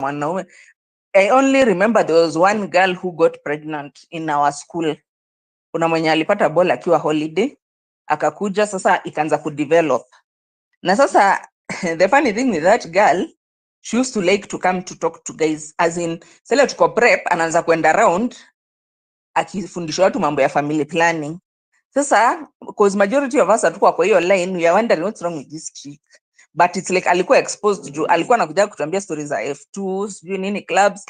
mwanaume. I only remember there was one girl who got pregnant in our school. Kuna mwenye alipata ball akiwa holiday, akakuja sasa ikaanza kudevelop. Na sasa the funny thing with that girl, she used to like to come to talk to guys, as in sele tuko prep, anaanza kwenda around akifundisha watu mambo ya family planning. Sasa because majority of us hatuko kwa hiyo line, we are wondering what's wrong with this chick, but it's like alikuwa exposed juu alikuwa anakuja kutuambia stories za F2 sijui nini clubs,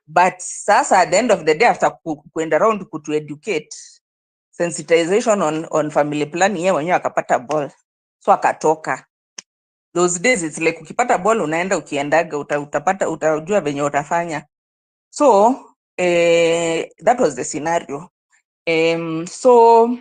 but sasa at the end of the day after kwenda around kutu educate sensitization on family planning, yeye mwenyewe akapata ball, so akatoka. Those days it's like ukipata ball unaenda, ukiendaga utapata, utajua venye utafanya. So that was the scenario. So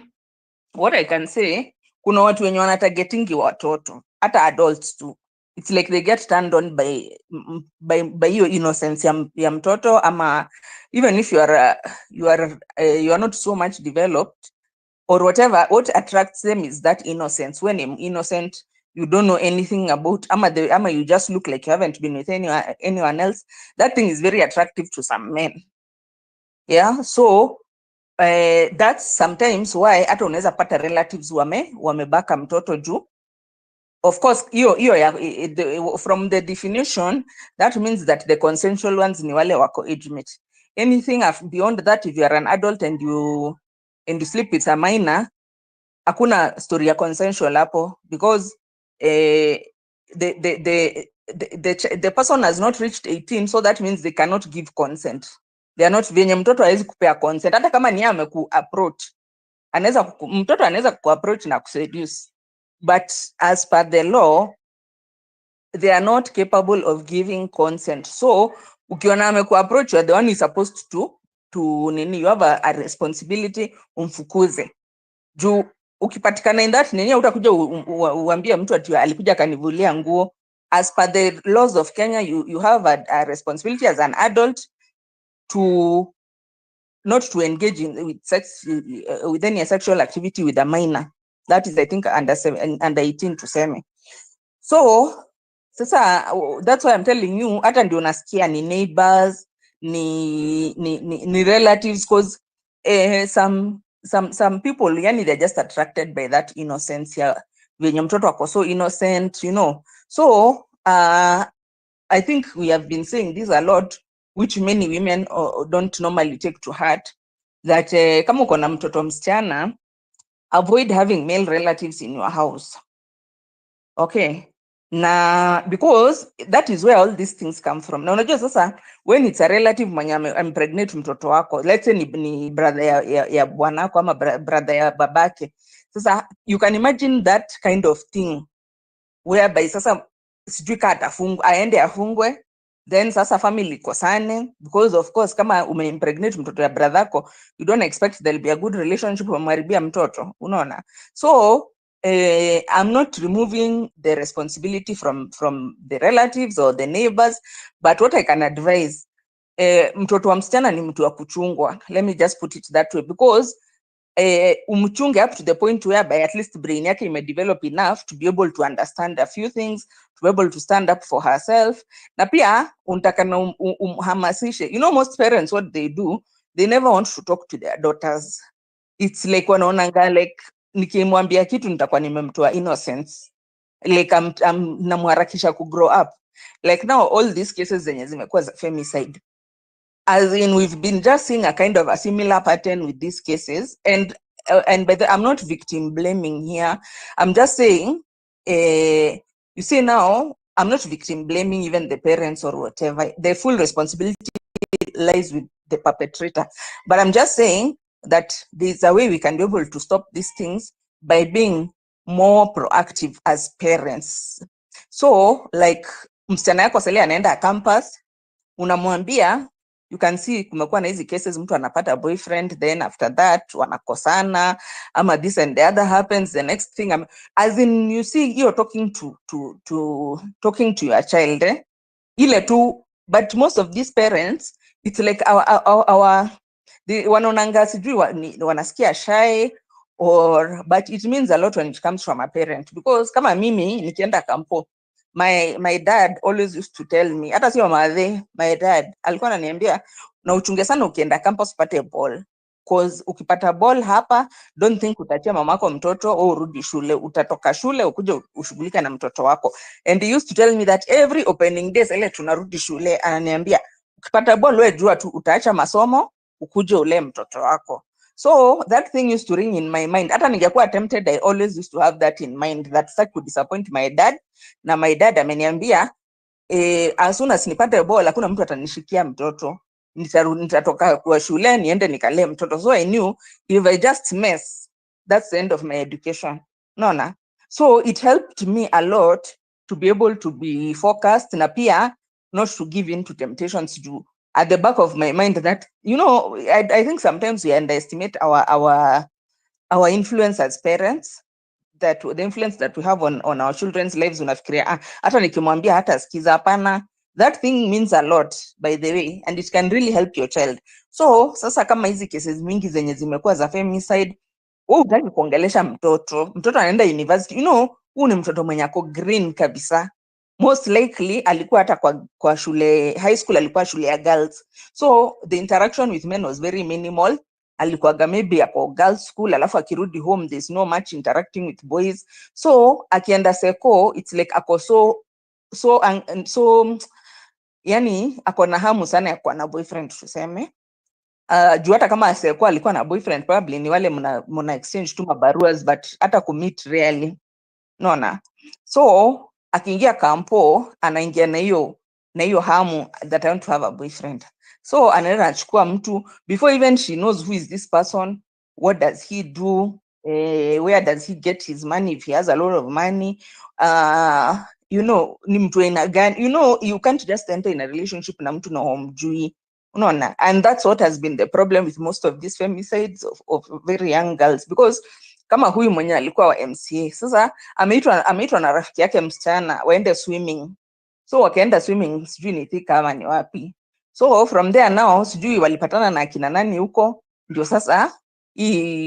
what I can say, kuna watu wenye wanatargetingi watoto, hata adults too. It's like they get turned on by your innocence ya mtoto, ama even if you are not so much developed or whatever, what attracts them is that innocence. When you're innocent, you don't know anything about, ama you just look like you haven't been with anyone else. That thing is very attractive to some men. Yeah, so that's sometimes why hata unaweza pata relatives wamebaka mtoto juu. Of course, from the definition, that means that the consensual ones ni wale wako age mate. Anything beyond that, if you are an adult and you sleep with a minor, hakuna story ya consensual hapo, because the person has not reached 18, so that means they cannot give consent. They are not, venye mtoto hawezi kupea consent, hata kama ni ameku approach, mtoto anaweza ku approach na kuseduce, but as per the law they are not capable of giving consent. So ukiona ameku approach, you are the one who is supposed to nini, you have a responsibility, umfukuze juu ukipatikana in that nini, utakuja uambie mtu ati alikuja kanivulia nguo. As per the laws of Kenya, you have a responsibility as an adult to not to engage with any sexual activity with a minor. That is, I think, under 18 tuseme. So sasa that's why I'm telling you, hata ndio nasikia ni neighbors, ni relatives, because some people, yani, they're just attracted by that innocence ya venye mtoto wako so innocent, you know. So I think we have been saying this a lot, which many women don't normally take to heart, that kama uko na mtoto msichana, avoid having male relatives in your house. Okay, na because that is where all these things come from. Na unajua sasa, when it's a relative mwenye impregnate mtoto wako, let's say ni brother ya bwanako ama brother ya babake, sasa you can imagine that kind of thing whereby sasa sijui ka aende afungwe, then sasa family kosane, because of course kama umeimpregnate mtoto ya brother yako, you don't expect there'll be a good relationship umharibia mtoto, unaona. So I'm not removing the responsibility from the relatives or the neighbors, but what I can advise, mtoto wa msichana ni mtu wa kuchungwa. Let me just put it that way, because umchunge up to the point whereby at least brain yake imedevelop enough to be able to understand a few things, to be able to stand up for herself. Na pia unataka na umhamasishe. You know, most parents, what they do, they never want to talk to their daughters. It's like wanaonanga like nikimwambia kitu nitakuwa nimemtoa innocence, like namharakisha ku grow up. Like now all these cases zenye zimekuwa za femicide, as in we've been just seeing a kind of a similar pattern with these cases, and by the, I'm not victim blaming here, I'm just saying, you see now, I'm not victim blaming even the parents or whatever. The full responsibility lies with the perpetrator, but I'm just saying that there's a way we can be able to stop these things by being more proactive as parents. So like msichana yako sasa anaenda campus, unamwambia, you can see kumekuwa na hizi cases, mtu anapata boyfriend, then after that wanakosana, ama this and the other happens, the next thing, as in you see you're talking to your child, ile tu. But most of these parents, it's like wanaonanga sijui wanasikia shy, but it means a lot when it comes from a parent, because kama mimi nikienda kampo, my dad always used to tell me, hata sio madhe, my dad alikuwa ananiambia na uchunge sana ukienda campus upate ball, cause ukipata ball hapa, don't think utachia mamako mtoto au urudi shule, utatoka shule ukuje ushughulike na mtoto wako. And he used to tell me that every opening days ile tunarudi shule, ananiambia ukipata ball wewe jua tu utaacha masomo ukuje ule mtoto wako. So that thing used to ring in my mind. Hata ningekuwa tempted, I always used to have that in mind, that such could disappoint my dad. Na my dad ameniambia as soon as nipate ball hakuna mtu atanishikia mtoto, nitatoka kwa shule niende nikalee mtoto. So I knew if I just mess, that's the end of my education. Naona, so it helped me a lot to be able to be focused, na pia not to give in to temptations, to at the back of my mind that, you know, I think sometimes we underestimate our influence as parents, that the influence that we have on our children's lives. Unafikiria hata nikimwambia hata sikiza, hapana. That thing means a lot, by the way, and it can really help your child. So sasa kama hizi cases mingi zenye zimekuwa za femicide, wewe hutaki kuongelesha mtoto anaenda university, you know, huyu ni mtoto mwenye ako green kabisa, most likely alikuwa hata kwa shule high school alikuwa shule ya girls, so the interaction with men was very minimal. Alikuwaga maybe hapo girls school, alafu akirudi home there's no much interacting with boys. So akienda seko, it's like ako so yani ako na hamu sana ya kuwa na boyfriend tuseme. Juu hata kama seko alikuwa na boyfriend, probably ni wale muna exchange tu mabaruas, but hata kumit rarely. Naona, so akiingia kampo anaingia na hiyo hamu that I want to have a boyfriend. So anaenda achukua mtu, before even she knows who is this person, what does he do, where does he get his money, if he has a lot of money, you know, ni mtu aina gani. You know, you can't just enter in a relationship na mtu na humjui. Unaona, and that's what has been the problem with most of these femicides of very young girls, because kama huyu mwenye alikuwa wa MCA, sasa ameitwa na rafiki yake msichana waende swimming. So wakaenda swimming, sijui ni Thika ama ni wapi. So from there now sijui walipatana na akina nani huko, ndio sasa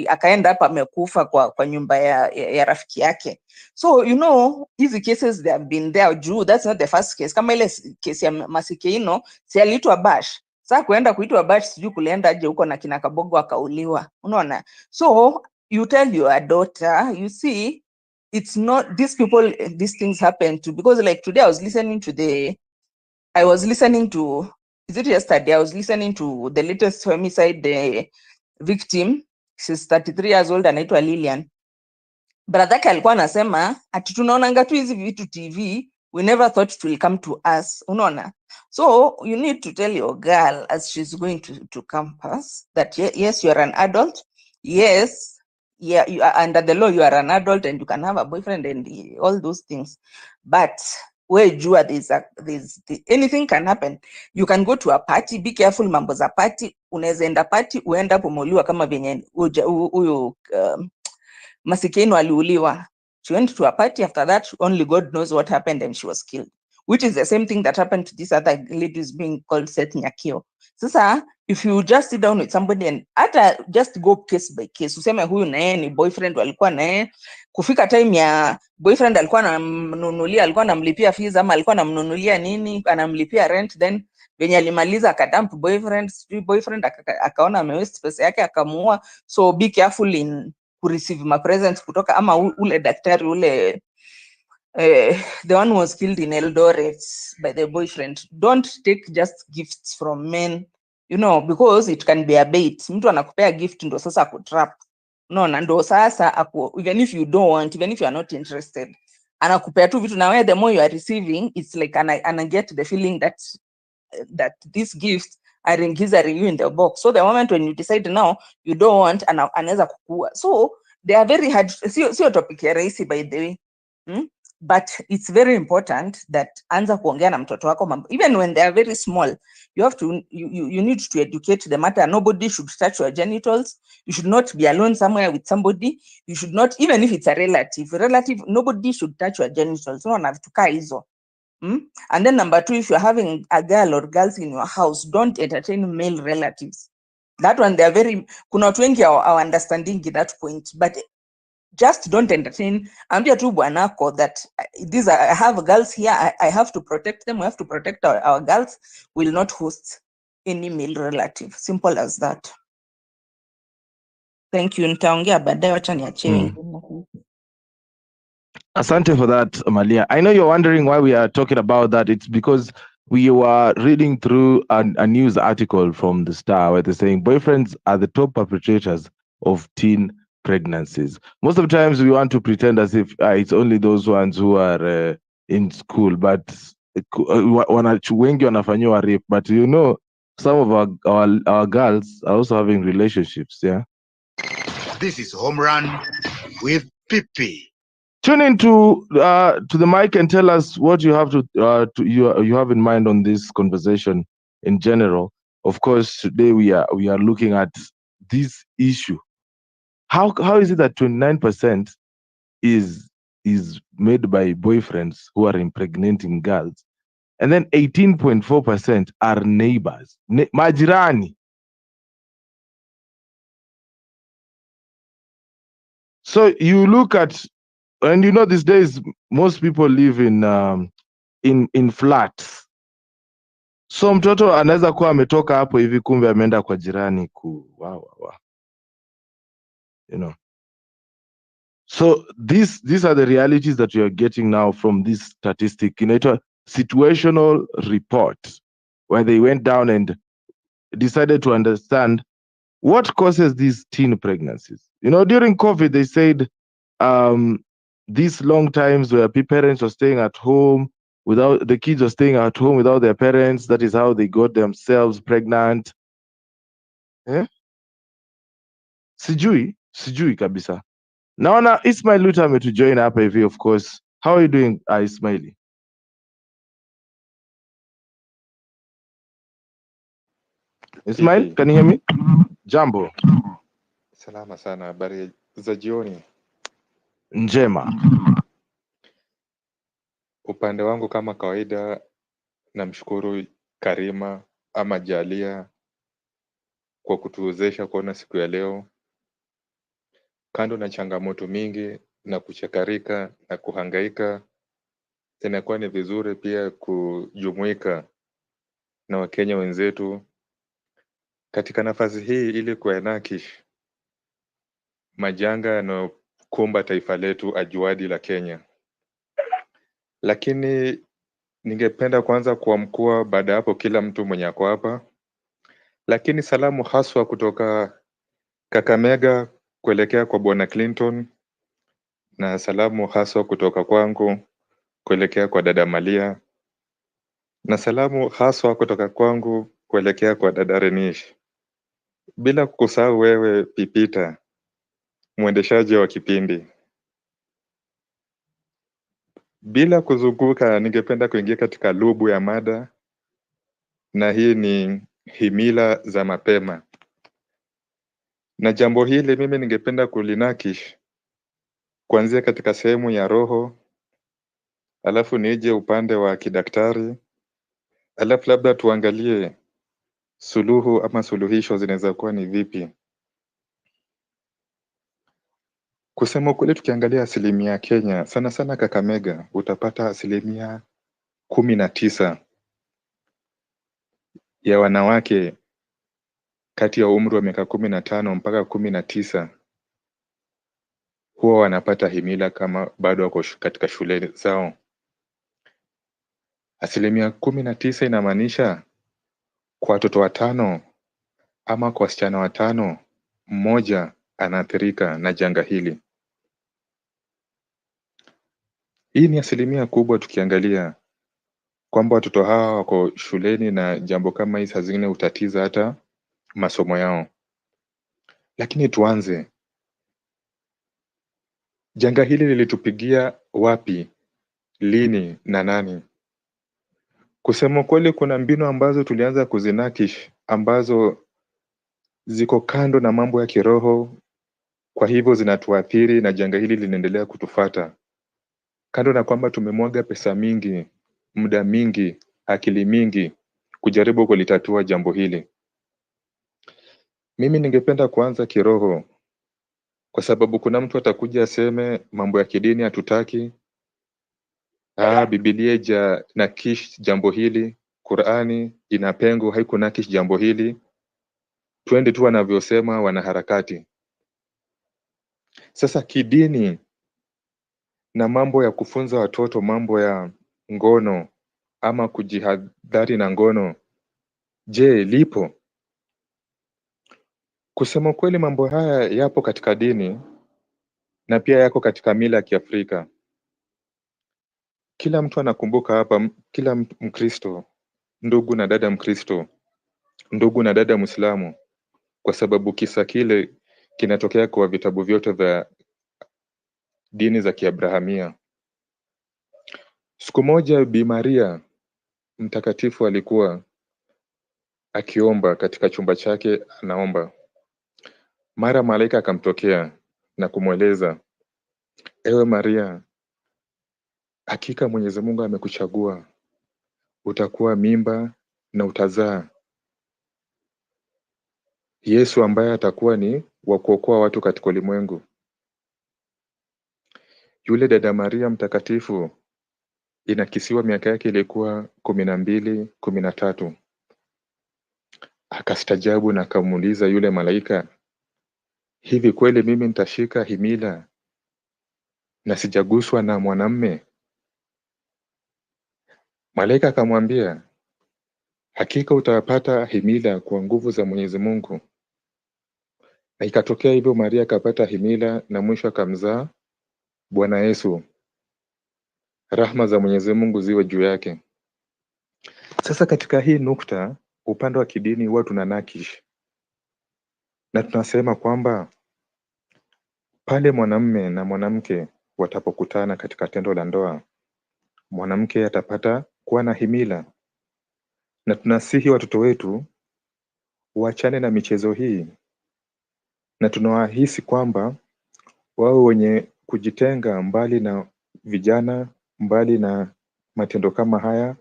akaenda hapa amekufa kwa nyumba ya rafiki yake. So you know, hizi cases they have been there juu. That's not the first case. Kama ile case ya Masikeino, si aliitwa Bash. Sasa kuenda kuitwa Bash, sijui kulienda aje huko na kina Kabogo akauliwa. Unaona? So you tell your daughter, you see, it's not these people, these things happen to, because like today I was listening to is it yesterday, I was listening to the latest homicide, the victim, she's 33 years old, anaitwa Lilian. Brother yake alikuwa anasema ati tunaonanga tu hizi vitu TV, we never thought it will come to us. Unaona? So you need to tell your girl as she's going to campus that yes, you are an adult. Yes, yeah, you are under the law, you are an adult and you can have a boyfriend and all those things. But where jua anything can happen. You can go to a party, be careful mambo za party. Unaweza enda party uenda pomoliwa kama venye huyo Masikeino aliuliwa. She went to a party, after that only God knows what happened, and she was killed, which is the same thing that happened to this other lady who's being called Seth Nyakio. Sasa if you just sit down with somebody and hata just go case by case, useme huyu na yeye ni boyfriend walikuwa na yeye, kufika time ya boyfriend alikuwa anamnunulia, alikuwa anamlipia fees ama alikuwa anamnunulia nini, anamlipia rent, then venye alimaliza akadump boyfriend akaona amewaste pesa yake akamuua. So be careful in kureceive ma presents kutoka ama ule daktari ule the one who was killed in Eldoret by the boyfriend. Don't take just gifts from men, you know, because it can be a bait. Mtu anakupea gift ndo sasa akutrap. Unaona, ndo sasa even if you don't want, even if you are not interested, anakupea tu vitu na wewe, the more you are receiving, it's like ana get the feeling that these gifts are you in the box. So the moment when you decide now you don't want, anaweza kukua. So they are very hard. Sio topic ya rahisi, by the way. But it's very important that anza kuongea na mtoto wako even when they are very small. You have to you need to educate the matter. Nobody should touch your genitals. You should not be alone somewhere with somebody. You should not, even if it's a relative, nobody should touch your genitals. No, na vitu kaa hizo. And then number 2, if you're having a girl or girls in your house, don't entertain male relatives. That one, they are very, kuna watu wengi are understanding that point, but just don't entertain. Ambia tu bwanako that I have girls here, I have to protect them, we have to protect our girls, will not host any male relative. Simple as that. Thank you. Nitaongea baadaye, wacha niachie wengine. Asante for that, Malia. I know you're wondering why we are talking about that. It's because we were reading through a news article from the Star where they're saying boyfriends are the top perpetrators of teen pregnancies. Most of the times we want to pretend as if it's only those ones who are in school, but wengi wanafanyiwa rape. But you know, some of our girls are also having relationships. Yeah. This is Home Run with Pipi. Tune into the mic and tell us what you have you have in mind on this conversation in general. Of course, today we are looking at this issue. How is it that 29% is made by boyfriends who are impregnating girls, and then 18.4% are neighbors, majirani? So you look at, and you know these days most people live in flats. So mtoto anaweza kuwa ametoka hapo hivi kumbe ameenda kwa jirani you know. So these are the realities that we are getting now from this statistic inaitwa situational report, where they went down and decided to understand what causes these teen pregnancies. You know, during COVID they said these long times where parents were staying at home without the kids were staying at home without their parents, that is how they got themselves pregnant. Sijui kabisa. Naona Ismail Luta ametujoin hapa hivi. Of course, how are you doing, Ismaili? Ismail, can you hear me? Jambo. Salama sana, habari za jioni. Njema. Upande wangu kama kawaida namshukuru Karima ama Jalia kwa kutuwezesha kuona siku ya leo. Kando na changamoto mingi na kuchakarika na kuhangaika, inakuwa ni vizuri pia kujumuika na Wakenya wenzetu katika nafasi hii ili kuenakish majanga yanayokumba taifa letu ajuadi la Kenya. Lakini ningependa kwanza kuamkua baada hapo kila mtu mwenye ako hapa. Lakini salamu haswa kutoka Kakamega kuelekea kwa Bwana Clinton, na salamu haswa kutoka kwangu kuelekea kwa dada Malia, na salamu haswa kutoka kwangu kuelekea kwa dada Renish. Bila kusahau wewe Pipita, mwendeshaji wa kipindi. Bila kuzunguka, ningependa kuingia katika lubu ya mada, na hii ni himila za mapema. Na jambo hili mimi ningependa kulinakish kuanzia katika sehemu ya roho, alafu nije upande wa kidaktari, alafu labda tuangalie suluhu ama suluhisho zinaweza kuwa ni vipi. Kusema kweli, tukiangalia asilimia ya Kenya, sana sana Kakamega, utapata asilimia 19 ya wanawake kati ya umri wa miaka 15 mpaka 19 huwa wanapata himila kama bado wako katika shule zao. Asilimia 19 inamaanisha kwa watoto 5 ama kwa wasichana 5, mmoja anaathirika na janga hili. Hii ni asilimia kubwa tukiangalia kwamba watoto hawa wako shuleni na jambo kama hii saa zingine hutatiza hata masomo yao. Lakini tuanze, janga hili lilitupigia wapi, lini na nani? Kusema kweli, kuna mbinu ambazo tulianza kuzinakish ambazo ziko kando na mambo ya kiroho, kwa hivyo zinatuathiri na janga hili linaendelea kutufata. Kando na kwamba tumemwaga pesa mingi, muda mingi, akili mingi kujaribu kulitatua jambo hili. Mimi ningependa kuanza kiroho, kwa sababu kuna mtu atakuja aseme mambo ya kidini hatutaki, Biblia ija nakish jambo hili, Qur'ani ina pengo haikunakish jambo hili, twende tu wanavyosema wanaharakati. Sasa kidini na mambo ya kufunza watoto mambo ya ngono ama kujihadhari na ngono, je, lipo? Kusema kweli mambo haya yapo katika dini na pia yako katika mila ya Kiafrika. Kila mtu anakumbuka hapa, kila Mkristo, ndugu na dada Mkristo, ndugu na dada Muislamu, kwa sababu kisa kile kinatokea kwa vitabu vyote vya dini za Kiabrahamia. Siku moja Bi Maria mtakatifu alikuwa akiomba katika chumba chake, anaomba. Mara malaika akamtokea na kumweleza, ewe Maria, hakika Mwenyezi Mungu amekuchagua, utakuwa mimba na utazaa Yesu ambaye atakuwa ni wa kuokoa watu katika ulimwengu. Yule dada Maria mtakatifu inakisiwa miaka yake ilikuwa 12, 13. Akastajabu na akamuuliza yule malaika, hivi kweli mimi nitashika himila na sijaguswa na mwanamme? Malaika akamwambia, hakika utapata himila kwa nguvu za Mwenyezi Mungu. Na ikatokea hivyo, Maria akapata himila na mwisho akamzaa Bwana Yesu. Rahma za Mwenyezi Mungu ziwe juu yake. Sasa katika hii nukta, upande wa kidini huwa tunanakish na tunasema kwamba pale mwanamme na mwanamke watapokutana katika tendo la ndoa, mwanamke atapata kuwa na himila, na tunasihi watoto wetu waachane na michezo hii, na tunawahisi kwamba wao wenye kujitenga mbali na vijana, mbali na matendo kama haya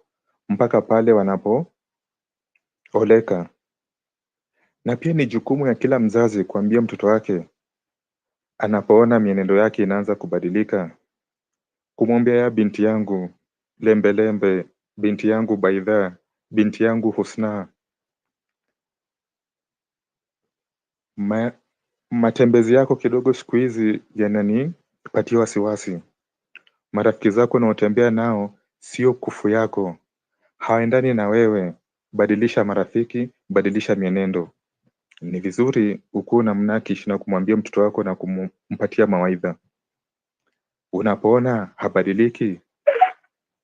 mpaka pale wanapooleka. Na pia ni jukumu ya kila mzazi kuambia mtoto wake anapoona mienendo yake inaanza kubadilika, kumwambia, ya binti yangu lembe lembe, binti yangu baidha, binti yangu husna, matembezi yako kidogo siku hizi yananipatia wasiwasi. Marafiki zako unaotembea nao sio kufu yako, hawaendani na wewe. Badilisha marafiki, badilisha mienendo. Ni vizuri ukuwe na mnakish na kumwambia mtoto wako na kumpatia mawaidha. Unapoona habadiliki,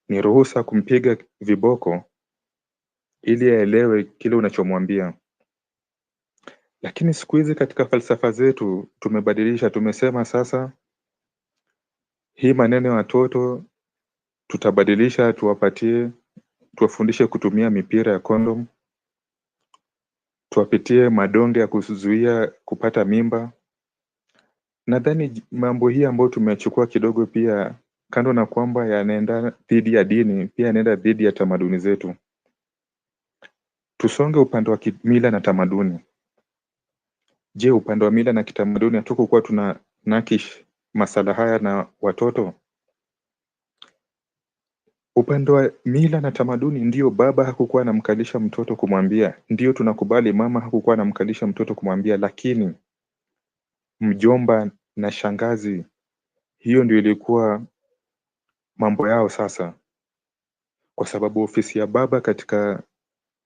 ni ruhusa kumpiga viboko ili aelewe kile unachomwambia. Lakini siku hizi katika falsafa zetu tumebadilisha, tumesema sasa hii maneno ya watoto tutabadilisha, tuwafundishe kutumia mipira ya kondom, tuwapitie madonge ya kuzuia kupata mimba. Nadhani mambo hii ambayo tumechukua kidogo, pia kando na kwamba yanaenda dhidi ya dini, pia yanaenda dhidi ya tamaduni zetu. Tusonge upande wa mila na tamaduni. Je, upande wa mila na kitamaduni hatukukuwa tuna nakish masala haya na watoto? Upande wa mila na tamaduni, ndio baba hakukuwa anamkalisha mtoto kumwambia, ndio tunakubali mama hakukuwa anamkalisha mtoto kumwambia, lakini mjomba na shangazi, hiyo ndio ilikuwa mambo yao sasa, kwa sababu ofisi ya baba katika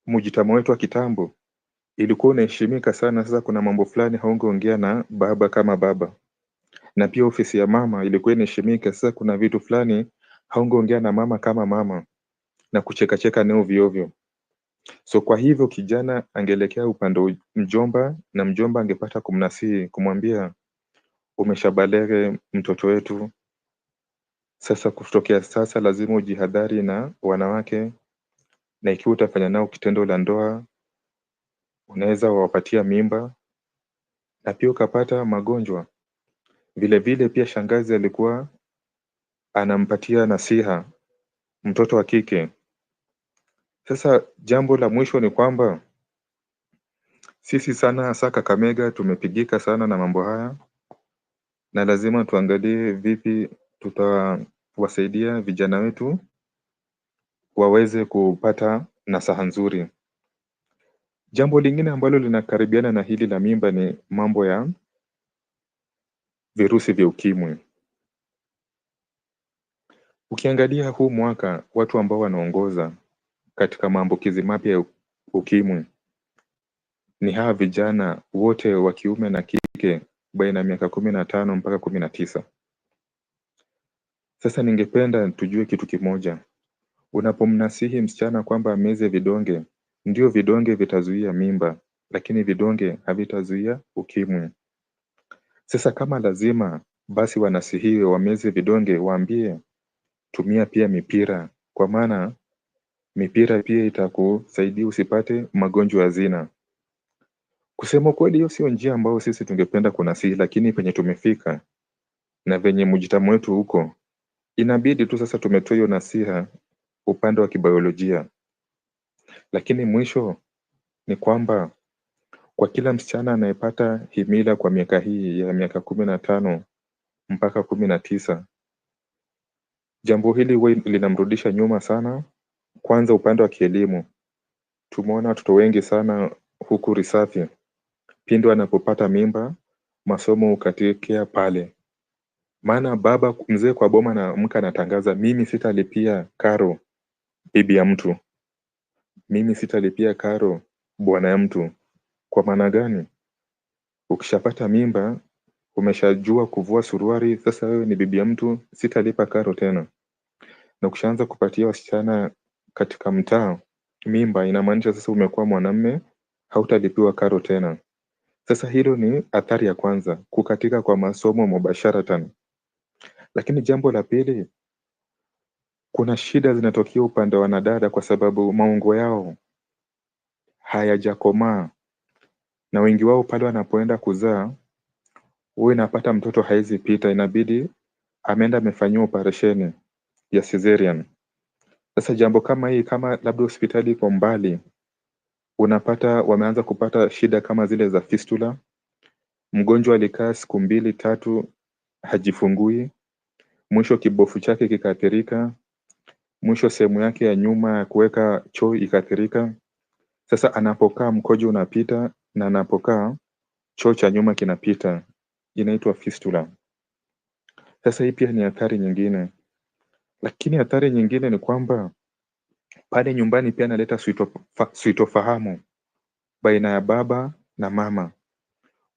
mujitama wetu wa kitambo ilikuwa unaheshimika sana. Sasa kuna mambo fulani haungeongea na baba kama baba, na pia ofisi ya mama ilikuwa inaheshimika. Sasa kuna vitu fulani haungeongea na mama kama mama na kuchekacheka nao ovyo. So kwa hivyo kijana angeelekea upande mjomba, na mjomba angepata kumnasihi, kumwambia, umeshabalere mtoto wetu, sasa kutokea sasa lazima ujihadhari na wanawake, na ikiwa utafanya nao kitendo la ndoa unaweza wapatia mimba na pia ukapata magonjwa. Vile vile pia shangazi alikuwa anampatia nasiha mtoto wa kike. Sasa jambo la mwisho ni kwamba sisi sana hasa Kakamega tumepigika sana na mambo haya, na lazima tuangalie vipi tutawasaidia vijana wetu waweze kupata nasaha nzuri. Jambo lingine ambalo linakaribiana na hili la mimba ni mambo ya virusi vya ukimwi. Ukiangalia huu mwaka, watu ambao wanaongoza katika maambukizi mapya ya ukimwi ni hawa vijana wote wa kiume na kike baina ya miaka 15 mpaka 19. Sasa ningependa tujue kitu kimoja. Unapomnasihi msichana kwamba ameze vidonge, ndio vidonge vitazuia mimba, lakini vidonge havitazuia ukimwi. Sasa kama lazima basi wanasihiwe wameze vidonge, waambie tumia pia mipira, kwa maana mipira pia itakusaidia usipate magonjwa ya zina. Kusema kweli, hiyo sio njia ambayo sisi tungependa kunasihi, lakini penye tumefika na venye mjitamo wetu huko, inabidi tu sasa tumetoa hiyo nasiha upande wa kibiolojia. Lakini mwisho ni kwamba kwa kila msichana anayepata himila kwa miaka hii ya miaka 15 mpaka 19, jambo hili huwa linamrudisha nyuma sana. Kwanza upande wa kielimu, tumeona watoto wengi sana huku Risafi, pindi wanapopata mimba, masomo ukatikea pale. Maana baba mzee kwa boma na mke anatangaza, mimi sitalipia karo bibi ya mtu, mimi sitalipia karo bwana ya mtu. Kwa maana gani? Ukishapata mimba, umeshajua kuvua suruari, sasa wewe ni bibi ya mtu, sitalipa karo tena. Na ukishaanza kupatia wasichana katika mtaa mimba, inamaanisha sasa umekuwa mwanamume, hautalipiwa karo tena. Sasa hilo ni athari ya kwanza, kukatika kwa masomo mubasharatan. Lakini jambo la pili, kuna shida zinatokea upande wa wanadada kwa sababu maungo yao hayajakomaa, na wengi wao pale wanapoenda kuzaa huwa inapata mtoto haizi pita, inabidi ameenda amefanyiwa operesheni ya cesarean. Sasa jambo kama hii, kama labda hospitali iko mbali, unapata wameanza kupata shida kama zile za fistula. Mgonjwa alikaa siku 2-3 hajifungui, mwisho kibofu chake kikaathirika, mwisho sehemu yake ya nyuma ya kuweka choo ikaathirika. Sasa anapokaa mkojo unapita, na anapokaa choo cha nyuma kinapita, inaitwa fistula. Sasa hii pia ni athari nyingine. Lakini athari nyingine ni kwamba pale nyumbani pia analeta suitofahamu baina ya baba na mama,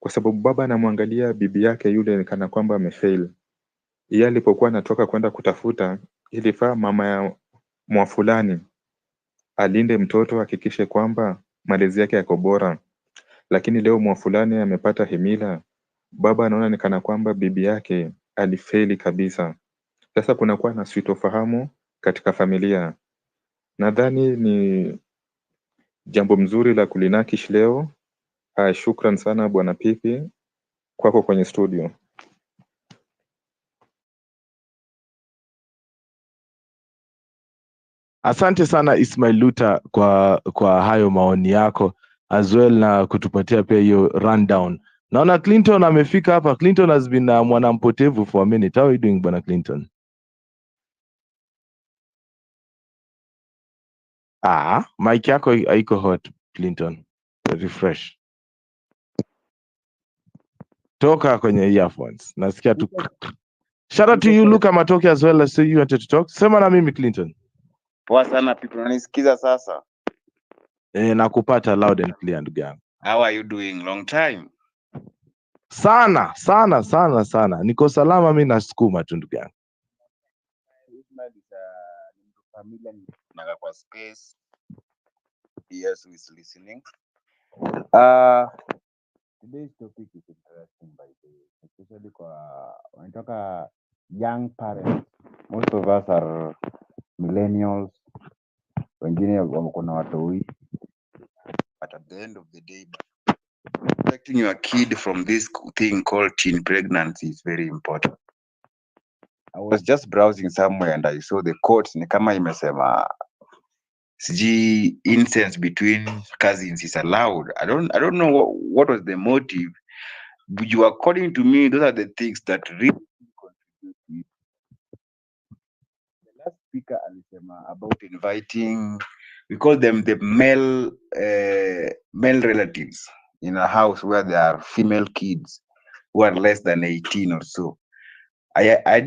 kwa sababu baba anamwangalia bibi yake yule kana kwamba amefail. Yeye alipokuwa anatoka kwenda kutafuta, ilifaa mama ya mwafulani alinde mtoto, hakikishe kwamba malezi yake yako bora. Lakini leo mwafulani amepata himila, baba anaona ni kana kwamba bibi yake alifeli kabisa. Sasa kunakuwa na suitofahamu katika familia. Nadhani ni jambo mzuri la kulinakish leo. Shukran sana Bwana Pipi kwako kwenye studio. Asante sana Ismail Luta kwa hayo maoni yako as well, na kutupatia pia hiyo rundown. Naona Clinton amefika hapa. Clinton has been mwanampotevu for a minute. How are you doing Bwana Clinton? Mic yako haiko hot Clinton. Refresh. Toka kwenye earphones. Nasikia tu. Shout out to you Luka Matoke as well. I see you wanted to talk. Sema na mimi Clinton. Poa sana people, unanisikiza sasa? Nakupata loud and clear ndugu yangu. How are you doing? Long time. Sana. Niko salama, mimi nasukuma tu ndugu yangu. Familia naga kwa space. Yes, who is listening. Today's topic is interesting by the way, especially when we talk young parents. Most of us are millennials. Wengine wako na watoi. But at the end of the day, protecting your kid from this thing called teen pregnancy is very important. I was just browsing somewhere and I saw the quotes ni kama imesema siji incest between cousins is allowed. I don't know what was the motive, according to me, those are the things that really contribute to it. The last speaker alisema about inviting, we call them the male relatives in a house where there are female kids who are less than 18 or so. I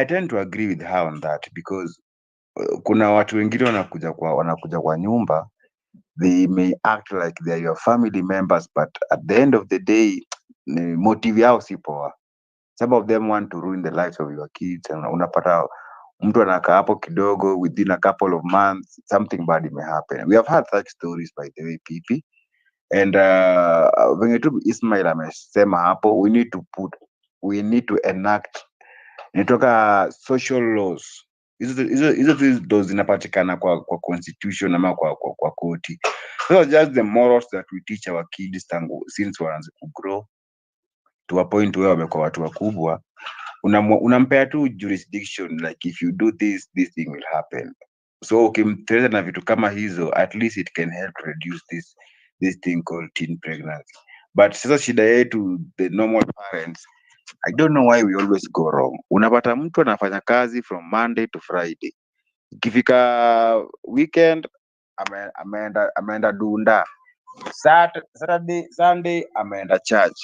tend to agree with her on that because kuna watu wengine wanakuja kwa nyumba, they may act like they are your family members, but at the end of the day motive yao si poa. Some of them want to ruin the lives of your kids, and unapata mtu anakaa hapo kidogo, within a couple of months something bad may happen. We have had such stories, by the way, PP. And venye tu Ismail amesema hapo, we need to enact inatoka social laws. Hizo ndo zinapatikana kwa constitution ama kwa koti. So just the morals that we teach our kids since wanaanza kugrow to a point where wamekuwa watu wakubwa, unampea tu jurisdiction, like if you do this thing will happen. So ukimteleza na vitu kama hizo, at least it can help reduce this thing called teen pregnancy. But sasa shida yetu, the normal parents, I don't know why we always go wrong. Unapata mtu anafanya kazi from Monday to Friday, ikifika weekend ameenda dunda, Saturday Sunday ameenda church.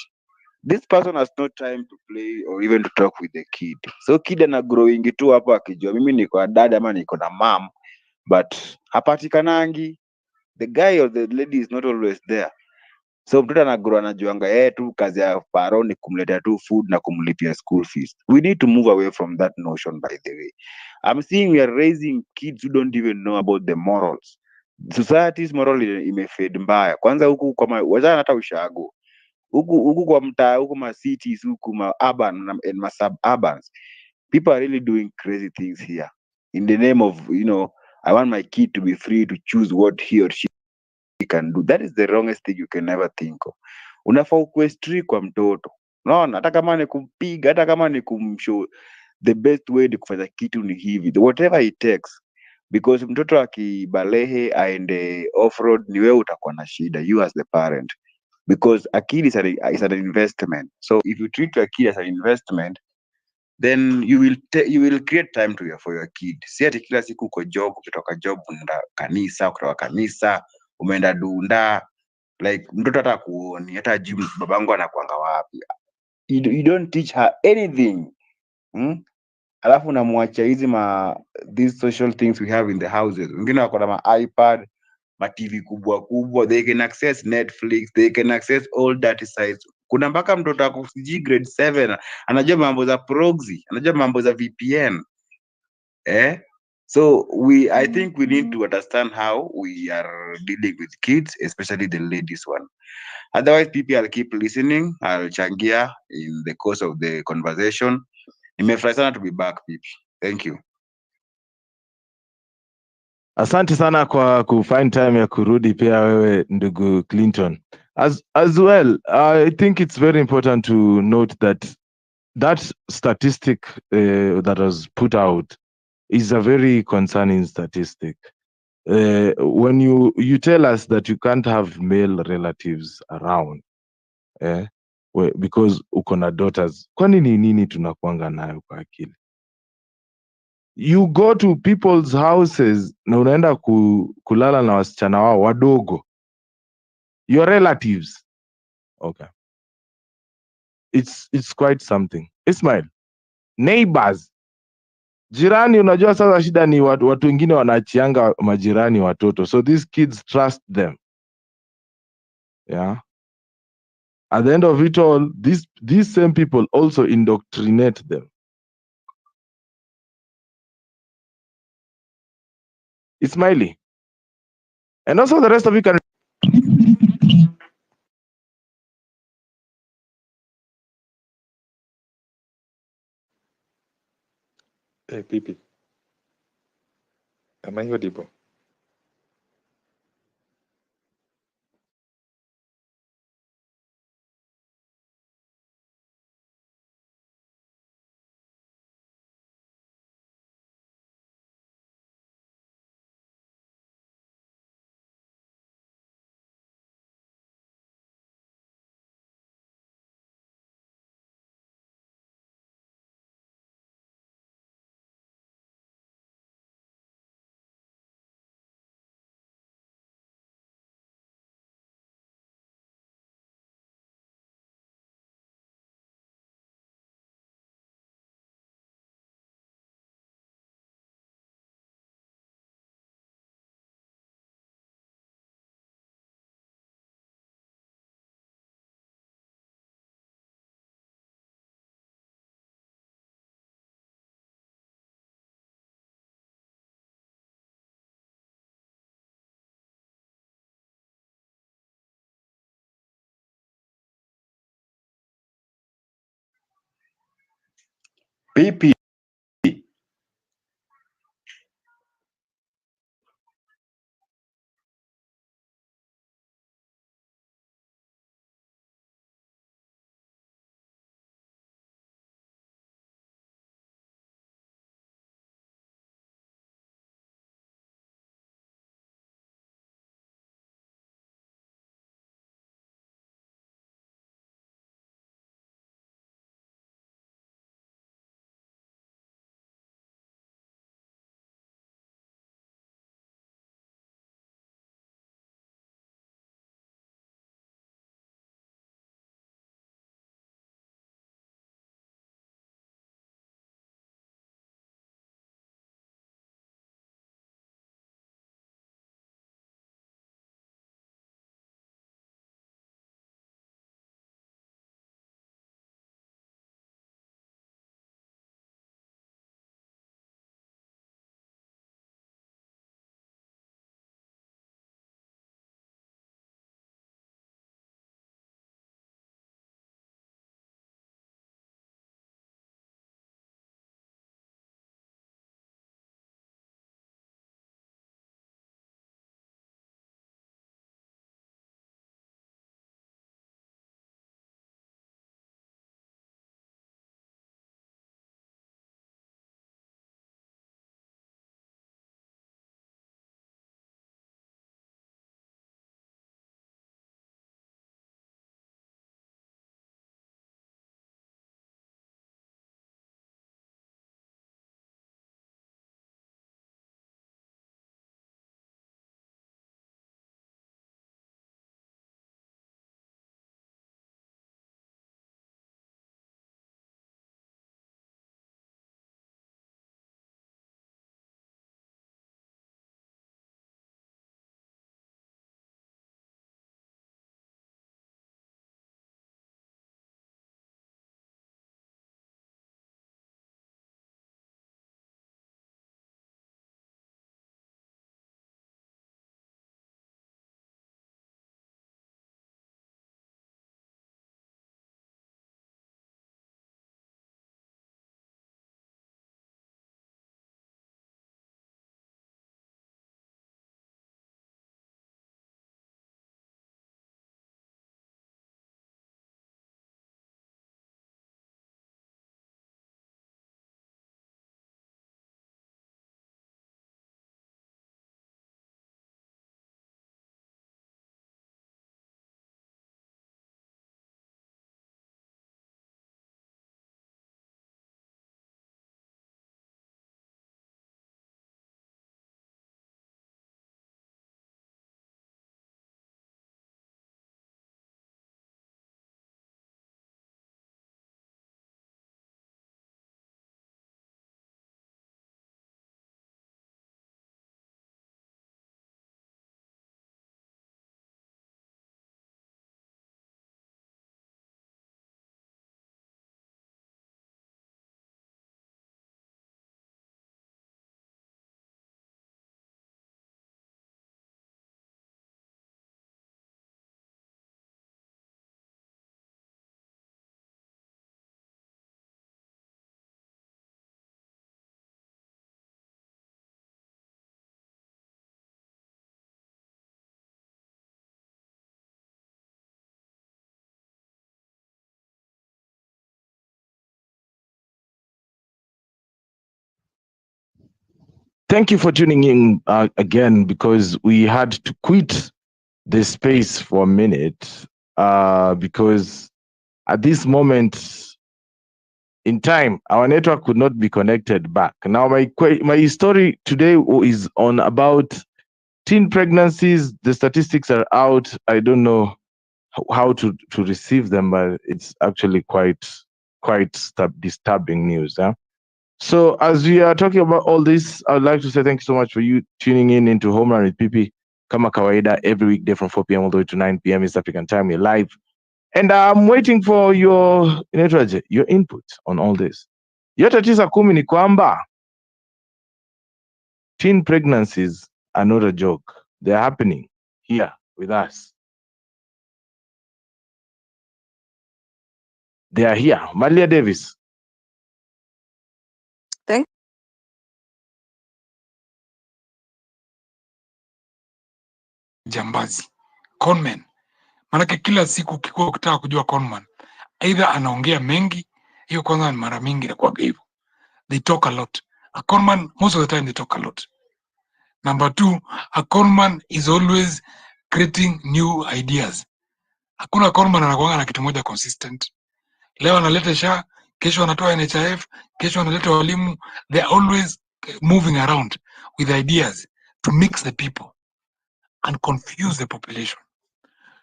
This person has no time to play or even to talk with the kid. So kid ana growing tu hapo akijua mimi niko na dada ama niko na mom, but hapatikanangi. The guy or the lady is not always there. So mtoto anagrow anajuanga tu kazi ya paro ni kumletea tu food na kumlipia school fees. We need to move away from that notion, by the way. I'm seeing we are raising kids who don't even know about the morals. Society's moral imefade mbaya. Kwanza huku kama wazana hata ushago. Huku kwa mtaa, huku ma cities, huku ma urban and ma suburbans. People are really doing crazy things here. In the name of, I want my kid to be free to choose what he or she can do. That is the wrongest thing you can ever think of. Unafaa ukuwe strict kwa mtoto, unaona, hata kama ni kumpiga, hata kama ni kumshow the best way ni kufanya kitu ni hivi, whatever it takes, because mtoto akibalehe aende off road, ni wewe utakuwa na shida, you as the parent, because a kid is an investment. So if you treat your kid as an investment, then you will create time for your kid. Si ati kila siku uko job, ukitoka job unaenda kanisa, kutoka kanisa umeenda dunda, like mtoto hata kuoni hata jibu babangu anakuanga wapi. You don't teach her anything. Alafu unamwacha hizi these social things we have in the houses. Wengine wako na ma iPad, ma TV kubwa kubwa, they can access Netflix, they can access all that sites. Kuna mpaka mtoto ako grade 7 anajua mambo za proxy, anajua mambo za VPN. So I think we need to understand how we are dealing with kids, especially the ladies one. Otherwise, people, I'll keep listening. I'll changia in the course of the conversation. Nimefurahi sana to be back, people. Thank you. Asante sana kwa kufind time ya kurudi pia wewe ndugu Clinton. As well, I think it's very important to note that statistic that was put out is a very concerning statistic. When you tell us that you can't have male relatives around because uko na daughters, kwani ni nini tunakuanga nayo kwa akili? You go to people's houses na unaenda kulala na wasichana wao wadogo, your relatives. Okay, it's quite something. Ismail, neighbors, jirani. Unajua sasa shida ni watu wengine wanaachianga majirani watoto, so these kids trust them. Yeah, at the end of it all, these same people also indoctrinate them. Ismaili, and also the rest of you can Pipi, am I audible? PP. Thank you for tuning in again, because we had to quit the space for a minute because at this moment in time, our network could not be connected back. Now, my story today is on about teen pregnancies. The statistics are out. I don't know how to receive them, but it's actually quite disturbing news. Huh? So as we are talking about all this, I would like to say thank you so much for you tuning in into Home Run with PP. Kama kawaida, every weekday from 4 p.m. all the way to 9 p.m. East African time. We're live. And I'm waiting for your input on all this. Yote tisa kumi ni kwamba teen pregnancies are not a joke. They're happening here with us. They are here. Malia Davis. jambazi, conman. Manake kila siku ukitaka kujua conman, either anaongea mengi, hiyo kwanza ni mara mingi inakuwa hivyo. They talk a lot. A conman, most of the time they talk a lot. Number two, a conman is always creating new ideas. Hakuna conman anakuanga na kitu moja consistent. Leo analeta SHA, kesho anatoa NHIF, kesho analeta walimu. They are always moving around with ideas to mix the people and confuse the population.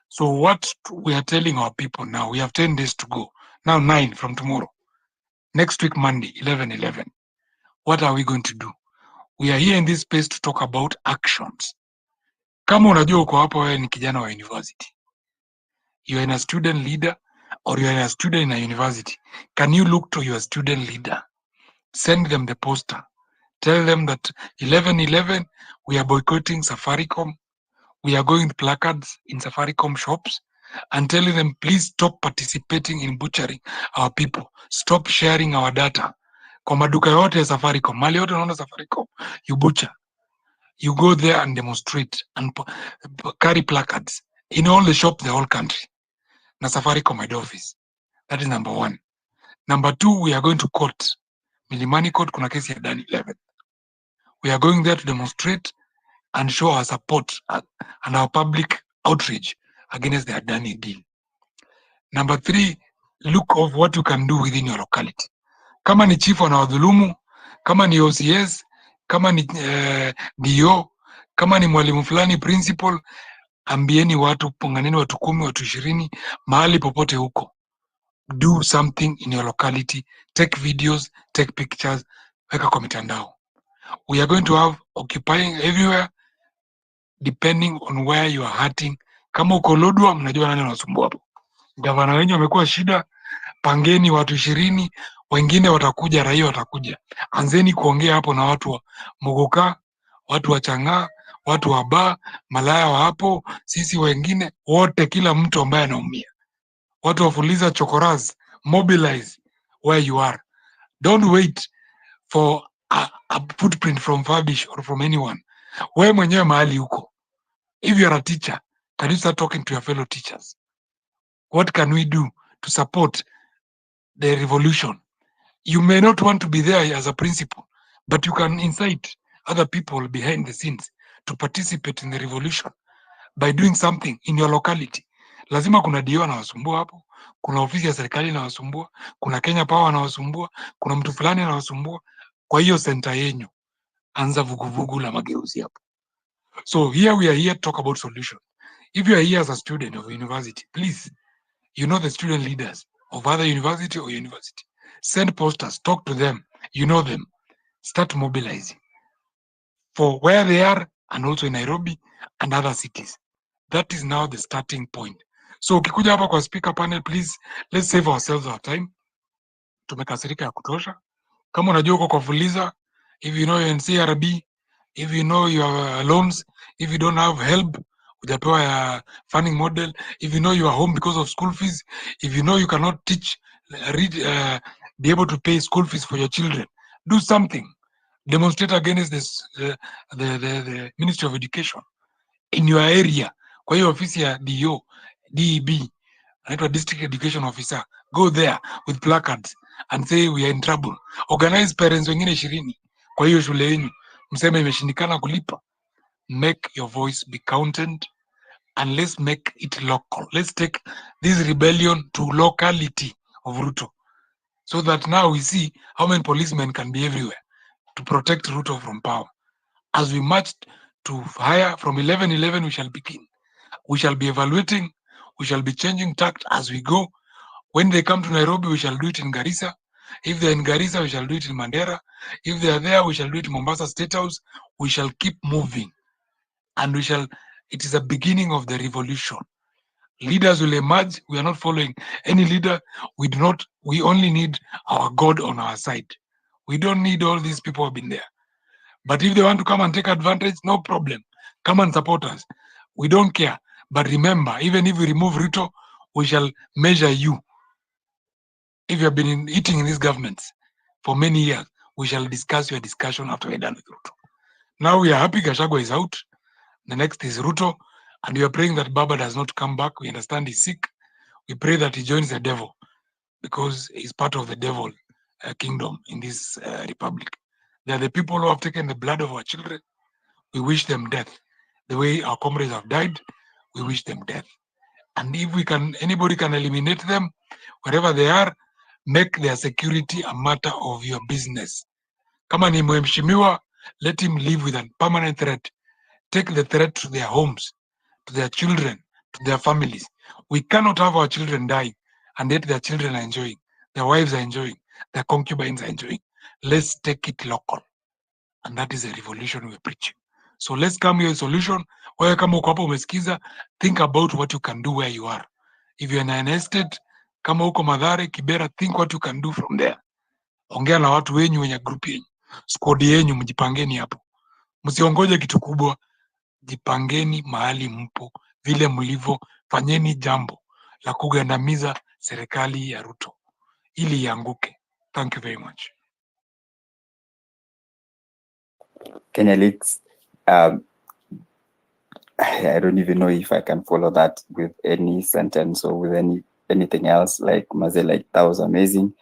So what we are telling our people now, we have 10 days to go. Now 9 from tomorrow. Next week, Monday, 11/11. What are we going to do? We are here in this space to talk about actions. Kama unajua uko hapa wewe ni kijana wa university, you are in a student leader or you are a student in a university, can you look to your student leader? Send them the poster. Tell them that 11/11, we are boycotting Safaricom. We are going to placards in Safaricom shops and telling them, please stop participating in butchering our people. Stop sharing our data. Kwa maduka yote ya Safaricom, mali yote unaona Safaricom, you butcher. You go there and demonstrate and carry placards in all the shops, the whole country. Na Safaricom head office. That is number one. Number two, we are going to court. Milimani court, kuna kesi ya Dani 11. We are going there to demonstrate and show our support and our public outrage against the Adani deal. Number three, look of what you can do within your locality. Kama ni chief wanawadhulumu, kama ni OCS, kama ni DO, kama ni mwalimu fulani principal, ambieni watu, punganeni watu 10, watu 20, mahali popote huko. Do something in your locality, take videos, take pictures, weka kwa mitandao. We are going to have occupying everywhere depending on where you are hurting. Kama uko Lodwar, mnajua nani anasumbua hapo. Gavana wenyu amekuwa shida, pangeni watu 20, wengine watakuja, raia watakuja. Anzeni kuongea hapo na watu wa Muguka, watu wa Chang'aa, watu wa Ba, malaya wa hapo, sisi wengine wote, kila mtu ambaye anaumia. Watu wafuliza chokoraz, mobilize where you are. Don't wait for a footprint from Fabish or from anyone. Wewe mwenyewe mahali huko. If you are a teacher, can you start talking to your fellow teachers? What can we do to support the revolution? You may not want to be there as a principal, but you can incite other people behind the scenes to participate in the revolution by doing something in your locality. Lazima kuna DO anawasumbua hapo, kuna ofisi ya serikali inawasumbua, kuna Kenya Power anawasumbua, kuna mtu fulani anawasumbua. Kwa hiyo center yenyu, anza vuguvugu la mageuzi hapo. So here we are here to talk about solution. If you are here as a student of a university, please, you know the student leaders of other university or university. Send posters, talk to them, you know them. Start mobilizing for where they are and also in Nairobi and other cities. That is now the starting point. So ukikuja hapa kwa speaker panel, please, let's save ourselves our time. Tumekasirika ya kutosha. Kama unajua uko kwa Fuliza, if you know you're in CRB, if you know your loans, if you don't have help, hujapewa ya funding model, if you know you are home because of school fees, if you know you cannot teach, read, be able to pay school fees for your children, do something. Demonstrate against this, the Ministry of Education in your area. Kwa hiyo ofisi ya DO, DEB, anaitwa District Education Officer, go there with placards and say we are in trouble. Organize parents wengine 20 kwa hiyo shule yenu, mseme imeshindikana kulipa. Make your voice be counted and let's make it local. Let's take this rebellion to locality of Ruto, so that now we see how many policemen can be everywhere to protect Ruto from power. As we march to higher from 11/11, we shall begin. We shall be evaluating, we shall be changing tact as we go. When they come to Nairobi, we shall do it in Garissa. If they're in Garissa, we shall do it in Mandera. If they are there, we shall do it in Mombasa State House. We shall keep moving. And it is a beginning of the revolution. Leaders will emerge. We are not following any leader. We only need our God on our side. We don't need all these people who have been there. But if they want to come and take advantage, no problem. Come and support us. We don't care. But remember, even if we remove Ruto, we shall measure you. If you have been eating in these governments for many years, we shall discuss your discussion after we're done with Ruto. Now we are happy Gachagua is out. The next is Ruto. And we are praying that Baba does not come back. We understand he's sick. We pray that he joins the devil, because he's part of the devil kingdom in this republic. They are the people who have taken the blood of our children. We wish them death. The way our comrades have died, we wish them death. And if we can, anybody can eliminate them, wherever they are, make their security a matter of your business. Kama ni mheshimiwa, let him live with a permanent threat. Take the threat to their homes, to their children, to their families. We cannot have our children dying, and yet their children are enjoying, their wives are enjoying, their concubines are enjoying. Let's take it local. And that is a revolution we're preaching. So let's come here with a solution. Wewe kama uko hapo umesikiza, think about what you can do where you are. If you're in an estate, kama uko Mathare, Kibera, think what you can do from there. Ongea na watu wenyu wenye group yenyu. Squad yenyu mjipangeni hapo. Msiongoje kitu kubwa. Jipangeni mahali mpo, vile mlivyo, fanyeni jambo la kugandamiza serikali ya Ruto ili ianguke. Thank you very much. Kenya Leaks, I don't even know if I can follow that with any sentence or with anything else. Like Maze, like that was amazing,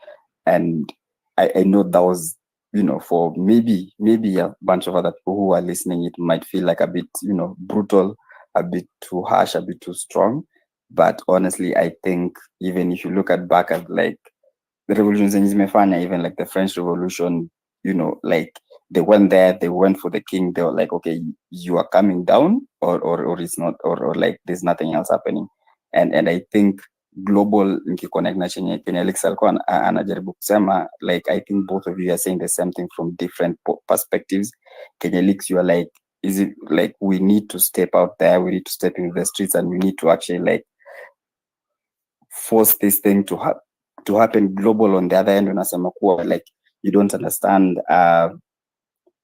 and I know that was, you know, for maybe a bunch of other people who are listening, it might feel like a bit, you know, brutal, a bit too harsh, a bit too strong. But honestly, I think even if you look back at like the revolutions in Zimefanya, even like the French Revolution, you know, like they went there, they went for the king, they were like, okay, you are coming down, or it's not, or like there's nothing else happening. And I think global nikiconnect na chenye Kenya Leaks alikuwa anajaribu kusema, like I think both of you are saying the same thing from different perspectives. Kenya Leaks, you are like, is it like we need to step out there, we need to step into the streets, and we need to actually like force this thing to happen global. On the other end, unasema kuwa like you don't understand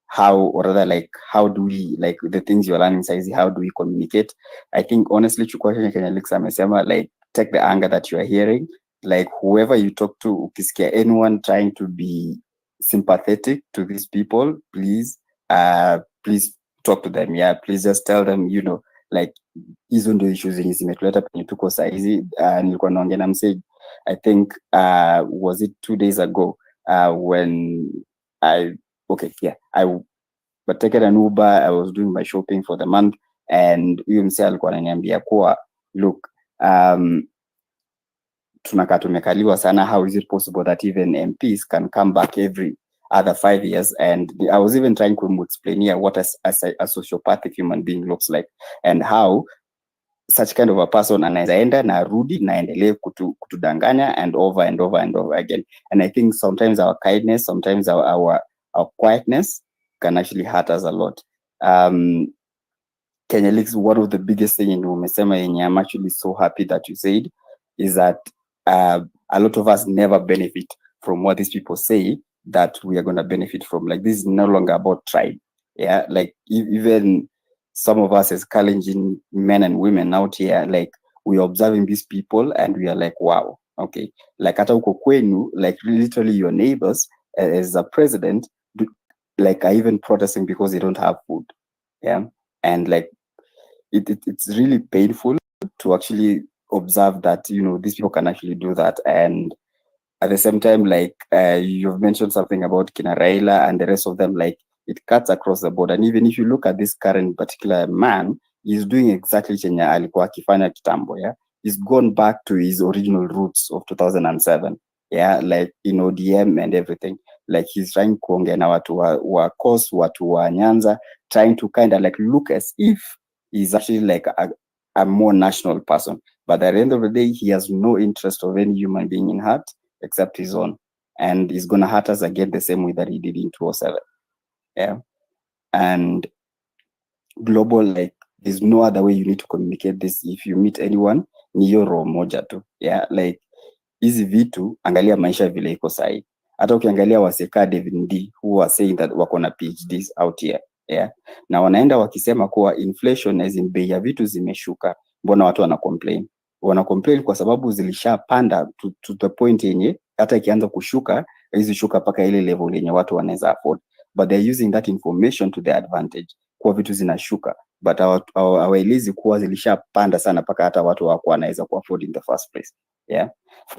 how, or rather like how do we, like the things you're learning saizi, how do we communicate? I think honestly chukua Kenya Leaks amesema, like take the anger that you are hearing, like whoever you talk to, ukisikia anyone trying to be sympathetic to these people, please talk to them. Yeah, please just tell them, you know, like hizo ndio issues zenye zimetuleta penye tuko saizi. Nilikuwa naongea na msee, I think was it 2 days ago, when I taken an Uber, I was doing my shopping for the month, and huyo msee alikuwa ananiambia kuwa look, tunakaa tumekaliwa sana, how is it possible that even MPs can come back every other 5 years? And I was even trying to explain here what a sociopathic human being looks like, and how such kind of a person anaweza enda na rudi na endelee kutudanganya and over and over and over again. And I think sometimes our kindness, sometimes our quietness can actually hurt us a lot. Kenya Leaks, one of the biggest thing in umesema yenye I'm actually so happy that you said is that a lot of us never benefit from what these people say that we are going to benefit from. Like this is no longer about tribe. Yeah, like even some of us as Kalenjin men and women out here, like we are observing these people and we are like, wow, okay. Like hata uko kwenu, like literally your neighbors as a president, like are even protesting because they don't have food. Yeah, and like it's really painful to actually observe that, you know, these people can actually do that. And at the same time, like you've mentioned something about Kina Raila and the rest of them, like it cuts across the board. And even if you look at this current particular man, he's doing exactly chenye alikuwa akifanya kitambo. Yeah, he's gone back to his original roots of 2007. Yeah, like in ODM and everything. Like he's trying kuongea na watu wa Coast, watu wa Nyanza, trying to kind of like look as if he's actually like a more national person. But at the end of the day, he has no interest of any human being in heart except his own. And he's going to hurt us again the same way that he did in 2007. Yeah. And global, like there's no other way you need to communicate this. If you meet anyone, ni hiyo roho moja tu. Yeah, like hizi vitu, angalia maisha vile iko sahi. Hata ukiangalia waseka David D, who are saying that wako na PhDs out here. Yeah. Na wanaenda wakisema kuwa inflation as in bei ya vitu zimeshuka. Mbona watu wana complain kwa sababu zilishapanda to the point yenye hata ikianza kushuka hizi shuka paka ile level yenye watu wanaweza afford, but they're using that information to their advantage. Kwa vitu zinashuka, but hawaelezi kuwa zilishapanda sana mpaka hata watu hawakuwa wanaweza kuafford in the first place. Yeah,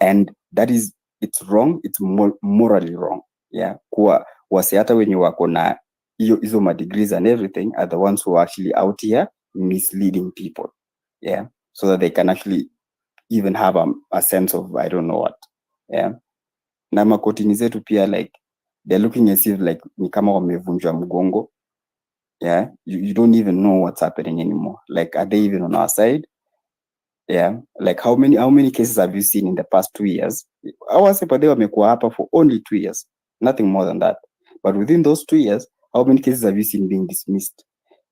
and that is, it's wrong, it's morally wrong. Yeah, kuwa wasi hata wenye wako na hizo ma degrees and everything are the ones who are actually out here misleading people. Yeah, so that they can actually even have a sense of I don't know what. Yeah, na makotini zetu pia, like they're looking as if like ni kama wamevunjwa mgongo. Yeah, you don't even know what's happening anymore. Like, are they even on our side? Yeah, like how many cases have you seen in the past 2 years? Awasepade wamekuwa hapa for only 2 years, nothing more than that. But within those 2 years, how many cases have you seen being dismissed?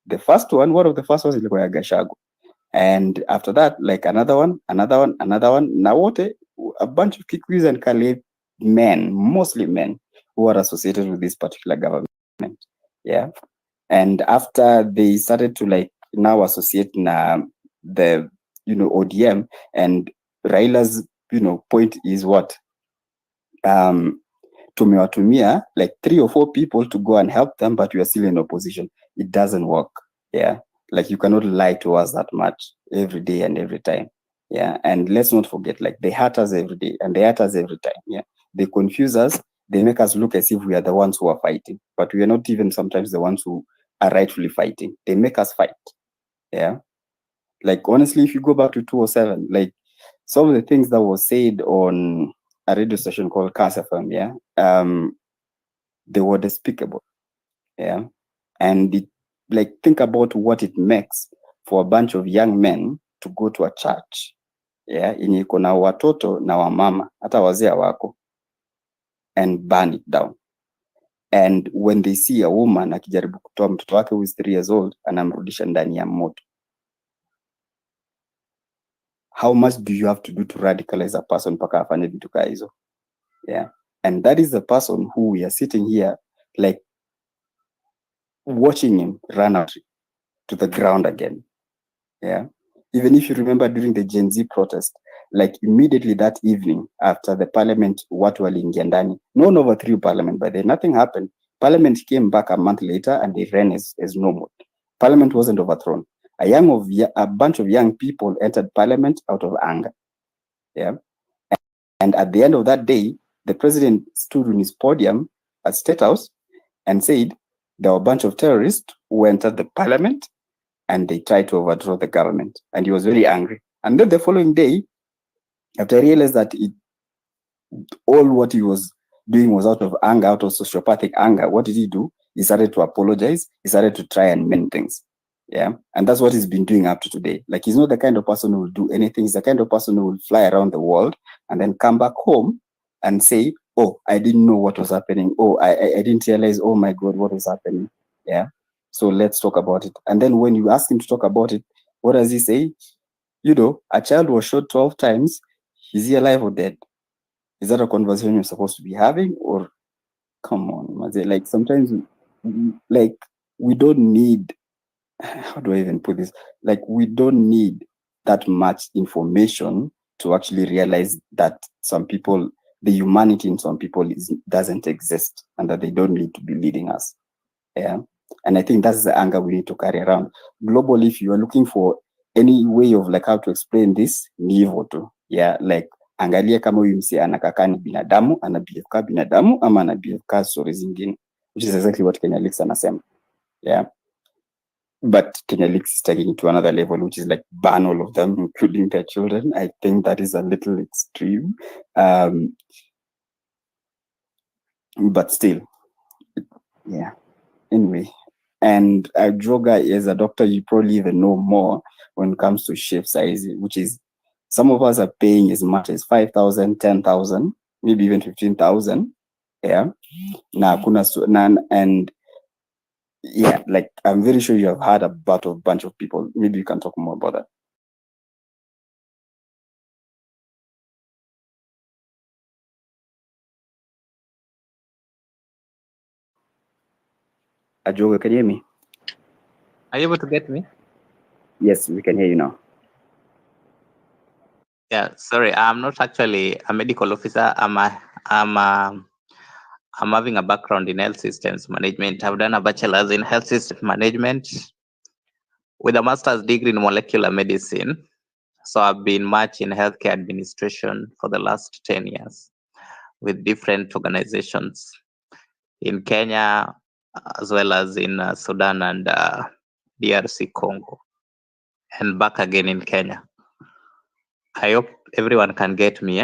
The first one, one of the first ones ilikuwa ya Gashago, and after that, like another one. Now what? A bunch of Kikuyus and Kale men, mostly men, who are associated with this particular government. Yeah, and after they started to like now associate na the ODM, and Raila's point is what, tumewatumia like 3 or 4 people to go and help them, but we are still in opposition. It doesn't work. Yeah, like you cannot lie to us that much every day and every time. Yeah, and let's not forget, like they hurt us every day and they hurt us every time. Yeah, they confuse us, they make us look as if we are the ones who are fighting, but we are not even sometimes the ones who are rightfully fighting. They make us fight. Yeah, like honestly, if you go back to 2007, like some of the things that was said on a radio station called Casa FM, yeah, they were despicable. Yeah, and like think about what it makes for a bunch of young men to go to a church, yeah, yenye iko na watoto na wamama hata wazee wako, and burn it down. And when they see a woman akijaribu kutoa mtoto wake who is 3 years old, anamrudisha ndani ya moto. How much do you have to do to radicalize a person mpaka afanye vitu kama hizo? Yeah, and that is the person who we are sitting here like watching him run out to the ground again. Yeah, even if you remember during the Gen Z protest, like immediately that evening after the parliament, watu waliingia ndani, no one overthrew parliament, but then nothing happened. Parliament came back a month later and they ran as normal. Parliament wasn't overthrown. A bunch of young people entered parliament out of anger. Yeah, and at the end of that day, the president stood on his podium at State House and said there were a bunch of terrorists who entered the parliament and they tried to overthrow the government. And he was very angry. And then the following day, after I realized that all what he was doing was out of anger, out of sociopathic anger, what did he do? He started to apologize. He started to try and mend things. Yeah, and that's what he's been doing up to today. Like, he's not the kind of person who will do anything. He's the kind of person who will fly around the world and then come back home and say, oh, I didn't know what was happening. Oh, I didn't realize, oh my God, what was happening? Yeah, so let's talk about it. And then when you ask him to talk about it, what does he say? A child was shot 12 times. Is he alive or dead? Is that a conversation you're supposed to be having? Or come on, like sometimes like we don't need, how do I even put this? Like, we don't need that much information to actually realize that some people, the humanity in some people doesn't exist, and that they don't need to be leading us. Yeah, and I think that's the anger we need to carry around. Globally, if you are looking for any way of like how to explain this, ni hivyo tu. Yeah, like angalia kama huyu msi anakaa ni binadamu, ana behave ka binadamu ama ana behave ka stories zingine, which is exactly what Kenya Leaks anasema. Yeah, but Kenya Leaks is taking it to another level, which is like ban all of them, including their children. I think that is a little extreme, but still, yeah. Anyway, and Joga, as a doctor, you probably even know more when it comes to shift size, which is some of us are paying as much as 5,000, 10,000, maybe even 15,000. Yeah, and yeah, like I'm very sure you have heard about a bunch of people. Maybe you can talk more about that. Ajoga, can you hear me? Are you able to get me? Yes, we can hear you now. Yeah, sorry, I'm not actually a medical officer. I'm having a background in health systems management. I've done a bachelor's in health systems management. with a master's degree in molecular medicine. So I've been much in healthcare administration for the last 10 years with different organizations in Kenya, as well as in Sudan and DRC Congo, and back again in Kenya. I hope everyone can get me.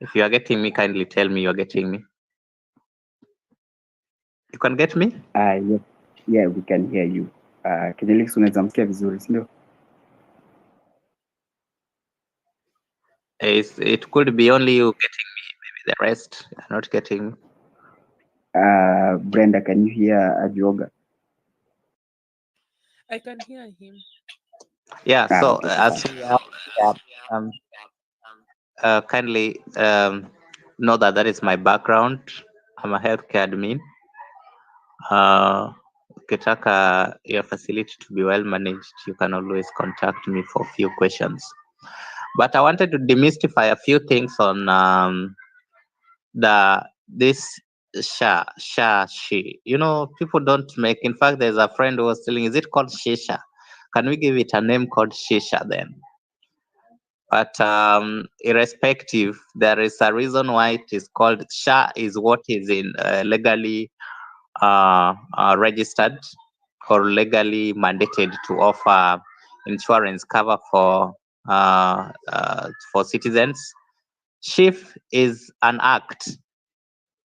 If you are getting me, kindly tell me you are getting me. You can get me? Yeah, we can hear you. Kindiki, unaweza msikia vizuri, si ndio? It could be only you getting me, maybe the rest are not getting me. Brenda, can you hear Adioga? I can hear him. Yeah, so okay, as kindly know that is my background. I'm a healthcare admin. Ukitaka your facility to be well managed, you can always contact me for a few questions. But I wanted to demystify a few things on this she. You know, people don't make. In fact, there's a friend who was telling, is it called shisha? Can we give it a name called shisha then? But irrespective, there is a reason why it is called SHA is what is in legally registered or legally mandated to offer insurance cover for citizens. SHIF is an act.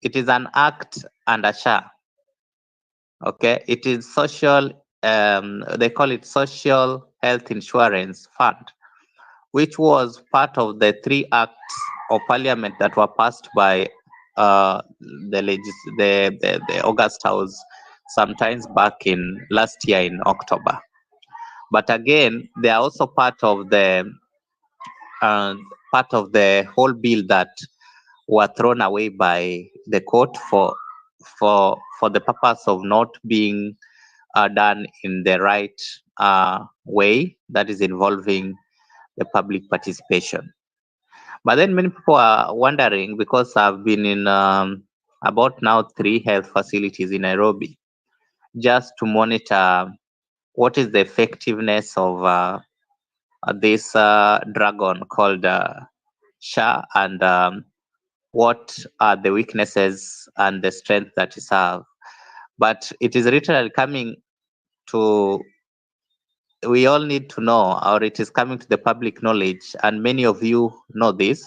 It is an act under SHA. Okay, it is social. They call it Social Health Insurance Fund, which was part of the 3 acts of parliament that were passed by the August House sometimes back in last year in October. But again, they are also part of the whole bill that were thrown away by the court for the purpose of not being done in the right way, that is involving the public participation. But then many people are wondering, because I've been in about now 3 health facilities in Nairobi, just to monitor what is the effectiveness of this dragon called SHA, and what are the weaknesses and the strength that it has. But it is literally coming to, we all need to know, or it is coming to the public knowledge, and many of you know this,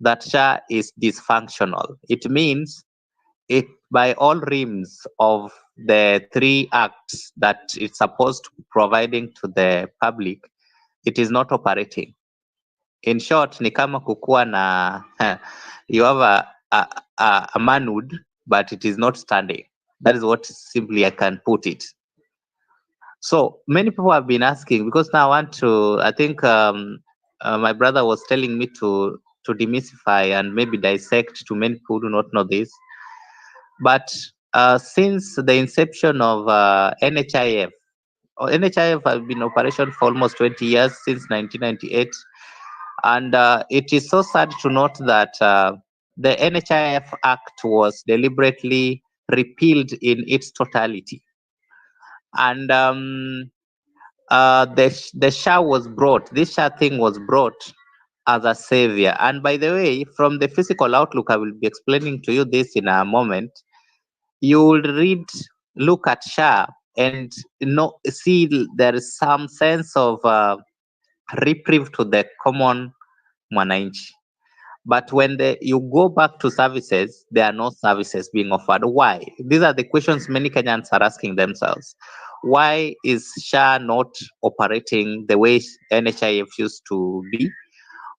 that SHA is dysfunctional. It means it, by all rims of the 3 acts that it's supposed to be providing to the public, it is not operating. In short, ni kama kukua na you have a manhood, but it is not standing. That is what simply I can put it. So many people have been asking, because now I think my brother was telling me to demystify and maybe dissect to many people who do not know this. But since the inception of NHIF, NHIF has been in operation for almost 20 years, since 1998. And it is so sad to note that the NHIF Act was deliberately repealed in its totality. And the SHA was brought, this SHA thing was brought as a savior. And by the way, from the physical outlook, I will be explaining to you this in a moment. You will look at SHA and see there is some sense of reprieve to the common mwananchi. But when you go back to services, there are no services being offered. Why? These are the questions many Kenyans are asking themselves. Why is SHA not operating the way NHIF used to be?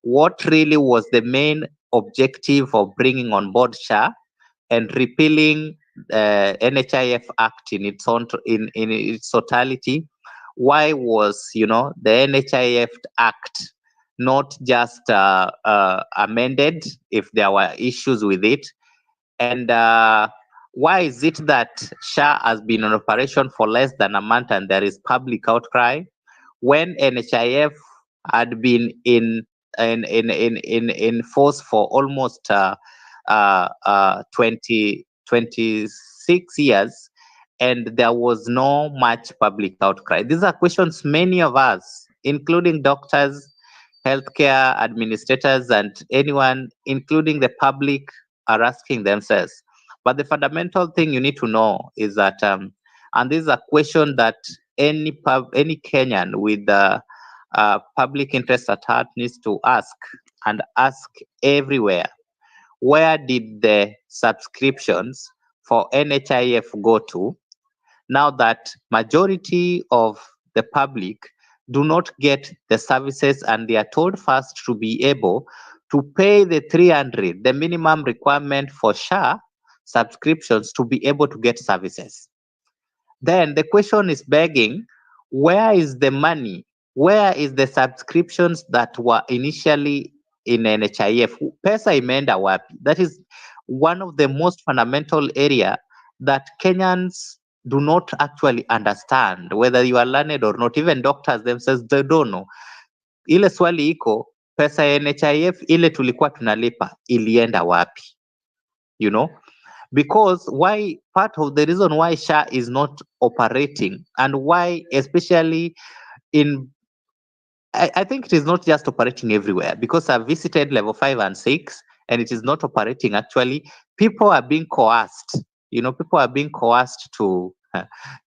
What really was the main objective of bringing on board SHA and repealing NHIF Act in its own in its totality? Why was the NHIF Act not just amended if there were issues with it? And why is it that SHA has been in operation for less than a month and there is public outcry, when NHIF had been in force for almost 26 years, and there was no much public outcry. These are questions many of us, including doctors, healthcare administrators, and anyone, including the public, are asking themselves. But the fundamental thing you need to know is that, and this is a question that any Kenyan with public interest at heart needs to ask, and ask everywhere: where did the subscriptions for NHIF go to, now that majority of the public do not get the services and they are told first to be able to pay the 300, the minimum requirement for SHA subscriptions to be able to get services? Then the question is begging, where is the money? Where is the subscriptions that were initially in NHIF? Pesa imeenda wapi? That is one of the most fundamental area that Kenyans do not actually understand, whether you are learned or not. Even doctors themselves, they don't know. Ile swali iko, pesa ya NHIF ile tulikuwa tunalipa ilienda wapi? You know? Because why, part of the reason why SHA is not operating, and why especially in, I think it is not just operating everywhere, because I've visited level 5 and 6 and it is not operating actually. People are being coerced, people are being coerced to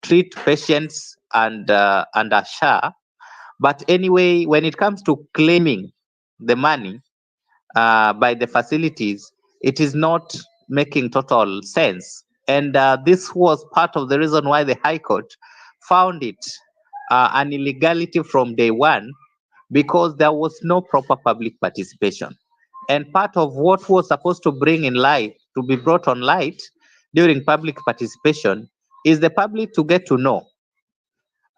treat patients and under SHA. But anyway, when it comes to claiming the money by the facilities, it is not making total sense. And this was part of the reason why the High Court found it an illegality from day one, because there was no proper public participation. And part of what was supposed to bring in light, to be brought on light during public participation, is the public to get to know,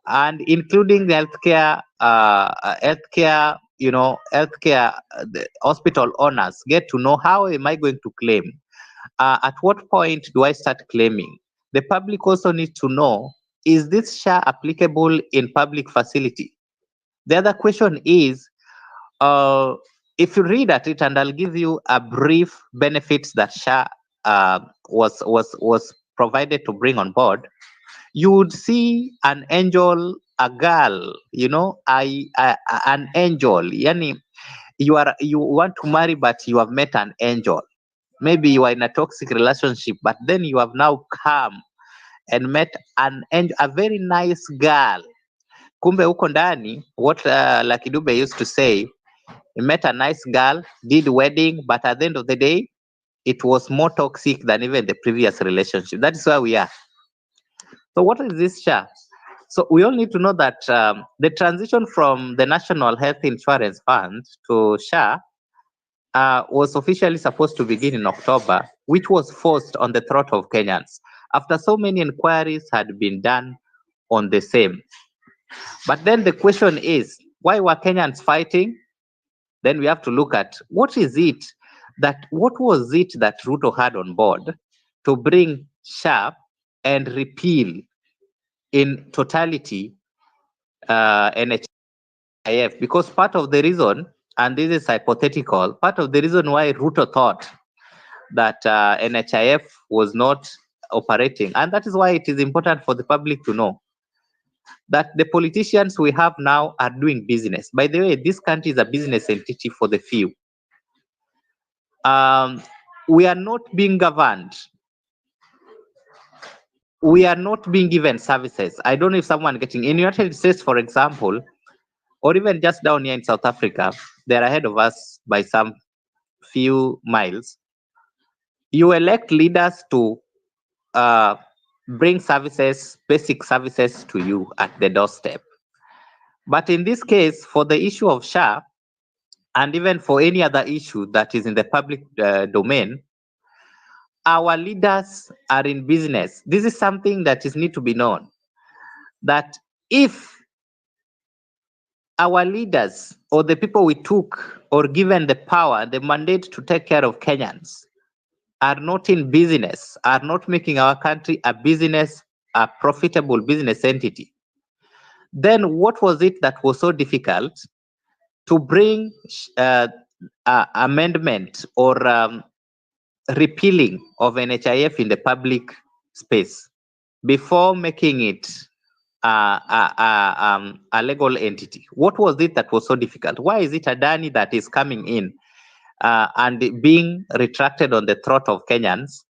and including the healthcare, the hospital owners get to know, how am I going to claim? At what point do I start claiming? The public also needs to know, is this SHA applicable in public facility? The other question is, if you read at it, and I'll give you a brief benefits that SHA was provided to bring on board, you would see an angel, a girl, an angel. Yani, you want to marry, but you have met an angel. Maybe you are in a toxic relationship, but then you have now come and met an angel, a very nice girl. Kumbe huko ndani, what Lucky Dube used to say, he met a nice girl, did wedding, but at the end of the day, it was more toxic than even the previous relationship. That is where we are. So what is this SHA? So we all need to know that the transition from the National Health Insurance Fund to SHA was officially supposed to begin in October, which was forced on the throat of Kenyans after so many inquiries had been done on the same. But then the question is, why were Kenyans fighting? Then we have to look at what was it that Ruto had on board to bring SHA and repeal in totality NHIF, because part of the reason, and this is hypothetical, part of the reason why Ruto thought that NHIF was not operating, and that is why it is important for the public to know that the politicians we have now are doing business. By the way, this country is a business entity for the few. We are not being governed. We are not being given services. I don't know if someone getting in United States, for example, or even just down here in South Africa, they're ahead of us by some few miles. You elect leaders to bring services, basic services to you at the doorstep. But in this case, for the issue of SHA, and even for any other issue that is in the public domain, our leaders are in business. This is something that is need to be known, that if our leaders or the people we took or given the power, the mandate to take care of Kenyans are not in business, are not making our country a business, a profitable business entity, then what was it that was so difficult to bring amendment or repealing of NHIF in the public space? before making it a legal entity? What was it that was so difficult? Why is it Adani that is coming in and being retracted on the throat of Kenyans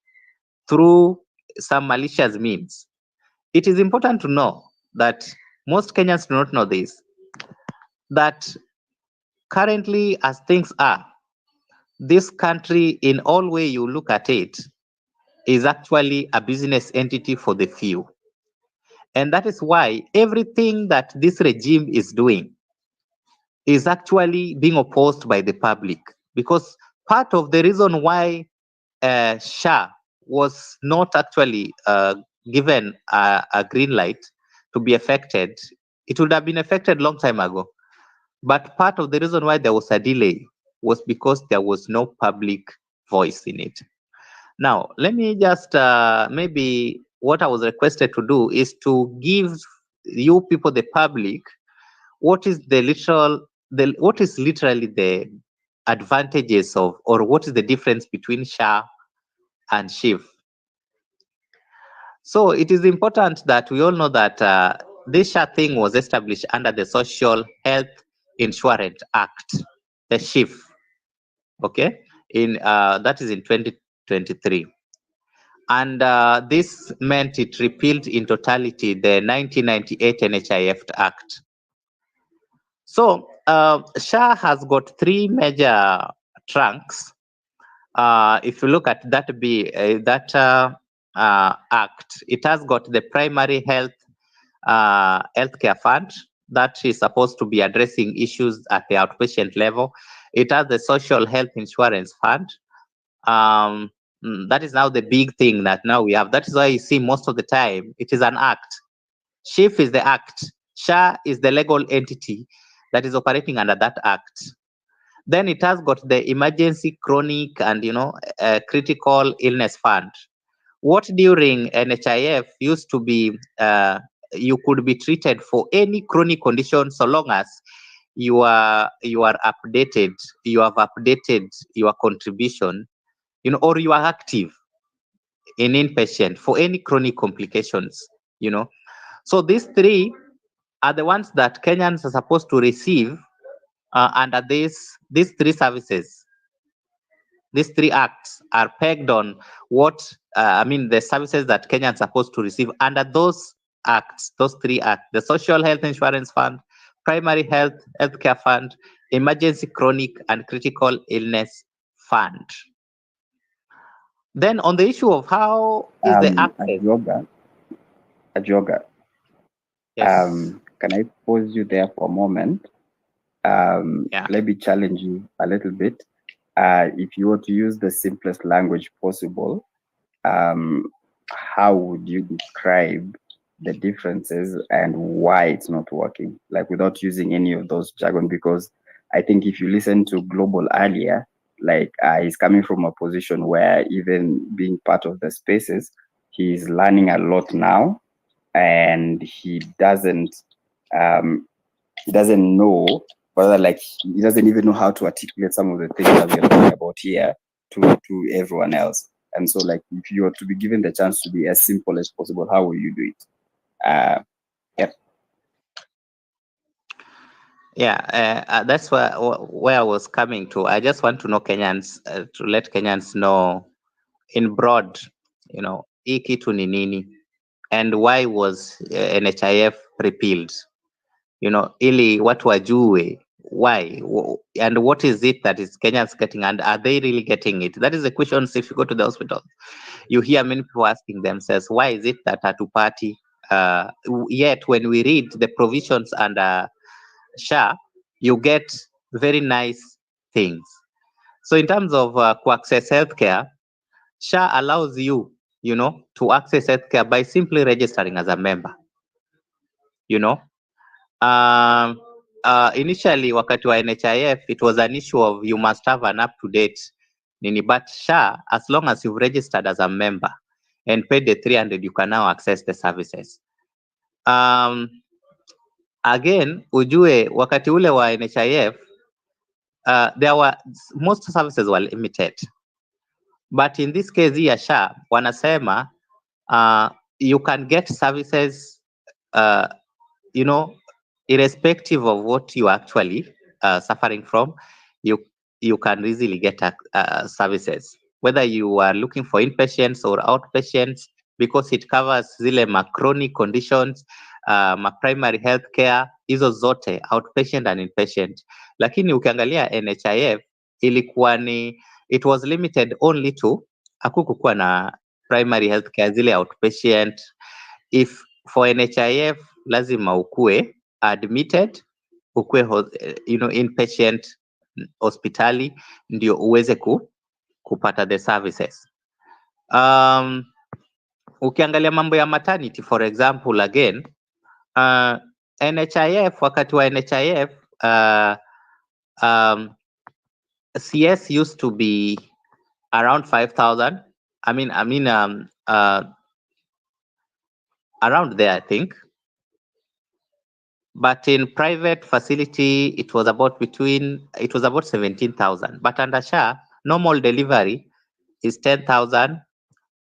through some malicious means? It is important to know that most Kenyans do not know this, that currently as things are, this country, in all way you look at it, is actually a business entity for the few. And that is why everything that this regime is doing is actually being opposed by the public. Because part of the reason why SHA was not actually given a green light to be affected, it would have been affected long time ago. But part of the reason why there was a delay was because there was no public voice in it. Now, let me just maybe what I was requested to do is to give you people, the public, what is literally the advantages of, or what is the difference between SHA and SHIF. So it is important that we all know that this SHA thing was established under the Social Health Insurance Act, the SHIF. Okay, that is in 2023. And this meant it repealed in totality the 1998 NHIF Act. So SHA has got three major trunks. If you look at that act, it has got the primary healthcare fund that is supposed to be addressing issues at the outpatient level. It has the social health insurance fund. That is now the big thing that now we have. That is why you see most of the time it is an act. SHIF is the act. SHA is the legal entity that is operating under that act. Then it has got the emergency, chronic, and critical illness fund. What during NHIF used to be you could be treated for any chronic condition so long as you are updated, you have updated your contribution, or you are active in inpatient for any chronic complications, So these three are the ones that Kenyans are supposed to receive under these three services. These three acts are pegged on what, the services that Kenyans are supposed to receive under those acts, those three acts: the Social Health Insurance Fund, Primary Healthcare Fund, Emergency, Chronic, and Critical Illness Fund. Then on the issue of how is the access... Ajoga. Yes. Can I pause you there for a moment? Let me challenge you a little bit. If you were to use the simplest language possible, how would you describe the differences and why it's not working, like without using any of those jargon? Because I think if you listen to Global earlier, like he's coming from a position where even being part of the spaces, he's learning a lot now, and he doesn't know whether, like, he doesn't even know how to articulate some of the things that we're talking about here to everyone else. And so, like, if you were to be given the chance to be as simple as possible, how will you do it? That's where I was coming to. I just want to know Kenyans, to let Kenyans know in broad, hii kitu ni nini, and why was NHIF repealed, ili watu wajue why, and what is it that is Kenyans getting, and are they really getting it? That is the question. If you go to the hospital, you hear many people asking themselves, why is it that hatupati, yet when we read the provisions under SHA, you get very nice things. So in terms of access healthcare, SHA allows you, to access healthcare by simply registering as a member. Initially, wakati wa NHIF, it was an issue of you must have an up-to-date nini, but SHA, as long as you've registered as a member and paid the 300, you can now access the services. Again, ujue wakati ule wa NHIF, most services were limited, but in this case here SHA wanasema you can get services, you know, irrespective of what you actually suffering from. You can easily get services, whether you are looking for inpatients or outpatients, because it covers zile chronic conditions, primary health care, hizo zote outpatient and inpatient. Lakini ukiangalia NHIF ilikuwa ni, it was limited only to, hakukukuwa na primary health care, zile outpatient. If for NHIF lazima ukue admitted, ukue inpatient hospitali ndio uweze kupata the services. Ukiangalia mambo ya maternity for example, again NHIF, wakati wa NHIF CS used to be around 5,000. Around there, I think. But in private facility, it was about 17,000. But under SHA, normal delivery is 10,000,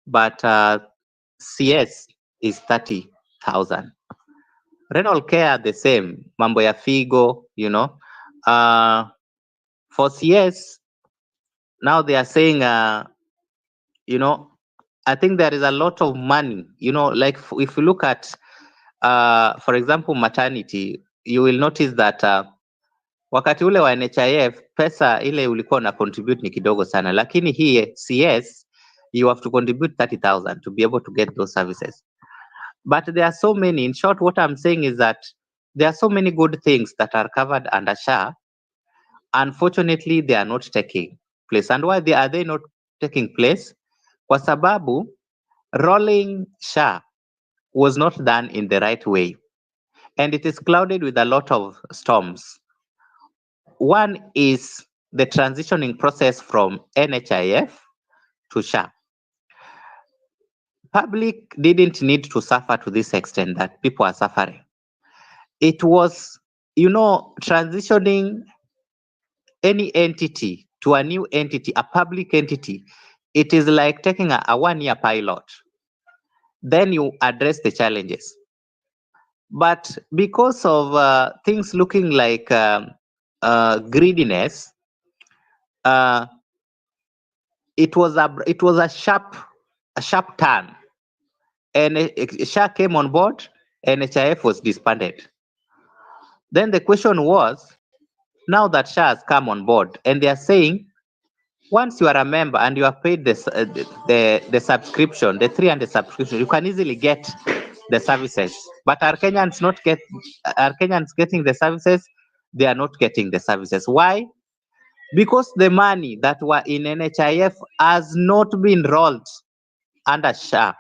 but CS is 30,000. Renal care, the same. Mambo ya figo, for CS, now they are saying, I think there is a lot of money, like if you look at, for example, maternity, you will notice that wakati ule wa NHIF pesa ile ulikuwa na contribute ni kidogo sana, lakini hii CS you have to contribute 30,000 to be able to get those services. But there are so many. In short, what I'm saying is that there are so many good things that are covered under SHA. Unfortunately, they are not taking place. And why are they not taking place? Kwa sababu rolling SHA was not done in the right way, and it is clouded with a lot of storms. One is the transitioning process from NHIF to SHA. Public didn't need to suffer to this extent that people are suffering. It was, transitioning any entity to a new entity, a public entity. It is like taking a one-year pilot. Then you address the challenges. But because of things looking like greediness, it was a sharp turn, and SHA came on board, and NHIF was disbanded. Then the question was, now that SHA has come on board, and they are saying, once you are a member and you have paid the subscription, the 300 subscription, you can easily get the services. But are Kenyans getting the services? They are not getting the services. Why? Because the money that were in NHIF has not been rolled under SHA.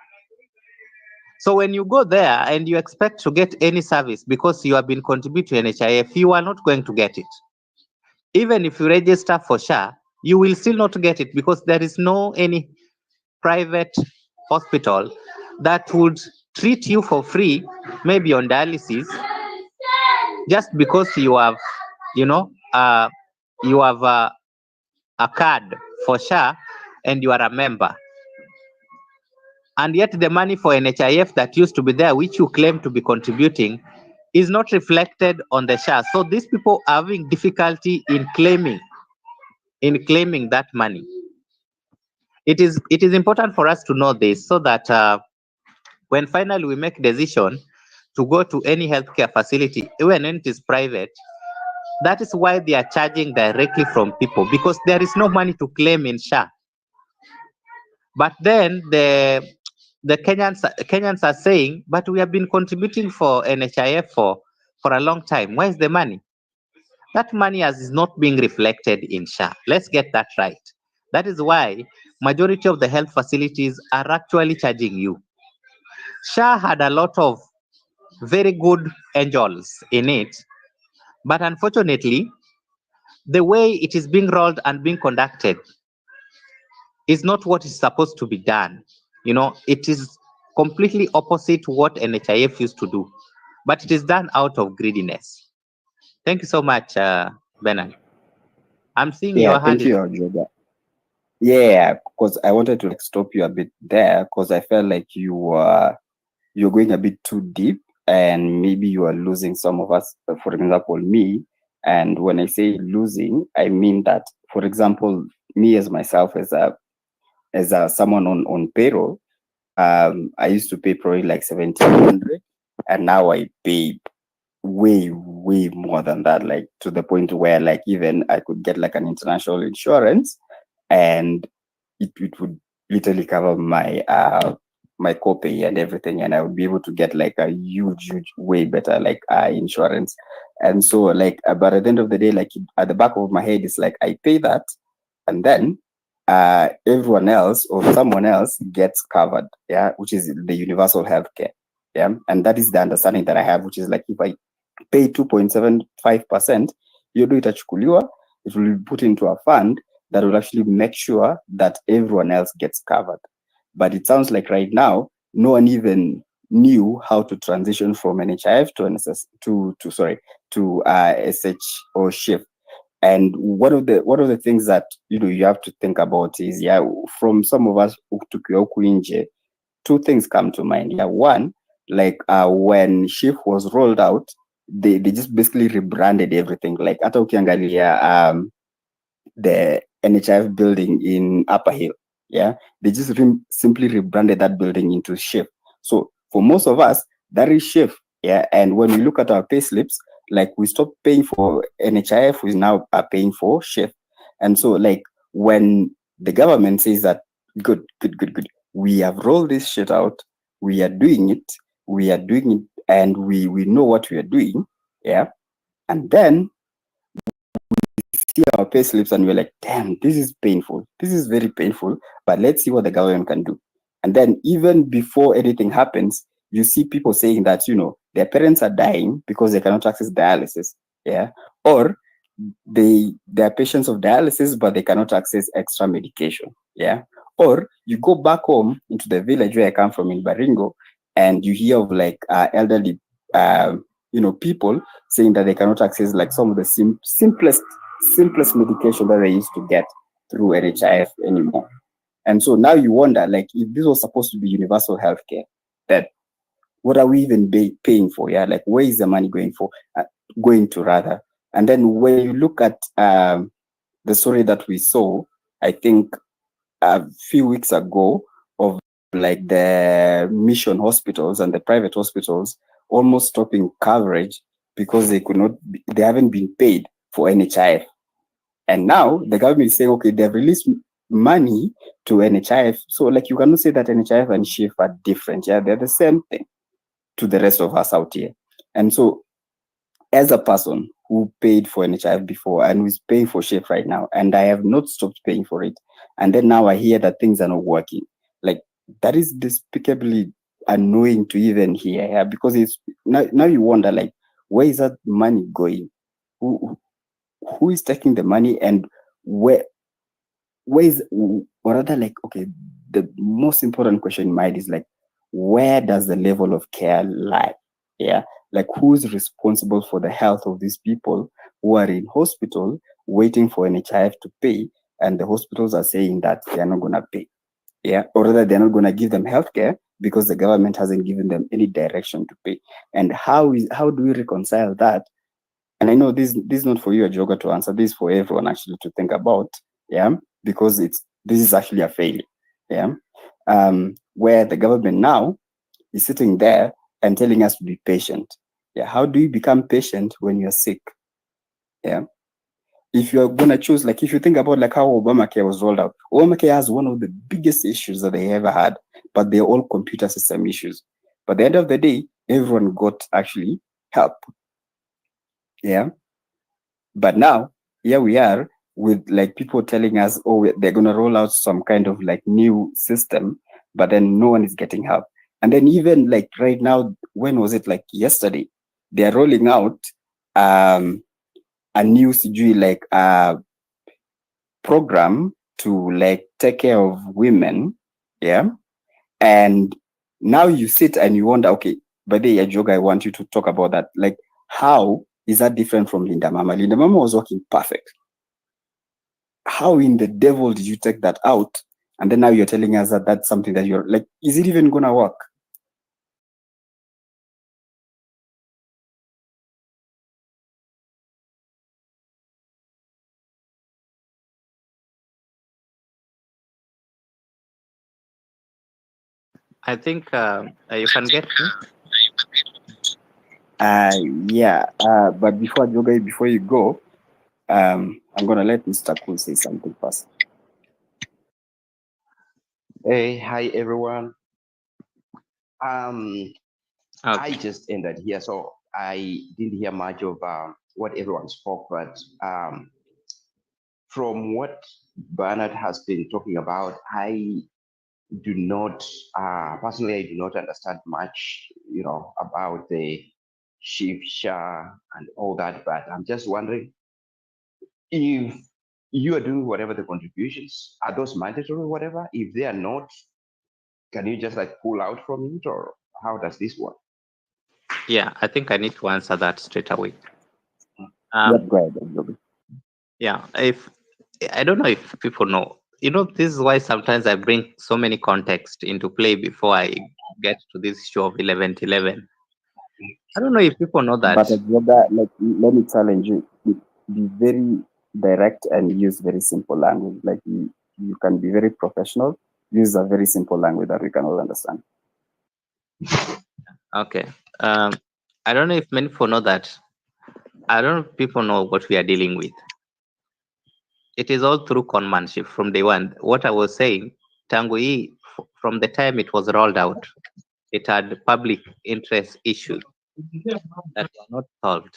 So when you go there and you expect to get any service because you have been contributing to NHIF, you are not going to get it. Even if you register for SHA, you will still not get it because there is no any private hospital that would treat you for free, maybe on dialysis, just because you have, a card for SHA and you are a member. And yet the money for NHIF that used to be there, which you claim to be contributing, is not reflected on the SHA. So these people are having difficulty in claiming that money. It is important for us to know this so that when finally we make decision to go to any healthcare facility, even when it is private, that is why they are charging directly from people, because there is no money to claim in SHA. But then the Kenyans are saying, but we have been contributing for NHIF for a long time. Where is the money? That money is not being reflected in SHA. Let's get that right. That is why majority of the health facilities are actually charging you. SHA had a lot of very good angels in it, but unfortunately, the way it is being rolled and being conducted is not what is supposed to be done. It is completely opposite what NHIF used to do, but it is done out of greediness. Thank you so much, Bernard. I'm seeing your hand. Thank you, Joga. Yeah, because I wanted to stop you a bit there because I felt like you were you're going a bit too deep, and maybe you are losing some of us. For example, me. And when I say losing, I mean that, for example, me as myself, as a someone on payroll, I used to pay probably like 1,700, and now I pay way more than that, like to the point where like even I could get like an international insurance, and it would literally cover my copay and everything, and I would be able to get like a huge way better like insurance. And so like but at the end of the day, like at the back of my head is like I pay that, and then everyone else or someone else gets covered, yeah, which is the universal healthcare. Yeah, and that is the understanding that I have, which is like if I pay 2.75%, yodo itachukuliwa, it will be put into a fund that will actually make sure that everyone else gets covered. But it sounds like right now, no one even knew how to transition from NHIF to NSS to SH or SHIF. And one of the things that you have to think about is, yeah, from some of us tukiwa huku nje, two things come to mind. Yeah, one, like when SHIF was rolled out, they just basically rebranded everything. Like hata ukiangalia the NHIF building in Upper Hill, yeah, they just simply rebranded that building into SHIF. So for most of us, that is SHIF, yeah. And when we look at our pay slips, like we stopped paying for NHIF, we now are paying for SHIF. And so like when the government says that good, we have rolled this shit out, we are doing it, and we know what we are doing, yeah. And then see our pay slips and we're like, damn, this is painful. This is very painful, but let's see what the government can do. And then even before anything happens, you see people saying that, their parents are dying because they cannot access dialysis. Yeah. Or they are patients of dialysis, but they cannot access extra medication. Yeah. Or you go back home into the village where I come from in Baringo, and you hear of like elderly, people saying that they cannot access like some of the simplest medication that they used to get through NHIF anymore. And so now you wonder, like, if this was supposed to be universal healthcare, that what are we even paying for? Yeah, like where is the money going to rather? And then when you look at the story that we saw, I think a few weeks ago, of like the mission hospitals and the private hospitals almost stopping coverage because they haven't been paid for NHIF. And now the government is saying, okay, they've released money to NHIF. So like you cannot say that NHIF and SHIF are different. Yeah, they're the same thing to the rest of us out here. And so as a person who paid for NHIF before and who's paying for SHIF right now, and I have not stopped paying for it, and then now I hear that things are not working, like that is despicably annoying to even hear. Yeah, because it's now you wonder, like, where is that money going? Who is taking the money, and where is, or rather, like, okay, the most important question in mind is like, where does the level of care lie? Yeah, like who's responsible for the health of these people who are in hospital waiting for NHIF to pay, and the hospitals are saying that they are not gonna pay, yeah, or rather they're not gonna give them healthcare because the government hasn't given them any direction to pay. And how do we reconcile that? And I know this is not for you, Ajoga, to answer. This is for everyone actually to think about, yeah, because this is actually a failure, yeah, where the government now is sitting there and telling us to be patient. Yeah, how do you become patient when you're sick? Yeah, if you're gonna choose, like, if you think about like how Obamacare was rolled out, Obamacare has one of the biggest issues that they ever had, but they're all computer system issues. But at the end of the day, everyone got actually help. Yeah. But now here we are with like people telling us, oh, they're going to roll out some kind of like new system, but then no one is getting help. And then even like right now, when was it, like yesterday, they're rolling out a new like program to like take care of women. Yeah. And now you sit and you wonder, okay, but the Ajoga, I want you to talk about that. Like, how is that different from Linda Mama? Linda Mama was working perfect. How in the devil did you take that out? And then now you're telling us that that's something that you're like, is it even gonna work? I think you can get me. Yeah. But before you go, I'm gonna let Mr. Cool say something first. Hey, hi everyone. I Okay. just ended here, so I didn't hear much of what everyone spoke, but from what Bernard has been talking about, I do not personally, I do not understand much, about the Shifsha and all that. But I'm just wondering if you are doing whatever the contributions are those mandatory, whatever. If they are not, can you just like pull out from it, or how does this work? Yeah, I think I need to answer that straight away. Yep, go ahead, Joby. Yeah, if I don't know if people know, this is why sometimes I bring so many context into play before I get to this issue of 11-11. I don't know if people know that. But Yoga, like, let me challenge you. Be very direct and use very simple language. Like you can be very professional. Use a very simple language that we can all understand. Okay. I don't know if many people know that. I don't know if people know what we are dealing with. It is all through conmanship from day one. What I was saying, Tangu from the time it was rolled out, it had public interest issues that were not solved.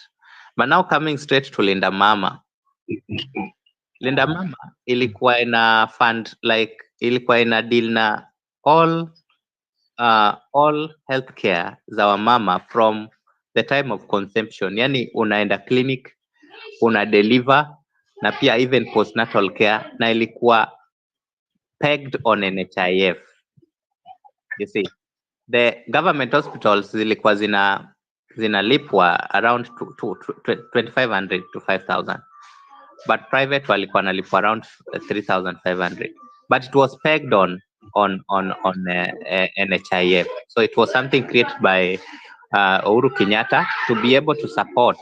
But now coming straight to Linda Mama. Linda Mama ilikuwa ina fund, like ilikuwa ina deal na all healthcare za wamama from the time of conception. Yani unaenda clinic, una deliver na pia even postnatal care, na ilikuwa pegged on NHIF. You see, the government hospitals zilikuwa zinalipwa around 2,500 to 5,000, but private walikuwa nalipwa around 3,500, but it was pegged on NHIF. So it was something created by Uhuru Kenyatta to be able to support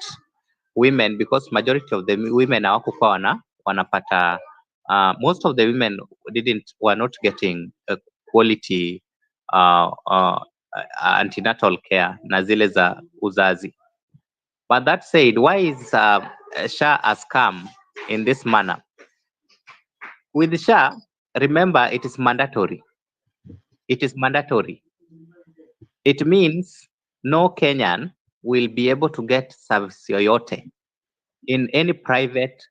women, because majority of the women hawakuwa wanapata most of the women were not getting quality antenatal care na zile za uzazi. But that said, why is SHA has come in this manner? With SHA, remember, it is mandatory. It is mandatory. It means no Kenyan will be able to get service yoyote in any private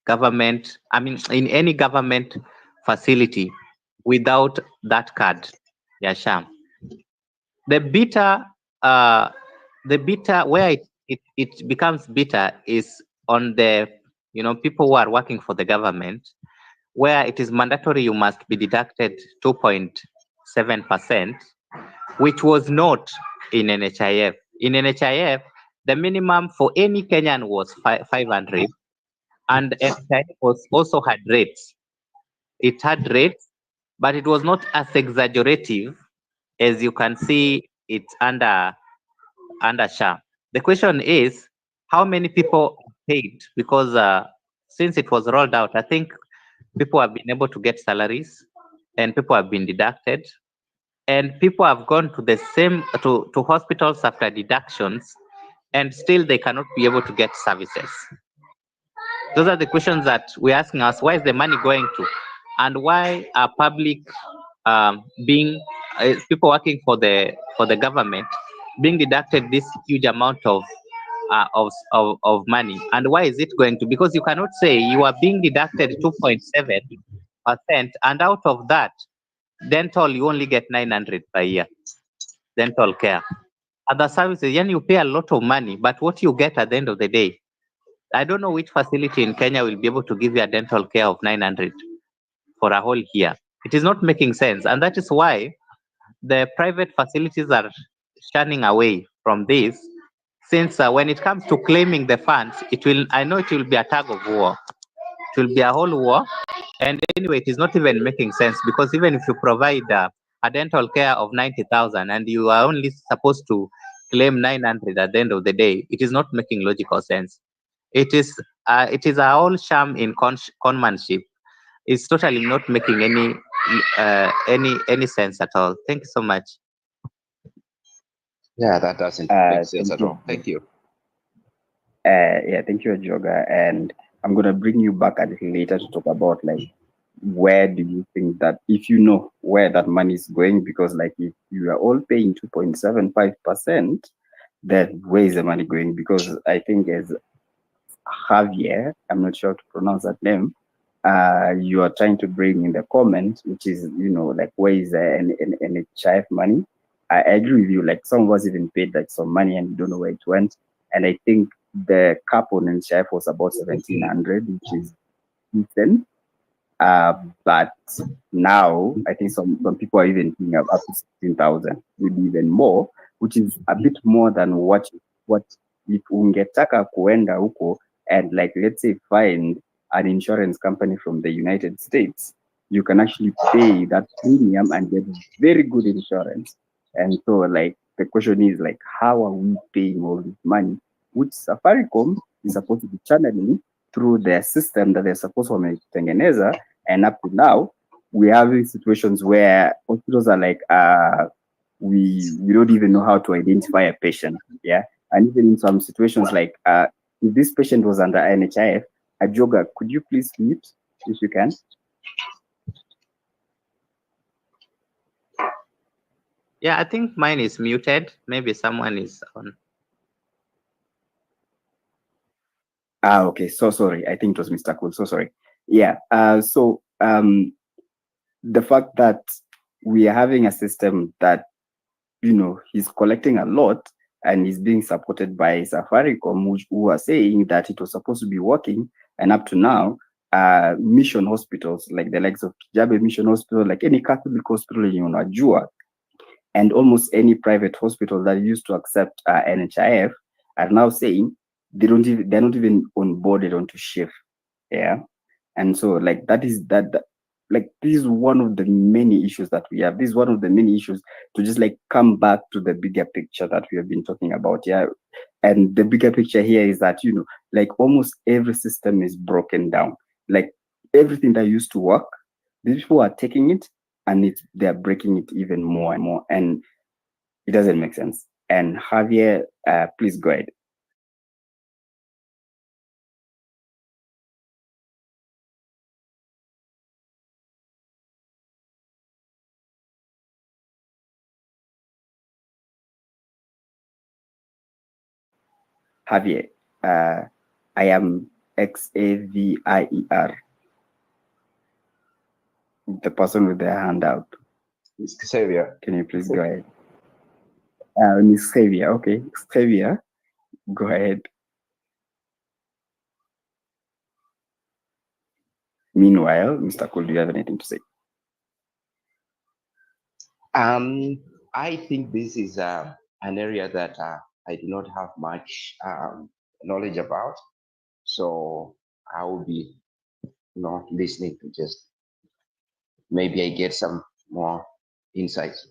government, in any government facility without that card, ya SHA. The bitter where it becomes bitter is on the people who are working for the government, where it is mandatory you must be deducted 2.7%, which was not in NHIF. In NHIF, the minimum for any Kenyan was 500, and NHIF also had rates. It had rates, but it was not as exaggerative as you can see it's under SHA. The question is, how many people paid? Because since it was rolled out, I think people have been able to get salaries, and people have been deducted, and people have gone to the same to hospitals after deductions, and still they cannot be able to get services. Those are the questions that we're asking us. Where is the money going to, and why are public people working for the government being deducted this huge amount of money? And why is it going to? Because you cannot say you are being deducted 2.7%, and out of that, dental you only get 900 per year. Dental care, other services, you pay a lot of money, but what you get at the end of the day, I don't know which facility in Kenya will be able to give you a dental care of 900 for a whole year. It is not making sense, and that is why the private facilities are shunning away from this, since when it comes to claiming the funds, I know it will be a tug of war. It will be a whole war. And anyway, it is not even making sense, because even if you provide a dental care of 90,000 and you are only supposed to claim 900 at the end of the day, it is not making logical sense. It is a whole sham in conmanship. It's totally not making any sense at all. Thank you so much. Yeah, that doesn't make sense Thank at all. you. Thank you. Yeah, thank you, Joga. And I'm gonna bring you back a little later to talk about like where do you think that if you know where that money is going, because like if you are all paying 2.75%, then where is the money going? Because I think as Javier, I'm not sure how to pronounce that name, you are trying to bring in the comment, which is, like where is the NHIF money? I agree with you. Like some of us even paid like some money and we don't know where it went. And I think the cap on NHIF was about 1,700, which is decent. But now I think some people are even thinking of up to 16,000, maybe even more, which is a bit more than what if ungetaka kuenda huko and like let's say find an insurance company from the United States, you can actually pay that premium and get very good insurance. And so like the question is like how are we paying all this money, which Safaricom is supposed to be channeling through their system that they're supposed to wametengeneza, and up to now we're having situations where hospitals are like we don't even know how to identify a patient. Yeah. And even in some situations like if this patient was under NHIF, Joga, could you please mute if you can? Yeah, I think mine is muted. Maybe someone is on. Okay, so sorry. I think it was Mr. Cool. So sorry. Yeah. So the fact that we are having a system that he's collecting a lot and is being supported by Safaricom, who are saying that it was supposed to be working, and up to now, mission hospitals like the likes of Kijabe Mission Hospital, like any Catholic hospital in Unajua, and almost any private hospital that used to accept NHIF are now saying they're not even onboarded onto shift. Yeah. And so like like this is one of the many issues that we have. This is one of the many issues to just like come back to the bigger picture that we have been talking about. Yeah. And the bigger picture here is that, like almost every system is broken down. Like everything that used to work, these people are taking it and they're breaking it even more and more. And it doesn't make sense. And Javier, please go ahead. Javier, I am Xavier, the person with their hand out. Miss Xavier. Can you please go ahead? Miss Xavier, okay. Xavier, go ahead. Meanwhile, Mr. Cool, do you have anything to say? I think this is an area that I do not have much knowledge about, so I will be listening to just maybe I get some more insights.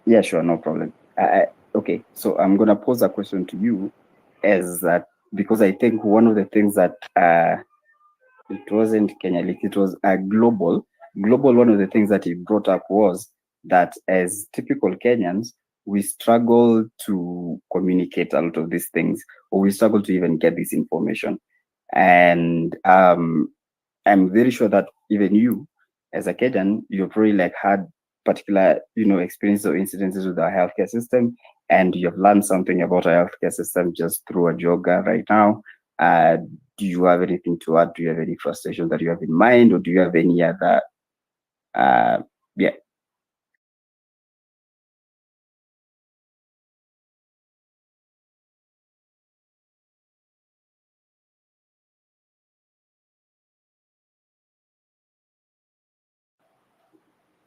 Yeah, sure, no problem. Okay, so I'm gonna pose a question to you, as that because I think one of the things that it wasn't Kenya, like it was global. Global, one of the things that he brought up was that as typical Kenyans, we struggle to communicate a lot of these things, or we struggle to even get this information. And I'm very sure that even you, as a Kenyan, you've probably like had particular, experiences or incidences with our healthcare system, and you've learned something about our healthcare system just through a yoga right now. Do you have anything to add? Do you have any frustration that you have in mind, or do you have any other? Yeah.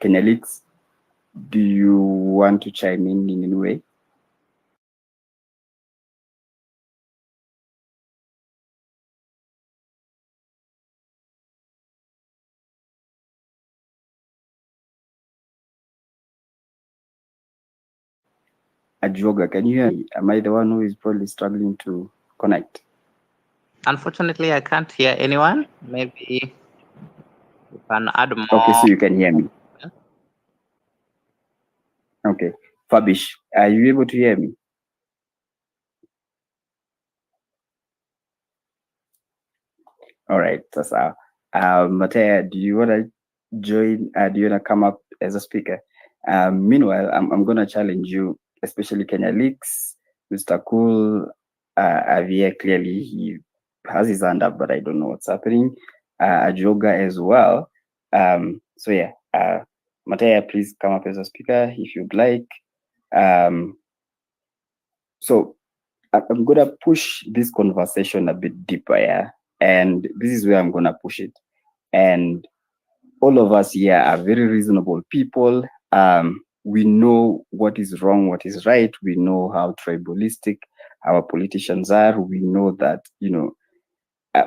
Kenyalix, do you want to chime in any way? Ajoga, can you hear me? Am I the one who is probably struggling to connect? Unfortunately, I can't hear anyone. Maybe you can add more. Okay, so you can hear me. Okay. Fabish, are you able to hear me? All right. Sasa, Matea, do you want to join? Do you want to come up as a speaker? Meanwhile, I'm going to challenge you, especially Kenya Leaks, Mr. Cool, Avia, clearly he has his hand up, but I don't know what's happening. Ajoga as well. So yeah, Matea, please come up as a speaker if you'd like. So I'm going to push this conversation a bit deeper, yeah? And this is where I'm going to push it. And all of us here are very reasonable people. We know what is wrong, what is right. We know how tribalistic our politicians are. We know that,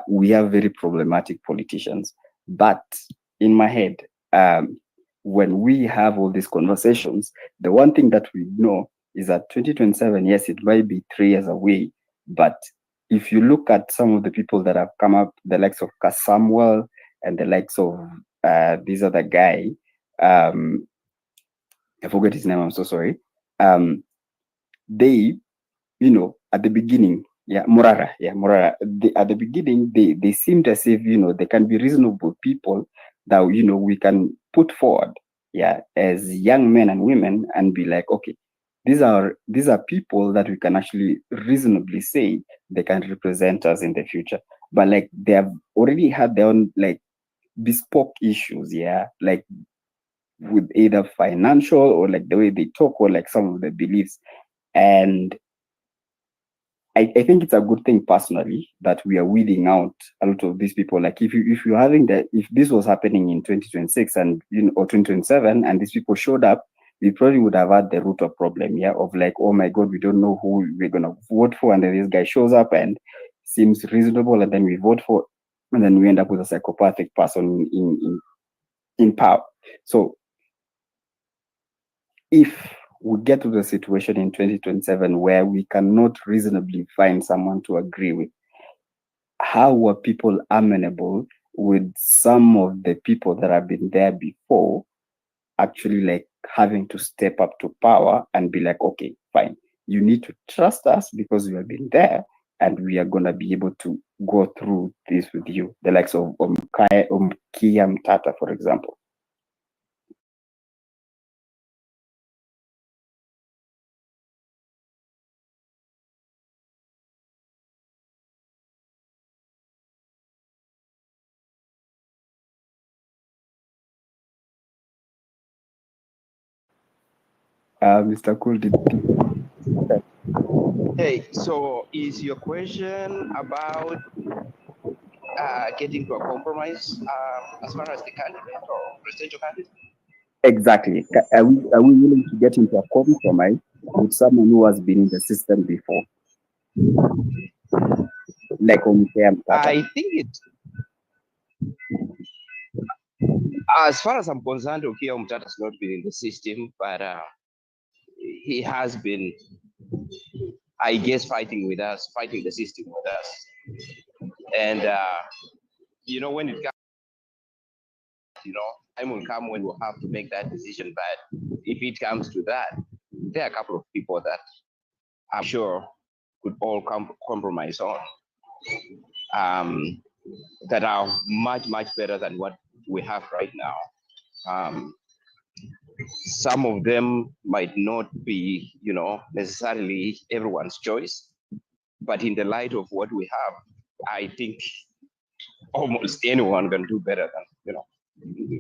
we have very problematic politicians. But in my head, when we have all these conversations, the one thing that we know is that 2027, yes, it might be 3 years away, but if you look at some of the people that have come up, the likes of Samuel and the likes of this other guy, I forget his name, I'm so sorry. They, at the beginning, Maraga, at the beginning, they seemed as if, they can be reasonable people that, we can put forward, as young men and women and be like, okay, these are people that we can actually reasonably say they can represent us in the future. But like they have already had their own like bespoke issues, like with either financial or like the way they talk or like some of the beliefs. And I think it's a good thing personally that we are weeding out a lot of these people. Like if you're having that, if this was happening in 2026 and or 2027 and these people showed up, we probably would have had the Ruto problem, of like, oh my God, we don't know who we're gonna vote for, and then this guy shows up and seems reasonable, and then we vote for, and then we end up with a psychopathic person in power. So if we get to the situation in 2027 where we cannot reasonably find someone to agree with, how were people amenable with some of the people that have been there before actually like having to step up to power and be like, okay, fine, you need to trust us because we have been there and we are going to be able to go through this with you, the likes of Kia Mtata, for example. Mr. Cool, Hey, so is your question about getting to a compromise as far as the candidate or presidential candidate? Exactly. Are we willing to get into a compromise with someone who has been in the system before? Like I think it, as far as I'm concerned, Okia Mtata has not been in the system, but he has been, I guess, fighting the system with us. And, when it comes, time will come when we'll have to make that decision. But if it comes to that, there are a couple of people that I'm sure could all compromise on, that are much, much better than what we have right now. Some of them might not be, necessarily everyone's choice, but in the light of what we have, I think almost anyone can do better than,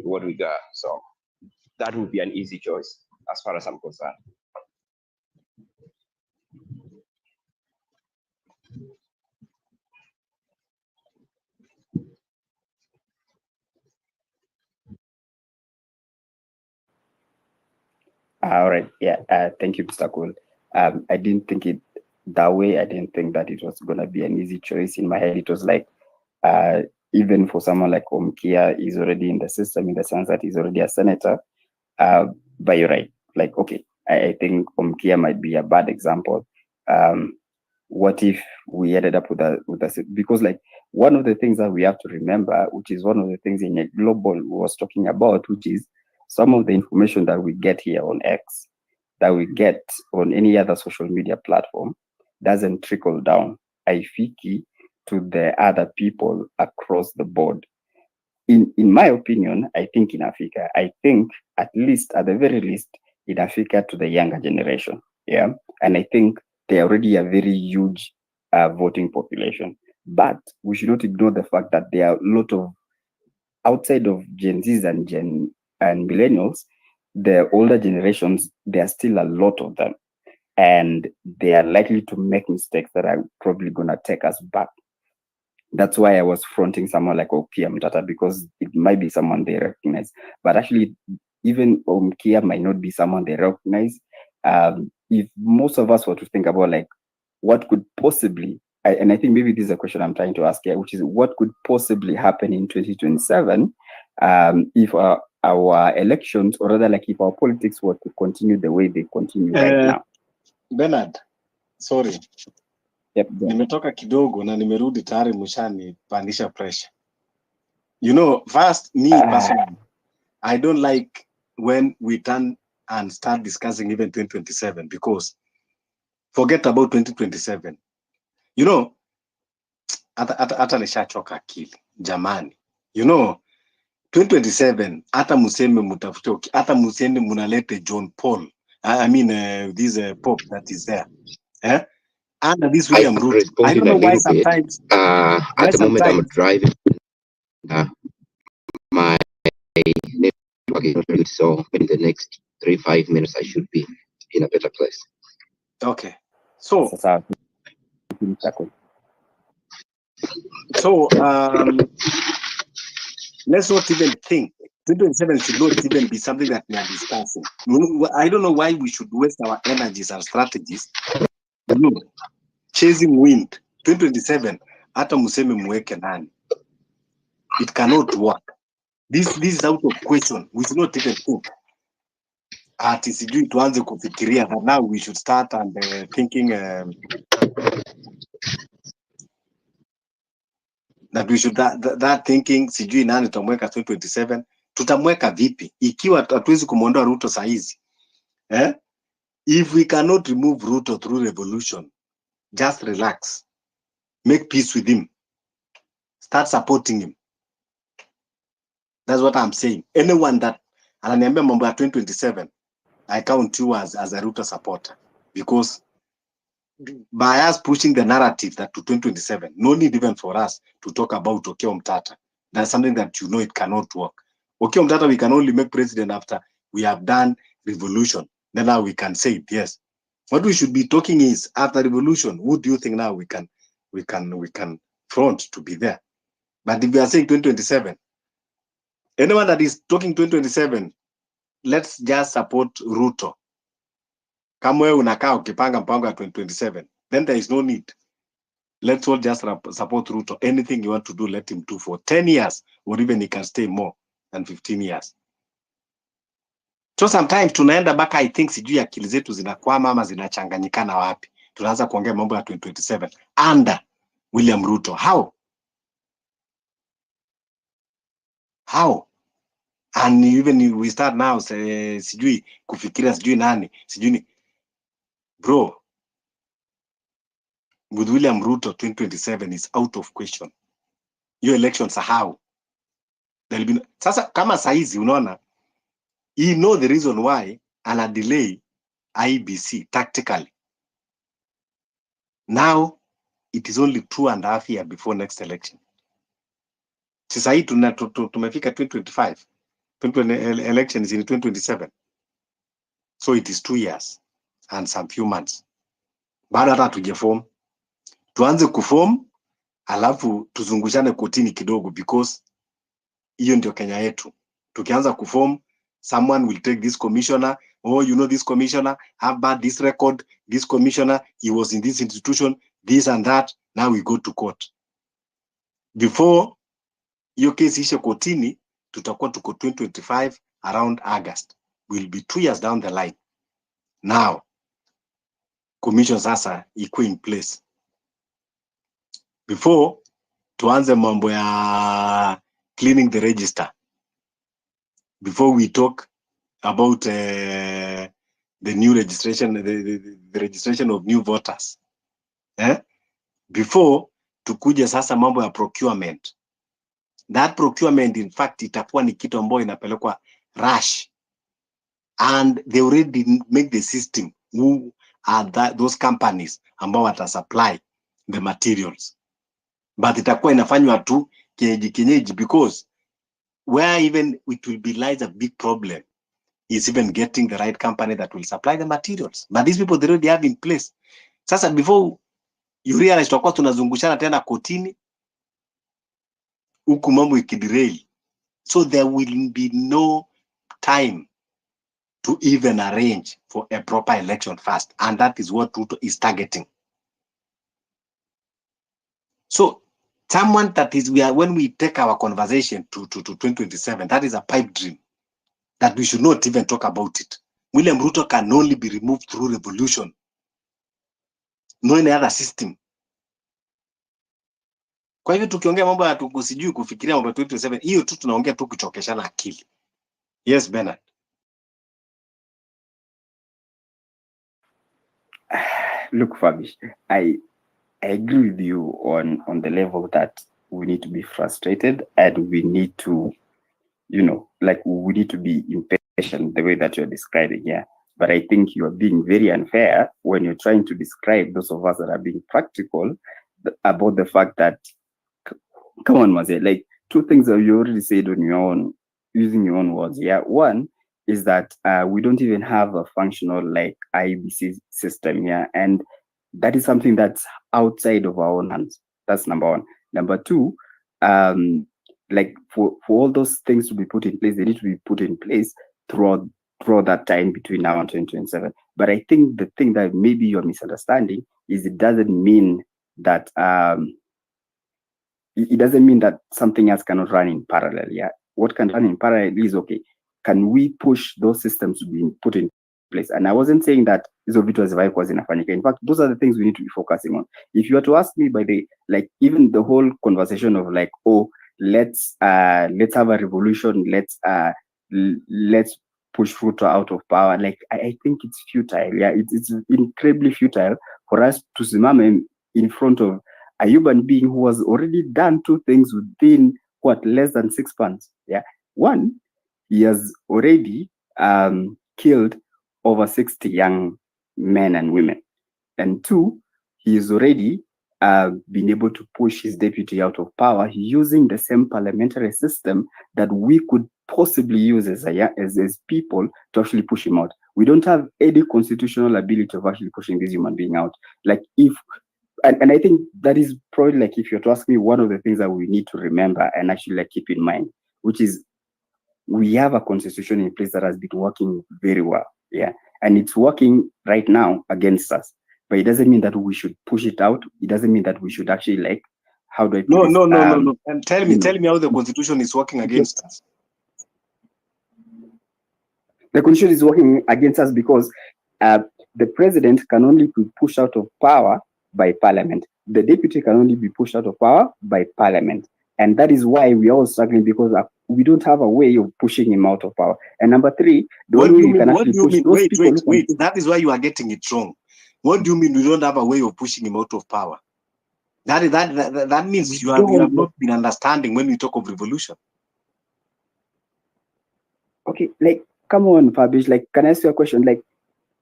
what we got. So that would be an easy choice as far as I'm concerned. All right. Yeah. Thank you, Mr. Cool. I didn't think it that way. I didn't think that it was going to be an easy choice. In my head, it was like, even for someone like Omkia, he's already in the system in the sense that he's already a senator. But you're right. Like, okay, I think Omkia might be a bad example. What if we ended up with a because like one of the things that we have to remember, which is one of the things in a global was talking about, which is some of the information that we get here on X that we get on any other social media platform doesn't trickle down, haifiki to the other people across the board. In my opinion, I think in Africa, I think at the very least, in Africa to the younger generation. Yeah. And I think they already a very huge voting population. But we should not ignore the fact that there are a lot of, outside of Gen Zs and millennials, the older generations, there are still a lot of them. And they are likely to make mistakes that are probably going to take us back. That's why I was fronting someone like Okia Mtata, because it might be someone they recognize. But actually, even Okia might not be someone they recognize. If most of us were to think about like what could possibly, and I think maybe this is a question I'm trying to ask here, which is what could possibly happen in 2027 if our elections, or rather like if our politics were to continue the way they continue right now. Bernard, sorry. Yep. Nimetoka kidogo na nimerudi tayari mshani pandisha pressure. You know, first, me personally, I don't like when we turn and start discussing even 2027, because forget about 2027. You know, hata nishachoka akili jamani. You know, 2027 hata museme mutafute, hata museme munalete John Paul. I mean this Pope that is there. Under this William Ruto. I don't know why sometimes. At the moment I'm driving. My network is not good, so in the next 3-5 minutes I should be in a better place. Okay. So let's not even think 2027 should not even be something that we are discussing. I don't know why we should waste our energies and strategies, you know, chasing wind. 2027 hata museme muweke nani, it cannot work. This is out of question. We should not even think ati sijui tuanze kufikiria that now we should start and thinking that we should that thinking sijui nani tutamweka 2027. Tutamweka vipi ikiwa hatuwezi kumuondoa Ruto saa hizi? If we cannot remove Ruto through revolution, just relax, make peace with him, start supporting him. That's what I'm saying. Anyone that ananiambia mambo ya 2027, I count you as a Ruto supporter, because by us pushing the narrative that to 2027, no need even for us to talk about Okia Mtata. That's something that you know it cannot work. Okia Mtata, we can only make president after we have done revolution. Then now we can say it, yes. What we should be talking is after revolution, who do you think now we can front to be there? But if we are saying 2027, anyone that is talking 2027, let's just support Ruto. Kama wewe unakaa ukipanga mpango ya 2027, then there is no need. Let's all just support Ruto. Anything you want to do, let him do for 10 years, or even he can stay more than 15 years. So sometimes tunaenda baka, I think sijui akili zetu zinakwama ama zinachanganyikana wapi. Tunaanza kuongea mambo ya 2027 under William Ruto. How? And even we start now sijui kufikiria sijui nani, sijui ni bro. With William Ruto, 2027 is out of question. Your elections are how? There'll be sasa kama saizi unaona, you know the reason why ana delay IBC tactically. Now it is only 2.5 years before next election. Sasa hii tumefika 2025. Election is in 2027. So it is 2 years and some few months. Baada hata tujeform, tuanze kuform alafu tuzungushane kotini kidogo, because hiyo ndio Kenya yetu. Tukianza kuform, someone will take this commissioner, oh you know this commissioner have bad this record, this commissioner he was in this institution, this and that. Now we go to court. Before hiyo case ishe kotini, tutakuwa tuko 2025 around August. Will be 2 years down the line. Now commission sasa iko in place. Before tuanze mambo ya cleaning the register, before we talk about the new registration, the registration of new voters. Before tukuje sasa mambo ya procurement. That procurement in fact itakuwa ni kitu ambayo inapelekwa rush, and they already make the system who are those companies ambao wata supply the materials, but itakuwa inafanywa tu kienyeji, because where even it will be lies a big problem is even getting the right company that will supply the materials, but these people they already have in place. Sasa before you realize tutakuwa tunazungushana tena kotini huku mambo ikiderail, so there will be no time to even arrange for a proper election first, and that is what Ruto is targeting. So someone that is, when we take our conversation to 2027, that is a pipe dream that we should not even talk about it. William Ruto can only be removed through revolution, no any other system. Kwa hivyo tukiongea mambo ya sijui kufikiria mambo ya 2027, hiyo tu tunaongea tu kuchokeshana akili. Yes, Bernard. Look, Fabish, I agree with you on the level that we need to be frustrated and we need to, like we need to be impatient the way that you're describing here. But I think you are being very unfair when you're trying to describe those of us that are being practical about the fact that, come on, Maze, like two things that you already said on your own, using your own words. Yeah, one is that we don't even have a functional like IBC system. Yeah, and that is something that's outside of our own hands. That's number one. Number two, like for all those things to be put in place, they need to be put in place throughout that time between now and 2027. But I think the thing that maybe you're misunderstanding is it doesn't mean that it doesn't mean that something else cannot run in parallel. Yeah, what can run in parallel is okay. Can we push those systems to be put in place? And I wasn't saying that hizo vitu hazifai zinafanyika. In fact, those are the things we need to be focusing on. If you were to ask me, by the like, even the whole conversation of like, oh, let's have a revolution, let's push Ruto out of power. Like, I think it's futile. Yeah, it's incredibly futile for us to simame in front of a human being who has already done two things within less than 6 months. Yeah, one, he has already killed over 60 young men and women, and two, he is already been able to push his deputy out of power using the same parliamentary system that we could possibly use as people to actually push him out. We don't have any constitutional ability of actually pushing this human being out. Like and I think that is probably, like, if you're to ask me, one of the things that we need to remember and actually like keep in mind, which is we have a constitution in place that has been working very well. Yeah. And it's working right now against us. But it doesn't mean that we should push it out. It doesn't mean that we should actually like, how do I put this? No. And tell me how the constitution is working against us. The constitution is working against us because the president can only be pushed out of power by parliament. The deputy can only be pushed out of power by parliament. And that is why we are all struggling, because we don't have a way of pushing him out of power. And number three, the only way we can actually push those people. Wait, that is why you are getting it wrong. What do you mean we don't have a way of pushing him out of power? That means you have not been understanding when we talk of revolution. Okay, like, come on, Fabish, like, can I ask you a question? Like,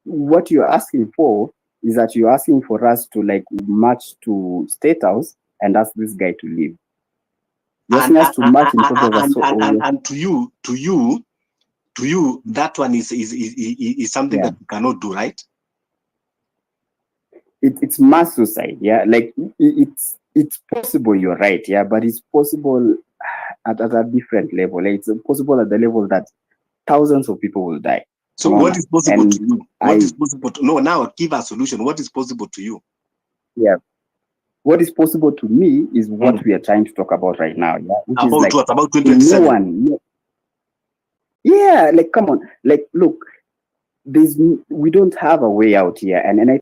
what you're asking for is that you're asking for us to like march to State House and ask this guy to leave. You're asking us to march in front of us. And to you, that one is something that you cannot do, right? It's mass suicide, yeah. Like, it's possible, you're right, yeah, but it's possible at a different level. Like, it's possible at the level that thousands of people will die. So what is possible to you? What is possible to now give a solution? What is possible to you? Yeah. What is possible to me is what we are trying to talk about right now. Yeah. Which about is like, what? About 2027? Yeah, like, come on. Like, look, we don't have a way out here. And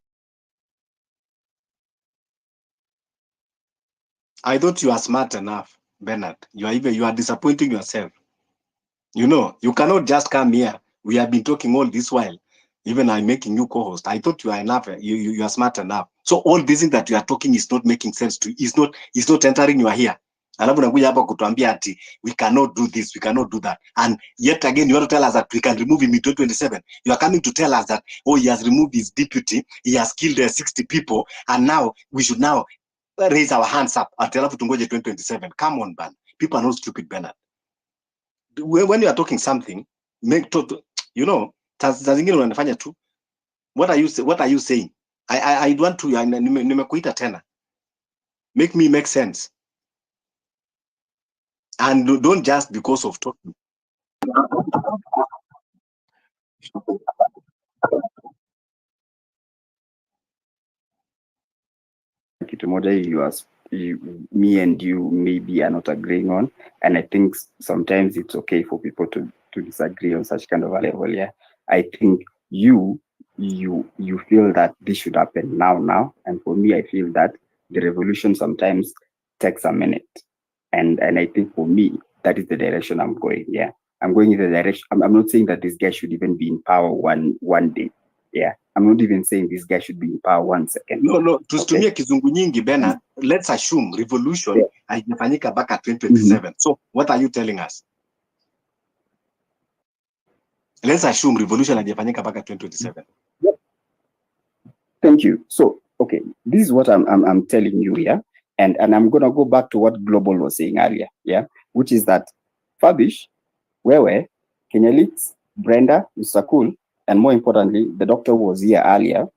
I thought you are smart enough, Bernard. You are disappointing yourself. You know, you cannot just come here. We have been talking all this while. Even I'm making you co-host. I thought you are enough. You are smart enough. So all this thing that you are talking is not making sense to you. It's not entering your ear. Alafu nakuja hapa kutuambia ati we cannot do this, we cannot do that. And yet again, you want to tell us that we can remove him in 2027. You are coming to tell us that, oh, he has removed his deputy, he has killed 60 people, and now we should now raise our hands up at alafu tungoje 2027. Come on, man. People are not stupid, Bernard. When you are talking something, you know, zingine unanifanya tu. What are you saying? I want to nimekuita tena. Make me make sense. And don't just because of talking. Kitu moja me and you maybe are not agreeing on, and I think sometimes it's okay for people to disagree on such kind of a level. Yeah, I think you feel that this should happen now, and for me, I feel that the revolution sometimes takes a minute, and I think for me that is the direction I'm going. Yeah, I'm going in the direction. I'm not saying that this guy should even be in power one day. Yeah, I'm not even saying this guy should be in power 1 second. No, tusitumie kizungu nyingi, Bernard. Let's assume revolution haijafanyika mpaka 2027. So what are you telling us? Let's assume revolution haijafanyika mpaka 2027. Yep. Thank you. So, okay, this is what I'm telling you here, and I'm gonna go back to what Global was saying earlier, yeah, which is that Fabish, Wewe, Kenyelitz, Brenda, Usakul, and more importantly, the doctor who was here earlier.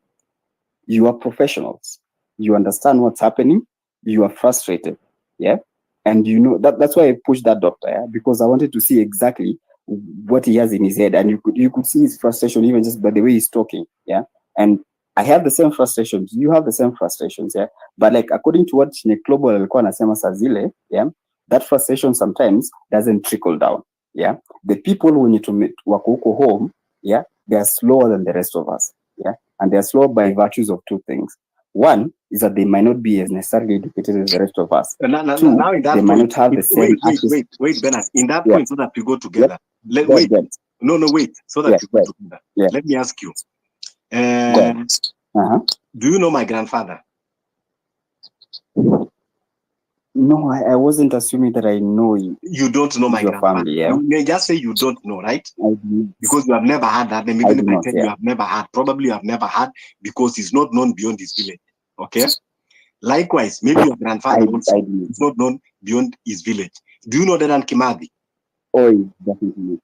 You are professionals. You understand what's happening. You are frustrated, yeah, and you know that's why I pushed that doctor, yeah, because I wanted to see exactly what he has in his head, and you could see his frustration even just by the way he's talking, yeah. And I have the same frustrations. You have the same frustrations, yeah. But like according to what Global alikuwa anasema saa zile, yeah, that frustration sometimes doesn't trickle down, yeah. The people when you wako huko home, yeah, they are slower than the rest of us, yeah, and they are slow by virtues of two things. One is that they might not be as necessarily educated as the rest of us. Two, now in that they might not have the same access. Wait, Bernard. In that point, so that we go together. Yep. Wait. So that we go together. Yeah. Let me ask you. Do you know my grandfather? No, I wasn't assuming that I know you. You don't know my grandfather. Family, yeah? You may just say you don't know, right? Because you have never had that. And even if I tell you have never had, probably you have never had because it's not known beyond this village. Okay? Likewise, maybe your grandfather also is not known beyond his village. Do you know Dedan Kimathi? Oh, definitely.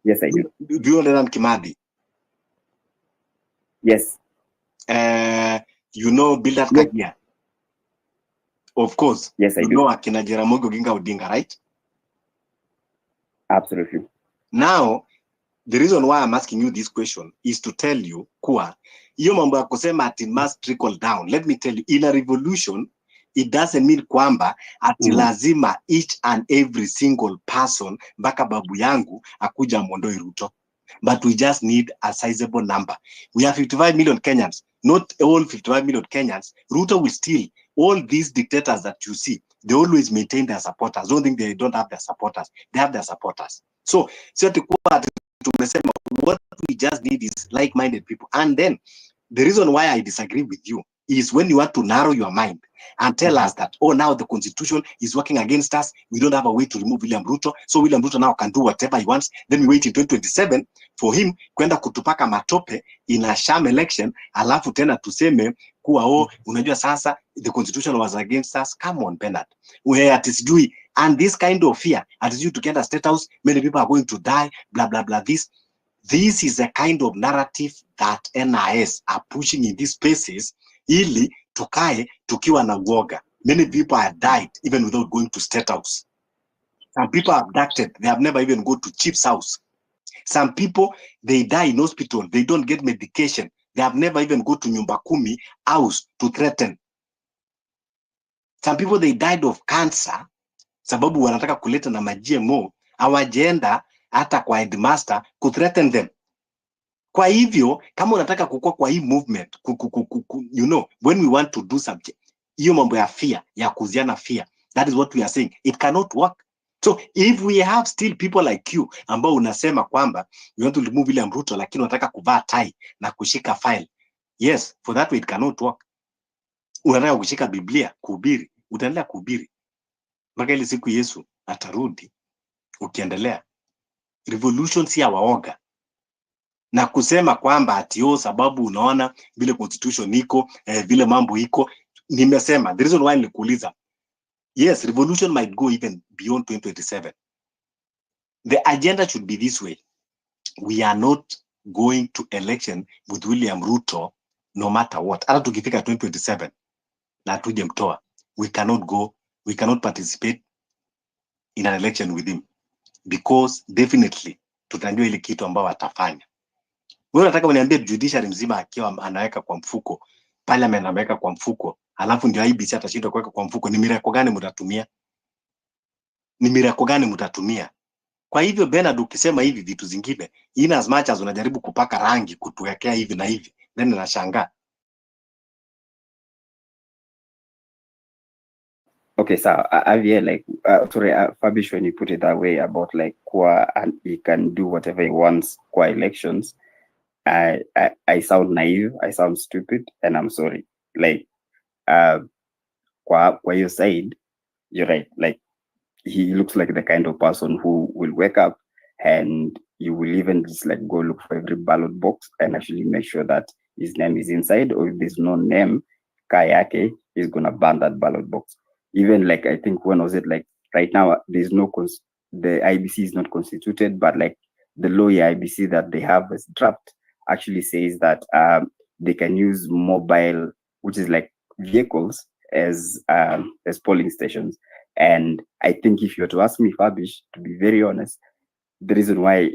Yes, I do. Do you know Dedan Kimathi? Yes. You know Bildad Kagia? Of course. Yes, I do. You know Akina Jaramogi Oginga Odinga, right? Absolutely. Now, the reason why I'm asking you this question is to tell you, kuwa, hiyo mambo ya kusema ati must trickle down. Let me tell you, in a revolution, it doesn't mean kwamba ati lazima each and every single person, mpaka babu yangu, akuja mondoe Ruto. But we just need a sizable number. We have 55 million Kenyans. Not all 55 million Kenyans. Ruto will steal. All these dictators that you see, they always maintain their supporters. Don't think they don't have their supporters. They have their supporters. So what we just need is like-minded people. And then the reason why I disagree with you is when you want to narrow your mind and tell us that, oh, now the constitution is working against us. We don't have a way to remove William Ruto. So William Ruto now can do whatever he wants. Then we wait in 2027 for him kwenda kutupaka matope in a sham election. Alafu tena tuseme kuwa, oh, unajua sasa the constitution was against us. Come on, Bernard. Where at is doing. And this kind of fear, at is you to get a state house, many people are going to die, blah, blah, blah, This is a kind of narrative that NIS are pushing in these spaces, ili tukae tukiwa na uoga. Many people have died even without going to state house. Some people are abducted. They have never even gone to chief's house. Some people, they die in hospital. They don't get medication. They have never even go to Nyumba Kumi house to threaten. Some people, they died of cancer. Sababu wanataka kuleta na ma-GMO. Hawajaenda hata kwa headmaster kuthreaten them. Kwa hivyo, kama unataka kukua kwa hii movement, you know, when we want to do something, hiyo mambo ya fear, ya kuziana fear, that is what we are saying. It cannot work. So if we have still people like you ambao unasema kwamba you want to remove William Ruto lakini unataka kuvaa tai na kushika file, yes, for that way it cannot work. Unataka kushika Biblia kuhubiri, utaendelea kuhubiri mpaka ile siku Yesu atarudi. Ukiendelea revolution si ya waoga, na kusema kwamba ati sababu unaona vile constitution iko vile mambo iko. Nimesema the reason why nilikuuliza, yes, revolution might go even beyond 2027. The agenda should be this way: we are not going to election with William Ruto no matter what. Hata tukifika 2027 na tuje mtoa, we cannot participate in an election with him, because definitely tutajua ile kitu ambao atafanya. Wewe unataka uniambie judiciary mzima akiwa anaweka kwa mfuko, parliament anaweka kwa mfuko, alafu ndio IBC atashindwa kuweka kwa mfuko? Ni mirako gani mtatumia? Ni mirako gani mtatumia? Kwa hivyo Bernard, ukisema hivi vitu zingine, in as much as unajaribu kupaka rangi kutuwekea hivi na hivi, then nashangaa. Okay, so Avia, like, sorry, Fabish, when you put it that way about like and he can do whatever he wants qua elections, I sound naive, I sound stupid, and I'm sorry. Like, qua your side, you're right. Like, he looks like the kind of person who will wake up and you will even just like go look for every ballot box and actually make sure that his name is inside, or if there's no name, Kayake is gonna ban that ballot box. Even like, I think, when was it, like right now there's no the IBC is not constituted, but like the lawyer IBC that they have as draft actually says that they can use mobile, which is like vehicles, as polling stations. And I think if you were to ask me, Fabish, to be very honest, the reason why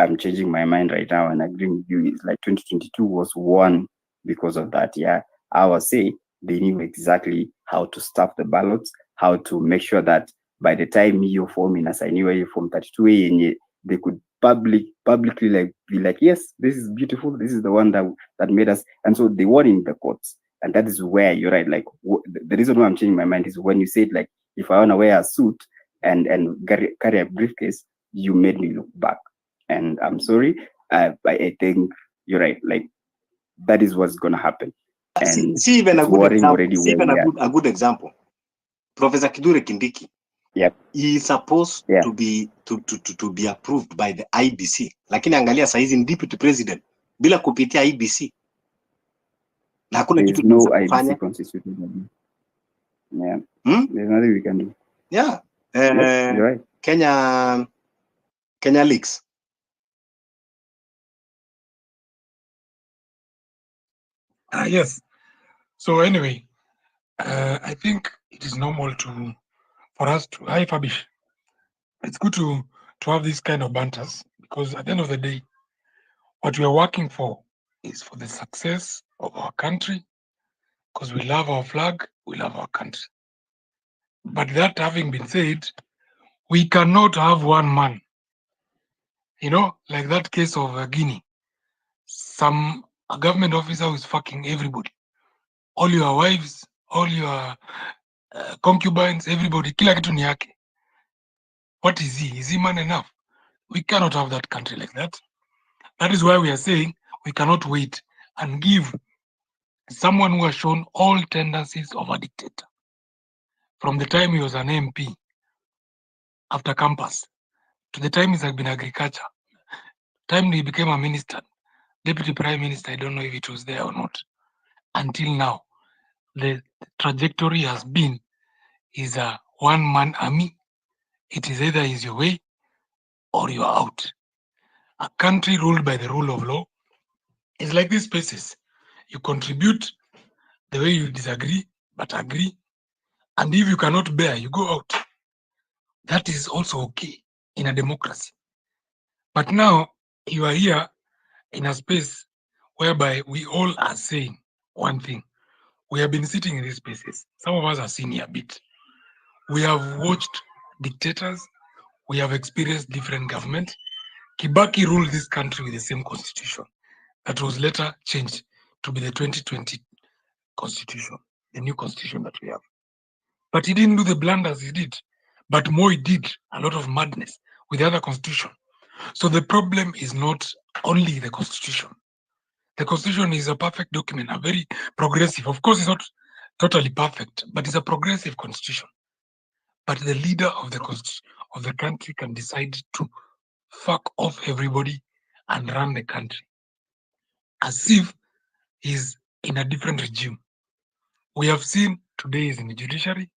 I'm changing my mind right now and agreeing with you is like 2022 was won because of that. Yeah, I would say they knew exactly how to stuff the ballots, how to make sure that by the time you form in Asaniwa from 32A, they could publicly like be like, yes, this is beautiful, this is the one that made us. And so they won in the courts. And that is where you're right. Like, the reason why I'm changing my mind is when you said, like, if I want to wear a suit and carry a briefcase, you made me look back. And I'm sorry. I think you're right. Like, that is what's going to happen. And see even a good example. Already see even a good example. Professor Kidure Kindiki. Yep. He is supposed to be approved by the IBC. Lakini angalia saizi ni deputy president bila kupitia IBC. Na hakuna kitu tunaweza kufanya. IBC constituted. Yeah. There's nothing we can do. Yeah. You're right. Kenya Leaks. Yes. So anyway, I think it is normal for us to, hi Fabish, it's good to have this kind of banters, because at the end of the day, what we are working for is for the success of our country, because we love our flag, we love our country. But that having been said, we cannot have one man. You know, like that case of Guinea. A government officer who is fucking everybody. All your wives, all your concubines, everybody. Kila kitu ni yake. What is he? Is he man enough? We cannot have that country like that. That is why we are saying we cannot wait and give someone who has shown all tendencies of a dictator. From the time he was an MP after campus, to the time he's been agriculture, time he became a minister, deputy prime minister, I don't know if it was there or not. Until now, the trajectory has been is a one-man army. It is either is your way or you are out. A country ruled by the rule of law is like these spaces. You contribute the way you disagree, but agree. And if you cannot bear, you go out. That is also okay in a democracy. But now you are here in a space whereby we all are saying one thing. We have been sitting in these spaces. Some of us have seen here a bit. We have watched dictators. We have experienced different government. Kibaki ruled this country with the same constitution that was later changed to be the 2020 constitution, the new constitution that we have. But he didn't do the blunders he did. But Moi did a lot of madness with the other constitution. So the problem is not only the constitution. The constitution is a perfect document, a very progressive. Of course, it's not totally perfect, but it's a progressive constitution. But the leader of the country can decide to fuck off everybody and run the country as if he's in a different regime. We have seen today is in the judiciary.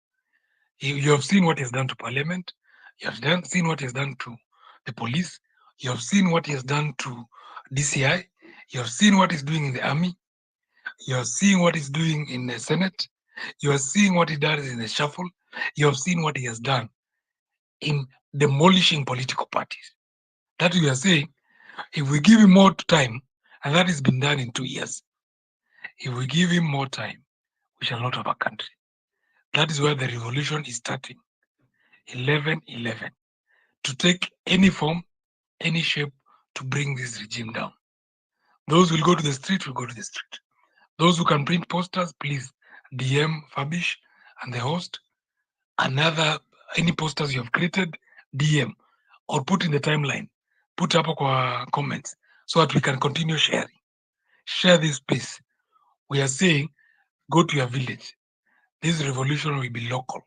You have seen what he has done to parliament. You have seen what he has done to the police. You have seen what he has done to DCI. You have seen what he's doing in the army. You have seen what he's doing in the Senate. You have seen what he does in the shuffle. You have seen what he has done in demolishing political parties. That we are saying, if we give him more time, and that has been done in 2 years, if we give him more time, we shall not have a country. That is where the revolution is starting. 11-11. To take any form, any shape to bring this regime down. Those who will go to the street will go to the street. Those who can print posters, please DM Fabish and the host. Any posters you have created, DM or put in the timeline. Put up comments so that we can continue sharing. Share this space. We are saying, go to your village. This revolution will be local.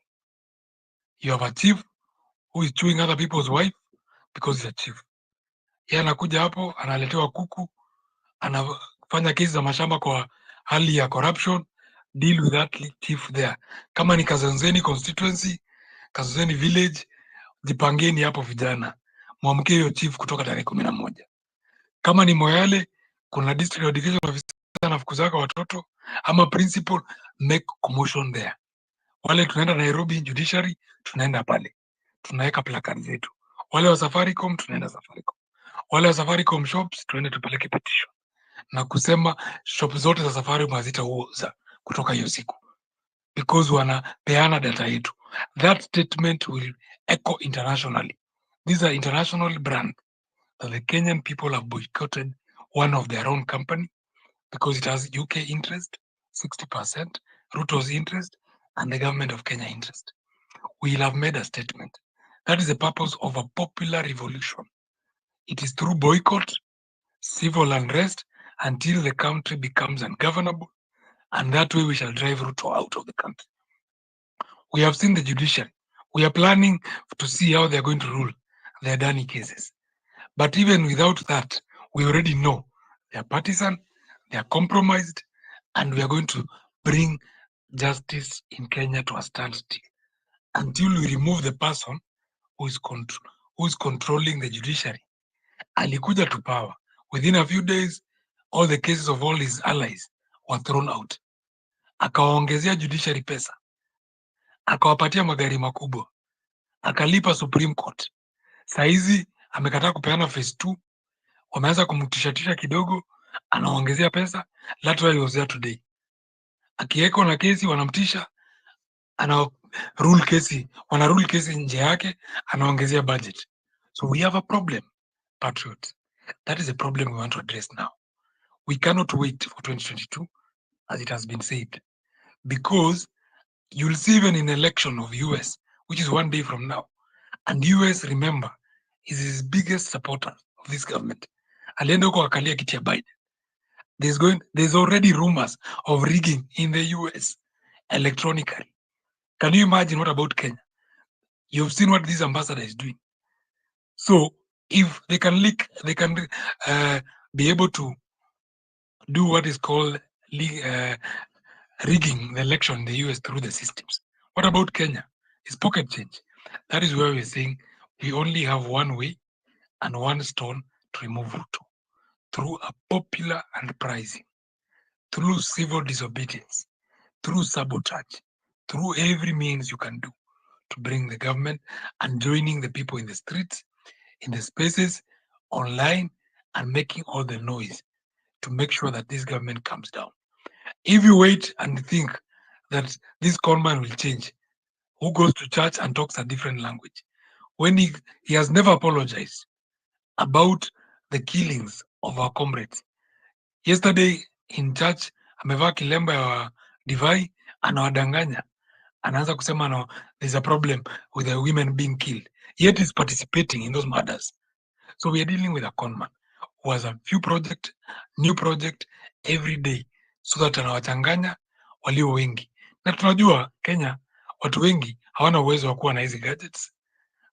You have a chief who is chewing other people's wife because he's a chief. Yeye anakuja hapo analetewa kuku, anafanya kesi za mashamba kwa hali ya corruption. Deal with that chief there. Kama ni Kazanzeni constituency, Kazanzeni village, jipangeni hapo vijana, mwamke hiyo chief kutoka tarehe 11. Kama ni Moyale, kuna district education officer anafukuzaka watoto ama principal, make commotion there. Wale tunaenda Nairobi judiciary, tunaenda pale, tunaweka placard zetu. Wale wa Safaricom, tunaenda Safaricom. Wale wa Safaricom shops, tuende tupeleke petition na kusema shop zote za Safaricom hazitauza kutoka hiyo siku because wanapeana data yetu. That statement will echo internationally. These are international brand that the Kenyan people have boycotted one of their own company because it has UK interest, 60%, Ruto's interest, and the government of Kenya interest. We will have made a statement. That is the purpose of a popular revolution. It is through boycott, civil unrest, until the country becomes ungovernable, and that way we shall drive Ruto out of the country. We have seen the judiciary. We are planning to see how they are going to rule their Adani cases. But even without that, we already know they are partisan, they are compromised, and we are going to bring justice in Kenya to a standstill until we remove the person who is controlling the judiciary. Alikuja to power. Within a few days, all the cases of all his allies were thrown out. Akawaongezea judiciary pesa, akawapatia magari makubwa, akalipa Supreme Court. Saizi amekataa kupeana phase 2, wameanza kumtishatisha kidogo, anaongezea pesa. That's why he was there today. Akiweko na kesi wanamtisha, wana rule kesi nje yake, anaongezea budget. So we have a problem, patriots. That is a problem we want to address now. We cannot wait for 2022, as it has been said, because you'll see even in election of US, which is 1 day from now, and US, remember, is his biggest supporter of this government. Alienda huko akalia kiti ya Biden. There's already rumors of rigging in the US electronically. Can you imagine what about Kenya? You've seen what this ambassador is doing. So if they can leak, they can be able to do what is called rigging the election in the US through the systems. What about Kenya? It's pocket change. That is where we're saying we only have one way and one stone to remove Ruto, through a popular uprising, through civil disobedience, through sabotage, through every means you can do to bring the government, and joining the people in the streets, in the spaces, online, and making all the noise to make sure that this government comes down. If you wait and think that this conman will change, who goes to church and talks a different language, when he has never apologized about the killings of our comrades. Yesterday in church, amevaa kilemba ya divai, anawadanganya anaanza kusema no, there's a problem with the women being killed, yet is participating in those murders. So we are dealing with a conman who has a new project every day, so that anawachanganya walio wengi. Na tunajua Kenya watu wengi hawana uwezo wa kuwa na hizi gadgets,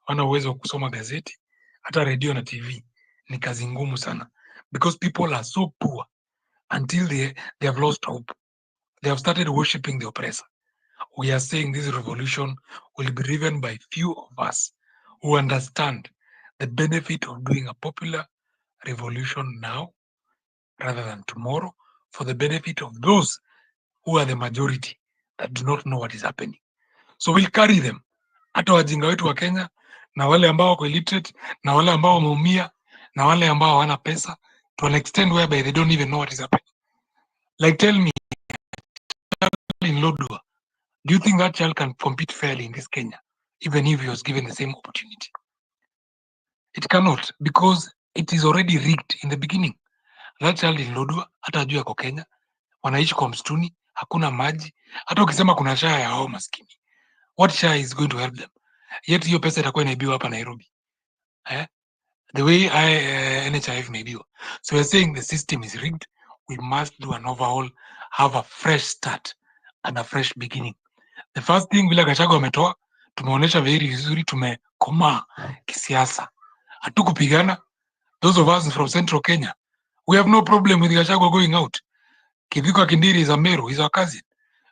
hawana uwezo wa kusoma gazeti, hata radio na TV ni kazi ngumu sana, because people are so poor until they have lost hope. They have started worshipping the oppressor. We are saying this revolution will be driven by few of us who understand the benefit of doing a popular revolution now rather than tomorrow, for the benefit of those who are the majority that do not know what is happening. So we'll carry them, hata wajinga wetu wa Kenya, na wale ambao wako illiterate, na wale ambao wameumia, na wale ambao hawana pesa, to an extent whereby they don't even know what is happening. Like, tell me, in Lodwar, do you think that child can compete fairly in this Kenya, even if he was given the same opportunity? It cannot, because it is already rigged in the beginning. That child in Lodwar, hata ajua kwa Kenya, wanaishi kwa msituni, hakuna maji, hata ukisema kuna shaa ya hao maskini, what shaa is going to help them? Yet hiyo pesa itakuwa inaibiwa hapa Nairobi. The way NHIF imeibiwa. So we're saying the system is rigged. We must do an overhaul, have a fresh start and a fresh beginning. The first thing, vile Gachagua ametoa, tumeonyesha very vizuri, tumekomaa kisiasa, hatukupigana. Those of us from Central Kenya, we have no problem with Gachagua going out. Kindiki Kindiri is a Meru, he's our cousin.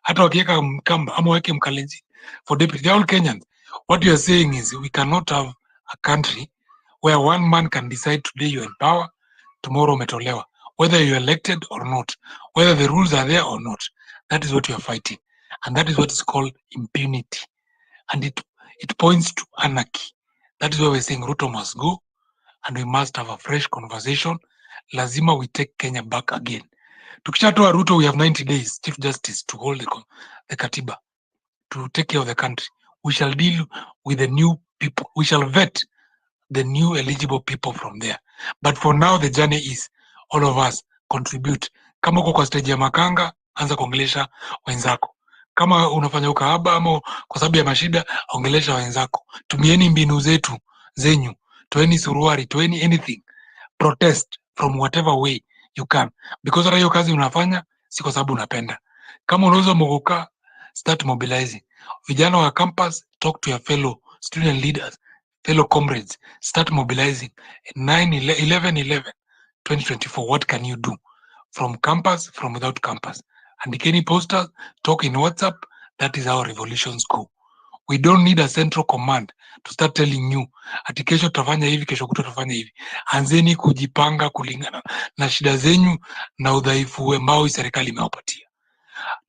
Hata wakiweka Mkamba ama weke Mkalenjin for deputy, they're all Kenyans. What you are saying is we cannot have a country where one man can decide today you're in power, tomorrow umetolewa, whether you're elected or not, whether the rules are there or not. That is what you are fighting. And that is what is called impunity. And it points to anarchy. That is why we're saying Ruto must go, and we must have a fresh conversation. Lazima we take Kenya back again. Tukishatoa Ruto, we have 90 days, Chief Justice, to hold the Katiba, to take care of the country. We shall deal with the new people. We shall vet the new eligible people from there. But for now, the journey is all of us contribute. Kama uko kwa stage ya makanga, anza kuongelesha wenzako. Kama unafanya ukahaba ama kwa sababu ya mashida, ongelesha wenzako. Tumieni mbinu zetu, zenyu. Toeni suruari, toeni anything. Protest from whatever way you can. Because hata hiyo kazi unafanya, si kwa sababu unapenda. Kama unauza mogoka, start mobilizing. Vijana wa campus, talk to your fellow student leaders, fellow comrades, start mobilizing. 2024, what can you do? From campus, from without campus. Andikeni posters, talk in WhatsApp. That is how revolutions go. We don't need a central command to start telling you, ati kesho tutafanya hivi, kesho kutwa tutafanya hivi. Anzeni kujipanga kulingana na shida zenyu na udhaifu ambao serikali imewapatia.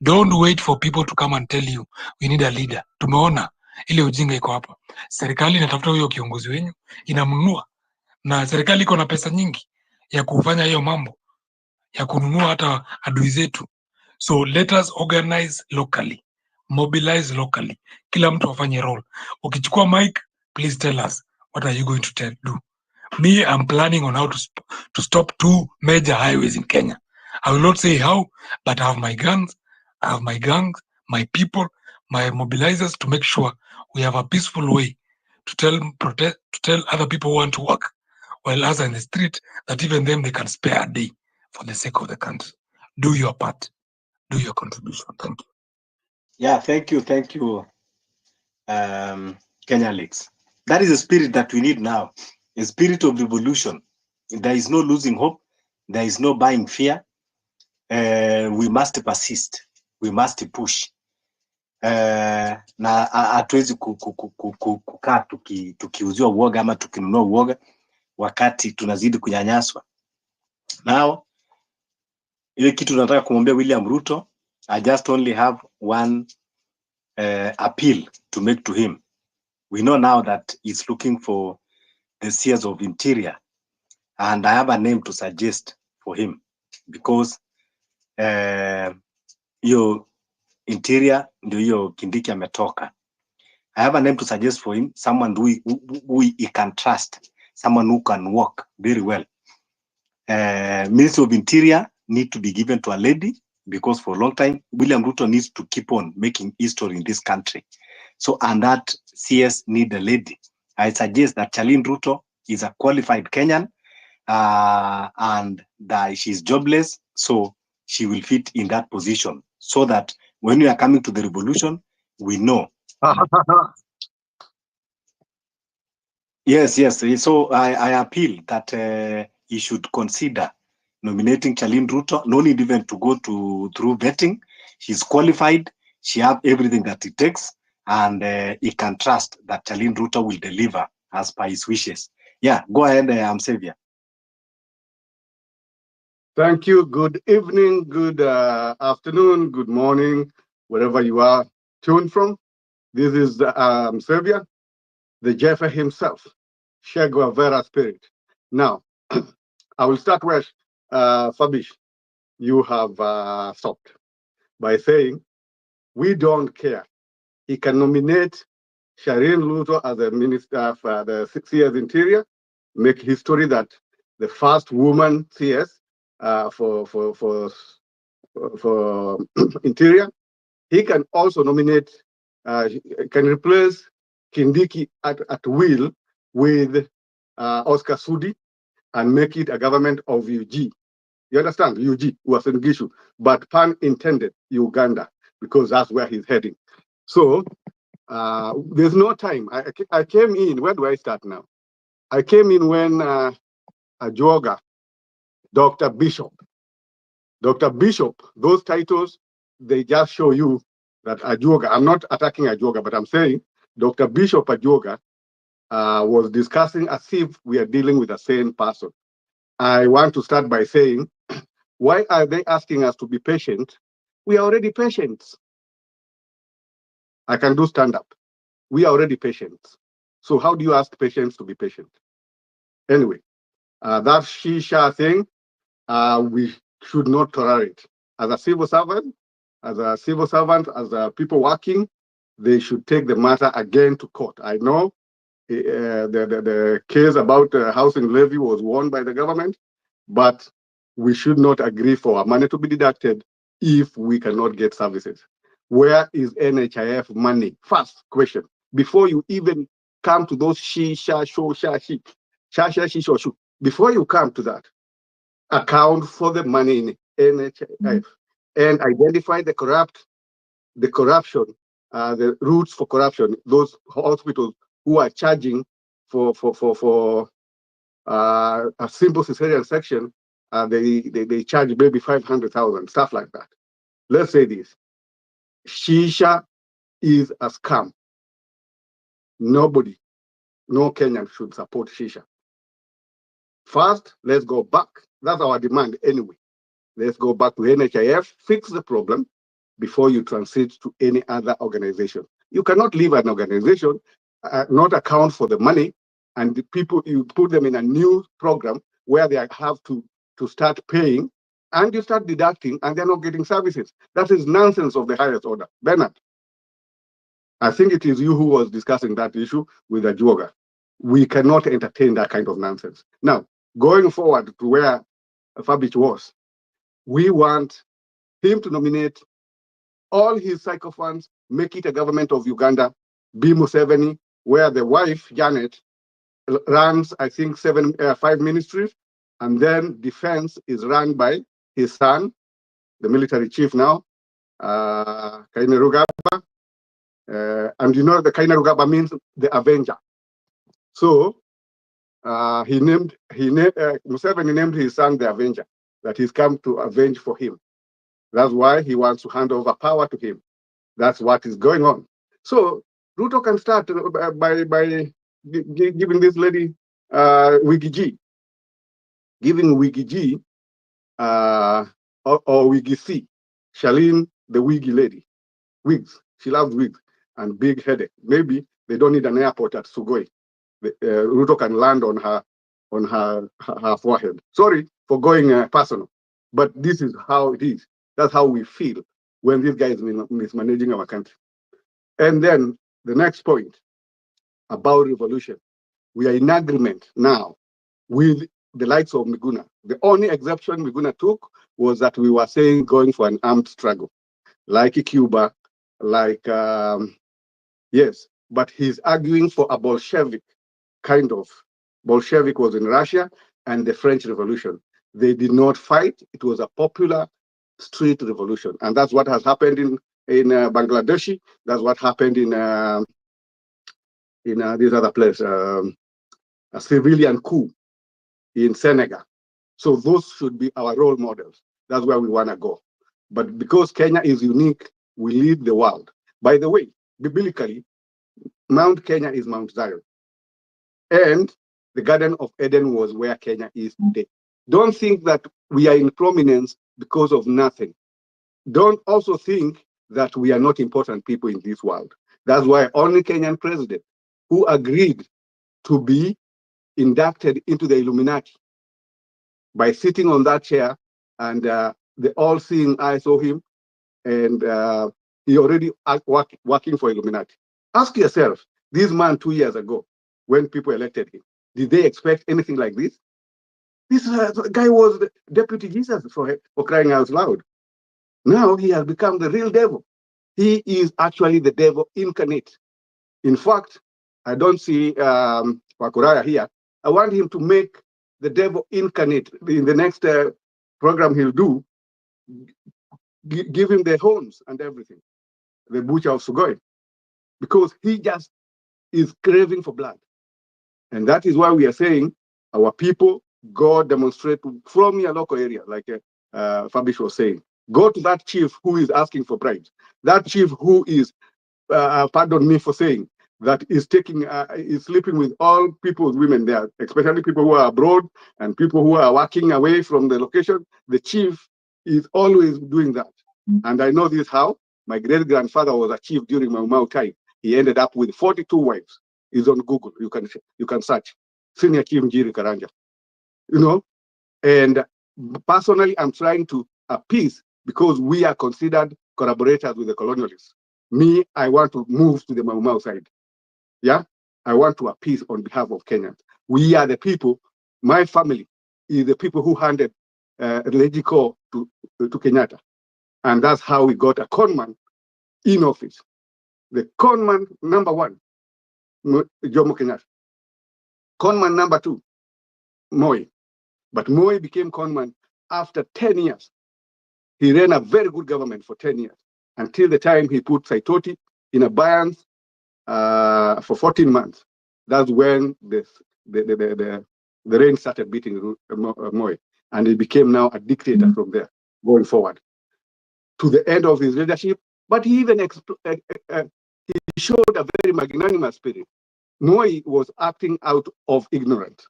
Don't wait for people to come and tell you, we need a leader. Tumeona ile ujinga iko hapa. Serikali inatafuta huyo kiongozi wenyu, inamnunua. Na serikali iko na pesa nyingi ya kufanya hiyo mambo, ya kununua hata adui zetu. So let us organize locally, mobilize locally. Kila mtu afanye role. Ukichukua mic, please tell us, what are you going to do? Me, I'm planning on how to stop 2 major highways in Kenya. I will not say how, but I have my guns, I have my gangs, my people, my mobilizers, to make sure we have a peaceful way to tell other people who want to work, while us are in the street, that even them, they can spare a day for the sake of the country. Do your part. Do your contribution. Thank you. Yeah, thank you, Kenya Leaks. That is the spirit that we need now, a spirit of revolution. There is no losing hope. There is no buying fear. We must persist. We must push. Na hatuwezi kukaa tukiuziwa uoga ama tukinunua uoga wakati tunazidi kunyanyaswa. Now, ile kitu nataka kumwambia William Ruto, I just only have one appeal to make to him. We know now that he's looking for the CS of Interior, and I have a name to suggest for him, because your Interior ndio hiyo Kindiki ametoka. I have a name to suggest for him, someone who he can trust, someone who can work very well. Ministry of Interior need to be given to a lady because for a long time, William Ruto needs to keep on making history in this country. So, and that CS need a lady. I suggest that Charlene Ruto is a qualified Kenyan, and that she's jobless, so she will fit in that position, so that when we are coming to the revolution, we know. Yes. So I appeal that he should consider nominating Charlene Ruto. No need even to go through vetting. She's qualified. She has everything that it takes, and he can trust that Charlene Ruto will deliver as per his wishes. Yeah, go ahead, Xavier. Thank you. Good evening, good afternoon, good morning, wherever you are tuned from. This is Xavier, the Jeffer himself, Che Guevara spirit. Now, I will start where Fabish, you have stopped by saying, we don't care. He can nominate Shireen Luto as a minister for the 6 years interior, make history that the first woman CS for interior. He can also nominate, can replace Kindiki at will with Oscar Sudi and make it a government of UG. You understand? UG was in Gishu, but pan intended Uganda, because that's where he's heading. So there's no time. I came in, where do I start now? I came in when Ajoga, Dr. Bishop, those titles, they just show you that Ajoga, I'm not attacking Ajoga, but I'm saying Dr. Bishop Ajoga was discussing as if we are dealing with the same person. I want to start by saying, why are they asking us to be patient? We are already patient. I can do stand up. We are already patient. So how do you ask patients to be patient? Anyway, that Shisha thing, we should not tolerate. As a civil servant, as people working, they should take the matter again to court. I know the case about housing levy was won by the government, but we should not agree for our money to be deducted if we cannot get services. Where is NHIF money? First question, before you even come to those before you come to that, account for the money in NHIF and identify the corruption, the roots for corruption, those hospitals who are charging for a simple cesarean section, they charge maybe 500,000, stuff like that. Let's say this: Shisha is a scam. Nobody, no Kenyan should support Shisha. First, let's go back. That's our demand anyway. Let's go back to NHIF, fix the problem before you transit to any other organization. You cannot leave an organization, not account for the money, and the people, you put them in a new program where they have to start paying, and you start deducting, and they're not getting services. That is nonsense of the highest order. Bernard, I think it is you who was discussing that issue with Ajuoga. We cannot entertain that kind of nonsense. Now, going forward to where Fabich was, we want him to nominate all his sycophants, make it a government of Uganda, be Museveni, where the wife, Janet, runs, I think, 5 ministries, and then defense is run by his son, the military chief now, Kainerugaba. And you know, the Kainerugaba means the Avenger. So Museveni named his son the Avenger, that he's come to avenge for him. That's why he wants to hand over power to him. That's what is going on. So Ruto can start by giving this lady Wigi G, giving Wigi G or Wigi C, Charlene, the Wigi lady. Wigs, she loves wigs and big headache. Maybe they don't need an airport at Sugoi. Ruto can land on her forehead. Sorry for going personal, but this is how it is. That's how we feel when this guy is mismanaging our country. And then the next point about revolution. We are in agreement now with the likes of Miguna. The only exception Miguna took was that we were saying going for an armed struggle, like Cuba, like, yes, but he's arguing for a Bolshevik kind of. Bolshevik was in Russia and the French Revolution. They did not fight. It was a popular street revolution. And that's what has happened in Bangladesh. That's what happened in this other place, a civilian coup in Senegal. So those should be our role models. That's where we want to go. But because Kenya is unique, we lead the world. By the way, biblically, Mount Kenya is Mount Zion. And the Garden of Eden was where Kenya is today. Don't think that we are in prominence because of nothing. Don't also think that we are not important people in this world. That's why only Kenyan president who agreed to be inducted into the Illuminati by sitting on that chair, and the all-seeing eye saw him, and he already working for Illuminati. Ask yourself, this man 2 years ago, when people elected him, did they expect anything like this? This guy was the deputy Jesus for crying out loud. Now he has become the real devil. He is actually the devil incarnate. In fact, I don't see Wakuraya here. I want him to make the devil incarnate in the next program he'll do. Give him the horns and everything, the butcher of Sugoi, because he just is craving for blood. And that is why we are saying our people go demonstrate from your local area, like Fabish was saying. Go to that chief who is asking for bribes. That chief who is, pardon me for saying, that is is sleeping with all people's women there, especially people who are abroad and people who are working away from the location. The chief is always doing that. And I know this how. My great-grandfather was a chief during my Mau time. He ended up with 42 wives. It's on Google. You can search. Senior Chief Njiri Karanja. You know, and personally, I'm trying to appease because we are considered collaborators with the colonialists. Me, I want to move to the Mau Mau side. Yeah, I want to appease on behalf of Kenyans. We are the people. My family is the people who handed Legiko to Kenyatta, and that's how we got a conman in office. The conman number one, Jomo Kenyatta. Conman number two, Moi. But Moi became conman after 10 years. He ran a very good government for 10 years until the time he put Saitoti in abeyance for 14 months. That's when the rain started beating Moi, and he became now a dictator from there going forward to the end of his leadership. But he even he showed a very magnanimous spirit. Moi was acting out of ignorance.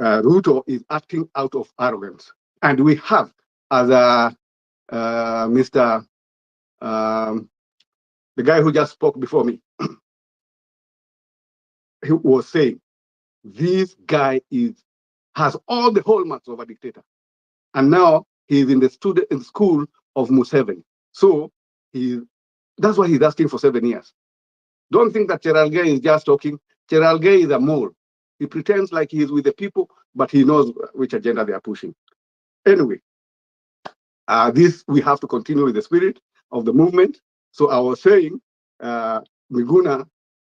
Ruto is acting out of arrogance. And we have, as Mr. The guy who just spoke before me, he was saying, this guy has all the hallmarks of a dictator. And now he's in the school of Museveni. So that's why he's asking for 7 years. Don't think that Cherargei is just talking. Cherargei is a mole. He pretends like he's with the people, but he knows which agenda they are pushing. Anyway, this we have to continue with the spirit of the movement. So I was saying, Miguna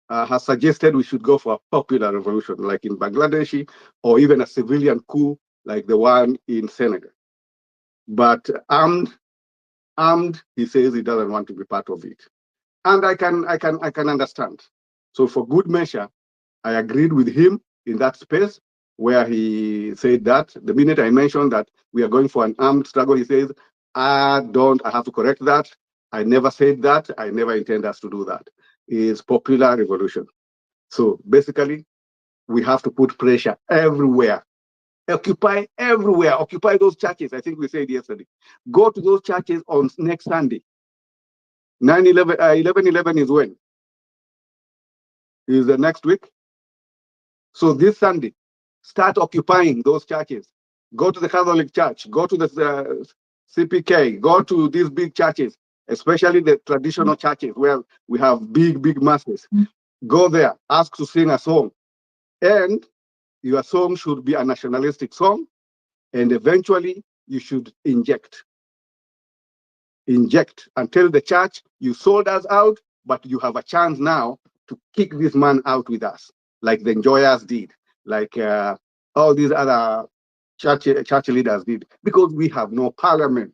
has suggested we should go for a popular revolution, like in Bangladesh, or even a civilian coup, like the one in Senegal. But armed, he says he doesn't want to be part of it, and I can understand. So for good measure, I agreed with him in that space where he said that the minute I mentioned that we are going for an armed struggle, he says, I have to correct that. I never said that. I never intend us to do that. It's popular revolution. So basically, we have to put pressure everywhere. Occupy everywhere. Occupy those churches. I think we said yesterday. Go to those churches on next Sunday. 11/11 is when? Is the next week? So this Sunday, start occupying those churches. Go to the Catholic Church. Go to the CPK. Go to these big churches, especially the traditional churches where we have big masses. Go there. Ask to sing a song. And your song should be a nationalistic song, and eventually you should inject and tell the church, you sold us out, but you have a chance now to kick this man out with us, like the Enjoyers did, like all these other church leaders did, because we have no parliament.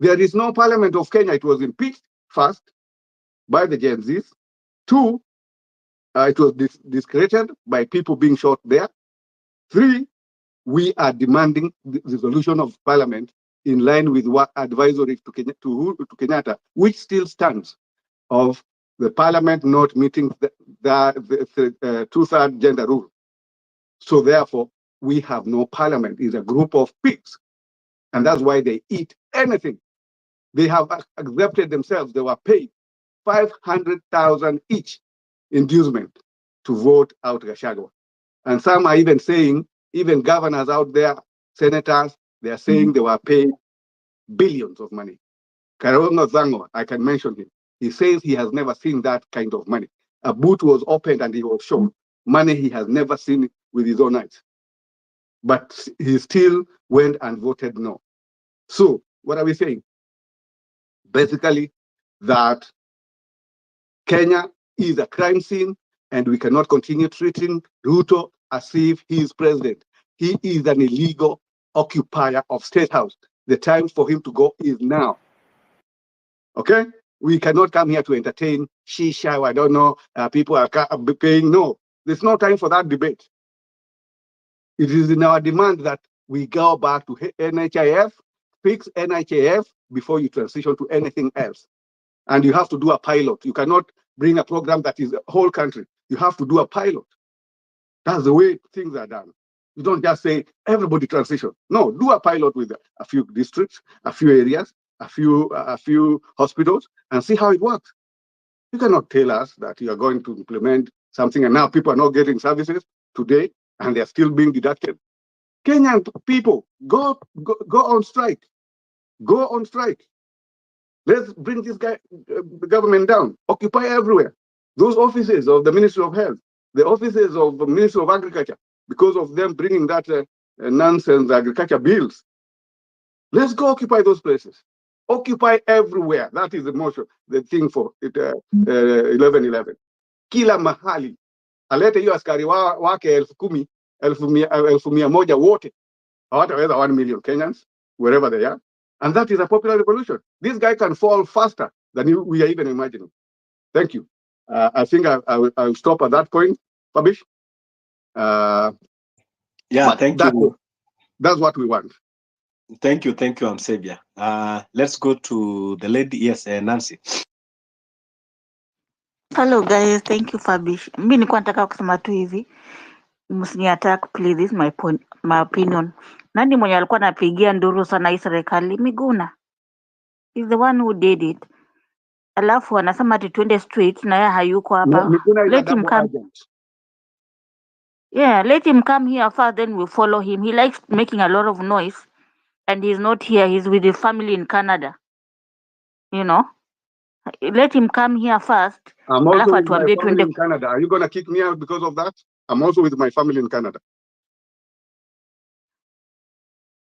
There is no parliament of Kenya. It was impeached first by the Gen Zs. Two, it was discredited by people being shot there. Three, we are demanding the dissolution of parliament in line with what advisory to Kenyatta, which still stands, of the parliament not meeting the two-thirds gender rule. So therefore, we have no parliament. It's a group of pigs. And that's why they eat anything. They have accepted themselves. They were paid 500,000 each inducement to vote out Gachagua. And some are even saying, even governors out there, senators, they are saying they were paid billions of money. Karongo Zango, I can mention him. He says he has never seen that kind of money. A boot was opened and he was shown money he has never seen with his own eyes. But he still went and voted no. So what are we saying? Basically, that Kenya is a crime scene and we cannot continue treating Ruto as if he is president. He is an illegal occupier of State House. The time for him to go is now. Okay? We cannot come here to entertain shisha, I don't know, people are paying. No, there's no time for that debate. It is in our demand that we go back to NHIF, fix NHIF before you transition to anything else. And you have to do a pilot. You cannot bring a program that is the whole country. You have to do a pilot. That's the way things are done. You don't just say everybody transition. No, do a pilot with a few districts, a few areas, a few hospitals, and see how it works. You cannot tell us that you are going to implement something and now people are not getting services today and they're still being deducted. Kenyan people, go on strike. Go on strike. Let's bring this government down. Occupy everywhere. Those offices of the Ministry of Health, the offices of the Ministry of Agriculture, because of them bringing that nonsense agriculture bills. Let's go occupy those places. Occupy everywhere. That is the thing for 11-11. Kila mahali. Alete hiyo askari wake 10,000, 1,100 wote. Hawataweza 1 million Kenyans, wherever they are. And that is a popular revolution. This guy can fall faster than we are even imagining. Thank you. I think I'll stop at that point, Fabish. Yeah, thank you. That's what we want. Thank you, Amsevia. Let's go to the lady. Yes, Nancy. Hello guys, thank you Fabish. Mimi nilikuwa nataka kusema tu hivi, msiniattack please, this is my opinion. Nani mwenye alikuwa anapigia nduru sana hii serikali? Miguna is the one who did it. Alafu anasema ati twende straight na yeye hayuko hapa. Miguna is Let a him double come. agent. Yeah, let him come here first, then we'll follow him. He likes making a lot of noise and he's not here. He's with his family in Canada. You know? Let him come here first. I'm also Alafu with my atuambie family twende. in Canada. Are you going to kick me out because of that? I'm also with my family in Canada.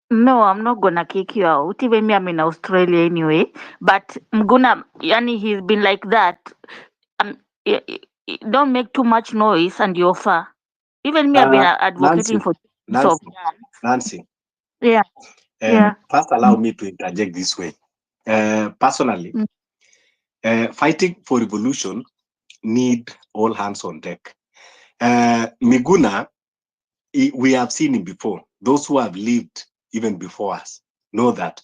No, I'm not gonna kick you out. Even me, I'm in Australia anyway. But Mguna, yani, he's been like that. Don't make too much noise and you're far. Even me, I've been advocating for Nancy. Yeah. Yeah. First, allow me to interject this way. Personally, fighting for revolution need all hands on deck. Miguna, we have seen him before. Those who have lived even before us know that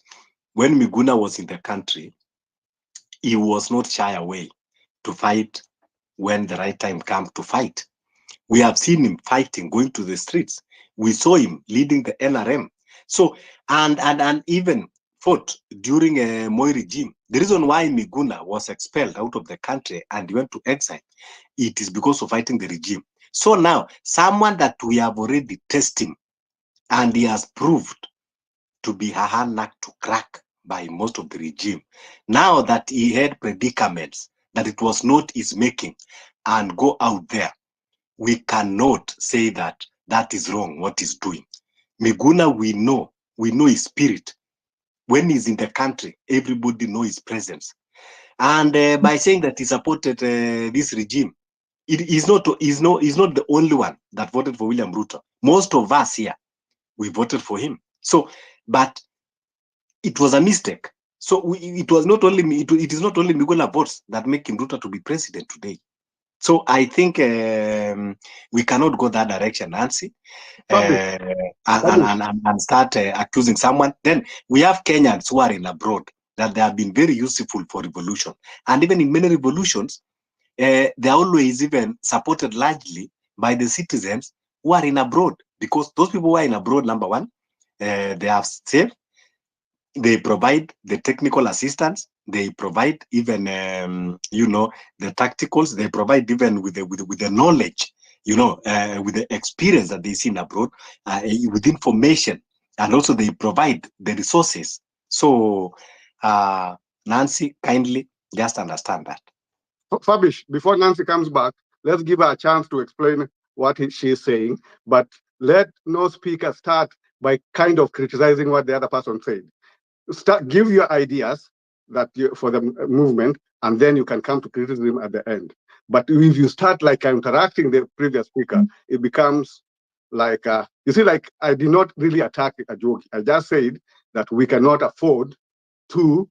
when Miguna was in the country, he was not shy away to fight when the right time comes to fight. We have seen him fighting, going to the streets. We saw him leading the NRM. So, and even fought during a Moi regime. The reason why Miguna was expelled out of the country and went to exile, it is because of fighting the regime. So now, someone that we have already tested and he has proved to be a hard nut to crack by most of the regime. Now that he had predicaments that it was not his making and go out there, we cannot say that that is wrong, what he's doing. Miguna, we know his spirit. When he's in the country, everybody knows his presence. And by saying that he supported this regime, he's not the only one that voted for William Ruto. Most of us here, we voted for him. So, but it was a mistake. So it is not only Miguna votes that make him Ruto to be president today. So I think we cannot go that direction, Nancy, and start accusing someone. Then we have Kenyans who are in abroad that they have been very useful for revolution. And even in many revolutions, they are always even supported largely by the citizens who are in abroad, because those people who are in abroad, number one, they have saved, they provide the technical assistance, they provide even the tacticals, they provide even with the knowledge, with the experience that they see in abroad, with information, and also they provide the resources. So Nancy, kindly just understand that. Fabish, before Nancy comes back, let's give her a chance to explain what she's saying, but let no speaker start by kind of criticizing what the other person said. Give your ideas for the movement, and then you can come to criticism at the end. But if you start like interacting the previous speaker, it becomes like, you see, like I did not really attack a joke. I just said that we cannot afford to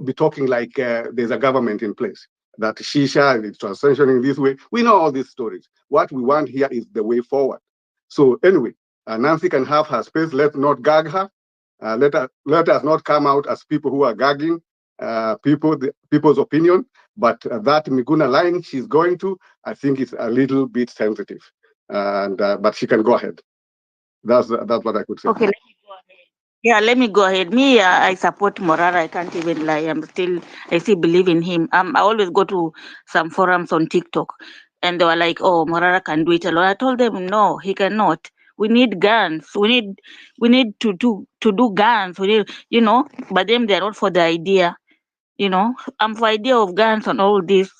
be talking like there's a government in place, that Shisha is transitioning this way. We know all these stories. What we want here is the way forward. So anyway, Nancy can have her space. Let's not gag her. Let us not come out as people who are gagging people's opinion. But that Miguna line she's going to, I think it's a little bit sensitive. And but she can go ahead. That's what I could say. Okay, let me go ahead. Yeah, let me go ahead. Me, I support Morara. I can't even lie. I still believe in him. I always go to some forums on TikTok, and they were like, "Oh, Morara can do it alone." I told them, "No, he cannot. We need guns. We need to do guns. We need, but them they're not for the idea. I'm for idea of guns and all this.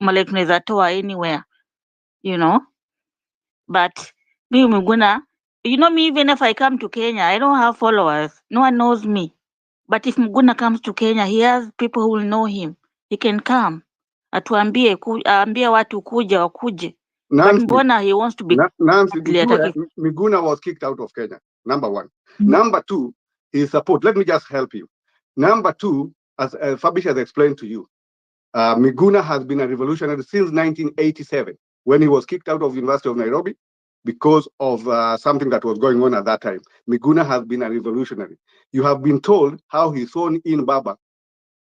Maleknezatoa anywhere, But me, Muguna, me, even if I come to Kenya, I don't have followers. No one knows me. But if Muguna comes to Kenya, he has people who will know him. He can come. Atuambie, aambie watu kuja wakuje. But Nancy, mbona he wants to be Nancy, ataki. Miguna was kicked out of Kenya, number one. Number two, his support. Let me just help you. Number two, as Fabish has explained to you, Miguna has been a revolutionary since 1987, when he was kicked out of University of Nairobi because of something that was going on at that time. Miguna has been a revolutionary. You have been told how he thrown in Baba,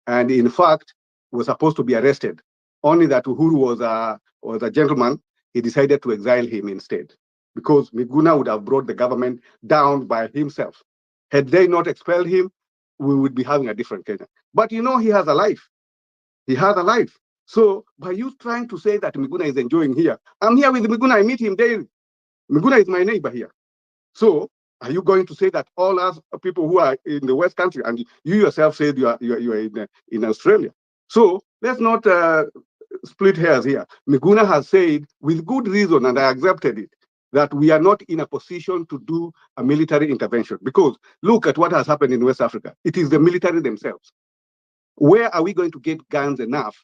and in fact was supposed to be arrested. Only that Uhuru was a gentleman. He decided to exile him instead, because Miguna would have brought the government down by himself. Had they not expelled him, we would be having a different Kenya. But he has a life. He has a life. So by you trying to say that Miguna is enjoying here, I'm here with Miguna. I meet him daily. Miguna is my neighbor here. So are you going to say that all us people who are in the West Country, and you yourself said you are in Australia? So let's not split hairs here. Miguna has said, with good reason, and I accepted it, that we are not in a position to do a military intervention, because look at what has happened in West Africa. It is the military themselves. Where are we going to get guns enough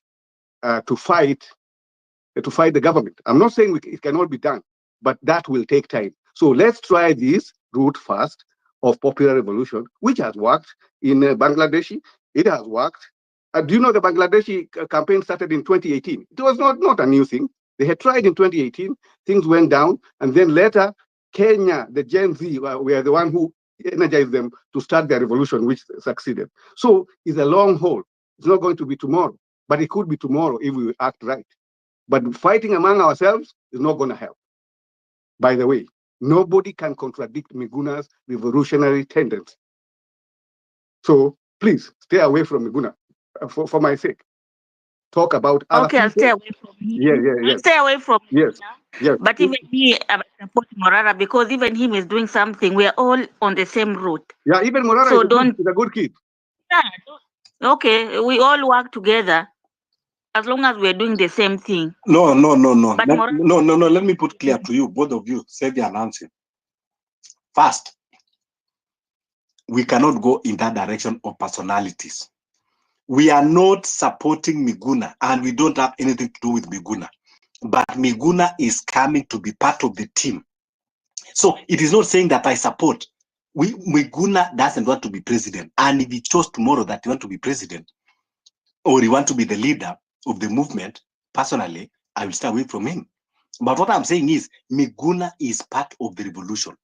to fight the government? I'm not saying it cannot be done, but that will take time. So let's try this route first of popular revolution, which has worked in Bangladesh. It has worked. Do you know the Bangladeshi campaign started in 2018? It was not a new thing. They had tried in 2018. Things went down, and then later Kenya, the Gen Z, were the one who energized them to start their revolution, which succeeded. So it's a long haul. It's not going to be tomorrow, but it could be tomorrow if we act right. But fighting among ourselves is not going to help. By the way, nobody can contradict Miguna's revolutionary tendency. So please stay away from Miguna, for my sake. Talk about other people. I'll stay away from him. Yeah. I'll stay away from him. Yes. But even me, I support Morara, because even him is doing something. We are all on the same route. Yeah, even Morara So is a good kid. Yeah, okay, we all work together as long as we're doing the same thing. No. But Let me put clear to you, both of you, Sevi and Nancy. First, we cannot go in that direction of personalities. We are not supporting Miguna, and we don't have anything to do with Miguna. But Miguna is coming to be part of the team. So it is not saying that I support. Miguna doesn't want to be president. And if he chose tomorrow that he want to be president, or he want to be the leader of the movement, personally, I will stay away from him. But what I'm saying is, Miguna is part of the revolution.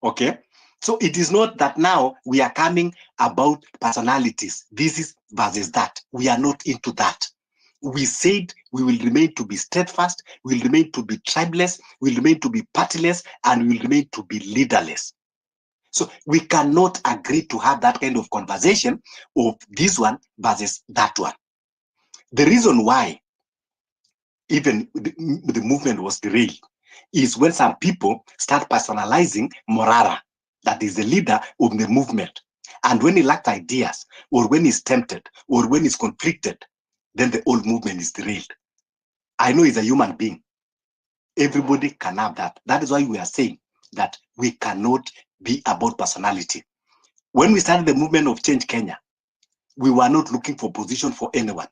Okay? So it is not that now we are coming about personalities. This is versus that. We are not into that. We said we will remain to be steadfast, we will remain to be tribeless, we will remain to be partyless, and we will remain to be leaderless. So we cannot agree to have that kind of conversation of this one versus that one. The reason why even the movement was derailed is when some people start personalizing Morara, that is the leader of the movement. And when he lacked ideas, or when he's tempted, or when he's conflicted, then the whole movement is derailed. I know he's a human being. Everybody can have that. That is why we are saying that we cannot be about personality. When we started the movement of Change Kenya, we were not looking for position for anyone.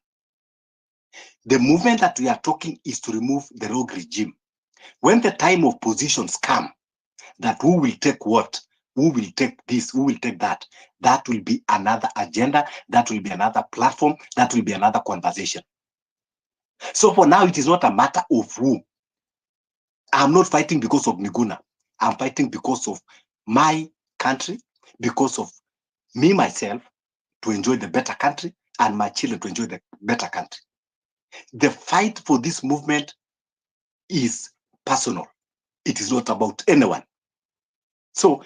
The movement that we are talking is to remove the rogue regime. When the time of positions come, that who will take what, who will take this, who will take that, that will be another agenda, that will be another platform, that will be another conversation. So for now, it is not a matter of who. I'm not fighting because of Miguna. I'm fighting because of my country, because of me, myself, to enjoy the better country, and my children to enjoy the better country. The fight for this movement is personal. It is not about anyone. So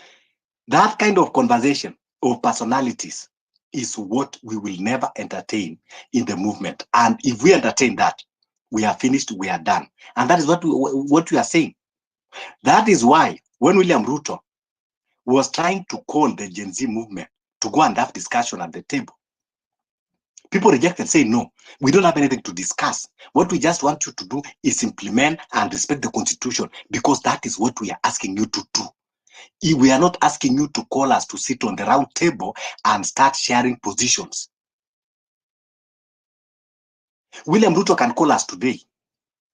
that kind of conversation of personalities is what we will never entertain in the movement. And if we entertain that, we are finished, we are done. And that is what we are saying. That is why when William Ruto was trying to call the Gen Z movement to go and have discussion at the table, people rejected, saying, no, we don't have anything to discuss. What we just want you to do is implement and respect the constitution, because that is what we are asking you to do. We are not asking you to call us to sit on the round table and start sharing positions. William Ruto can call us today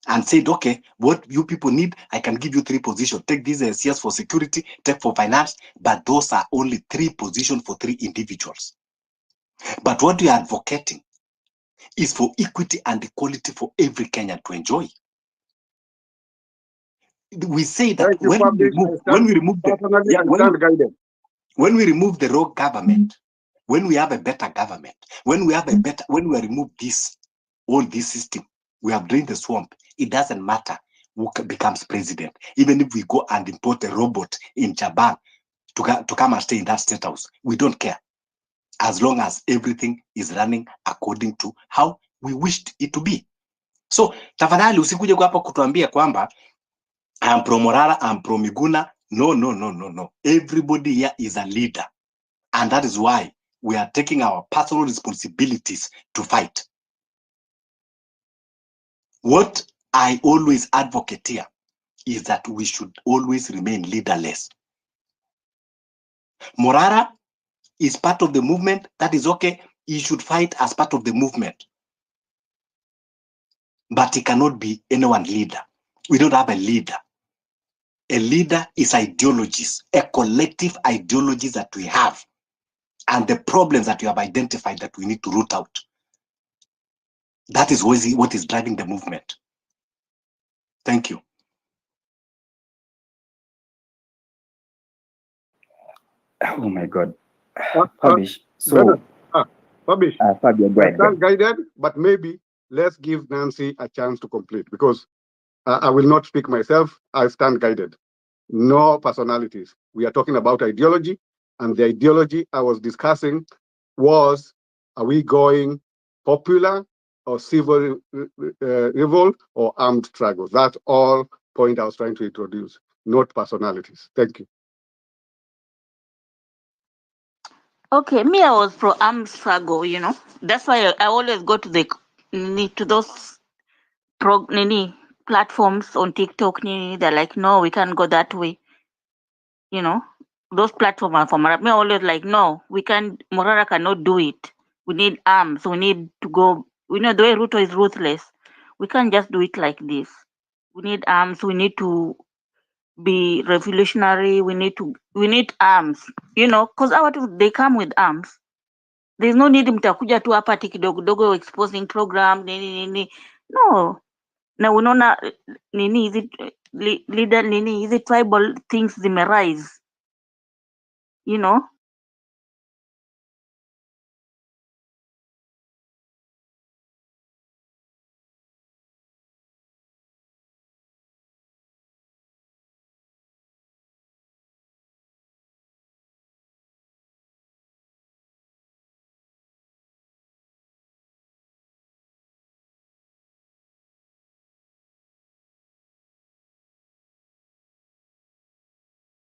and said, okay, what you people need, I can give you 3 positions. Take these CS for security, take for finance, but those are only 3 positions for 3 individuals. But what we are advocating is for equity and equality for every Kenyan to enjoy. We say that when we remove the rogue government, when we have a better government, when we remove all this system, we have drained the swamp. It doesn't matter who becomes president. Even if we go and import a robot in Japan to come and stay in that state house, we don't care, as long as everything is running according to how we wished it to be. So tafadhali usikuje hapa kutuambia kwamba I'm pro Morara, I'm pro Miguna. No. Everybody here is a leader. And that is why we are taking our personal responsibilities to fight. What I always advocate here is that we should always remain leaderless. Morara is part of the movement. That is okay. He should fight as part of the movement. But he cannot be anyone's leader. We don't have a leader. A leader is ideologies, a collective ideologies that we have, and the problems that we have identified that we need to root out. That is what is driving the movement. Thank you. Oh my God. Fabish. Fabish, Fabio, go ahead. that's guided, but maybe let's give Nancy a chance to complete, because I will not speak myself. I stand guided. No personalities. We are talking about ideology, and the ideology I was discussing was, are we going popular or civil revolt or armed struggle? That's all point I was trying to introduce, not personalities. Thank you. Okay, me, I was pro armed struggle, That's why I always go to the to those platforms on TikTok, they're like, no, we can't go that way. You know, those platforms are for Maraga. Me always like, no, we can't. Maraga cannot do it. We need arms. We need to go. We know the way Ruto is ruthless. We can't just do it like this. We need arms. We need to be revolutionary. We need arms. You know, because they come with arms. There's no need mtakuja tu hapa ati kidogo dogo exposing program nini. No. Na unaona nini hizi leader nini hizi tribal things zimerise. You know,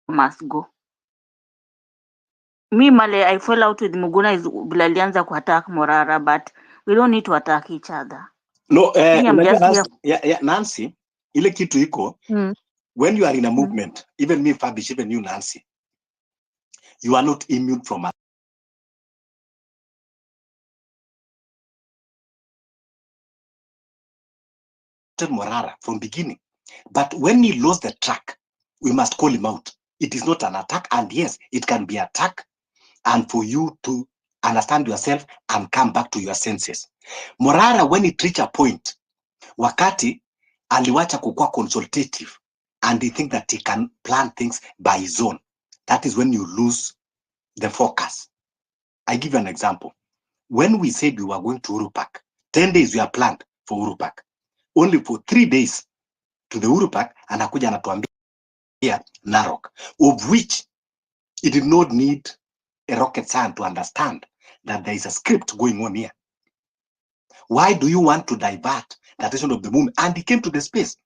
must go. Me Male, I fell out with Muguna is vile alianza kuattack Morara, but we don't need to attack each other. No, Me, I'm unajua just here. Nancy, ile kitu iko, Mm. when you are in a movement, even me, Fabish, even you, Nancy, you are not immune from Morara from beginning. But when he lost the track, we must call him out. It is not an attack, and yes, it can be attack, and for you to understand yourself and come back to your senses. Morara, when it reached a point, wakati aliwacha kukua consultative, and he think that he can plan things by his own. That is when you lose the focus. I give you an example. When we said we were going to Uhuru Park, 10 days we are planned for Uhuru Park. Only for 3 days to the Uhuru Park, anakuja anatuambia Narok, of which it did not need a rocket science to understand that there is a script going on here. Why do you want to divert the attention of the movement? And he came to the space,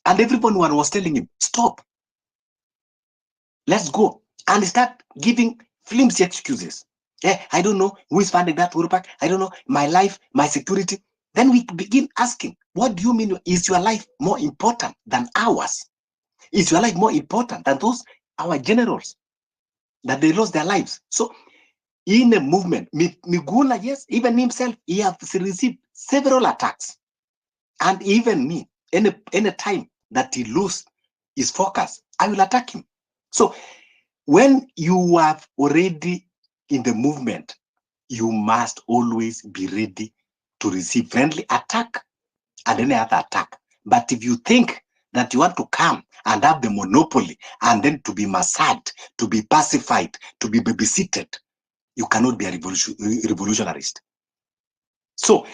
and everyone was telling him, stop. Let's go. And he start giving flimsy excuses. I don't know who is funding that Uhuru Park. I don't know, my life, my security. Then we begin asking, what do you mean? Is your life more important than ours? Is your life more important than those, our generals, that they lost their lives? So in a movement, Miguna, yes, even himself, he has received several attacks. And even me, any time that he lose his focus, I will attack him. So when you are already in the movement, you must always be ready to receive friendly attack and any other attack. But if you think that you want to come and have the monopoly and then to be massaged, to be pacified, to be babysitted, you cannot be a revolutionarist. So,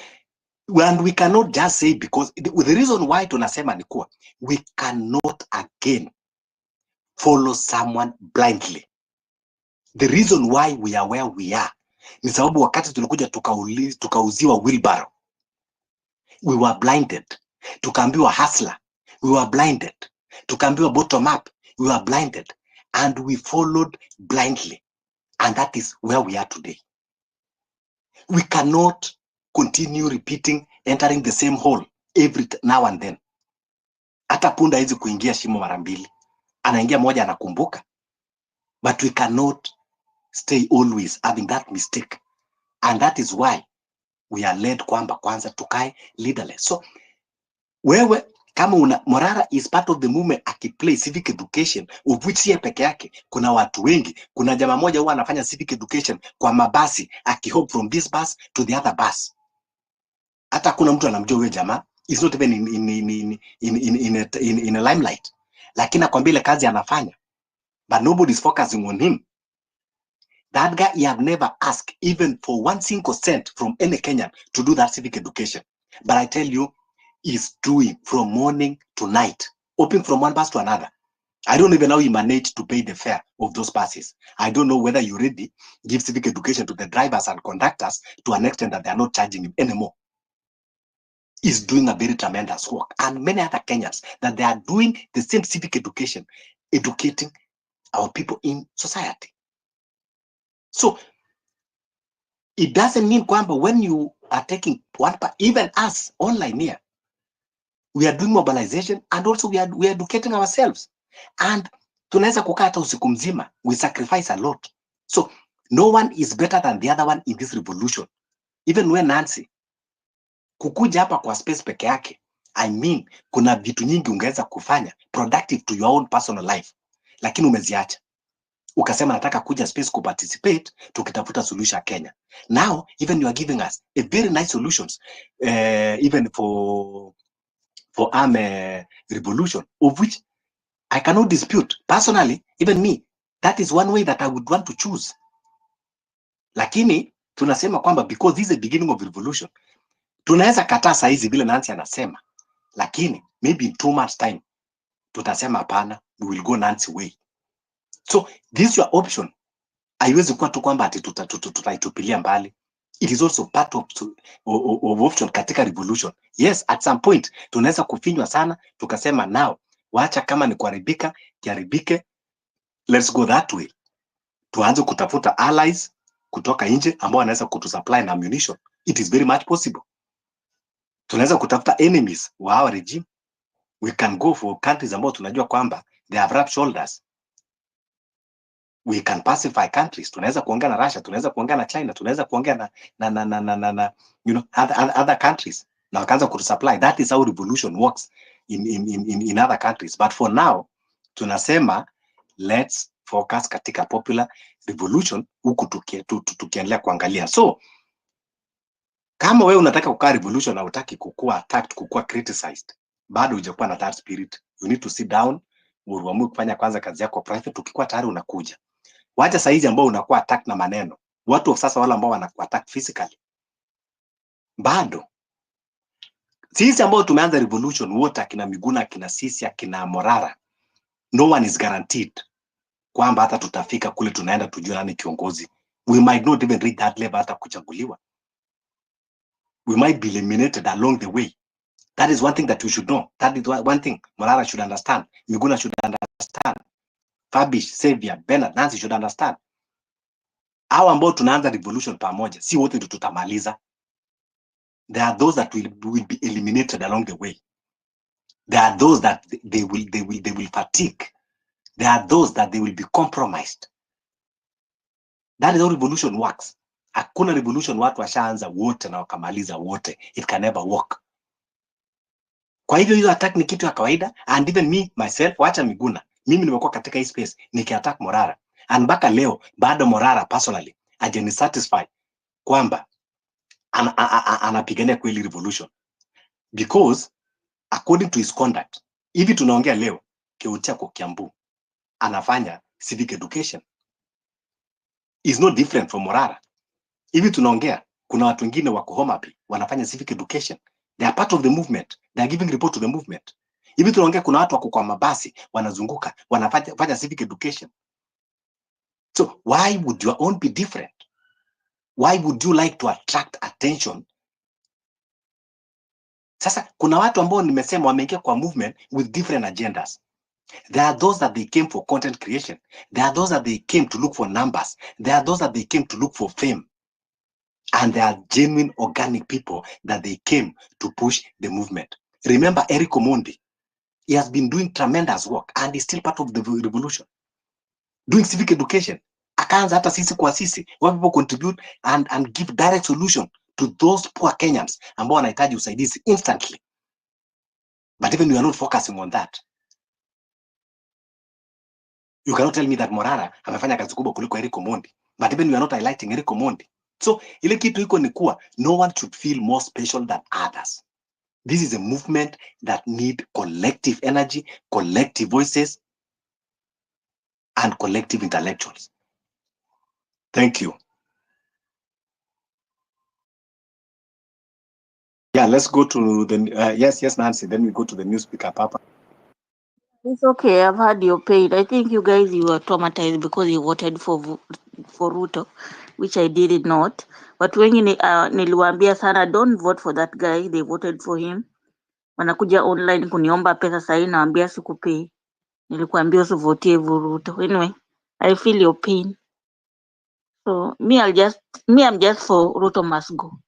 and we cannot just say, because the reason why tunasema ni kuwa, we cannot again follow someone blindly. The reason why we are where we are ni sababu wakati tulikuja tukauziwa wheelbarrow, we were blinded. Tukaambiwa hustler, we were blinded. Tukaambiwa bottom up, we were blinded, and we followed blindly. And that is where we are today. We cannot continue repeating, entering the same hole every now and then. Hata punda hizi kuingia shimo mara mbili, anaingia moja anakumbuka. But we cannot stay always having that mistake. And that is why we are led kwamba kwanza tukae leaderless. So wewe kama Morara is part of the movement, akiplay civic education, of which siye peke yake, kuna watu wengi. Kuna jamaa moja huwa anafanya civic education kwa mabasi, akihop from this bus to the other bus. Hata kuna mtu anamjua huyo jamaa, is not even in a limelight, lakini akwambia ile kazi anafanya, but nobody is focusing on him. That guy, he have never asked even for 1 single cent from any Kenyan to do that civic education. But I tell you, he's doing from morning to night, hopping from one bus to another. I don't even know how he managed to pay the fare of those buses. I don't know whether you already give civic education to the drivers and conductors to an extent that they are not charging him anymore. He's doing a very tremendous work. And many other Kenyans, that they are doing the same civic education, educating our people in society. So it doesn't mean kwamba when you are taking one part, even us online here. We are doing mobilization and also we are educating ourselves. And tunaweza kukaa hata usiku mzima. We sacrifice a lot. So no one is better than the other one in this revolution. Even when Nancy kukuja hapa kwa space peke yake, I mean, kuna vitu nyingi ungeweza kufanya productive to your own personal life, lakini umeziacha. Ukasema nataka kuja space kuparticipate tukitafuta solution ya Kenya. Now even you are giving us a very nice solutions, even for revolution, of which I cannot dispute personally. Even me, that is one way that I would want to choose. Lakini tunasema kwamba because this is the beginning of revolution, tunaweza kataa saa hizi vile Nancy anasema, lakini maybe in 2 months time tutasema hapana, we will go Nancy way. So this your option. Haiwezi kuwa tu kwamba ati tutaitupilia mbali. It is also part of option katika revolution. Yes, at some point tunaweza kufinywa sana tukasema now wacha kama ni kuharibika kiharibike, let's go that way. Tuanze kutafuta allies kutoka nje ambao wanaweza kutusupply na ammunition. It is very much possible. Tunaweza kutafuta enemies wa our regime. We can go for countries ambao tunajua kwamba they have rubbed shoulders. We can pacify countries. Tunaweza kuongea na Russia, tunaweza kuongea na China, tunaweza kuongea na you know other countries na wakaanza kutusupply. That is how revolution works in other countries. But for now tunasema let's focus katika popular revolution huku tukiendelea kuangalia. So kama wewe unataka kukaa revolution na utaki kukua attacked, kukua criticized, bado hujakuwa na that spirit. You need to sit down, uamue kufanya kwanza kazi yako private. Ukikuwa tayari unakuja. Wacha saizi ambao unakuwa attack na maneno. Watu sasa wale ambao wanakuwa attack physically. Bado. Sisi ambao tumeanza revolution wote, akina Miguna, akina Sisi, akina Morara, no one is guaranteed kwamba hata tutafika kule tunaenda tujue nani kiongozi. We might not even reach that level hata kuchaguliwa. We might be eliminated along the way. That is one thing that we should know. That is one thing Morara should understand. Miguna should understand. Fabish, Xavier, Bernard, Nancy should understand. Hao ambao tunaanza revolution pamoja, si wote tutamaliza. There are those that will be eliminated along the way. There are those that they will fatigue. There are those that they will be compromised. That is how revolution works. Hakuna revolution watu washaanza wote na wakamaliza wote. It can never work. Kwa hivyo hiyo attack ni kitu ya kawaida. And even me myself, wacha Miguna, mimi nimekuwa katika hii space nikiattack Morara, and mpaka leo bado Morara personally hajani satisfy kwamba anapigania kweli revolution, because according to his conduct, hivi tunaongea leo Keutia kwa Kiambu anafanya civic education is no different from Morara. Hivi tunaongea kuna watu wengine wako Homa Bay wanafanya civic education. They are part of the movement. They are giving report to the movement. Hivi tunaongea kuna watu wako kwa mabasi wanazunguka wanafanya civic education. So why would your own be different? Why would you like to attract attention? Sasa kuna watu ambao nimesema wameingia kwa movement with different agendas. There are those that they came for content creation. There are those that they came to look for numbers. There are those that they came to look for fame. And there are genuine organic people that they came to push the movement. Remember Eric Omondi. He has been doing tremendous work and he's still part of the revolution. Doing civic education. Akaanza hata sisi kwa sisi. Where people contribute and give direct solution to those poor Kenyans ambao wanahitaji usaidizi instantly. But even we are not focusing on that. You cannot tell me that Morara amefanya kazi kubwa kuliko Eric Omondi. But even we are not highlighting Eric Omondi. So ile kitu iko ni kuwa no one should feel more special than others. This is a movement that need collective energy, collective voices, and collective intellectuals. Thank you. Yeah, let's go to the yes, Nancy. Then we go to the new speaker, Papa. It's okay. I've had your pain. I think you guys, you were traumatized because you voted for Ruto, which I did not. But when niliwaambia sana, don't vote for that guy. They voted for him. Wanakuja online kuniomba pesa sahi, naambia sikupei. Nilikuambia usivotie Ruto. Anyway, I feel your pain. So I'm just for Ruto must go.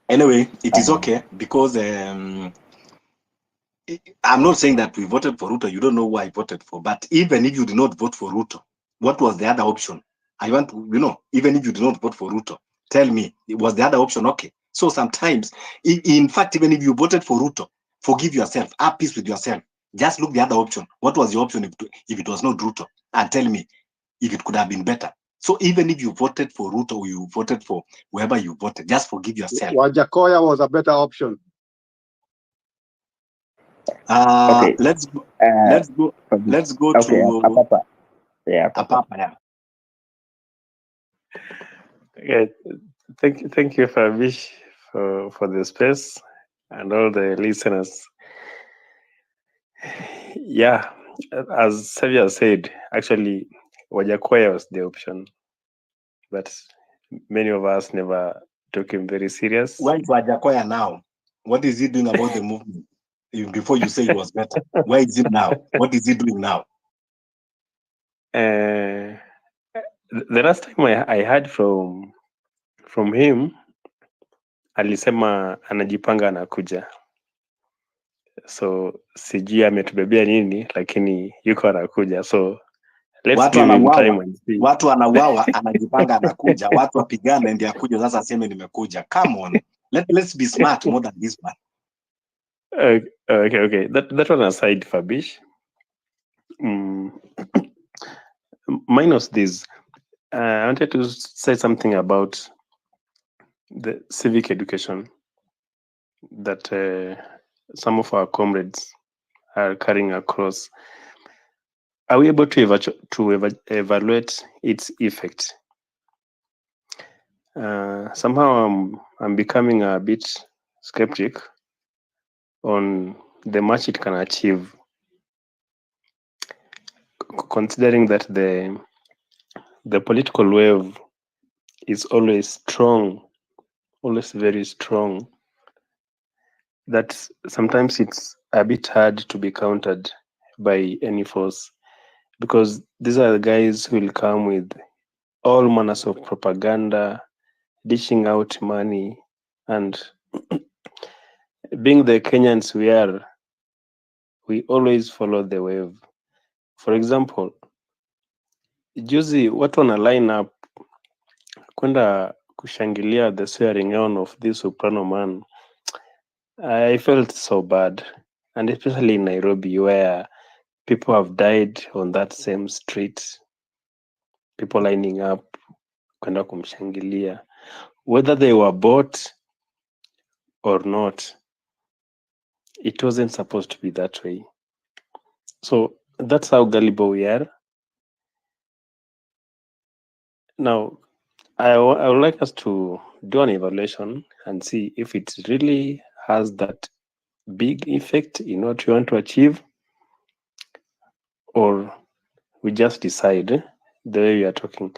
Anyway, it is okay because I'm not saying that we voted for Ruto. You don't know who I voted for. But even if you did not vote for Ruto, what was the other option? I want to, even if you did not vote for Ruto, tell me, was the other option okay? So sometimes, in fact, even if you voted for Ruto, forgive yourself, have peace with yourself. Just look the other option. What was the option if it was not Ruto? And tell me if it could have been better. So even if you voted for Ruto or you voted for whoever you voted, just forgive yourself. Wajakoya was a better option. Okay. Let's go Okay, to Apapa. Yeah, Apapa. Apapa. Yeah. Okay, thank you, Fabish, for the space and all the listeners. Yeah, as Xavier said, actually, Wajakoya was the option, but many of us never took him very serious. Where is Wajakoya now? What is he doing about the movement? Before you say it was better, where is he now? What is he doing now? The last time I heard from him, alisema anajipanga anakuja, so sijui ametubebea nini, lakini yuko anakuja, so let's give him time and see. Watu wanauawa, anajipanga anakuja, watu wapigane ndio akuja sasa aseme nimekuja. Come on, let's be smart more than this one. Okay. That one aside, Fabish. Minus this, I wanted to say something about the civic education that some of our comrades are carrying across. Are we able to evaluate its effect? Somehow I'm becoming a bit skeptic on the much it can achieve, considering that the political wave is always strong, always very strong, that sometimes it's a bit hard to be countered by any force, because these are the guys who will come with all manners of propaganda, dishing out money, and being the Kenyans we are, we always follow the wave. For example, juzi watu wana line up kwenda kushangilia the swearing on of this soprano man. I felt so bad, and especially in Nairobi, where people have died on that same street, people lining up kwenda kumshangilia, whether they were bought or not. It wasn't supposed to be that way. So that's how gullible we are. Now, I would like us to do an evaluation and see if it really has that big effect in what we want to achieve, or we just decide the way we are talking,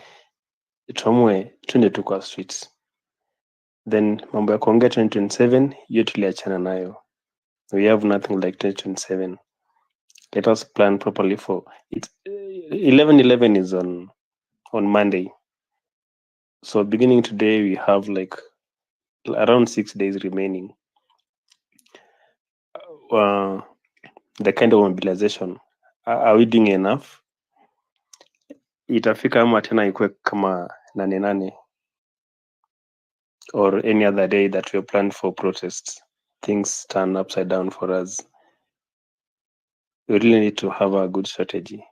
tuamue twende tu kwa streets, then mambo ya kuongea 2027 hiyo tuliachana nayo. We have nothing like 2027. Let us plan properly for it. 11/11 is on Monday, so beginning today we have like around 6 days remaining. The kind of mobilization, are we doing enough? Itafika ama tena ikuwe kama 8 or any other day that we planned for protests, things turn upside down for us. We really need to have a good strategy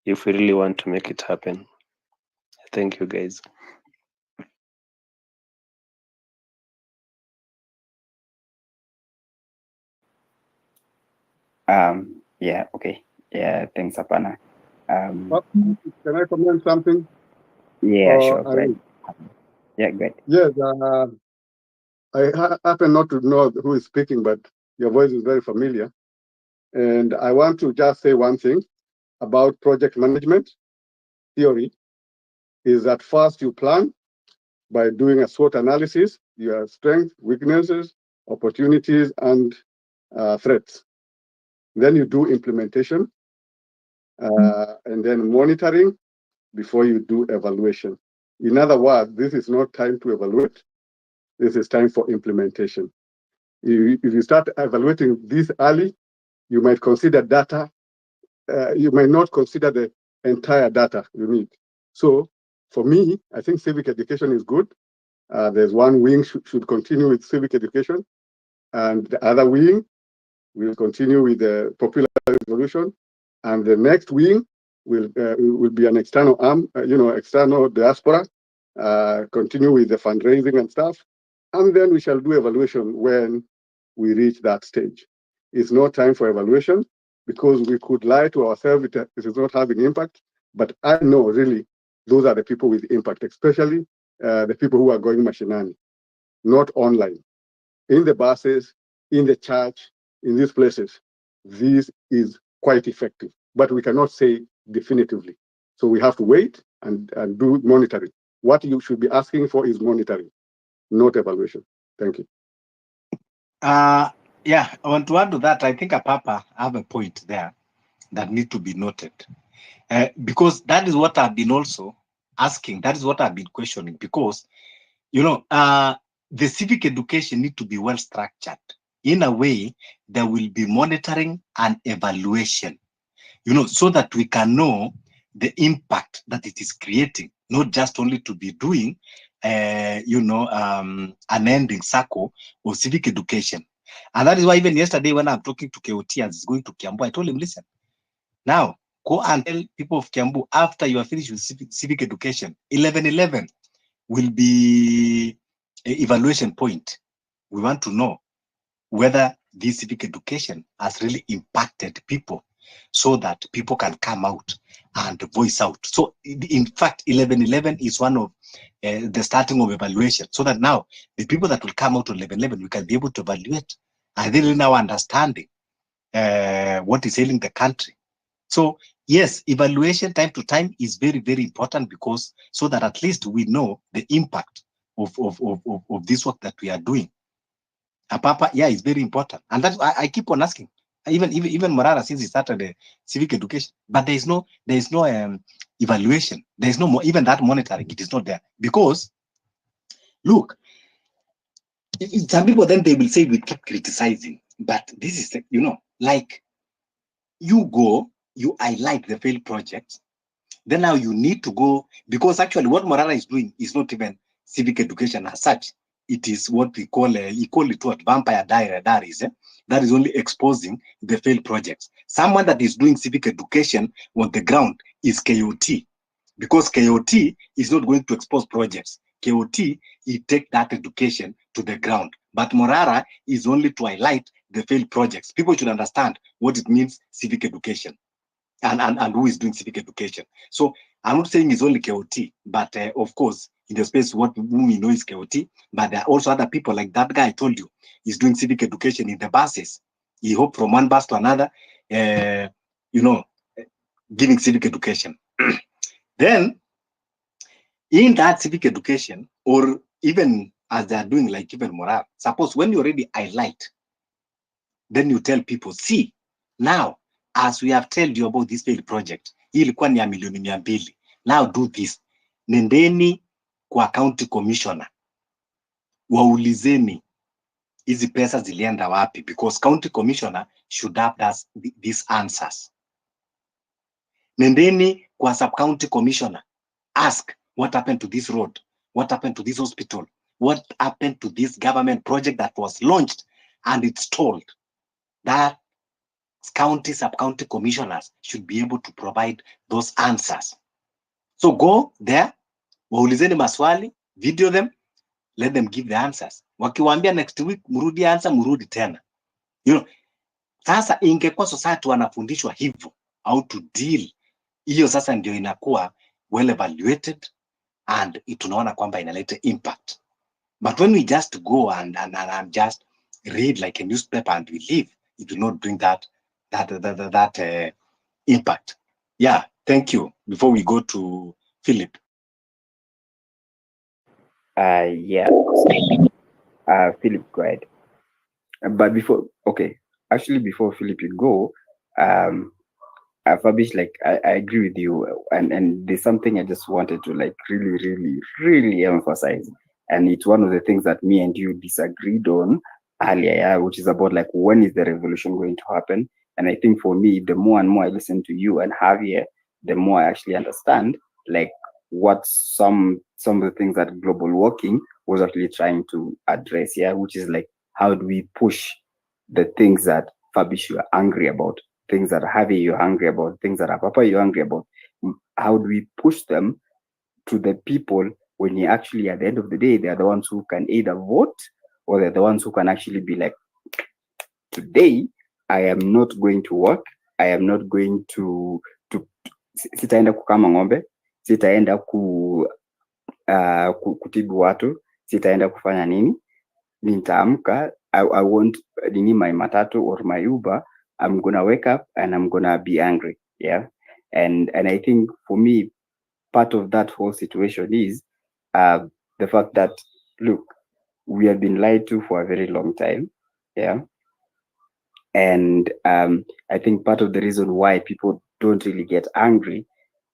if we really want to make it happen. Thank you, guys. Yeah, okay. Yeah, thanks, Apana. Can I comment something? Yeah, sure. Great. Yeah, great. Yes, I happen not to know who is speaking, but your voice is very familiar. And I want to just say one thing about project management theory is that first you plan by doing a SWOT analysis, your strengths, weaknesses, opportunities, and threats. Then you do implementation and then monitoring before you do evaluation. In other words, this is not time to evaluate. This is time for implementation. If you start evaluating this early, you might consider data. You might not consider the entire data you need. So for me, I think civic education is good. There's one wing should continue with civic education, and the other wing will continue with the popular resolution, and the next wing will be an external arm, external diaspora, continue with the fundraising and stuff, and then we shall do evaluation when we reach that stage. It's not time for evaluation because we could lie to ourselves it is not having impact, but I know really those are the people with impact, especially the people who are going mashinani, not online, in the buses, in the church, in these places. This is quite effective, but we cannot say definitively. So we have to wait and do monitoring. What you should be asking for is monitoring, not evaluation. Thank you. Yeah, I want to add to that. I think Papa have a point there that need to be noted. Because that is what I've been also asking. That is what I've been questioning. Because, the civic education need to be well structured. In a way, there will be monitoring and evaluation, so that we can know the impact that it is creating, not just only to be doing, an ending circle of civic education. And that is why even yesterday when I'm talking to KOT as he's going to Kiambu, I told him, listen, now go and tell people of Kiambu, after you are finished with civic education, 1111 will be an evaluation point. We want to know whether this civic education has really impacted people so that people can come out and voice out. So in fact, 1111 is one of the starting of evaluation, so that now the people that will come out on 1111, we can be able to evaluate. Are they really now understanding what is ailing the country? So yes, evaluation time to time is very, very important, because so that at least we know the impact of this work that we are doing. Papa, yeah, it's very important, and that's why I keep on asking. Even Maraga, since he started the civic education, but there is no evaluation. There is no more, even that monitoring. It is not there, because look, some people then they will say we keep criticizing, but this is like you go, you highlight the failed projects, then now you need to go, because actually what Maraga is doing is not even civic education as such. It is what we call vampire diaries. That is only exposing the failed projects. Someone that is doing civic education on the ground is KOT, because KOT is not going to expose projects. KOT, he take that education to the ground. But Morara is only to highlight the failed projects. People should understand what it means, civic education, and who is doing civic education. So I'm not saying it's only KOT, but of course, in the space who we know is KOT, but there are also other people like that guy I told you, is doing civic education in the buses. He hopped from one bus to another, giving civic education. Then, in that civic education, or even as they are doing like even Moral, suppose when you already highlight, then you tell people, see, now, as we have told you about this failed project, hii ilikuwa ni ya milioni 200. Now do this. Nendeni kwa county commissioner, waulizeni hizi pesa zilienda wapi, because county commissioner should have these answers. Nendeni kwa sub county commissioner, ask what happened to this road, what happened to this hospital, what happened to this government project that was launched and it's told. That county, sub-county commissioners should be able to provide those answers. So go there, waulizeni maswali, video them, let them give the answers. Wakiwaambia next week murudi answer, murudi tena. Sasa ingekuwa society wanafundishwa hivyo, how to deal. Hiyo sasa ndio inakuwa well evaluated and tunaona kwamba inaleta impact. But when we just go and just read like a newspaper and we leave, it will not bring that impact. Yeah, thank you. Before we go to Philip. Yeah. Philip, go ahead. But before Philip, you go, Fabish, like I agree with you, and there's something I just wanted to like really, really, really emphasize. And it's one of the things that me and you disagreed on earlier, yeah, which is about like when is the revolution going to happen. And I think for me, the more and more I listen to you and Javier, the more I actually understand like what some of the things that global walking was actually trying to address, yeah, which is like how do we push the things that Fabish you are angry about, things that Javier you're angry about, things that Papa you're angry about. How do we push them to the people when you actually at the end of the day they are the ones who can either vote or they're the ones who can actually be like, today I am not going to work, I am not going to sitaenda kukama ng'ombe, sitaenda kutibu watu, sitaenda kufanya nini, nitaamka, I want nini my matatu or my Uber, I'm gonna wake up and I'm gonna be angry, yeah. And I think for me part of that whole situation is the fact that, look, we have been lied to for a very long time, yeah. And I think part of the reason why people don't really get angry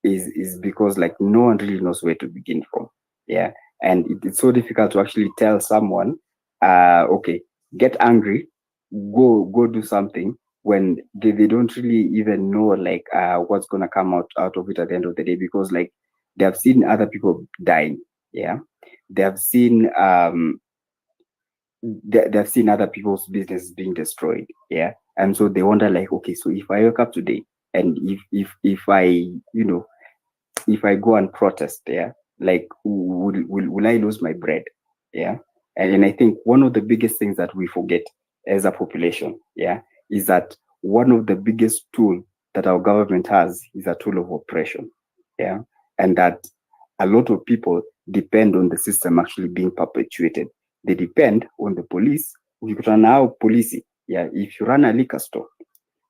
is because like no one really knows where to begin from, yeah. And it's so difficult to actually tell someone, okay, get angry, go do something, when they don't really even know like what's gonna come out of it at the end of the day, because like they have seen other people dying, yeah. They have seen they've seen other people's business being destroyed, yeah. And so they wonder like, okay, so if I wake up today and if I, you know, if I go and protest, yeah, like will I lose my bread, yeah. And I think one of the biggest things that we forget as a population, yeah, is that one of the biggest tool that our government has is a tool of oppression, yeah. And that a lot of people depend on the system actually being perpetuated. They depend on the police. Ukikutana nao polisi, yeah, if you run a liquor store,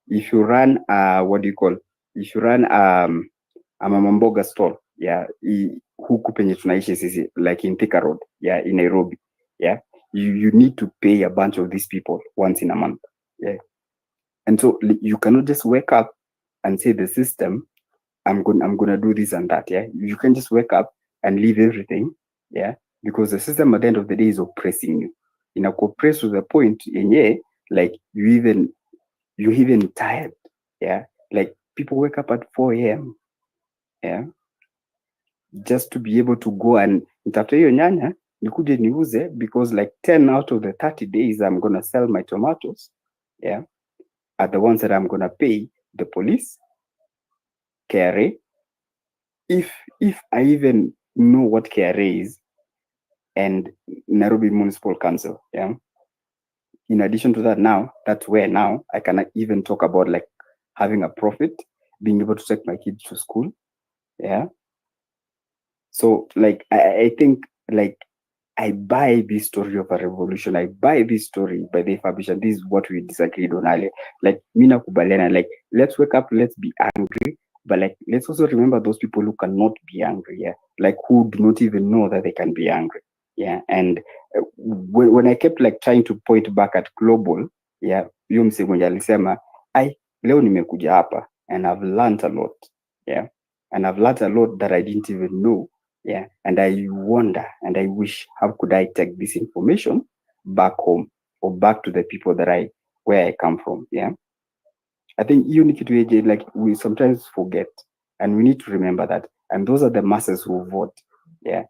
if you run what do you call, if you run a mama mboga store, yeah, huku penye tunaishi sisi, like in Thika Road, yeah, in Nairobi, yeah, you need to pay a bunch of these people once in a month, yeah. And so you cannot just wake up and say the system, I'm gonna do this and that, yeah. You can just wake up and leave everything, yeah, because the system at the end of the day is oppressing you. Oppress to the point yenye like you're even tired, yeah. Like people wake up at 4 a.m, yeah, just to be able to go and nitafute hiyo nyanya nikuje niuze, because like 10 out of the 30 days I'm gonna sell my tomatoes, yeah, are the ones that I'm gonna pay the police, KRA, if I even know what KRA is, and Nairobi Municipal Council, yeah. In addition to that, now that's where now I can even talk about like having a profit, being able to take my kids to school, yeah. So like I think like I buy this story of a revolution. I buy this story by the Fabish, this is what we disagreed on earlier. Like mina kubaliana, like let's wake up, let's be angry, but like let's also remember those people who cannot be angry, yeah, like who do not even know that they can be angry, yeah. And when I kept like trying to point back at global, yeah, huyo msee mwenye alisema leo nimekuja hapa and I've learned a lot, yeah, and I've learned a lot that I didn't even know. Yeah, and I wonder and I wish, how could I take this information back home or back to the people that where I come from? Yeah, I think unity to AJ, like we sometimes forget, and we need to remember that. And those are the masses who vote. Yeah,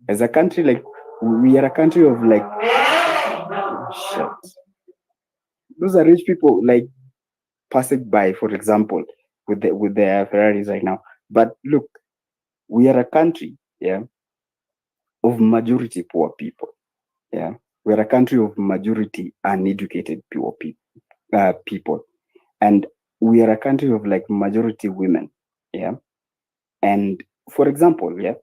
as a country, like we are a country of like, shit. Those are rich people like passing by, for example, with their Ferraris right now. But look, we are a country, yeah, of majority poor people. Yeah, we're a country of majority uneducated poor people, and we are a country of like majority women. Yeah, and for example, yeah,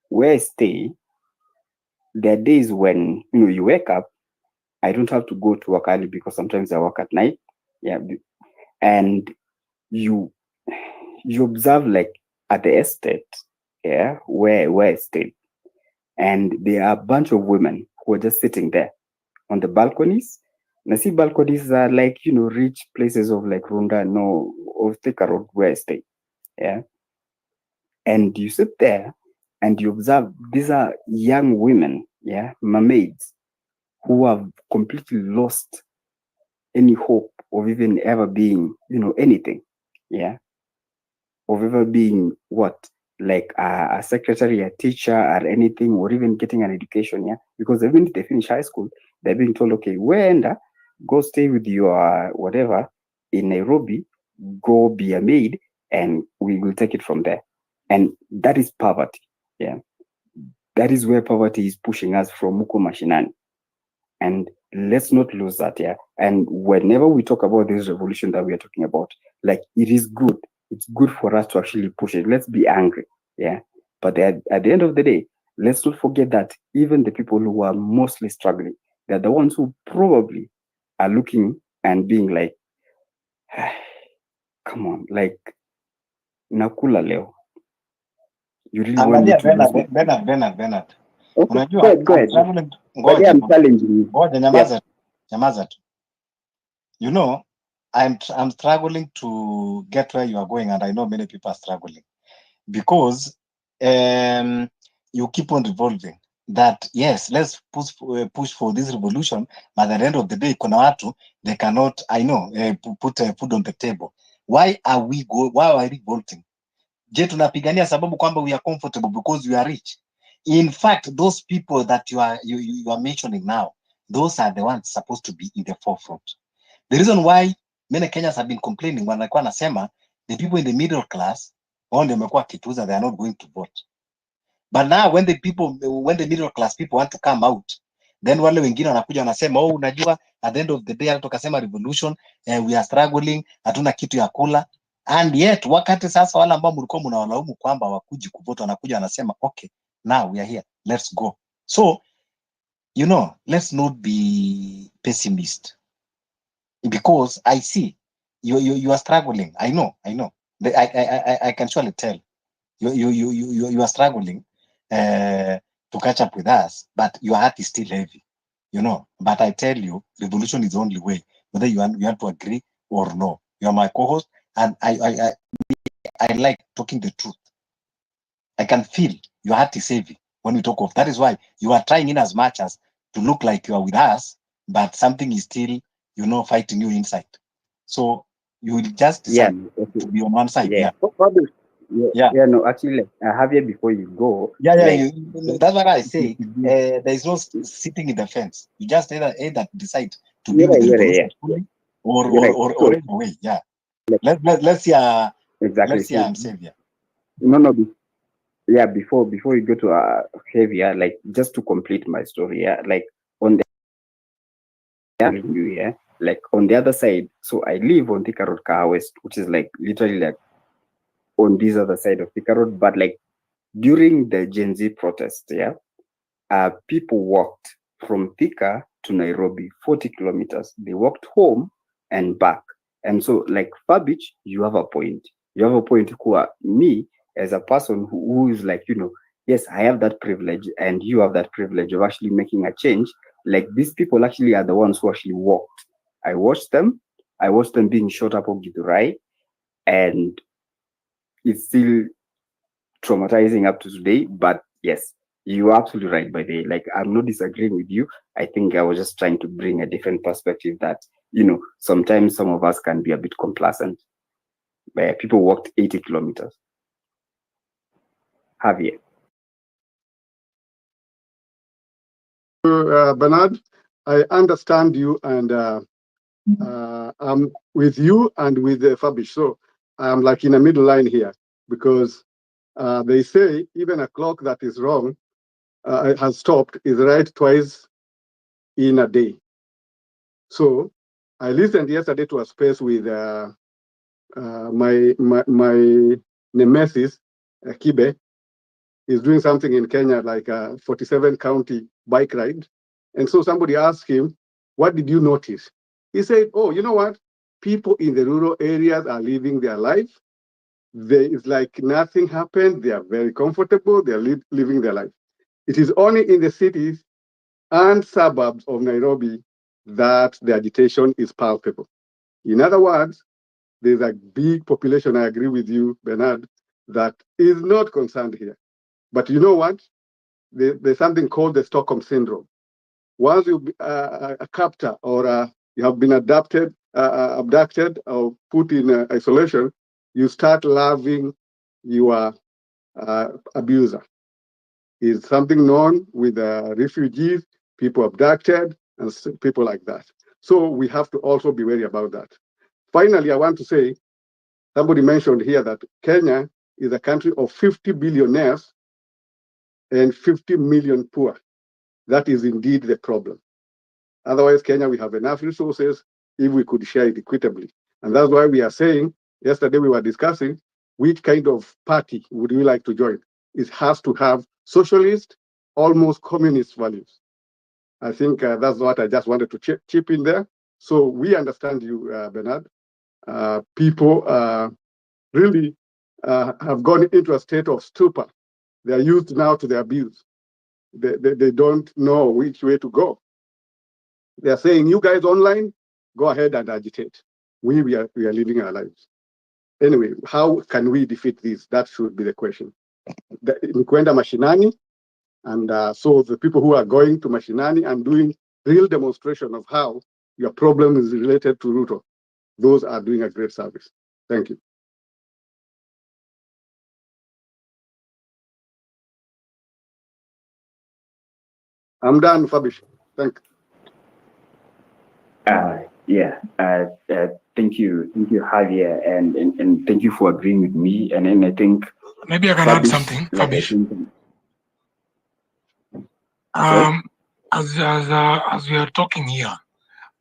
where I stay, there are days when you wake up. I don't have to go to work early because sometimes I work at night. Yeah, and you observe like at the estate, yeah, where I stay, and there are a bunch of women who are just sitting there on the balconies. And I see balconies are like, rich places of like Runda, no, of Thika Road where I stay. Yeah. And you sit there and you observe these are young women, yeah, mermaids, who have completely lost any hope of even ever being, anything, yeah, of ever being what, like a secretary, a teacher, or anything, or even getting an education, yeah, because even if they finish high school, they're being told, okay, go stay with your whatever in Nairobi, go be a maid, and we will take it from there. And that is poverty, yeah. That is where poverty is pushing us from Muko Mashinani. And let's not lose that, yeah. And whenever we talk about this revolution that we are talking about, like, it is good. It's good for us to actually push it. Let's be angry, yeah. But at the end of the day, let's not forget that even the people who are mostly struggling, they're the ones who probably are looking and being like, come on, like, nakula leo. You really want me Angalia to lose? Bernard. Okay, Unajua go ahead. But yeah, I'm challenging you. Ngoja nyamaza tu. You know, I'm struggling to get where you are going, and I know many people are struggling because you keep on revolving that yes, let's push for this revolution, but at the end of the day, kuna watu they cannot, I know, put food on the table. Why are we revolting? Je, tunapigania sababu kwamba we are comfortable because we are rich? In fact, those people that you are mentioning now, those are the ones supposed to be in the forefront. The reason why many Kenyans have been complaining wanakuwa nasema the people in the middle class wao ndio wamekuwa kituza, they are not going to vote. But now when the middle class people want to come out, then wale wengine wanakuja wanasema, oh, unajua at the end of the day hata tukasema revolution, we are struggling, hatuna kitu ya kula. And yet wakati sasa wale ambao mlikuwa mnawalaumu kwamba wakuji kuvote wanakuja wanasema, okay, now we are here, let's go. So, let's not be pessimist, because I see you are struggling. I know. I can surely tell you are struggling to catch up with us, but your heart is still heavy, But I tell you, revolution is the only way, whether you want to agree or no. You are my co-host, and I like talking the truth. I can feel your heart is heavy when we talk of. That is why you are trying in as much as to look like you are with us, but something is still, fighting you inside. So you will just decide to be on one side. Yeah. No, actually, Javier, before you go. That's what I say. There is no sitting in the fence. You just either decide to be with the revolution or anyway. Yeah. Let's see. Exactly. Let's see. I'm Savior. No. Yeah, before you go to Javier, like, just to complete my story, yeah, like on the like on the other side. So I live on Thika Road, Kaha West, which is like literally like on this other side of Thika Road, but like during the Gen Z protest, yeah, people walked from Thika to Nairobi, 40 kilometers. They walked home and back. And so, like, Fabich, you have a point. You have a point, me, as a person who is like, yes, I have that privilege, and you have that privilege of actually making a change. Like, these people actually are the ones who actually walked. I watched them being shot up on Githurai, and it's still traumatizing up to today. But yes, you're absolutely right, by the way. Like, I'm not disagreeing with you. I think I was just trying to bring a different perspective that, sometimes some of us can be a bit complacent. People walked 80 kilometers. Javier. Bernard, I understand you, and I'm with you and with Fabish. So I'm like in a middle line here, because they say even a clock that is wrong has stopped is right twice in a day. So I listened yesterday to a space with my nemesis, Kibe, is doing something in Kenya, like a 47 county bike ride. And so somebody asked him, what did you notice? He said, oh, you know what? People in the rural areas are living their life. It's like nothing happened. They are very comfortable. They are living their life. It is only in the cities and suburbs of Nairobi that the agitation is palpable. In other words, there's a big population, I agree with you, Bernard, that is not concerned here. But you know what? There's something called the Stockholm syndrome. Once you a captor or you have been abducted or put in isolation, you start loving your abuser. Is something known with refugees, people abducted, and people like that. So we have to also be wary about that. Finally, I want to say, somebody mentioned here that Kenya is a country of 50 billionaires and 50 million poor. That is indeed the problem. Otherwise, Kenya, we have enough resources if we could share it equitably. And that's why we are saying, yesterday we were discussing, which kind of party would we like to join? It has to have socialist, almost communist values. I think that's what I just wanted to chip in there. So we understand you, Bernard. People really have gone into a state of stupor. They are used now to the abuse. They don't know which way to go. They are saying, you guys online, go ahead and agitate. We are living our lives. Anyway, how can we defeat this? That should be the question. Ni kwenda mashinani, and so the people who are going to mashinani and doing real demonstration of how your problem is related to Ruto, those are doing a great service. Thank you. I'm done, Fabish. Thank you. Thank you, Javier, and thank you for agreeing with me. And then I think maybe I can add something, Fabish. As we are talking here,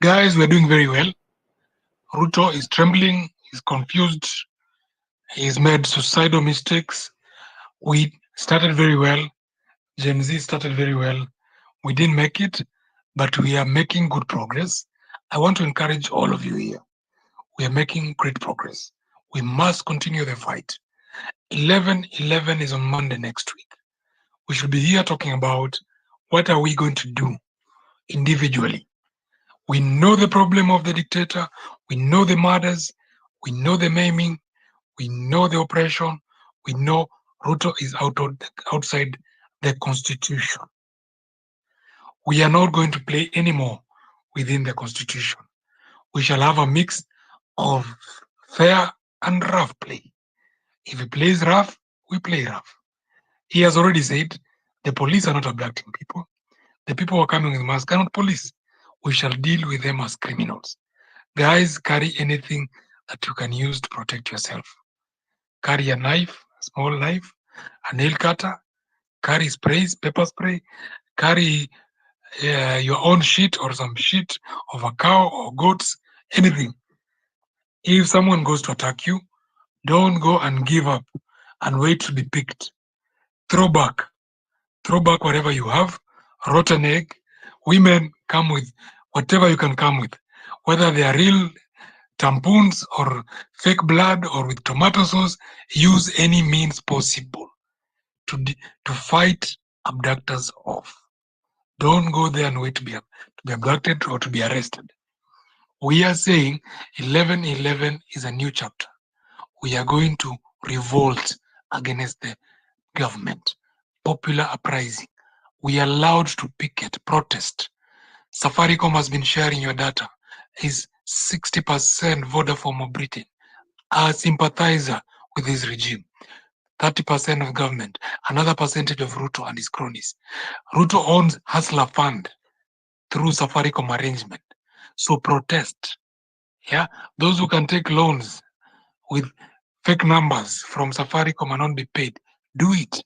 guys, we're doing very well. Ruto is trembling, he's confused, he's made suicidal mistakes. We started very well. Gen Z started very well. We didn't make it, but we are making good progress. I want to encourage all of you here. We are making great progress. We must continue the fight. 11/11 is on Monday next week. We should be here talking about what are we going to do individually. We know the problem of the dictator. We know the murders. We know the maiming. We know the oppression. We know Ruto is outside the constitution. We are not going to play anymore within the constitution. We shall have a mix of fair and rough play. If he plays rough, we play rough. He has already said the police are not abducting people. The people who are coming with masks are not police. We shall deal with them as criminals. Guys, carry anything that you can use to protect yourself. Carry a knife, a small knife, a nail cutter, carry sprays, pepper spray, carry your own shit or some shit of a cow or goats, anything. If someone goes to attack you, don't go and give up and wait to be picked. Throw back whatever you have, rotten egg. Women, come with whatever you can come with, whether they are real tampons or fake blood or with tomato sauce. Use any means possible to fight abductors off. Don't go there and wait to be abducted or to be arrested. We are saying 11/11 is a new chapter. We are going to revolt against the government. Popular uprising. We are allowed to picket, protest. Safaricom has been sharing your data. Is 60% Vodafone of Britain. A sympathizer with this regime. 30% of government. Another percentage of Ruto and his cronies. Ruto owns Hustler Fund through Safaricom arrangement. So protest. Yeah, those who can take loans with fake numbers from Safaricom and not be paid, do it.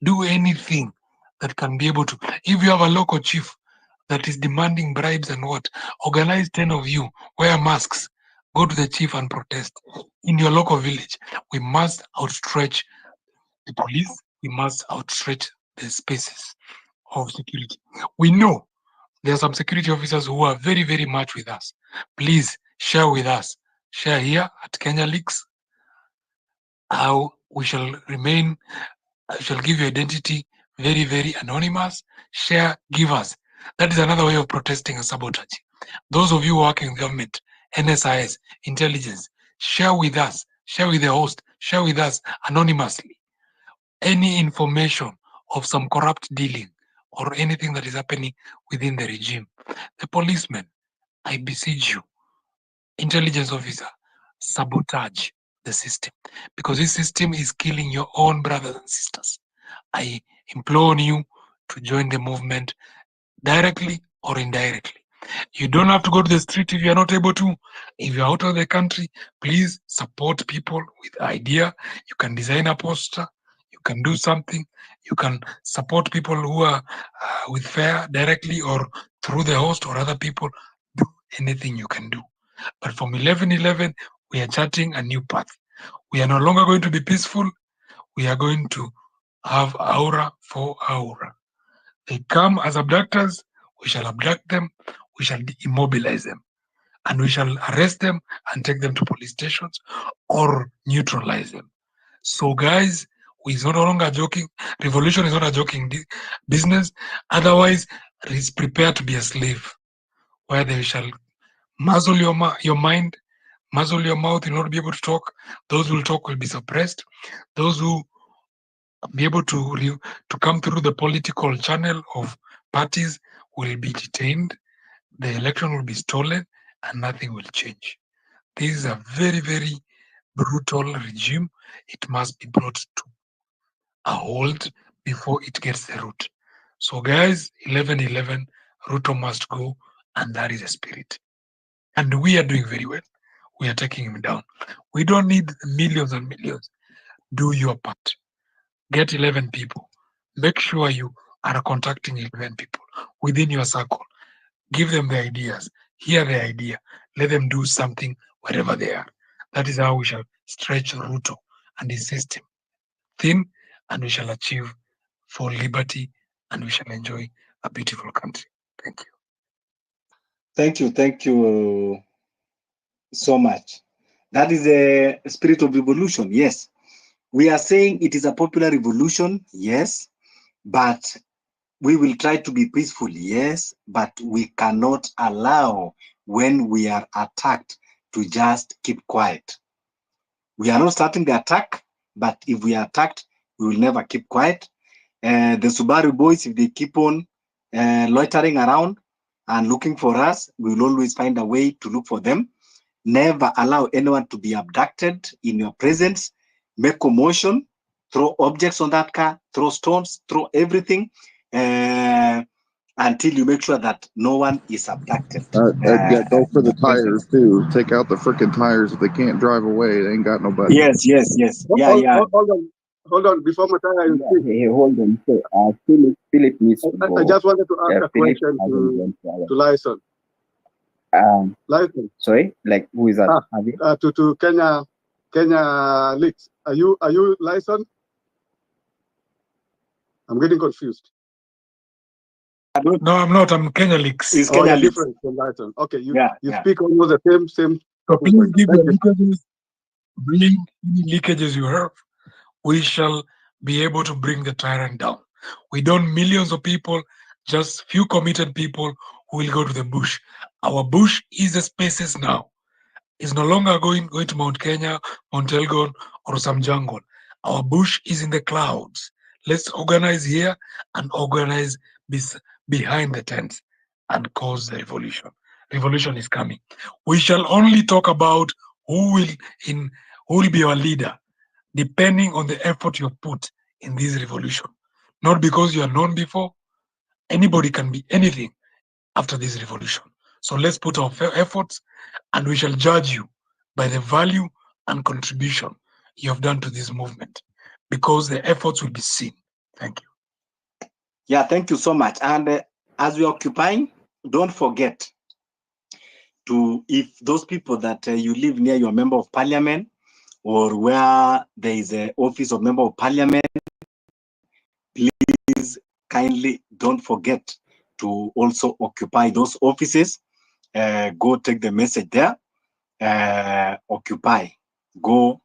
Do anything that can be able to. If you have a local chief that is demanding bribes and what, organize 10 of you, wear masks, go to the chief and protest in your local village. We must outstretch the police. We must outstretch the spaces of security. We know there are some security officers who are very, very much with us. Please share with us. Share here at Kenya Leaks. How we shall remain, I shall give you identity, very, very anonymous. Share, give us. That is another way of protesting and sabotaging. Those of you working in government, NSIS, intelligence, share with us, share with the host, share with us anonymously any information of some corrupt dealing or anything that is happening within the regime. The policemen, I beseech you, intelligence officer, sabotage the system, because this system is killing your own brothers and sisters. I implore on you to join the movement directly or indirectly. You don't have to go to the street if you're not able to. If you're out of the country, please support people with idea. You can design a poster. You can do something. You can support people who are with fare directly or through the host or other people. Do anything you can do. But from 11/11, we are charting a new path. We are no longer going to be peaceful. We are going to have aura for aura. They come as abductors, we shall abduct them, we shall immobilize them, and we shall arrest them and take them to police stations or neutralize them. So guys, it's no longer joking. Revolution is not a joking business. Otherwise, prepare to be a slave, where they shall muzzle your mind, muzzle your mouth, you'll not be able to talk. Those who will talk will be suppressed. Those who be able to come through the political channel of parties will be detained, the election will be stolen, and nothing will change. This is a very, very brutal regime. It must be brought to a halt before it gets the root. So guys, 11/11, Ruto must go, and that is the spirit. And we are doing very well. We are taking him down. We don't need millions and millions. Do your part. Get 11 people. Make sure you are contacting 11 people within your circle. Give them the ideas. Hear the idea. Let them do something wherever they are. That is how we shall stretch Ruto and his system thin, and we shall achieve full liberty, and we shall enjoy a beautiful country. Thank you. Thank you so much. That is the spirit of revolution, yes. We are saying it is a popular revolution, yes, but we will try to be peaceful, yes, but we cannot allow when we are attacked to just keep quiet. We are not starting the attack, but if we are attacked, we will never keep quiet. The Subaru boys, if they keep on loitering around and looking for us, we will always find a way to look for them. Never allow anyone to be abducted in your presence. Make commotion, throw objects on that car, throw stones, throw everything until you make sure that no one is abducted. Yeah, go for the tires too. Take out the freaking tires if they can't drive away. They ain't got no buttons. Yes. Yeah. Hold on. Before Mataya, you speak. Hey, hold on. So, Philip needs to go. I just wanted to ask a Philip question hasn't to Lyson. Lyson. Sorry, like who is that? To Kenya Leaks. Are you Lyson? I'm getting confused. No, I'm not. I'm Kenya Leaks. It's Kenya Leaks. Different from Lyson. Okay, you Yeah. speak almost the same. So please give the leakages, bring any leakages you have. We shall be able to bring the tyrant down. We don't millions of people, just few committed people who will go to the bush. Our bush is the spaces now. It's no longer going to Mount Kenya, Mount Elgon, or some jungle. Our bush is in the clouds. Let's organize here and organize behind the tents and cause the revolution. Revolution is coming. We shall only talk about who will be our leader, depending on the effort you have put in this revolution. Not because you are known before. Anybody can be anything after this revolution. So let's put our efforts, and we shall judge you by the value and contribution you have done to this movement, because the efforts will be seen. Thank you. Yeah, thank you so much. And as we're occupying, don't forget to, if those people that you live near your member of parliament or where there is an office of member of parliament, please kindly don't forget to also occupy those offices. Go take the message there. Occupy. Go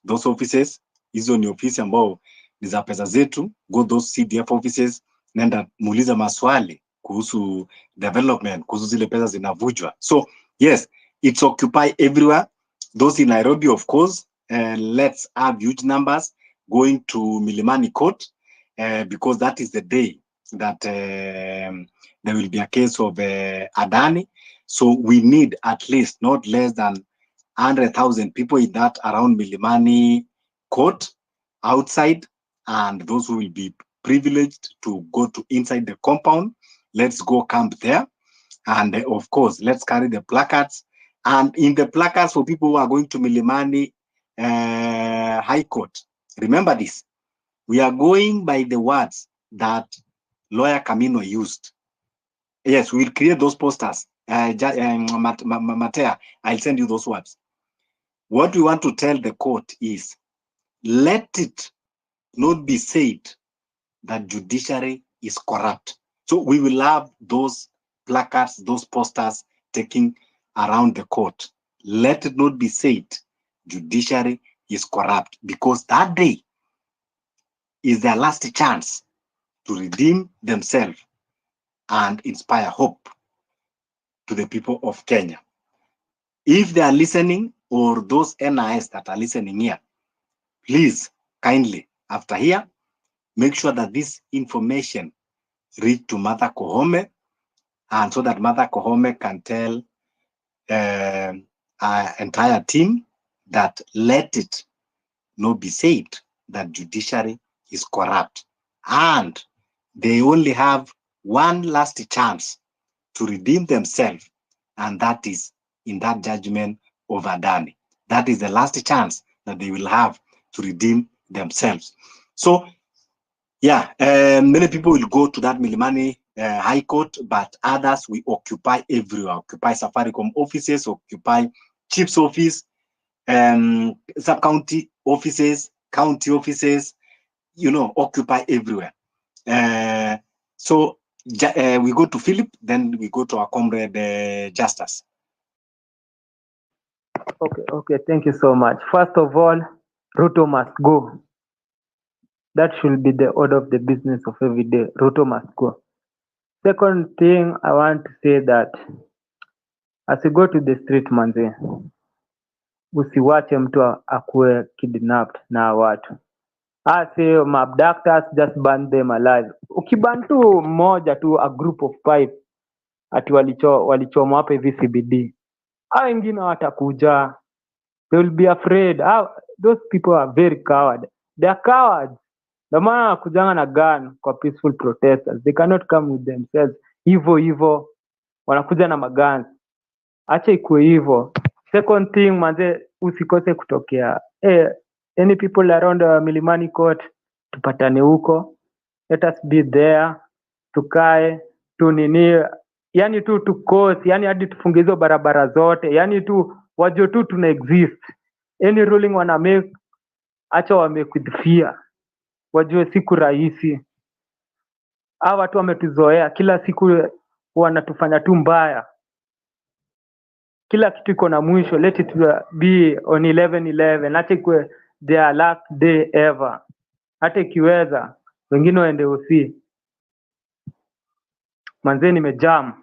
those offices. Hizo ni ofisi ambao ni za pesa zetu. Go those CDF offices. Nenda muulize maswali kuhusu development, kuhusu zile pesa zinavujwa. So yes, it's occupy everywhere. Those in Nairobi, of course, let's have huge numbers going to Milimani Court. because that is the day that there will be a case of Adani. So we need at least not less than 100,000 people in that around Milimani court outside, and those who will be privileged to go to inside the compound. Let's go camp there. And of course, let's carry the placards. And in the placards for people who are going to Milimani High Court, remember this, we are going by the words that lawyer Camino used. Yes, we'll create those posters. Matea, I'll send you those words. What we want to tell the court is, let it not be said that judiciary is corrupt. So we will have those placards, those posters taking around the court. Let it not be said judiciary is corrupt, because that day is their last chance to redeem themselves and inspire hope to the people of Kenya. If they are listening, or those NIS that are listening here, please kindly, after here, make sure that this information reach to Mother Koome, and so that Mother Koome can tell our entire team that let it not be said that judiciary is corrupt, and they only have one last chance to redeem themselves, and that is in that judgment of Adani. That is the last chance that they will have to redeem themselves. So, yeah, many people will go to that Milimani High Court, but others will occupy everywhere, occupy Safaricom offices, occupy chief's office, sub-county offices, county offices, occupy everywhere. So we go to Philip, then we go to our comrade Justice. Okay, thank you so much. First of all, Ruto must go. That should be the order of the business of every day. Ruto must go. Second thing, I want to say that as you go to the street, manze, usiwache mtu akuwe kidnapped na watu. Say abductors, just burn them alive. Ukiban tu mmoja tu, a group of 5 ati walichoma hapa hivi CBD, wengine watakuja, they will be afraid. Those people are very coward. They are cowards. Ndio maana wanakujanga na gun kwa peaceful protesters. They cannot come with themselves hivyo, wanakuja na magans. Acha ikuwe hivyo. Second thing, manze, usikose kutokea. Any people around Milimani Court, tupatane huko. Let us be there. Tukae, tunini, yani tu tukose, yani hadi tufunge hizo barabara zote. Yani tu wajue tu tuna exist. Any ruling wana make, acha wa make with fear. Wajue siku rahisi. Hawa watu wametuzoea, kila siku wanatufanya tu mbaya. Kila kitu iko na mwisho. Let it be on 11/11. Acha ikuwe their last day ever. Hata ikiweza wengine waende usi. Manze, nimejam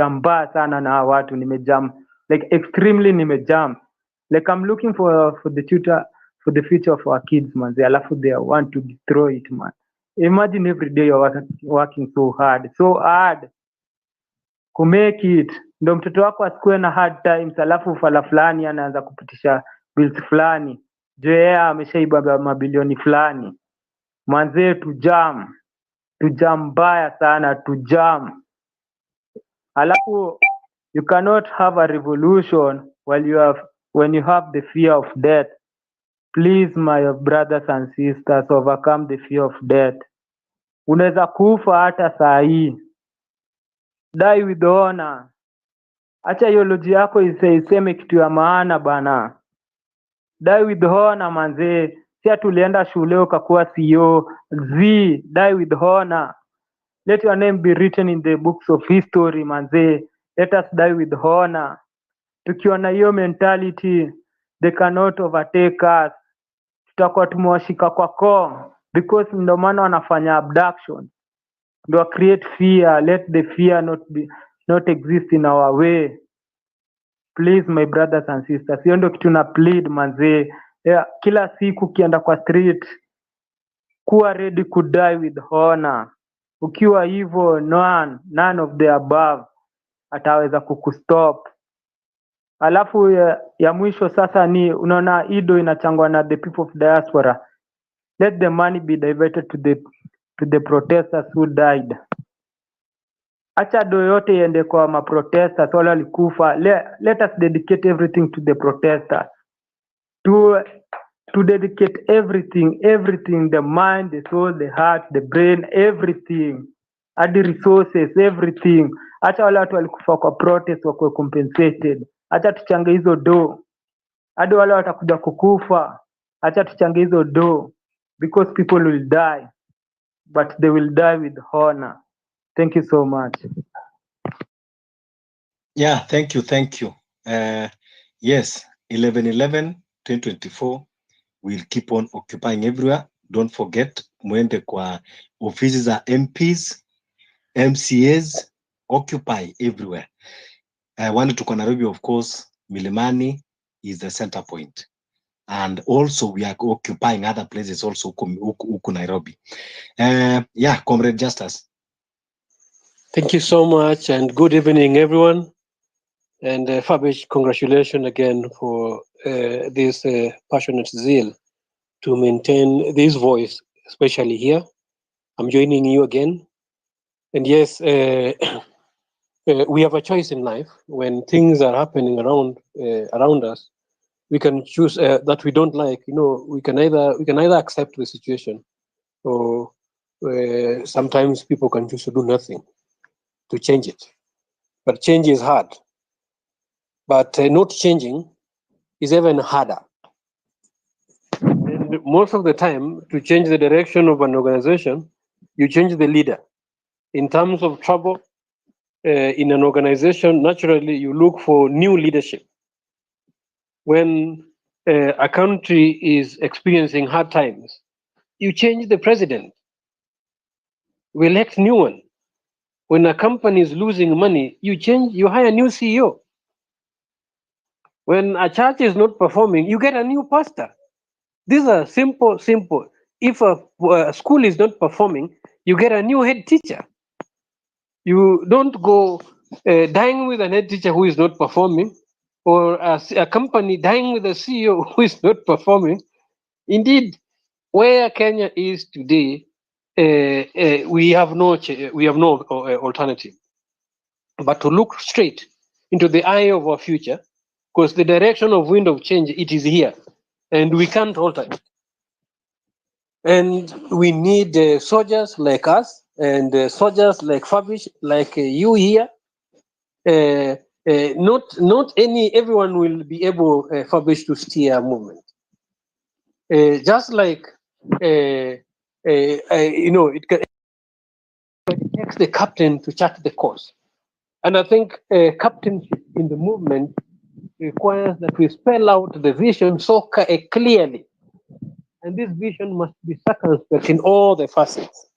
mbaya sana na watu, nimejam like extremely nimejam. Like I'm looking for the future of our kids, manze, alafu they want to destroy it, man. Imagine every day you're working so hard to make it, ndo mtoto wako asikuwe na hard times, alafu fala fulani anaanza kupitisha bills fulani, yeye ameshaiba mabilioni fulani. Manze, tujam mbaya sana, tujam. Alafu you cannot have a revolution when you have the fear of death. Please, my brothers and sisters, overcome the fear of death. Unaweza kufa hata saa hii. Die with honor. Acha hiyo loji yako iseme kitu ya maana bana. Die with honor, manze. Si tulienda shule ukakuwa CEO. Die with honor. Let your name be written in the books of history, manze. Let us die with honor. Tukiona hiyo mentality, they cannot overtake us. Tutakuwa tumewashika kwa koo, because ndio maana wanafanya abduction. Ndio create fear. Let the fear not exist in our way. Please, my brothers and sisters, hiyo ndio kitu na plead, manze. Kila siku kienda kwa street, kuwa ready to die with honor. Ukiwa hivyo, none of the above ataweza kukustop. Alafu ya mwisho sasa ni unaona ido inachangwa na the people of diaspora. Let the money be diverted to the protesters who died. Acha do yote iende kwa maprotesters wale walikufa. Let us dedicate everything to the protesters. To dedicate everything, the mind, the soul, the heart, the brain, everything, hadi resources, everything. Acha wale watu walikufa kwa protest wakuwe compensated. Acha tuchange hizo do, hadi wale watakuja kukufa. Acha tuchange hizo do, because people will die, but they will die with honor. Thank you so much. Yeah, thank you. Yes, 11/11/2024 we'll keep on occupying everywhere. Don't forget, mwende kwa ofisi za MPs, MCAs, occupy everywhere. Wale tuko Nairobi, of course, Milimani is the center point. And also we are occupying other places also huku Nairobi. Yeah, Comrade Justus. Thank you so much, and good evening, everyone. And Fabish, congratulations again for this passionate zeal to maintain this voice, especially here. I'm joining you again. And yes, we have a choice in life. When things are happening around us, we can choose that we don't like. You know, we can either accept the situation, or sometimes people can choose to do nothing to change it. But change is hard. But not changing is even harder. And most of the time, to change the direction of an organization, you change the leader. In terms of trouble in an organization, naturally, you look for new leadership. When a country is experiencing hard times, you change the president. We elect new one. When a company is losing money, you hire a new CEO. When a church is not performing, you get a new pastor. These are simple. If a school is not performing, you get a new head teacher. You don't go dying with an head teacher who is not performing, or a company dying with a CEO who is not performing. Indeed, where Kenya is today, we have no alternative but to look straight into the eye of our future, because the direction of wind of change, it is here, and we can't alter it. And we need soldiers like us, and soldiers like Fabish, like you here. Not everyone will be able, Fabish, to steer a movement. Just like it takes the captain to chart the course. And I think captainship in the movement requires that we spell out the vision so clearly. And this vision must be circumspect in all the facets.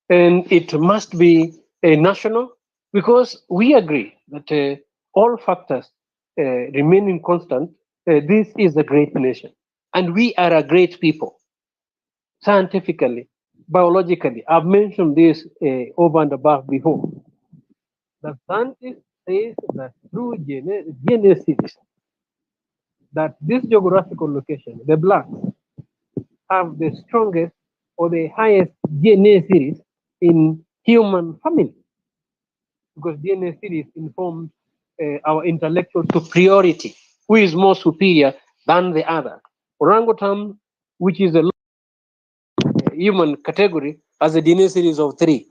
And it must be national, because we agree that all factors remaining constant, this is a great nation. And we are a great people, scientifically, biologically. I've mentioned this over and above before. The scientist says that through genesis, that this geographical location, the blacks, have the strongest or the highest DNA series in human family, because DNA series informs our intellectual superiority, who is more superior than the other. Orangutan, which is a human category, has a DNA series of 3.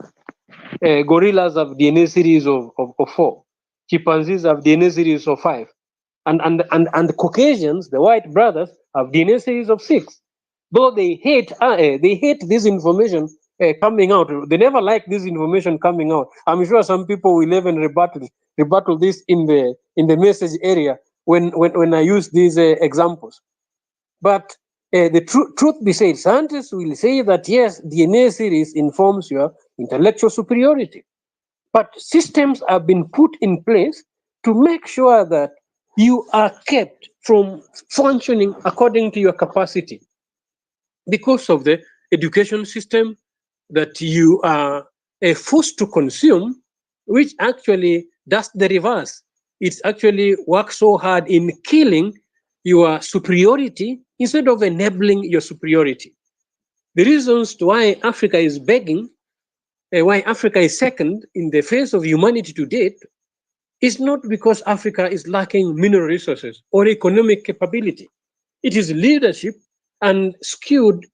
Gorillas have DNA series of 4. Chimpanzees have DNA series of 5. And the Caucasians, the white brothers, have DNA series of 6. Though they hate this information coming out. They never like this information coming out. I'm sure some people will even rebuttal this in the message area when I use these examples. But the truth be said, scientists will say that yes, DNA series informs your intellectual superiority. But systems have been put in place to make sure that you are kept from functioning according to your capacity, because of the education system that you are forced to consume, which actually does the reverse. It actually works so hard in killing your superiority instead of enabling your superiority. The reasons why Africa is begging, why Africa is second in the face of humanity to date, is not because Africa is lacking mineral resources or economic capability. It is leadership and skewed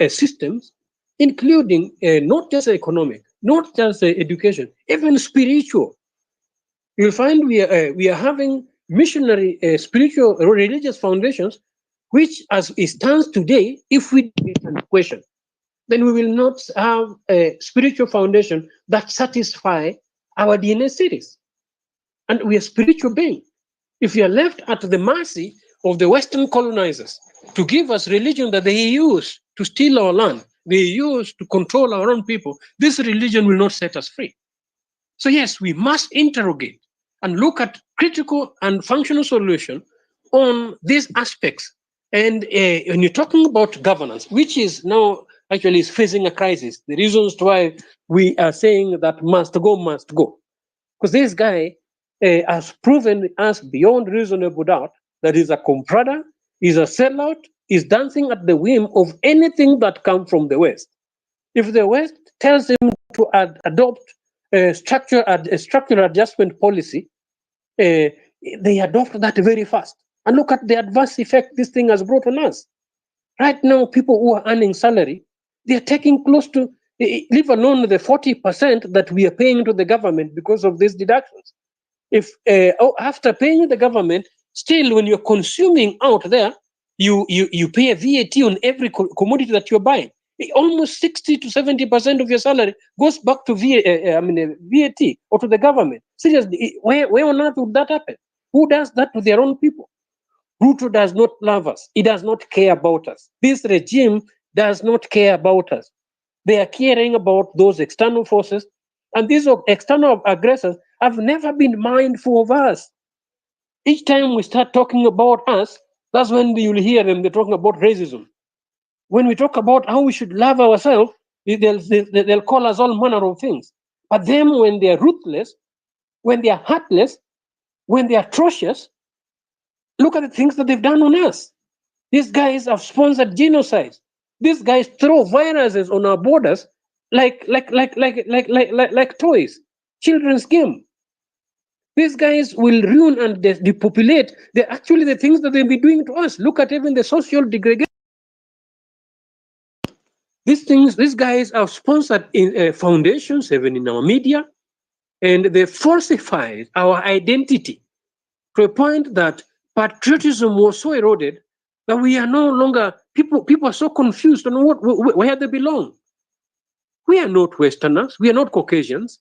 systems, including not just economic, not just education, even spiritual. You'll find we are having missionary, spiritual, religious foundations, which, as it stands today, if we question, then we will not have a spiritual foundation that satisfy our DNA series. And we are spiritual beings. If we are left at the mercy of the Western colonizers to give us religion that they use to steal our land, they use to control our own people, this religion will not set us free. So yes, we must interrogate and look at critical and functional solution on these aspects. And when you're talking about governance, which is now actually is facing a crisis, the reasons why we are saying that must go, must go. Because this guy has proven us beyond reasonable doubt that he's a comprada, he's a sellout, he's dancing at the whim of anything that comes from the West. If the West tells him to adopt a structural adjustment policy, they adopt that very fast. And look at the adverse effect this thing has brought on us. Right now, people who are earning salary, they are taking close to, leave alone the 40% that we are paying to the government because of these deductions. If after paying the government, still when you're consuming out there, you pay a VAT on every commodity that you're buying. Almost 60 to 70% of your salary goes back to VAT or to the government. Seriously, where on earth would that happen? Who does that to their own people? Ruto does not love us. He does not care about us. This regime does not care about us. They are caring about those external forces, and these external aggressors have never been mindful of us. Each time we start talking about us, that's when you'll hear them, they're talking about racism. When we talk about how we should love ourselves, they'll call us all manner of things. But then when they are ruthless, when they are heartless, when they are atrocious, look at the things that they've done on us. These guys have sponsored genocides. These guys throw viruses on our borders like toys, children's game. These guys will ruin and depopulate. They're actually the things that they'll be doing to us. Look at even the social degradation. These guys have sponsored in foundations, even in our media, and they falsified our identity to a point that patriotism was so eroded that we are no longer, people are so confused on where they belong. We are not Westerners, we are not Caucasians,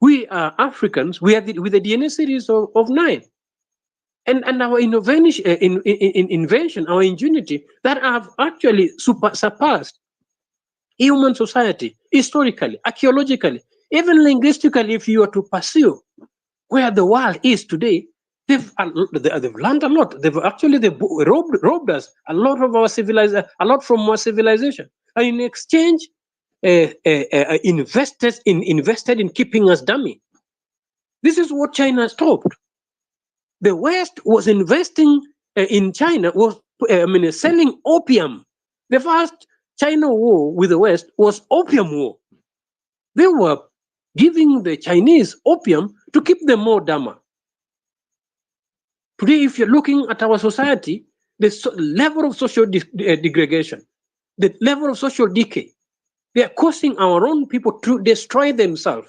we are Africans, we are with the DNA series of 9. And our invention, our ingenuity, that have actually surpassed human society, historically, archaeologically, even linguistically, if you are to pursue where the world is today, they've learned a lot. They've robbed us a lot of our civilization, a lot from our civilization, and in exchange, invested in keeping us dummy. This is what China stopped. The West was investing in China, was selling opium. The first China war with the West was opium war. They were giving the Chinese opium to keep them more dumber. Today, if you're looking at our society, the level of social degradation, the level of social decay, they are causing our own people to destroy themselves.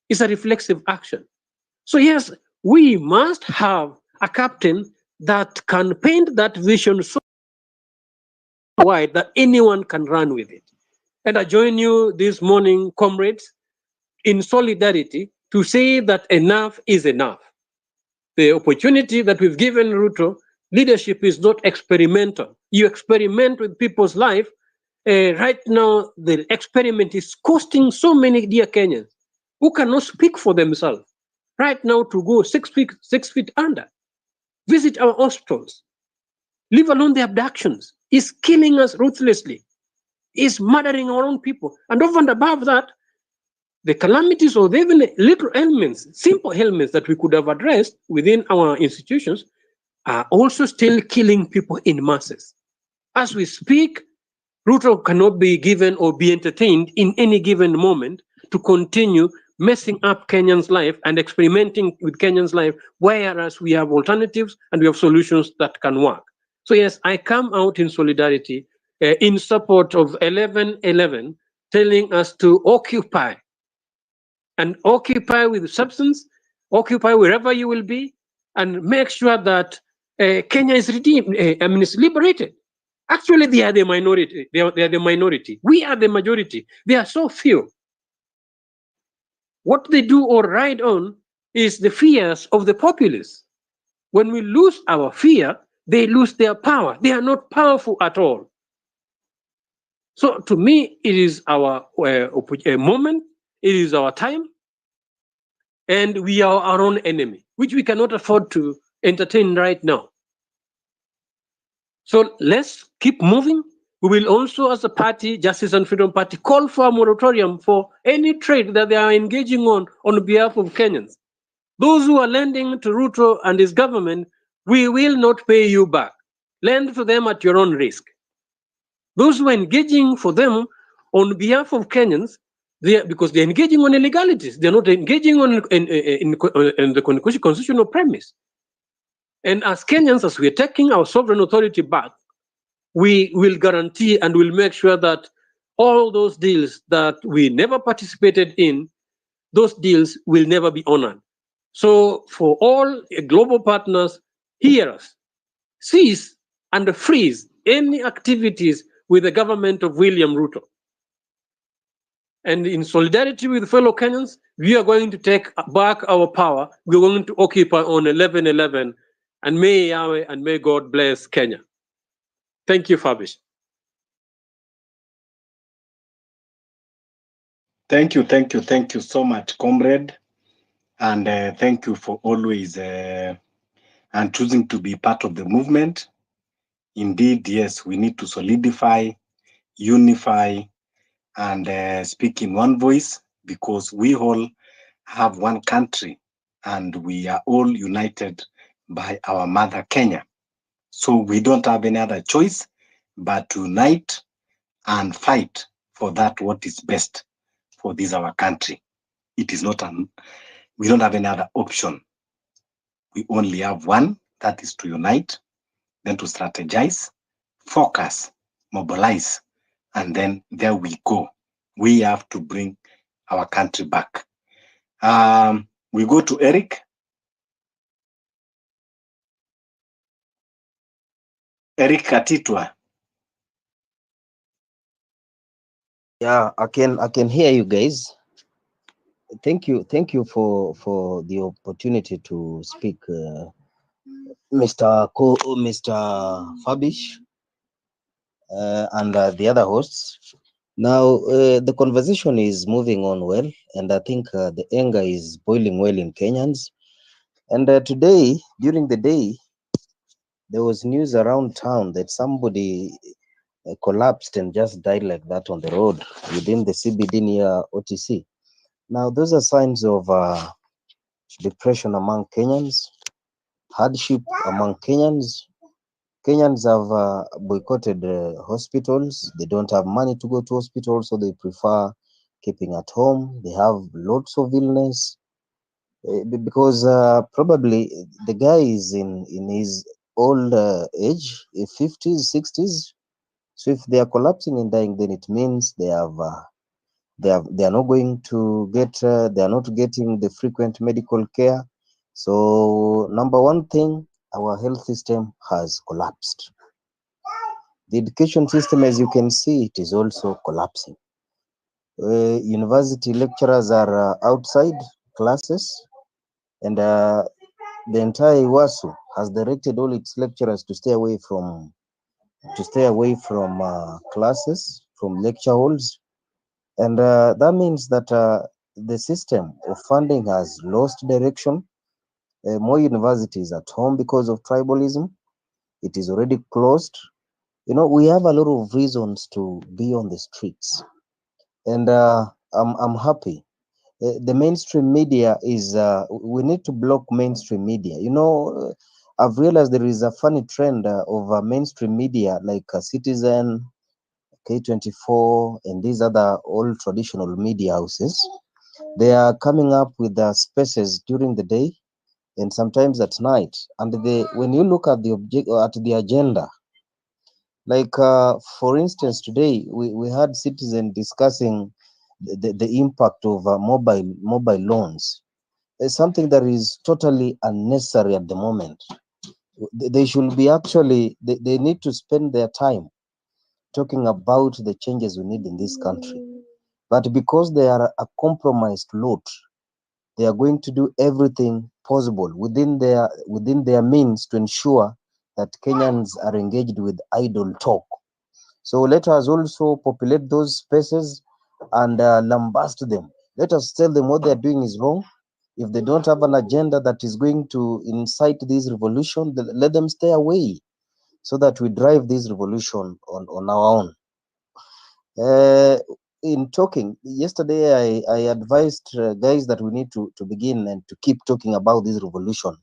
It's a reflexive action. So yes, we must have a captain that can paint that vision so wide that anyone can run with it. And I join you this morning, comrades, in solidarity to say that enough is enough. The opportunity that we've given Ruto, leadership is not experimental. You experiment with people's life. Right now, the experiment is costing so many dear Kenyans who cannot speak for themselves. Right now, to go 6 feet under, visit our hospitals, leave alone the abductions, is killing us ruthlessly. is murdering our own people. And over and above that, the calamities or even little ailments, simple ailments that we could have addressed within our institutions are also still killing people in masses. As we speak, Ruto cannot be given or be entertained in any given moment to continue messing up Kenyans' life and experimenting with Kenyans' life, whereas we have alternatives and we have solutions that can work. So yes, I come out in solidarity in support of 1111, telling us to occupy and occupy with substance, occupy wherever you will be, and make sure that Kenya is redeemed, is liberated. Actually, they are the minority. They are the minority. We are the majority. They are so few. What they do or ride on is the fears of the populace. When we lose our fear, they lose their power. They are not powerful at all. So to me, it is our moment. It is our time. And we are our own enemy, which we cannot afford to entertain right now. So let's keep moving. We will also, as a party, Justice and Freedom Party, call for a moratorium for any trade that they are engaging on behalf of Kenyans. Those who are lending to Ruto and his government, we will not pay you back. Lend to them at your own risk. Those who are engaging for them on behalf of Kenyans, because they're engaging on illegalities, they're not engaging on the constitutional premise. And as Kenyans, as we are taking our sovereign authority back, we will guarantee and will make sure that all those deals that we never participated in, those deals will never be honored. So for all global partners, hear us, cease and freeze any activities with the government of William Ruto. And in solidarity with fellow Kenyans, we are going to take back our power. We're going to occupy on 11/11, and may Yahweh and may God bless Kenya. Thank you, Fabish. Thank you so much, comrade. And thank you for always and choosing to be part of the movement. Indeed, yes, we need to solidify, unify, and speak in one voice, because we all have one country and we are all united by our mother Kenya. So we don't have any other choice but to unite and fight for that what is best for this our country. It is not we don't have any other option. We only have one, that is to unite, then to strategize, focus, mobilize, and then there we go. We have to bring our country back. We go to Eric. Eric Katitwa. Yeah, I can hear you guys. Thank you for the opportunity to speak, Mr. Fabish, and the other hosts. Now, the conversation is moving on well, and I think the anger is boiling well in Kenyans. And today, during the day, there was news around town that somebody collapsed and just died like that on the road within the CBD near OTC. Now, those are signs of depression among Kenyans, hardship among Kenyans. Kenyans have boycotted hospitals. They don't have money to go to hospitals, so they prefer keeping at home. They have lots of illness because probably the guy is in his old age, 50s, 60s. So if they are collapsing and dying, then it means they are not going to get they are not getting the frequent medical care. So number one thing, our health system has collapsed. The education system, as you can see, it is also collapsing. University lecturers are outside classes, and the entire IWASU has directed all its lecturers to stay away from classes, from lecture halls. And that means that the system of funding has lost direction. More universities at home because of tribalism. It is already closed. You know, we have a lot of reasons to be on the streets, and I'm happy. The mainstream media is. We need to block mainstream media. You know, I've realized there is a funny trend of mainstream media like Citizen, K24, and these other old traditional media houses. They are coming up with spaces during the day and sometimes at night. And they, when you look at the agenda, like for instance, today we had Citizen discussing the impact of mobile loans. It's something that is totally unnecessary at the moment. They should be actually they need to spend their time talking about the changes we need in this country. But because they are a compromised lot, they are going to do everything possible within their means to ensure that Kenyans are engaged with idle talk. So let us also populate those spaces and lambast them. Let us tell them what they are doing is wrong. If they don't have an agenda that is going to incite this revolution, let them stay away so that we drive this revolution on our own. In talking, yesterday I advised guys that we need to begin and to keep talking about this revolution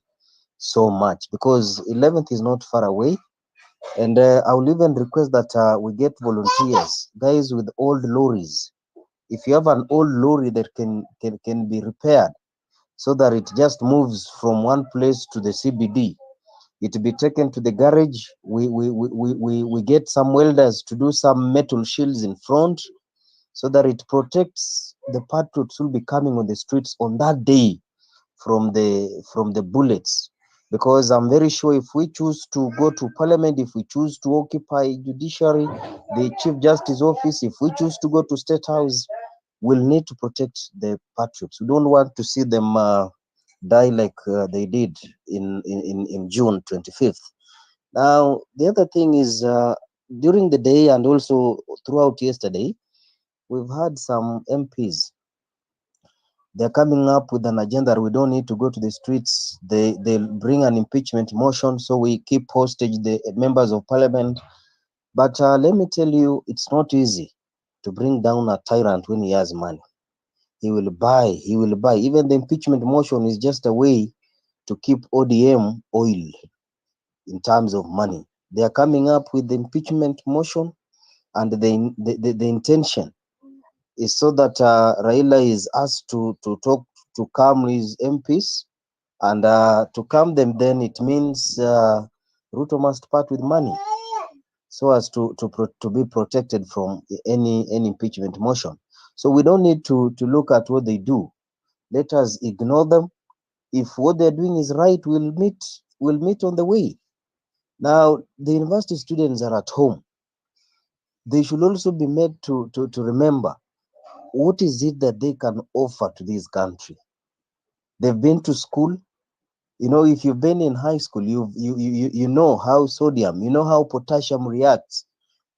so much because 11th is not far away. And I will even request that we get volunteers, guys with old lorries. If you have an old lorry that can be repaired so that it just moves from one place to the CBD, it be taken to the garage. We get some welders to do some metal shields in front so that it protects the patriots who will be coming on the streets on that day from the bullets. Because I'm very sure if we choose to go to parliament, if we choose to occupy judiciary, the chief justice office, if we choose to go to state house, we'll need to protect the patriots. We don't want to see them die like they did in June 25th. Now, the other thing is during the day and also throughout yesterday, we've had some MPs. They're coming up with an agenda that we don't need to go to the streets. They'll bring an impeachment motion, so we keep hostage the members of parliament. But let me tell you, it's not easy to bring down a tyrant when he has money. He will buy. Even the impeachment motion is just a way to keep ODM oil in terms of money. They are coming up with the impeachment motion, and the intention is so that Raila is asked to talk to calm his MPs, and to calm them, then it means Ruto must part with money so as to be protected from any impeachment motion. So we don't need to look at what they do. Let us ignore them. If what they're doing is right, we'll meet on the way. Now, the university students are at home. They should also be made to remember what is it that they can offer to this country. They've been to school. You know, if you've been in high school, you know how sodium, you know how potassium reacts.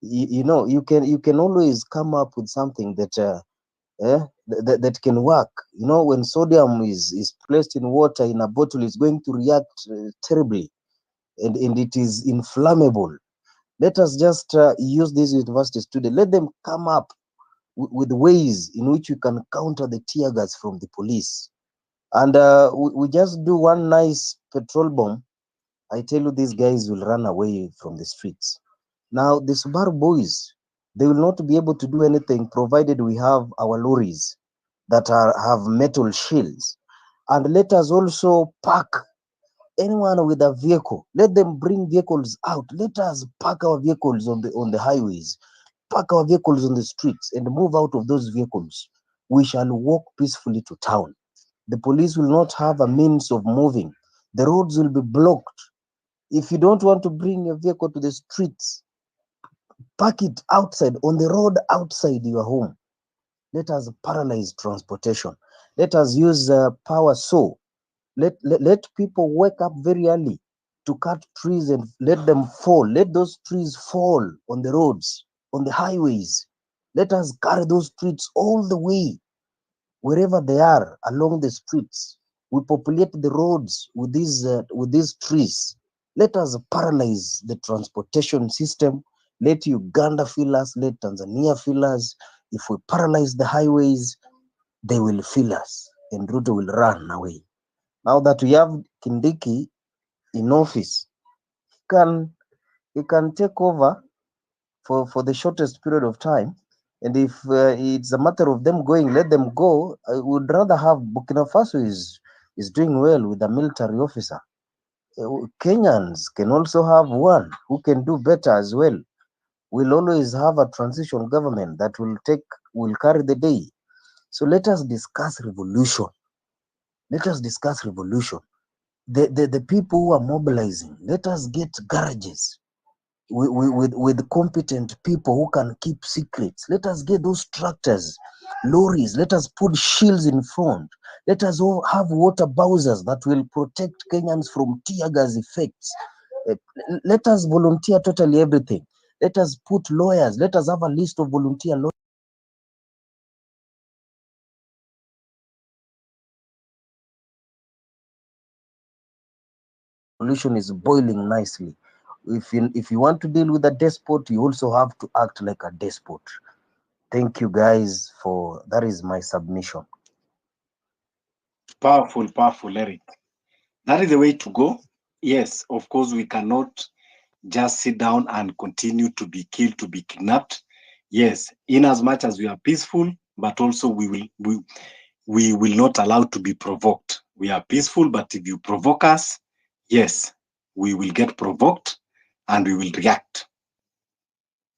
You know, you can always come up with something that can work. You know, when sodium is placed in water in a bottle, it's going to react terribly, and it is inflammable. Let us just use these university students. Let them come up with ways in which we can counter the tear gas from the police. And we just do one nice petrol bomb. I tell you, these guys will run away from the streets. Now, the Subaru boys, they will not be able to do anything provided we have our lorries that have metal shields. And let us also park anyone with a vehicle. Let them bring vehicles out. Let us park our vehicles on the highways, park our vehicles on the streets, and move out of those vehicles. We shall walk peacefully to town. The police will not have a means of moving. The roads will be blocked. If you don't want to bring your vehicle to the streets, park it outside, on the road outside your home. Let us paralyze transportation. Let us use power saw. Let people wake up very early to cut trees and let them fall. Let those trees fall on the roads, on the highways. Let us carry those trees all the way, wherever they are along the streets. We populate the roads with these trees. Let us paralyze the transportation system. Let Uganda feel us, let Tanzania feel us. If we paralyze the highways, they will feel us and Ruto will run away. Now that we have Kindiki in office, he can take over for the shortest period of time. And if it's a matter of them going, let them go. I would rather have Burkina Faso is doing well with a military officer. Kenyans can also have one who can do better as well. We'll always have a transition government that will carry the day. So let us discuss revolution. Let us discuss revolution. The people who are mobilizing, let us get garages with competent people who can keep secrets. Let us get those tractors, lorries. Let us put shields in front. Let us all have water bowsers that will protect Kenyans from tear gas effects. Let us volunteer totally everything. Let us put lawyers. Let us have a list of volunteer lawyers. Solution is boiling nicely. If you want to deal with a despot, you also have to act like a despot. Thank you guys that is my submission. Powerful, Eric. That is the way to go. Yes, of course, we cannot just sit down and continue to be killed, to be kidnapped. Yes, in as much as we are peaceful, but also we will not allow to be provoked. We are peaceful, but if you provoke us, yes, we will get provoked and we will react.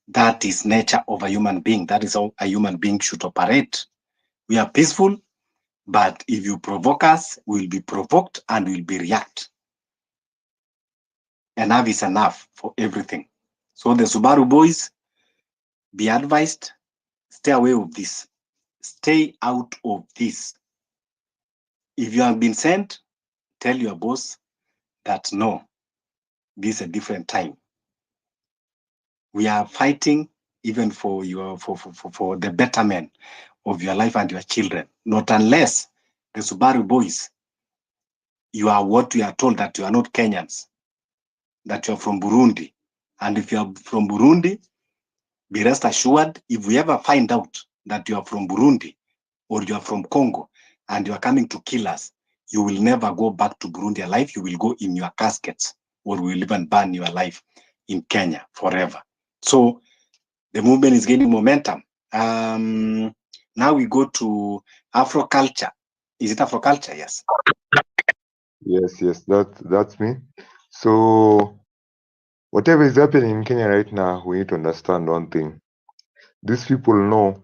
That is nature of a human being. That is how a human being should operate. We are peaceful, but if you provoke us, we'll be provoked and we'll be react. Enough is enough for everything. So the Subaru boys, be advised, stay away of this. Stay out of this. If you have been sent, tell your boss that no, this is a different time. We are fighting even for the betterment of your life and your children. Not unless the Subaru boys, you are what we are told that you are not Kenyans, that you are from Burundi. And if you are from Burundi, be rest assured, if we ever find out that you are from Burundi or you are from Congo and you are coming to kill us, you will never go back to Burundi alive. You will go in your caskets, or we will even burn your life in Kenya forever. So the movement is gaining momentum. Now we go to Afro culture. Is it Afro culture? Yes. Yes, that's me. So whatever is happening in Kenya right now, we need to understand one thing. These people know,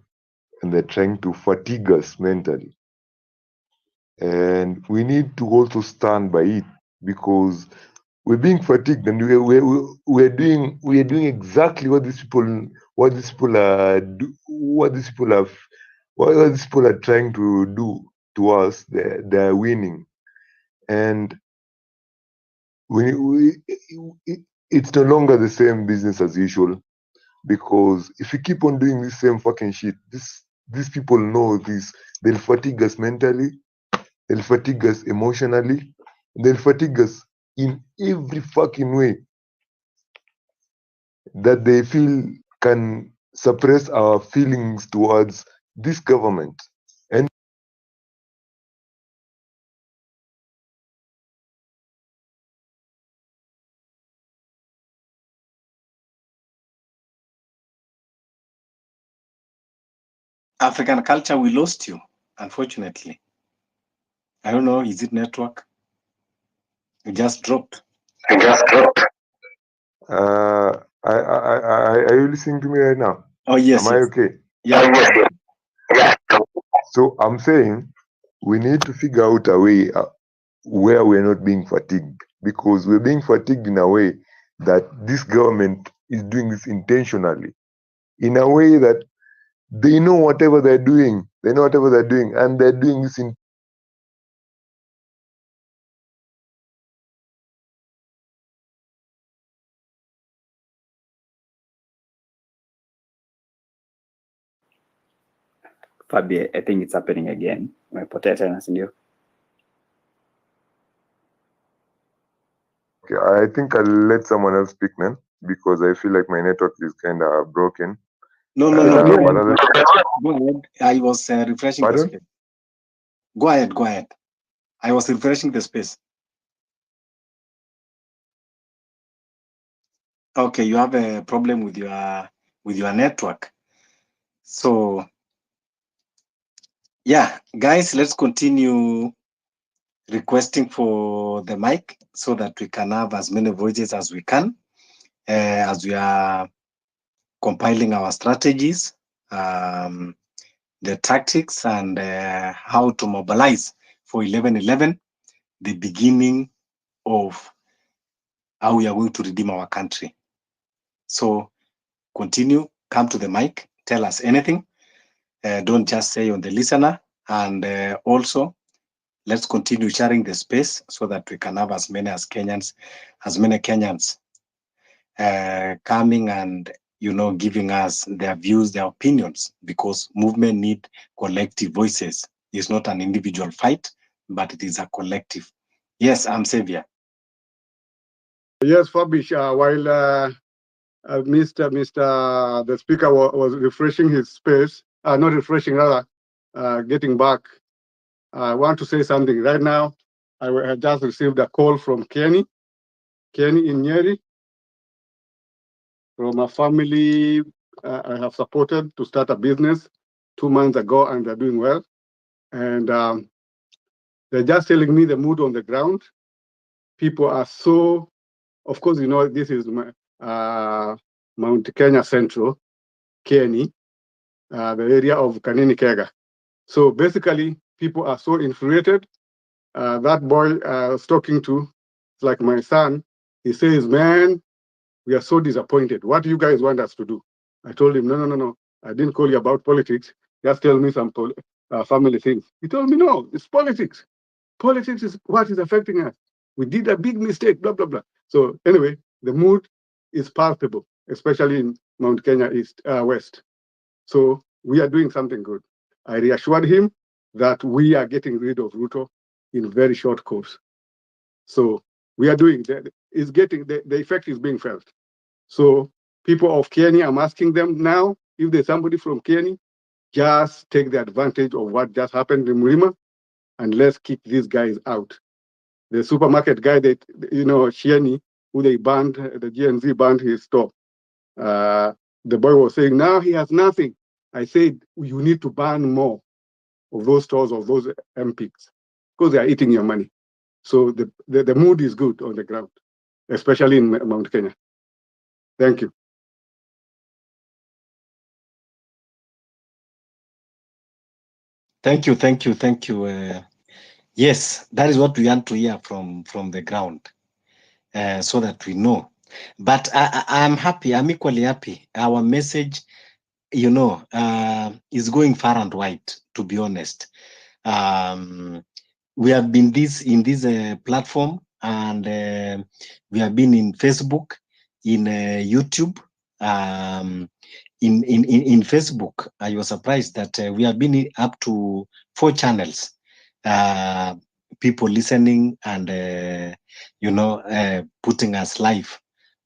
and they're trying to fatigue us mentally. And we need to also stand by it, because we're being fatigued, and we're doing exactly what these people are trying to do to us. They're winning, and it's no longer the same business as usual. Because if we keep on doing this same fucking shit, these people know this. They'll fatigue us mentally, they'll fatigue us emotionally, they'll fatigue us in every fucking way that they feel can suppress our feelings towards this government. And African culture, we lost you, unfortunately. I don't know, is it network? You just dropped. Are you listening to me right now? Oh, yes. Am I Yes. okay? Yeah. So I'm saying we need to figure out a way where we're not being fatigued, because we're being fatigued in a way that this government is doing this intentionally, in a way that they know whatever they're doing, and they're doing this in Fabi, I think it's happening again. Umepotea tena, si ndio? Okay, I think I'll let someone else speak, man. because I feel like my network is kind of broken. No, But other go ahead. I was refreshing the pardon? space. Go ahead. I was refreshing the space. Okay, you have a problem with your network. So yeah, guys, let's continue requesting for the mic so that we can have as many voices as we can as we are compiling our strategies, the tactics, and how to mobilize for 11/11, the beginning of how we are going to redeem our country. So continue, come to the mic, tell us anything. Don't just say on the listener. And also, let's continue sharing the space so that we can have as many Kenyans coming and giving us their views, their opinions, because movement need collective voices. It's not an individual fight, but it is a collective. Yes, I'm Xavier. Yes, Fabish, while the speaker was refreshing his space, not refreshing, rather, getting back, I want to say something. Right now, I just received a call from Kenny in Nyeri, from a family I have supported to start a business 2 months ago, and they're doing well. And they're just telling me the mood on the ground. People are so, of course, this is Mount Kenya Central, Kenny, the area of Kanini Kega. So basically, people are so infuriated. That boy I was talking to, it's like my son, he says, man, we are so disappointed. What do you guys want us to do? I told him, no. I didn't call you about politics. Just tell me some family things. He told me, no, it's politics. Politics is what is affecting us. We did a big mistake, blah, blah, blah. So anyway, the mood is palpable, especially in Mount Kenya West. So we are doing something good. I reassured him that we are getting rid of Ruto in very short course. So we are doing that. The effect is being felt. So people of Kenya, I'm asking them now, if there's somebody from Kenya, just take the advantage of what just happened in Murima and let's kick these guys out. The supermarket guy that, Shieni, who they banned, the GNZ banned his store. The boy was saying, now he has nothing. I said, you need to ban more of those stores, of those MPs, because they are eating your money. So the mood is good on the ground, especially in Mount Kenya. Thank you. Thank you. Yes, that is what we want to hear from the ground, so that we know. But I'm happy. I'm equally happy. Our message, is going far and wide. To be honest, we have been in this platform, and we have been in Facebook, in YouTube. In Facebook, I was surprised that we have been up to 4 channels, people listening and putting us live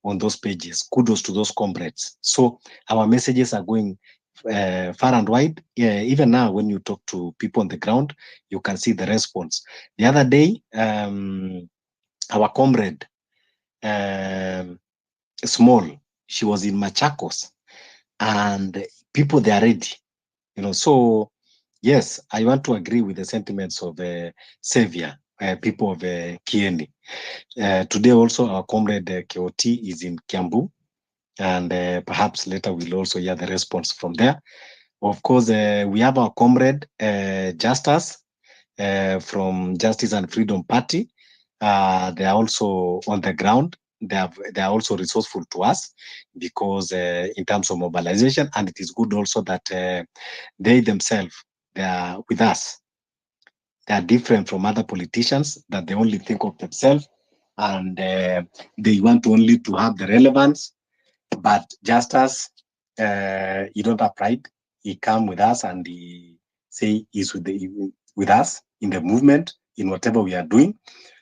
on those pages. Kudos to those comrades. So our messages are going far and wide. Even now, when you talk to people on the ground, you can see the response. The other day, our comrade, Small, she was in Machakos, and people, they are ready. So yes, I want to agree with the sentiments of Xavier, people of Kieni. Today also, our comrade KOT is in Kiambu, and perhaps later we'll also hear the response from there. Of course, we have our comrade Justus from Justice and Freedom Party. They are also on the ground. They are also resourceful to us, because in terms of mobilization, and it is good also that they themselves, they are with us. They are different from other politicians that they only think of themselves, and they want only to have the relevance. But just as he don't have pride, he come with us and he say he's with us in the movement, in whatever we are doing.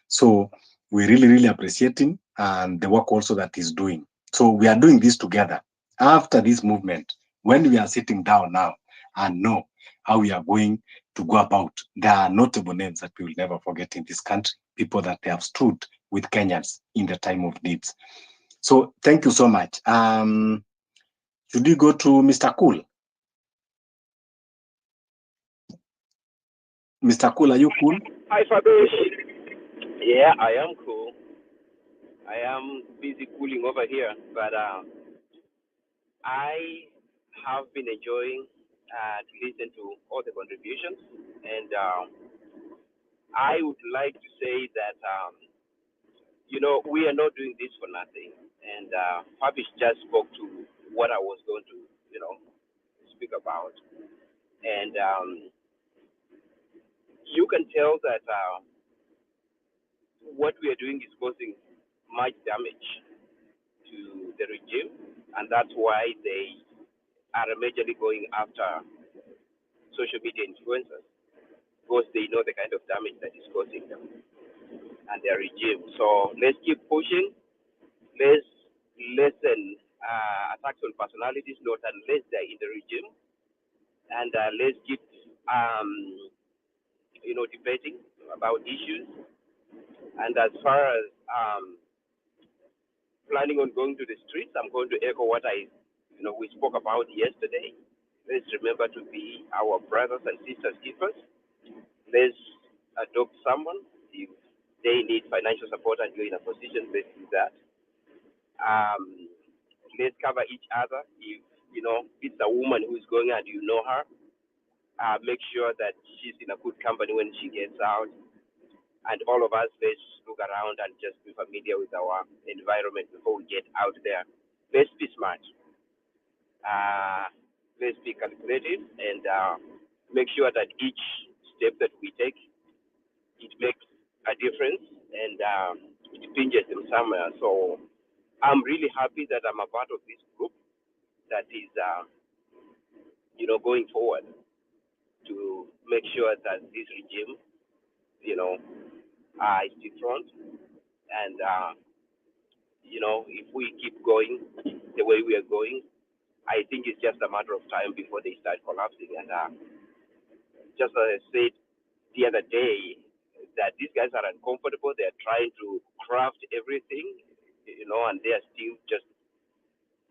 So we really, really appreciate him and the work also that he's doing. So we are doing this together. After this movement, when we are sitting down now and know how we are going to go about, there are notable names that we will never forget in this country, people that they have stood with Kenyans in the time of needs. So thank you so much. Should we go to Mr. Cool? Mr. Cool, are you cool? Hi, Fabish. Yeah, I am cool. I am busy cooling over here, but I have been enjoying to listen to all the contributions, and I would like to say that we are not doing this for nothing. And Fabish just spoke to what I was going to speak about, and you can tell that what we are doing is causing much damage to the regime, and that's why they are majorly going after social media influencers, because they know the kind of damage that is causing them and their regime. So let's keep pushing. Let's lessen attacks on personalities, not unless they're in the regime, and let's keep debating about issues. And as far as planning on going to the streets, I'm going to echo what we spoke about yesterday. Let's remember to be our brothers and sisters keepers. Let's adopt someone. If they need financial support and you're in a position, let's do that. Let's cover each other. If it's a woman who is going and you know her, make sure that she's in a good company when she gets out. And all of us, let's look around and just be familiar with our environment before we get out there. Let's be smart. Let's be calculative and make sure that each step that we take, it makes a difference and it pinches them somewhere. So I'm really happy that I'm a part of this group that is, going forward to make sure that this regime, is dethroned. And, if we keep going the way we are going, I think it's just a matter of time before they start collapsing. And just as I said the other day, that these guys are uncomfortable. They're trying to craft everything, and they are still just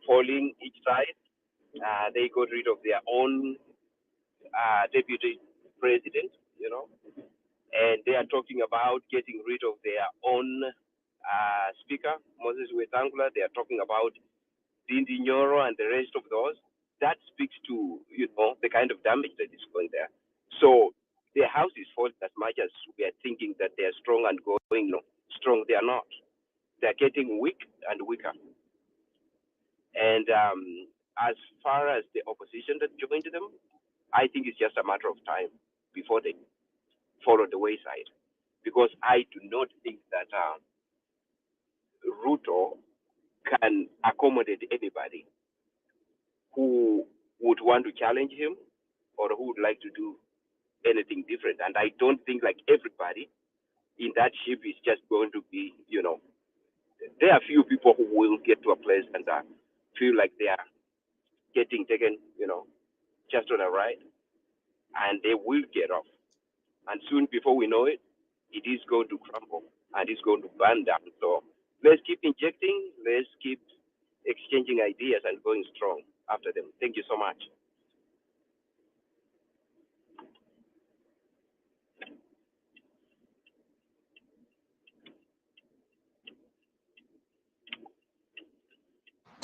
falling each side. They got rid of their own deputy president, and they are talking about getting rid of their own speaker, Moses Wetangula. They are talking about Dindi Nyoro and the rest of those. That speaks to, the kind of damage that is going there. So their house is falling as much as we are thinking that they are strong and going strong. They are not. They are getting weak and weaker. And as far as the opposition that joined them, I think it's just a matter of time before they follow the wayside. Because I do not think that Ruto can accommodate anybody who would want to challenge him or who would like to do anything different. And I don't think like everybody in that ship is just going to be, there are few people who will get to a place and feel like they are getting taken, just on a ride, and they will get off. And soon before we know it, it is going to crumble and it's going to burn down. So let's keep injecting, let's keep exchanging ideas and going strong after them. Thank you so much.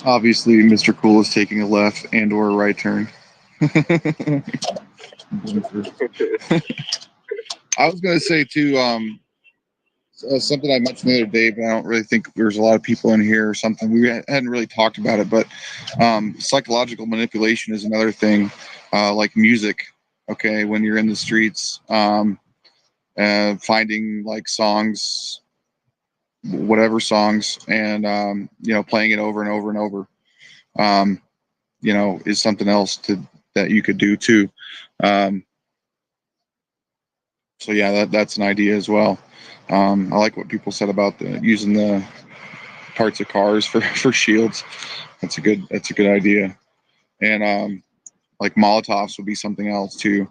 Obviously, Mr. Cool is taking a left and or a right turn. I was going to say too, something I mentioned the other day, but I don't really think there's a lot of people in here or something. We hadn't really talked about it, but psychological manipulation is another thing, like music. Okay, when you're in the streets, finding like songs, whatever songs, and playing it over and over and over, is something else that you could do too. So yeah, that's an idea as well. I like what people said about using the parts of cars for shields. That's a good idea. And like Molotovs would be something else to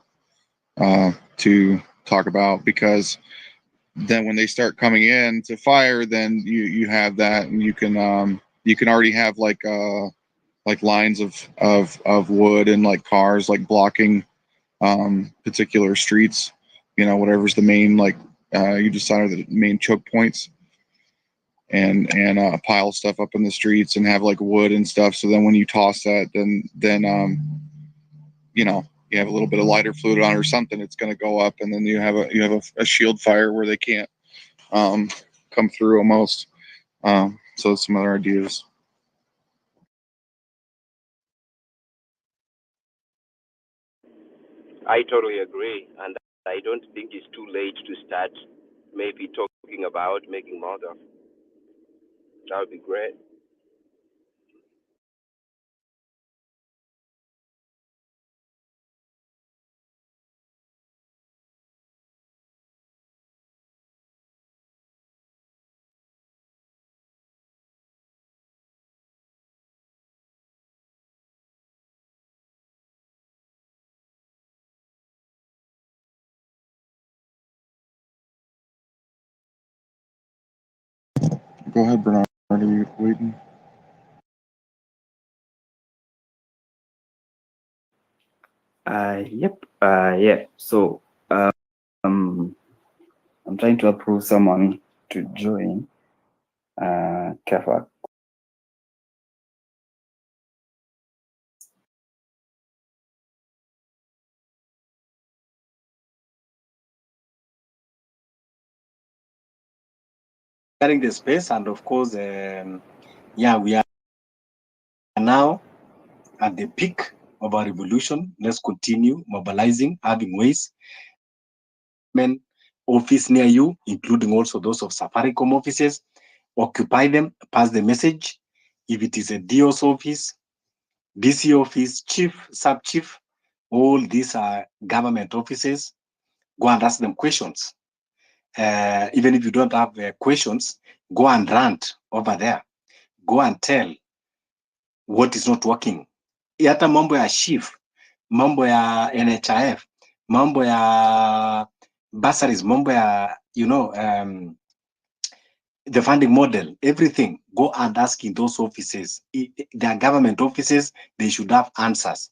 talk about, because then when they start coming in to fire, then you have that, and you can already have like lines of wood and like cars like blocking particular streets, whatever's the main, like you decide are the main choke points, and pile stuff up in the streets and have like wood and stuff, so then when you toss that, then you have a little bit of lighter fluid on it or something, it's going to go up, and then you have a shield fire where they can't come through almost. So some other ideas. I totally agree, and I don't think it's too late to start maybe talking about making more of. That would be great. Go ahead, Bernard. Are you waiting? Yep. Yeah. So, I'm trying to approve someone to join. Kafa. Carrying the space, and of course, yeah, we are now at the peak of our revolution. Let's continue mobilizing, having ways. Office near you, including also those of Safaricom offices, occupy them, pass the message. If it is a DO's office, DC office, chief, sub-chief, all these are government offices, go and ask them questions. Even if you don't have questions, go and rant over there. Go and tell what is not working. Hata mambo ya chief, mambo ya NHIF, mambo ya bursaries, mambo ya, the funding model, everything, go and ask in those offices. They are government offices, they should have answers.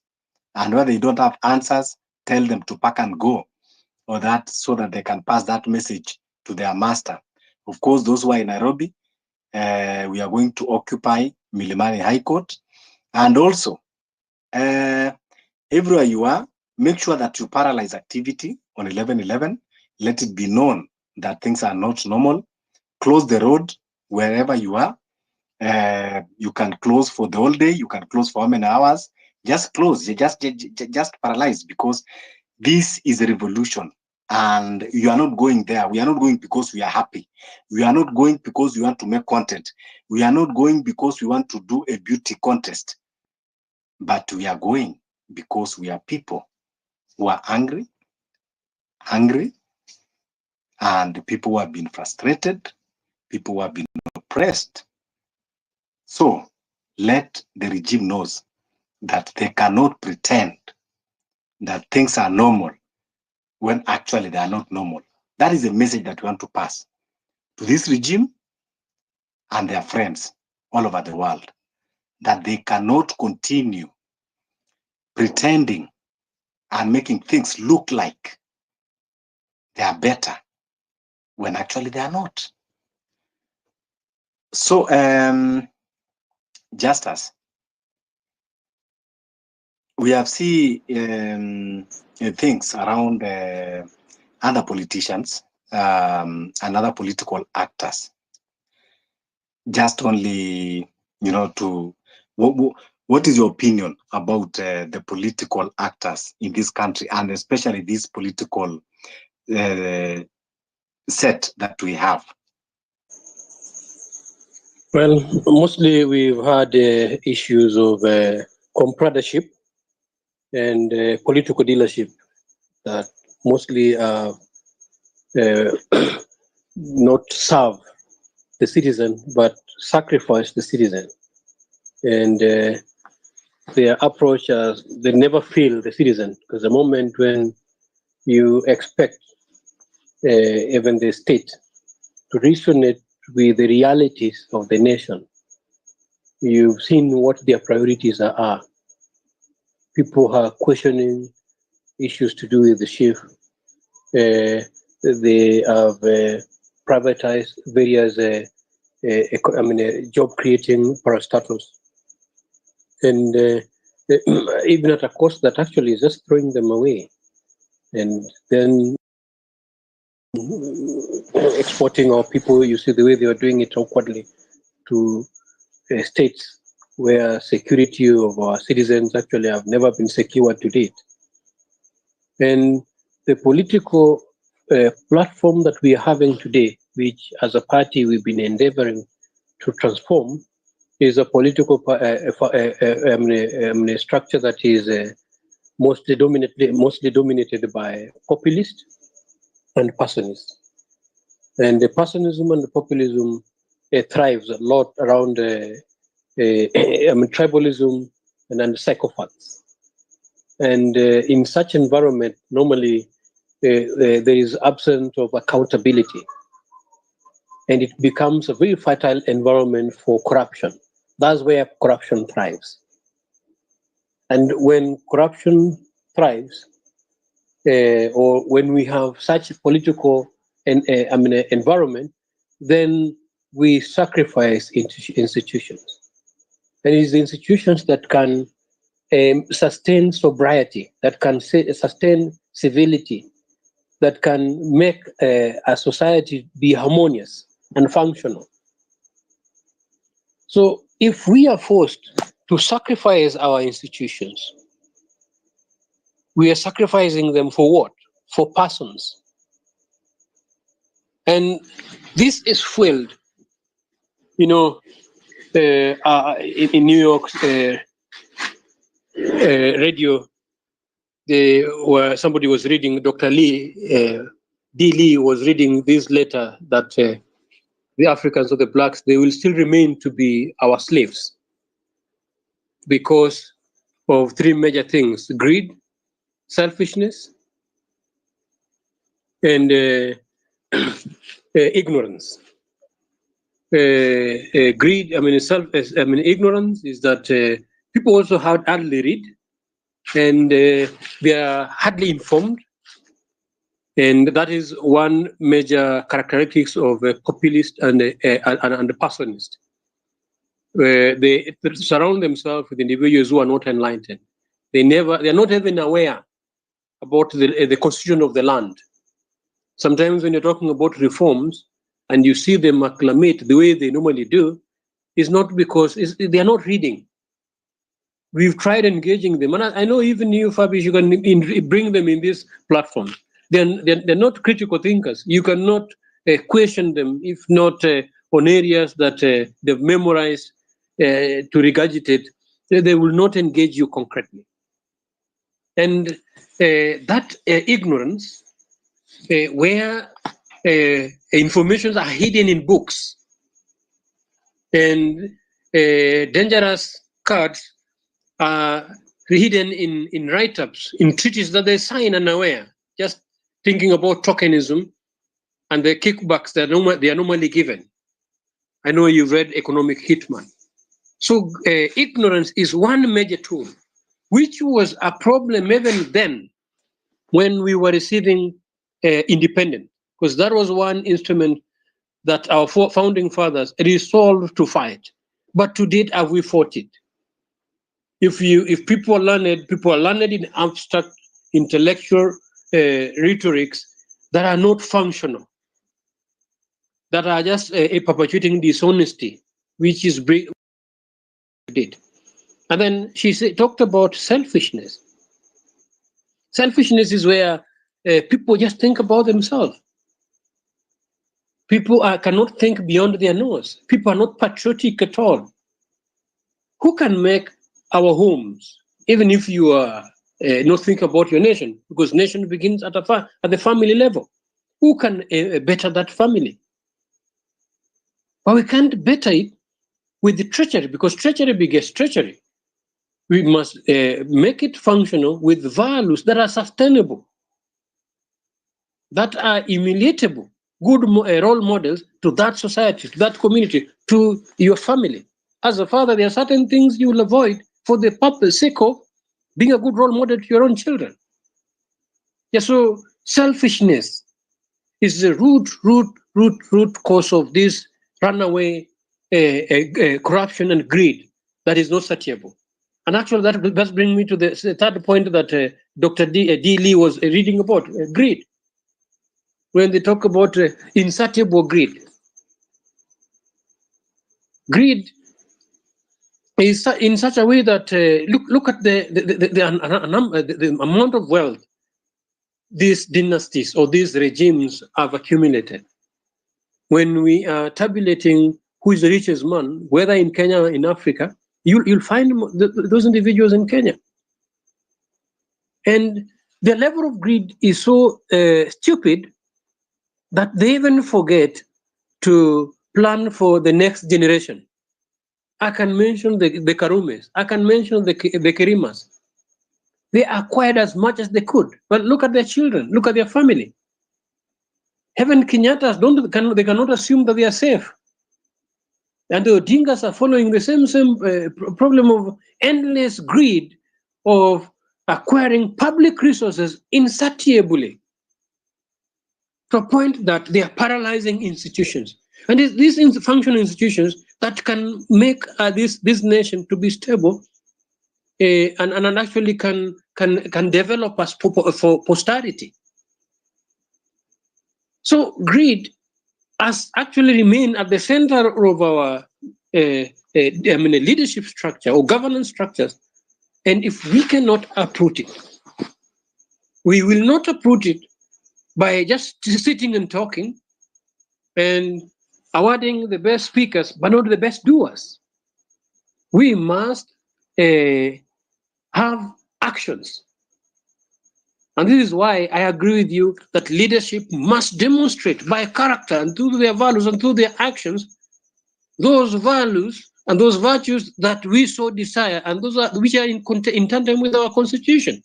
And when they don't have answers, tell them to pack and go, or that, so that they can pass that message to their master. Of course, those who are in Nairobi, we are going to occupy Milimani High Court. And also, everywhere you are, make sure that you paralyze activity on 11/11. Let it be known that things are not normal. Close the road wherever you are. You can close for the whole day. You can close for how many hours? Just close. Just paralyze, because this is a revolution, and you are not going there. We are not going because we are happy. We are not going because we want to make content. We are not going because we want to do a beauty contest. But we are going because we are people who are angry, and people who have been frustrated, people who have been oppressed. So let the regime knows that they cannot pretend that things are normal when actually they are not normal. That is a message that we want to pass to this regime and their friends all over the world, that they cannot continue pretending and making things look like they are better when actually they are not. So, just as we have seen things around other politicians and other political actors, just only, to what is your opinion about the political actors in this country, and especially this political set that we have? Well, mostly we've had issues of comradeship and political dealership that mostly not serve the citizen, but sacrifice the citizen, and their approach is they never feel the citizen, because the moment when you expect even the state to resonate with the realities of the nation, you've seen what their priorities are. People are questioning issues to do with the chief. They have privatized various job creating parastatals, and even at a cost that actually is just throwing them away, and then exporting our people. You see the way they are doing it awkwardly to states where security of our citizens actually have never been secured to date. And the political platform that we are having today, which as a party we've been endeavoring to transform, is a political structure that is mostly dominated by populists and personalists. And the personalism and the populism thrives a lot around tribalism and psychopaths. And in such environment, normally there is absence of accountability, and it becomes a very fertile environment for corruption. That's where corruption thrives. And when corruption thrives, or when we have such a political environment, then we sacrifice institutions. And it's the institutions that can sustain sobriety, that can sustain civility, that can make a society be harmonious and functional. So if we are forced to sacrifice our institutions, we are sacrificing them for what? For persons. And this is fueled, in New York radio, where somebody was reading, Dr. D. Lee was reading this letter that the Africans or the blacks, they will still remain to be our slaves because of three major things: greed, selfishness, and ignorance. Greed, ignorance is that people also hardly read, and they are hardly informed, and that is one major characteristics of a populist and a personalist. They surround themselves with individuals who are not enlightened. They are not even aware about the constitution of the land. Sometimes when you're talking about reforms and you see them acclimate the way they normally do, is not because they are not reading. We've tried engaging them, and I know even you, Fabish, you can bring them in this platform. They're not critical thinkers. You cannot question them if not on areas that they've memorized to regurgitate. They will not engage you concretely. And that ignorance, where informations are hidden in books and dangerous cards are hidden in write-ups, in treaties that they sign unaware, just thinking about tokenism and the kickbacks that they are normally given. I know you've read Economic Hitman. So ignorance is one major tool, which was a problem even then when we were receiving independence, because that was one instrument that our founding fathers resolved to fight. But to date, have we fought it? If people are learned in abstract intellectual rhetorics that are not functional, that are just perpetuating dishonesty, which is did. And then she talked about selfishness. Selfishness is where people just think about themselves. People cannot think beyond their nose. People are not patriotic at all. Who can make our homes, even if you are not think about your nation, because nation begins at the family level. Who can better that family? But we can't better it with the treachery, because treachery begets treachery. We must make it functional with values that are sustainable, that are immutable, good role models to that society, to that community, to your family. As a father, there are certain things you will avoid for the sake of being a good role model to your own children. Yeah, so selfishness is the root cause of this runaway corruption and greed that is not satiable. And actually, that does bring me to the third point that Dr. D. Lee was reading about, greed. When they talk about insatiable greed. Greed is in such a way that, look at the amount of wealth these dynasties or these regimes have accumulated. When we are tabulating who is the richest man, whether in Kenya or in Africa, you'll find those individuals in Kenya. And the level of greed is so stupid that they even forget to plan for the next generation. I can mention the Karumes. I can mention the Kerimas. They acquired as much as they could, but look at their children, look at their family. Even Kenyattas they cannot assume that they are safe. And the Odingas are following the same problem of endless greed of acquiring public resources insatiably, to a point that they are paralyzing institutions. And these functional institutions that can make this nation to be stable and actually can develop us for posterity. So greed has actually remained at the center of our leadership structure or governance structures. And if we cannot uproot it, we will not uproot it by just sitting and talking and awarding the best speakers, but not the best doers. We must have actions. And this is why I agree with you that leadership must demonstrate by character and through their values and through their actions, those values and those virtues that we so desire, and those which are in tandem with our constitution.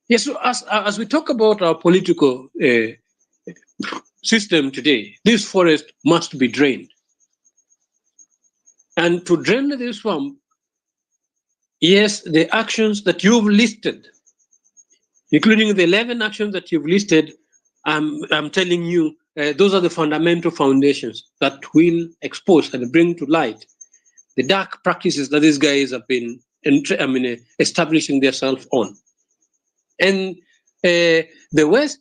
Yes, so as we talk about our political system today, this forest must be drained. And to drain this swamp, yes, the actions that you've listed, including the 11 actions that you've listed, I'm telling you, those are the fundamental foundations that will expose and bring to light the dark practices that these guys have been establishing themselves on. And the West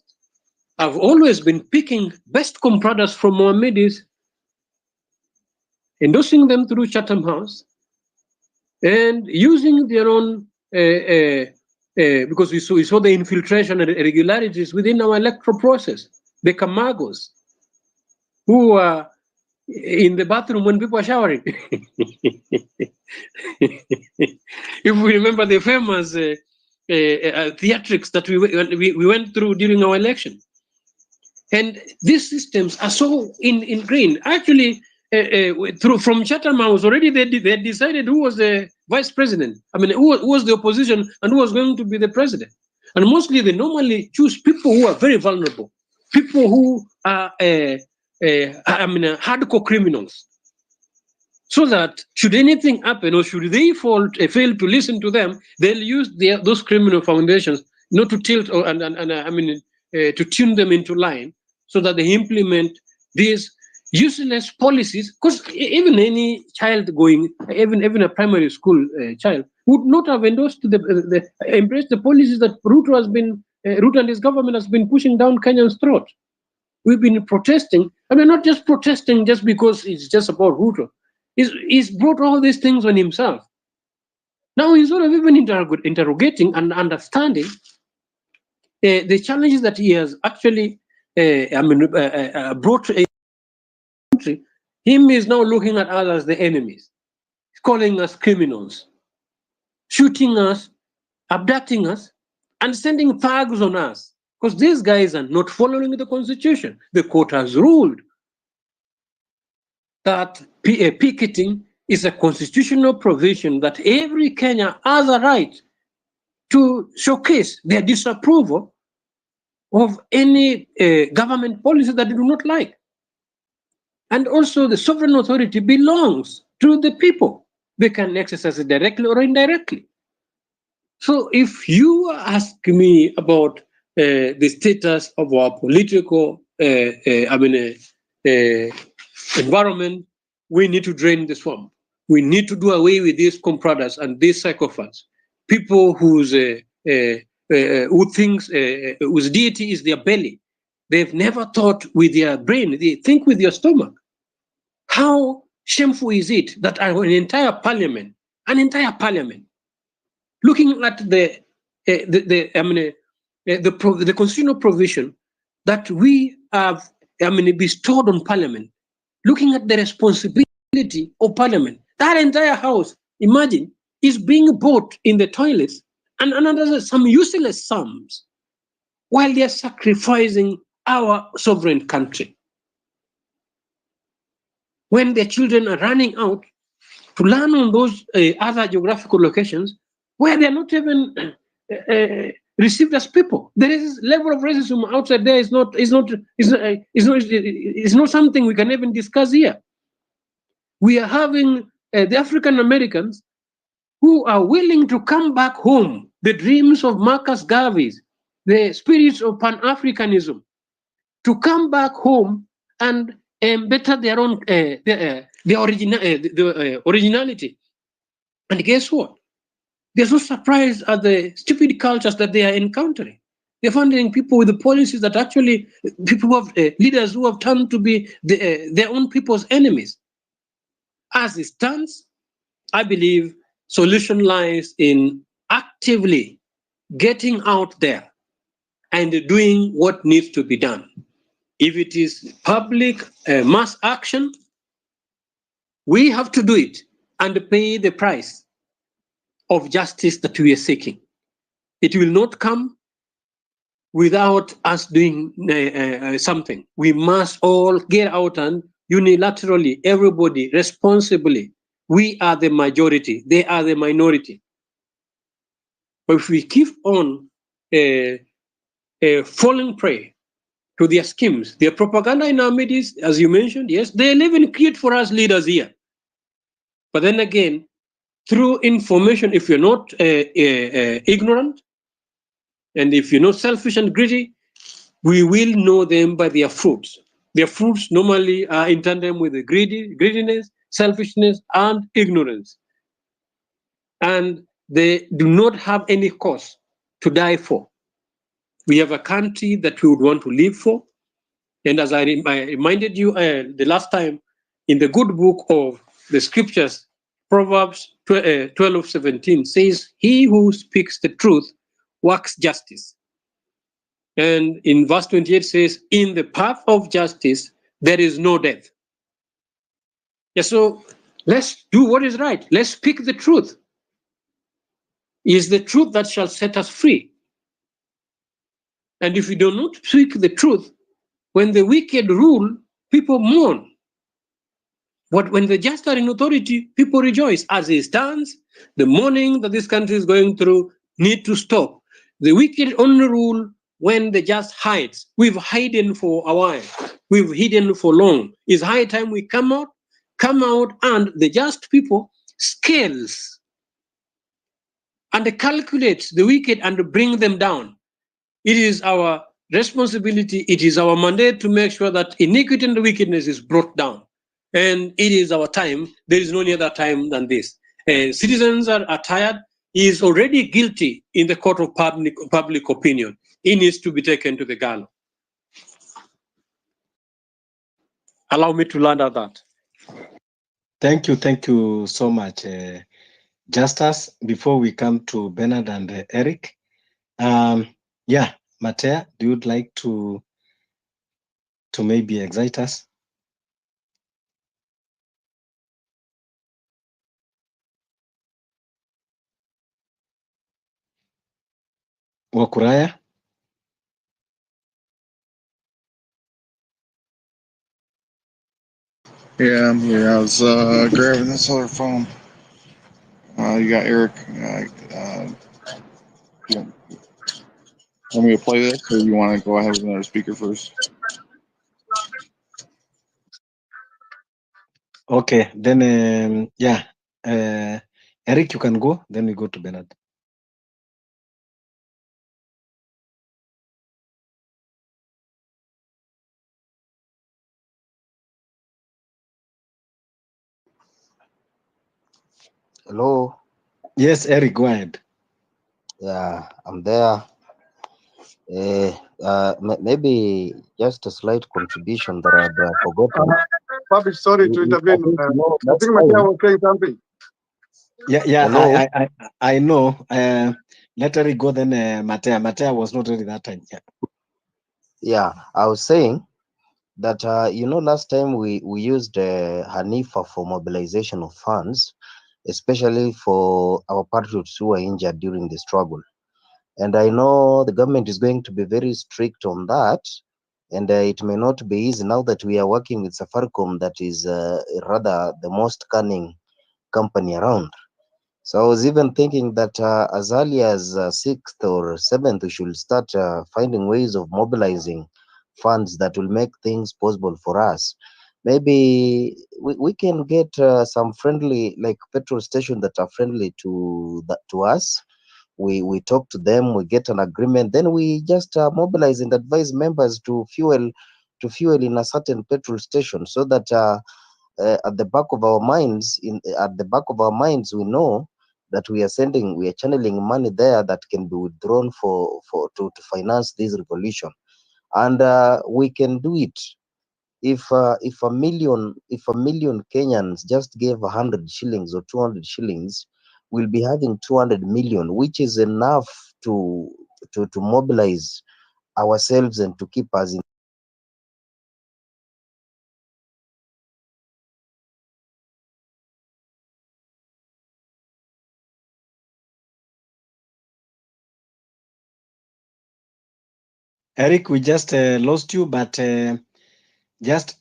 have always been picking best comparators from Mohammedis, endorsing them through Chatham House, and using their own, because we saw the infiltration and irregularities within our electoral process, the Camagos, who are in the bathroom when people are showering. If we remember the famous theatrics that we went through during our election. And these systems are so ingrained. Actually, from Chatham House, already they decided who was the vice president. Who was the opposition and who was going to be the president. And mostly they normally choose people who are very vulnerable, people who are hardcore criminals. So that should anything happen or should they fail to listen to them, they'll use those criminal foundations not to tilt or to tune them into line, so that they implement these useless policies. Because even any child going, even a primary school child, would not have embraced the policies that Ruto and his government has been pushing down Kenyans' throat. We've been protesting. Not just protesting just because it's just about Ruto. He's brought all these things on himself. Now he's sort of even interrogating and understanding the challenges that he has actually brought to a country. Him is now looking at us as the enemies, calling us criminals, shooting us, abducting us, and sending thugs on us. Because these guys are not following the constitution. The court has ruled that picketing is a constitutional provision that every Kenyan has a right to showcase their disapproval of any government policy that they do not like. And also the sovereign authority belongs to the people. They can exercise it directly or indirectly. So if you ask me about the status of our political environment, we need to drain the swamp. We need to do away with these compradas and these psychopaths, people who thinks whose deity is their belly. They've never thought with their brain. They think with their stomach. How shameful is it that an entire parliament, looking at the constitutional provision that we have, bestowed on parliament, looking at the responsibility of parliament, that entire house, imagine, is being bought in the toilets and another some useless sums while they are sacrificing our sovereign country. When their children are running out to learn on those other geographical locations where they are not even received as people. There is level of racism outside there is not something we can even discuss here. We are having the African Americans who are willing to come back home, the dreams of Marcus Garvey, the spirits of Pan-Africanism, to come back home and better their own originality. And guess what? They're so surprised at the stupid cultures that they are encountering. They're finding people with the policies that actually people who have leaders who have turned to be their own people's enemies. As it stands, I believe solution lies in actively getting out there and doing what needs to be done. If it is public mass action, we have to do it and pay the price of justice that we are seeking. It will not come without us doing something. We must all get out and unilaterally, everybody responsibly. We are the majority, they are the minority. But if we keep on falling prey to their schemes, their propaganda in our midst, as you mentioned, yes, they live and create for us leaders here. But then again, through information, if you're not ignorant, and if you're not selfish and greedy, we will know them by their fruits. Their fruits normally are in tandem with the greediness, selfishness, and ignorance. And they do not have any cause to die for. We have a country that we would want to live for. And as I reminded you the last time, in the good book of the scriptures, Proverbs 12:17 says, "He who speaks the truth works justice." And in verse 28 says, "In the path of justice, there is no death." Yeah, so let's do what is right. Let's speak the truth. It is the truth that shall set us free. And if we do not speak the truth, when the wicked rule, people mourn. But when the just are in authority, people rejoice. As it stands, the mourning that this country is going through need to stop. The wicked only rule when the just hides. We've hidden for a while. We've hidden for long. It's high time we come out, and the just people scales and calculate the wicked and bring them down. It is our responsibility, it is our mandate to make sure that iniquity and wickedness is brought down. And it is our time. There is no any other time than this. Citizens are tired. He is already guilty in the court of public opinion. He needs to be taken to the gallows. Allow me to land at that. Thank you so much, Justus. Before we come to Bernard and Eric, Matea, do you like to maybe excite us? Wakuraya? Yeah, I'm here. I was grabbing this other phone. You got Eric. You want me to play this, or you want to go ahead with another speaker first? Okay, then yeah, Eric, you can go. Then we go to Bernard. Hello. Yes, Eric, go ahead. Yeah, I'm there. Maybe just a slight contribution that I'd forgotten. Fabi, sorry to I intervene. think I last think Matthias time. was saying something. Yeah, Hello. I know. Let Eric go. Then Matea was not ready that time. Yeah. Yeah, I was saying that last time we used Hanifa for mobilization of funds, especially for our patriots who were injured during the struggle. And I know the government is going to be very strict on that, and it may not be easy now that we are working with Safaricom, that is rather the most cunning company around. So I was even thinking that as early as 6th or 7th, we should start finding ways of mobilizing funds that will make things possible for us. Maybe we can get some friendly, like petrol stations that are friendly to us. We talk to them, we get an agreement, then we just mobilize and advise members to fuel in a certain petrol station, so that at the back of our minds, we know that we are channeling money there that can be withdrawn to finance this revolution. And we can do it if a million Kenyans just gave 100 shillings or 200 shillings. We'll be having 200 million, which is enough to mobilize ourselves and to keep us in. Eric, we just lost you, but just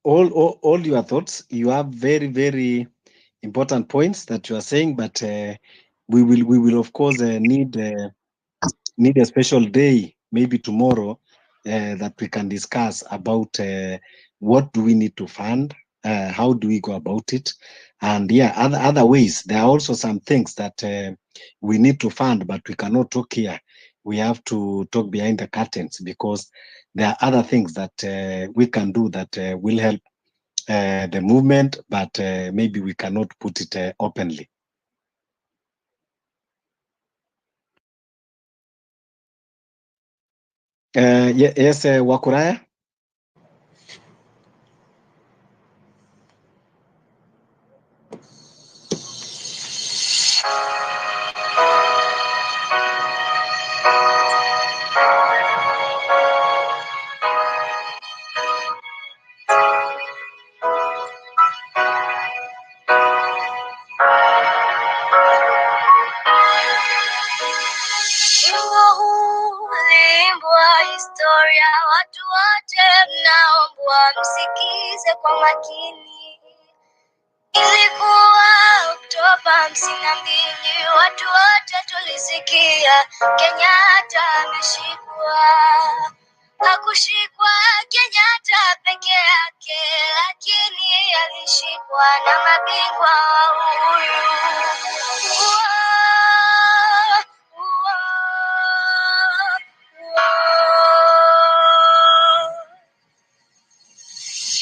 all your thoughts. You have very, very important points that you are saying, but we will of course need a special day, maybe tomorrow, that we can discuss about what do we need to fund, how do we go about it, and yeah, other ways. There are also some things that we need to fund, but we cannot talk here. We have to talk behind the curtains, because there are other things that we can do that will help the movement, but maybe we cannot put it openly. Yes, Wakuraya. Wimbo huu uliimbwa historia, watu wote mnaombwa msikize kwa makini. Ilikuwa Oktoba 52, watu wote tulisikia Kenyatta ameshikwa. Hakushikwa Kenyatta peke yake, lakini alishikwa na mabingwa wa uhuru.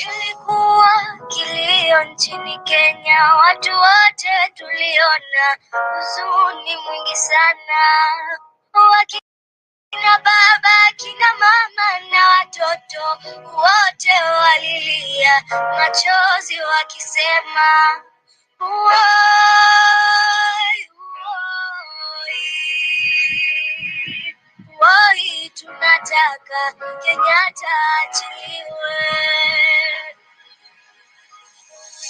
Ilikuwa kilio nchini Kenya, watu wote tuliona huzuni mwingi sana. Wakina baba, kina mama na watoto wote walilia machozi wakisema woi, woi, tunataka Kenyatta achiliwe.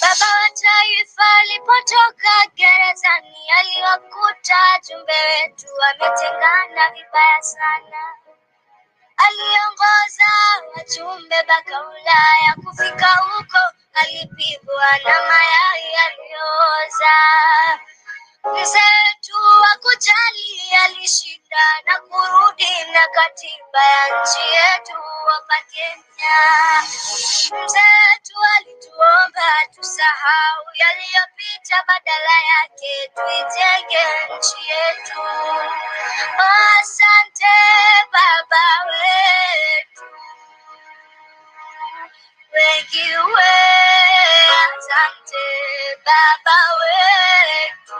Baba wa taifa alipotoka gerezani, aliwakuta jumbe wetu wametengana vibaya sana. Aliongoza wajumbe mpaka Ulaya, kufika huko alipigwa na mayai yaliyooza. Mzee tu wa kujali alishinda na kurudi na katiba ya nchi yetu hapa Kenya. Mzee tu alituomba tusahau yaliyopita, badala yake tuijenge nchi yetu. Asante baba wetu, wengi we, asante baba wetu.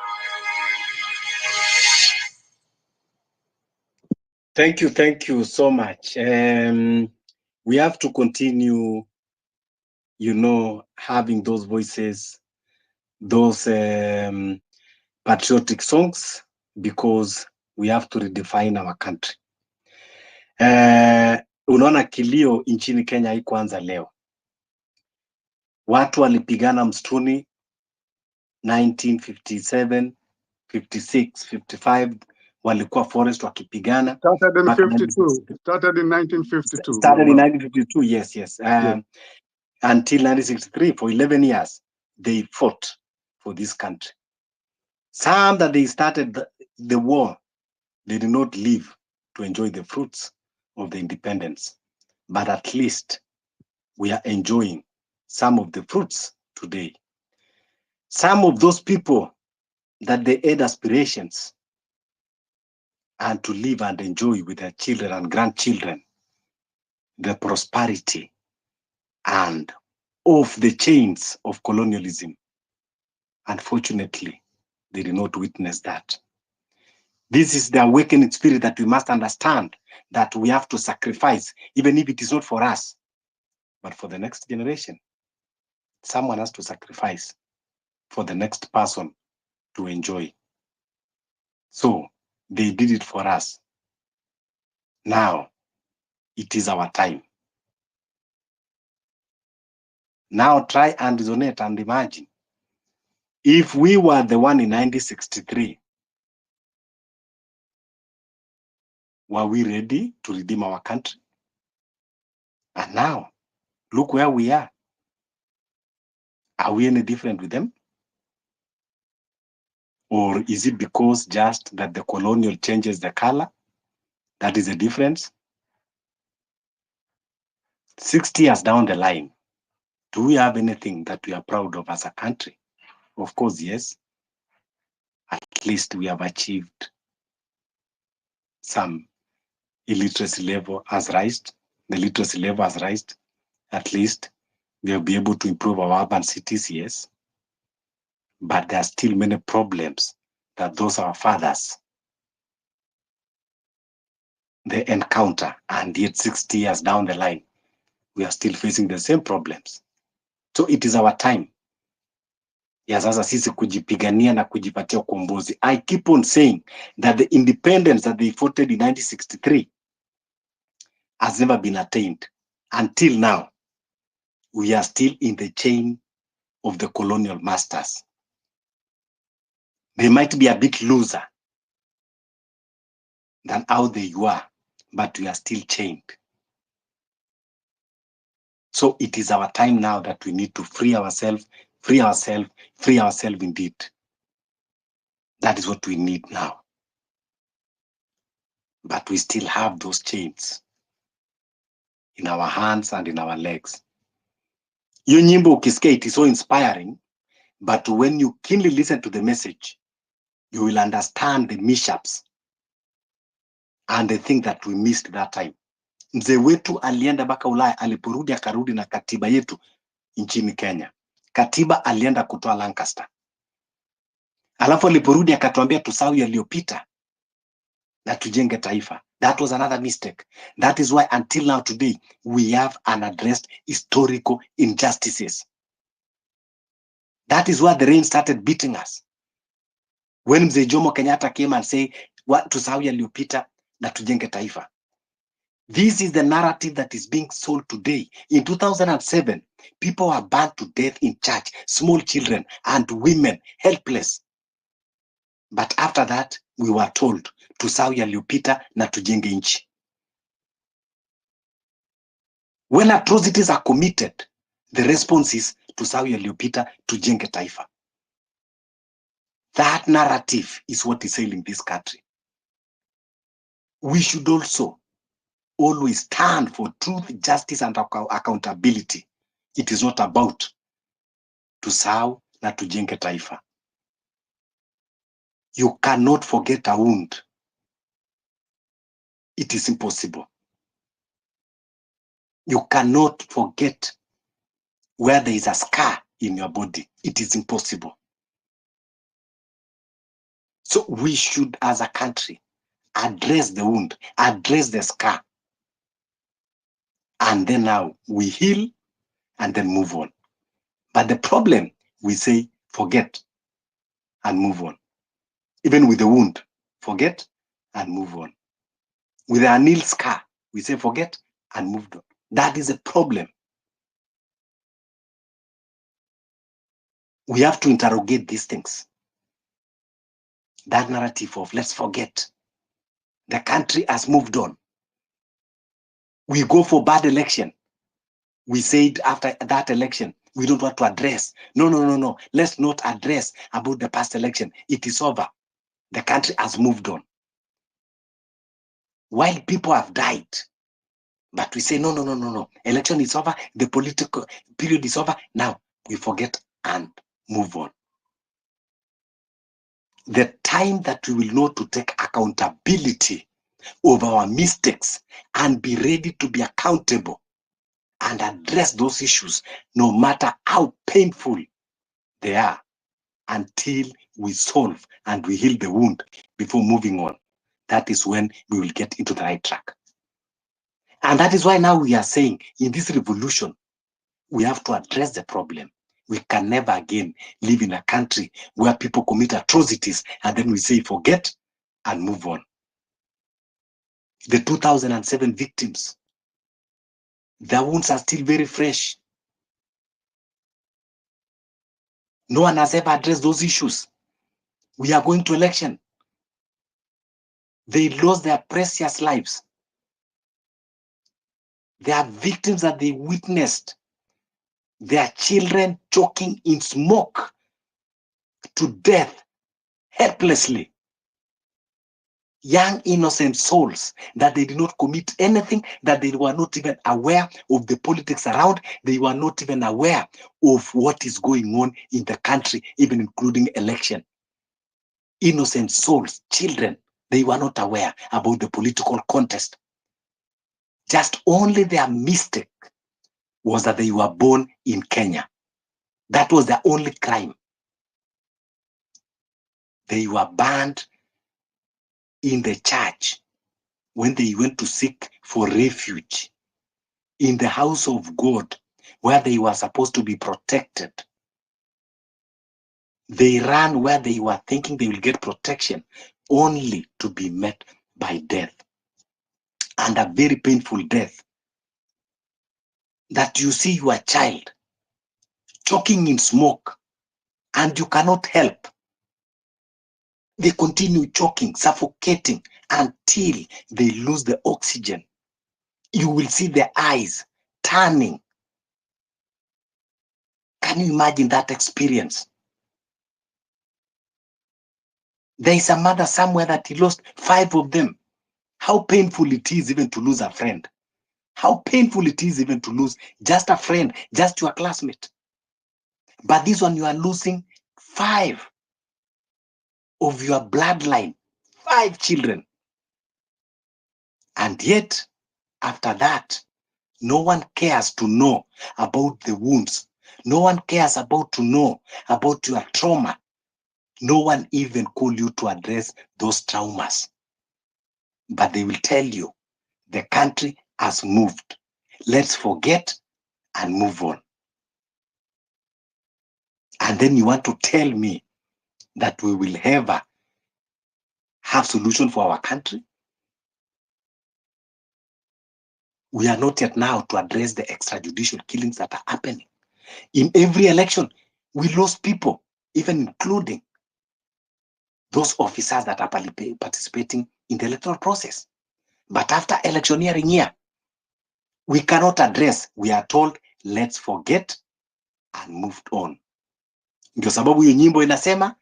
Thank you so much. We have to continue, having those voices, those patriotic songs, because we have to redefine our country. Unaona kilio nchini Kenya haikuanza leo. Watu walipigana msituni 1957, 56, 55, walikuwa forest wakipigana. Started in 52. Started in 1952. Started in 1952, yes. Yes. Until 1963, for 11 years, they fought for this country. Some that they started the war, they did not live to enjoy the fruits of the independence. But at least we are enjoying some of the fruits today. Some of those people that they had aspirations and to live and enjoy with their children and grandchildren the prosperity and off the chains of colonialism. Unfortunately, they did not witness that. This is the awakening spirit that we must understand, that we have to sacrifice, even if it is not for us, but for the next generation. Someone has to sacrifice for the next person to enjoy. So they did it for us. Now it is our time. Now try and resonate and imagine if we were the one in 1963, were we ready to redeem our country? And now look where we are. Are we any different with them? Or is it because just that the colonial changes the color? That is the difference. 60 years down the line, do we have anything that we are proud of as a country? Of course, yes. At least we have achieved some illiteracy level has raised. The literacy level has raised. At least we will be able to improve our urban cities, yes. But there are still many problems that those our fathers, they encounter, and yet 60 years down the line, we are still facing the same problems. So it is our time ya sasa sisi kujipigania na kujipatia ukombozi. I keep on saying that the independence that they fought in 1963 has never been attained. Until now, we are still in the chain of the colonial masters. They might be a bit looser than how they were, but we are still chained. So it is our time now that we need to free ourselves indeed. That is what we need now. But we still have those chains in our hands and in our legs. Hiyo nyimbo ukisikia, it is so inspiring, but when you keenly listen to the message, you will understand the mishaps and the thing that we missed that time. Mzee wetu alienda mpaka Ulaya, aliporudi akarudi na katiba yetu nchini Kenya. Katiba alienda kutoa Lancaster. Alafu aliporudi akatuambia tusahau yaliyopita na tujenge taifa. That was another mistake. That is why until now today, we have unaddressed historical injustices. That is why the rain started beating us. When Mzee Jomo Kenyatta came and say, tusahau yaliyopita na tujenge taifa. This is the narrative that is being sold today. In 2007, people were burned to death in church, small children and women, helpless. But after that, we were told, tusahau yaliyopita na tujenge nchi. When atrocities are committed, the response is tusahau yaliyopita, tujenge taifa. That narrative is what is ailing this country. We should also always stand for truth, justice, and accountability. It is not about tusahau na tujenge taifa. You cannot forget a wound. It is impossible. You cannot forget where there is a scar in your body. It is impossible. So we should, as a country, address the wound, address the scar. And then now we heal and then move on. But the problem, we say, forget and move on. Even with the wound, forget and move on. With a nil scar, we say forget and move on. That is a problem. We have to interrogate these things. That narrative of let's forget. The country has moved on. We go for bad election. We said after that election, we don't want to address. No. Let's not address about the past election. It is over. The country has moved on. While people have died, but we say, no. Election is over. The political period is over. Now we forget and move on. The time that we will know to take accountability over our mistakes and be ready to be accountable and address those issues, no matter how painful they are, until we solve and we heal the wound before moving on. That is when we will get into the right track. And that is why now we are saying in this revolution, we have to address the problem. We can never again live in a country where people commit atrocities and then we say forget and move on. The 2007 victims, their wounds are still very fresh. No one has ever addressed those issues. We are going to election. They lost their precious lives. They are victims that they witnessed their children choking in smoke to death helplessly. Young innocent souls that they did not commit anything, that they were not even aware of the politics around. They were not even aware of what is going on in the country, even including election. Innocent souls, children, they were not aware about the political contest. Just only their mistake was that they were born in Kenya. That was their only crime. They were banned in the church when they went to seek for refuge in the house of God where they were supposed to be protected. They ran where they were thinking they will get protection, only to be met by death, and a very painful death. That you see your child choking in smoke and you cannot help. They continue choking, suffocating until they lose the oxygen. You will see their eyes turning. Can you imagine that experience? There is a mother somewhere that he lost 5 of them. How painful it is even to lose a friend. How painful it is even to lose just a friend, just your classmate. But this one, you are losing 5 of your bloodline, 5 children. And yet, after that, no one cares to know about the wounds. No one cares about to know about your trauma. No one even call you to address those traumas. But they will tell you, the country has moved. Let's forget and move on. And then you want to tell me that we will ever have solution for our country? We are not yet now to address the extrajudicial killings that are happening. In every election, we lost people, even including those officers that are participating in the electoral process. But after electioneering year, we cannot address. We are told, let's forget and moved on. Ndio sababu hiyo nyimbo inasema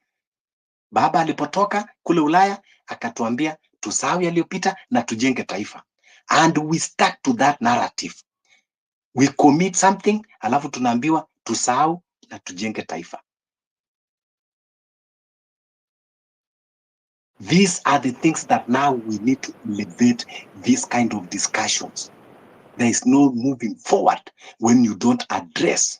baba alipotoka kule Ulaya akatuambia tusahau yaliyopita na tujenge taifa. And we stuck to that narrative. We commit something, alafu tunaambiwa tusahau na tujenge taifa. These are the things that now we need to elevate this kind of discussions. There is no moving forward when you don't address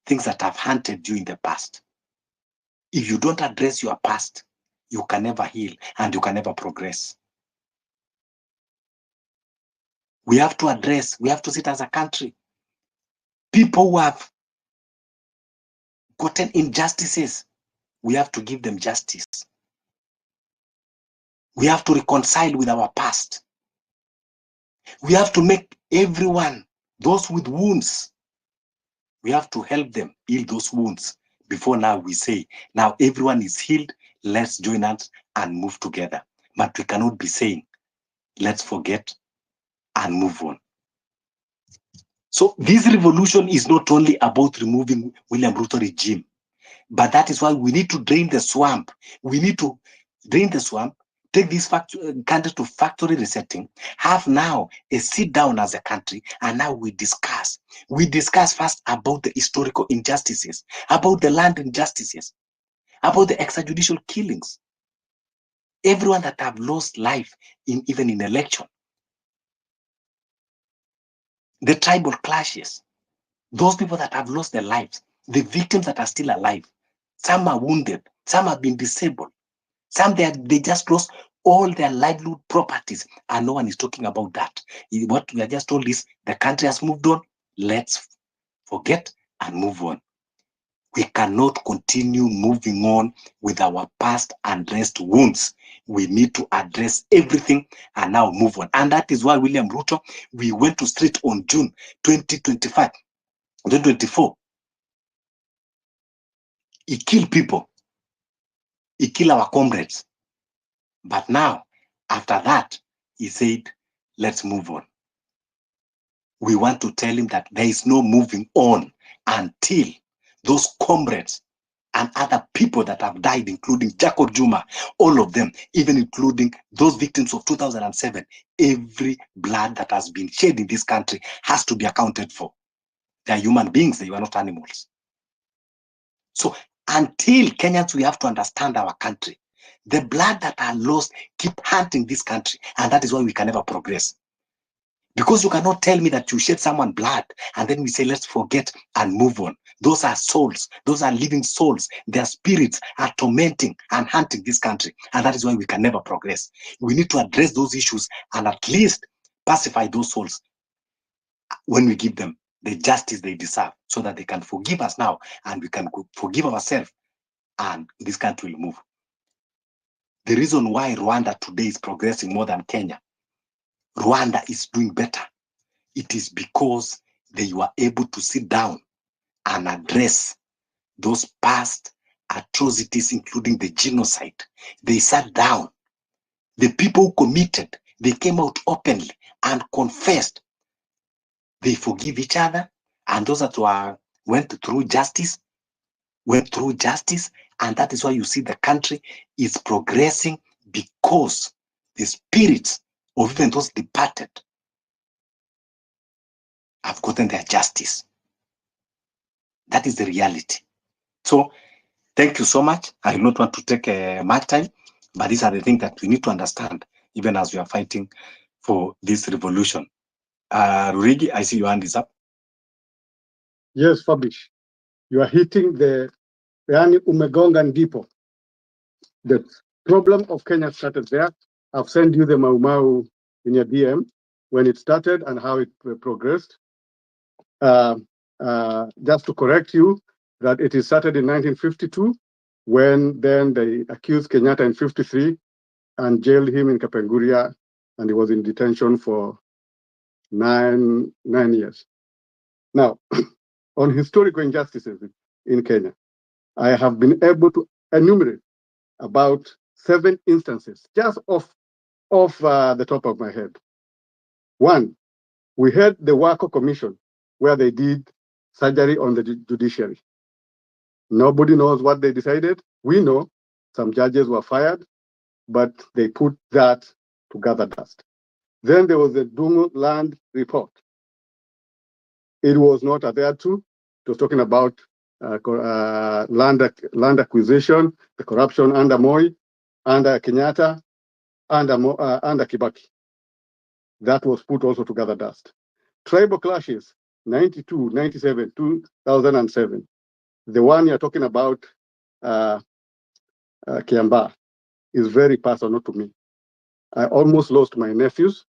things that have haunted you in the past. If you don't address your past, you can never heal and you can never progress. We have to sit as a country. People who have gotten injustices, we have to give them justice. We have to reconcile with our past. We have to make everyone, those with wounds, we have to help them heal those wounds before now we say, now everyone is healed, let's join hands and move together. But we cannot be saying, let's forget and move on. So this revolution is not only about removing William Ruto regime, but that is why we need to drain the swamp. We need to drain the swamp, take this country to factory resetting, have now a sit down as a country, and now we discuss. We discuss first about the historical injustices, about the land injustices, about the extrajudicial killings. Everyone that have lost life, even in election. The tribal clashes. Those people that have lost their lives, the victims that are still alive. Some are wounded, some have been disabled. Some they just lost all their livelihood properties, and no one is talking about that. What we are just told is the country has moved on. Let's forget and move on. We cannot continue moving on with our past unaddressed wounds. We need to address everything and now move on. And that is why William Ruto, we went to street on June 2024. He killed people. He killed our comrades. But now, after that, he said, let's move on. We want to tell him that there is no moving on until those comrades and other people that have died, including Jacob Juma, all of them, even including those victims of 2007, every blood that has been shed in this country has to be accounted for. They are human beings, they are not animals. So until Kenyans, we have to understand our country. The blood that are lost keep hunting this country, and that is why we can never progress. Because you cannot tell me that you shed someone's blood and then we say, let's forget and move on. Those are souls. Those are living souls. Their spirits are tormenting and hunting this country. And that is why we can never progress. We need to address those issues and at least pacify those souls when we give them the justice they deserve so that they can forgive us now and we can forgive ourselves and this country will move. The reason why Rwanda today is progressing more than Kenya, Rwanda is doing better. It is because they were able to sit down and address those past atrocities, including the genocide. They sat down. The people who committed, they came out openly and confessed. They forgive each other, and those that went through justice, and that is why you see the country is progressing, because the spirits of even those departed have gotten their justice. That is the reality. So thank you so much. I do not want to take much time, but these are the things that we need to understand, even as we are fighting for this revolution. Rurigi, I see your hand is up. Yes, Fabish, you are hitting the yani umegonga ndipo. The problem of Kenya started there. I've sent you the Mau Mau in your DM when it started and how it progressed. Just to correct you, that it started in 1952, when then they accused Kenyatta in 53 and jailed him in Kapenguria, and he was in detention for nine years. Now, on historical injustices in Kenya, I have been able to enumerate about 7 instances, just off the top of my head. One, We had the Wako Commission, where they did surgery on the judiciary. Nobody knows what they decided. We know some judges were fired, but they put that to gather dust. Then there was the Dungu land report. It was not adhered to. It was talking about land acquisition, the corruption under Moi, under Kenyatta, under Kibaki. That was put also to gather dust. Tribal clashes, 92, 97, 2007. The one you're talking about, Kiambaa, is very personal to me. I almost lost my nephews.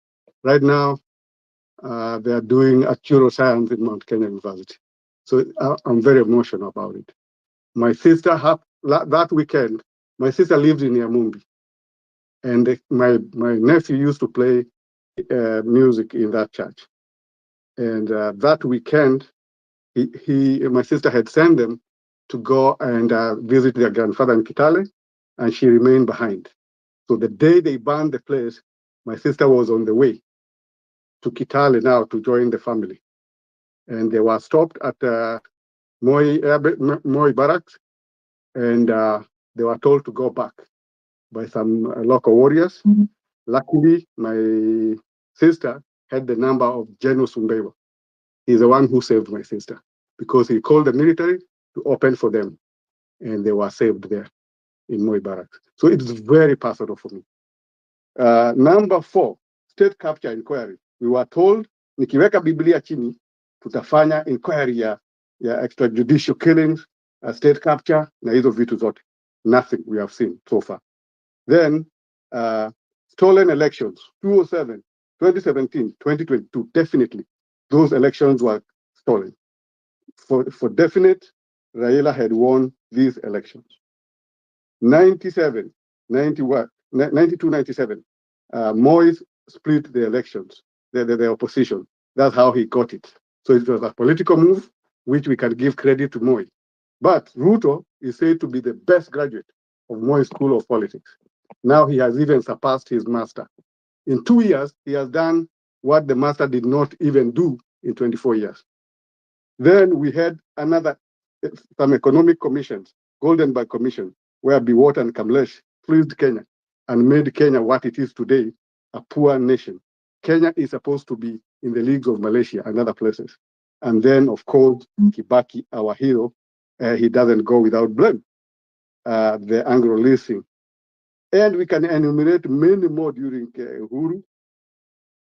Right now, they are doing actuarial science in Mount Kenya University. So I'm very emotional about it. My sister, that weekend, my sister lived in Yamumbi. And my nephew used to play music in that church. And that weekend, my sister had sent them to go and visit their grandfather in Kitale, and she remained behind. So the day they burned the place, my sister was on the way to Kitale now to join the family. And they were stopped at Moi Barracks, and they were told to go back by some local warriors. Mm-hmm. Luckily, my sister had the number of General Sumbeba. He's the one who saved my sister because he called the military to open for them, and they were saved there in Moi Barracks. So it's very personal for me. Number 4, state capture inquiry. We were told, nikiweka Biblia chini, tutafanya inquiry ya extrajudicial killings, state capture, na hizo vitu zote. Nothing we have seen so far. Then, stolen elections, 2007, 2017, 2022, definitely. Those elections were stolen. For definite, Raila had won these elections. 97, 91, 92, 97, Moise split the elections, the opposition. That's how he got it. So it was a political move, which we can give credit to Moi. But Ruto is said to be the best graduate of Moi School of Politics. Now he has even surpassed his master. In 2 years, he has done what the master did not even do in 24 years. Then we had some economic commissions, Goldenberg Commission, where Biwott and Kamlesh fleeced Kenya and made Kenya what it is today, a poor nation. Kenya is supposed to be in the leagues of Malaysia and other places. And then, of course, Kibaki, our hero, he doesn't go without blame. The Anglo leasing. And we can enumerate many more during Uhuru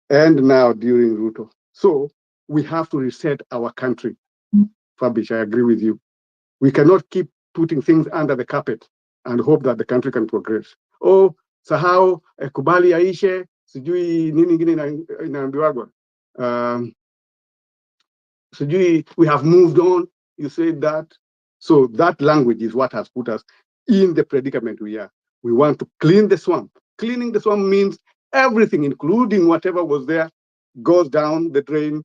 and now during Ruto. So we have to reset our country. Fabish, I agree with you. We cannot keep putting things under the carpet and hope that the country can progress. Oh, sahau kubali aishe, sijui nini ingine inaambiwagwa. Sijui we have moved on. You said that. So that language is what has put us in the predicament we are. We want to clean the swamp. Cleaning the swamp means everything, including whatever was there, goes down the drain.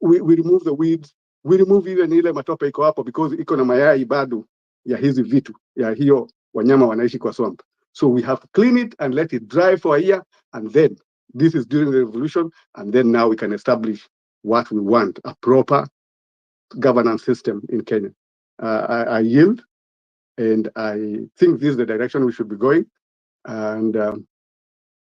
We remove the weeds. We remove even ile matope iko hapo because iko na mayai bado ya hizi vitu ya hiyo wanyama wanaishi kwa swamp. So we have to clean it and let it dry for a year, and then this is during the revolution, and then now we can establish what we want, a proper governance system in Kenya. I yield, and I think this is the direction we should be going. And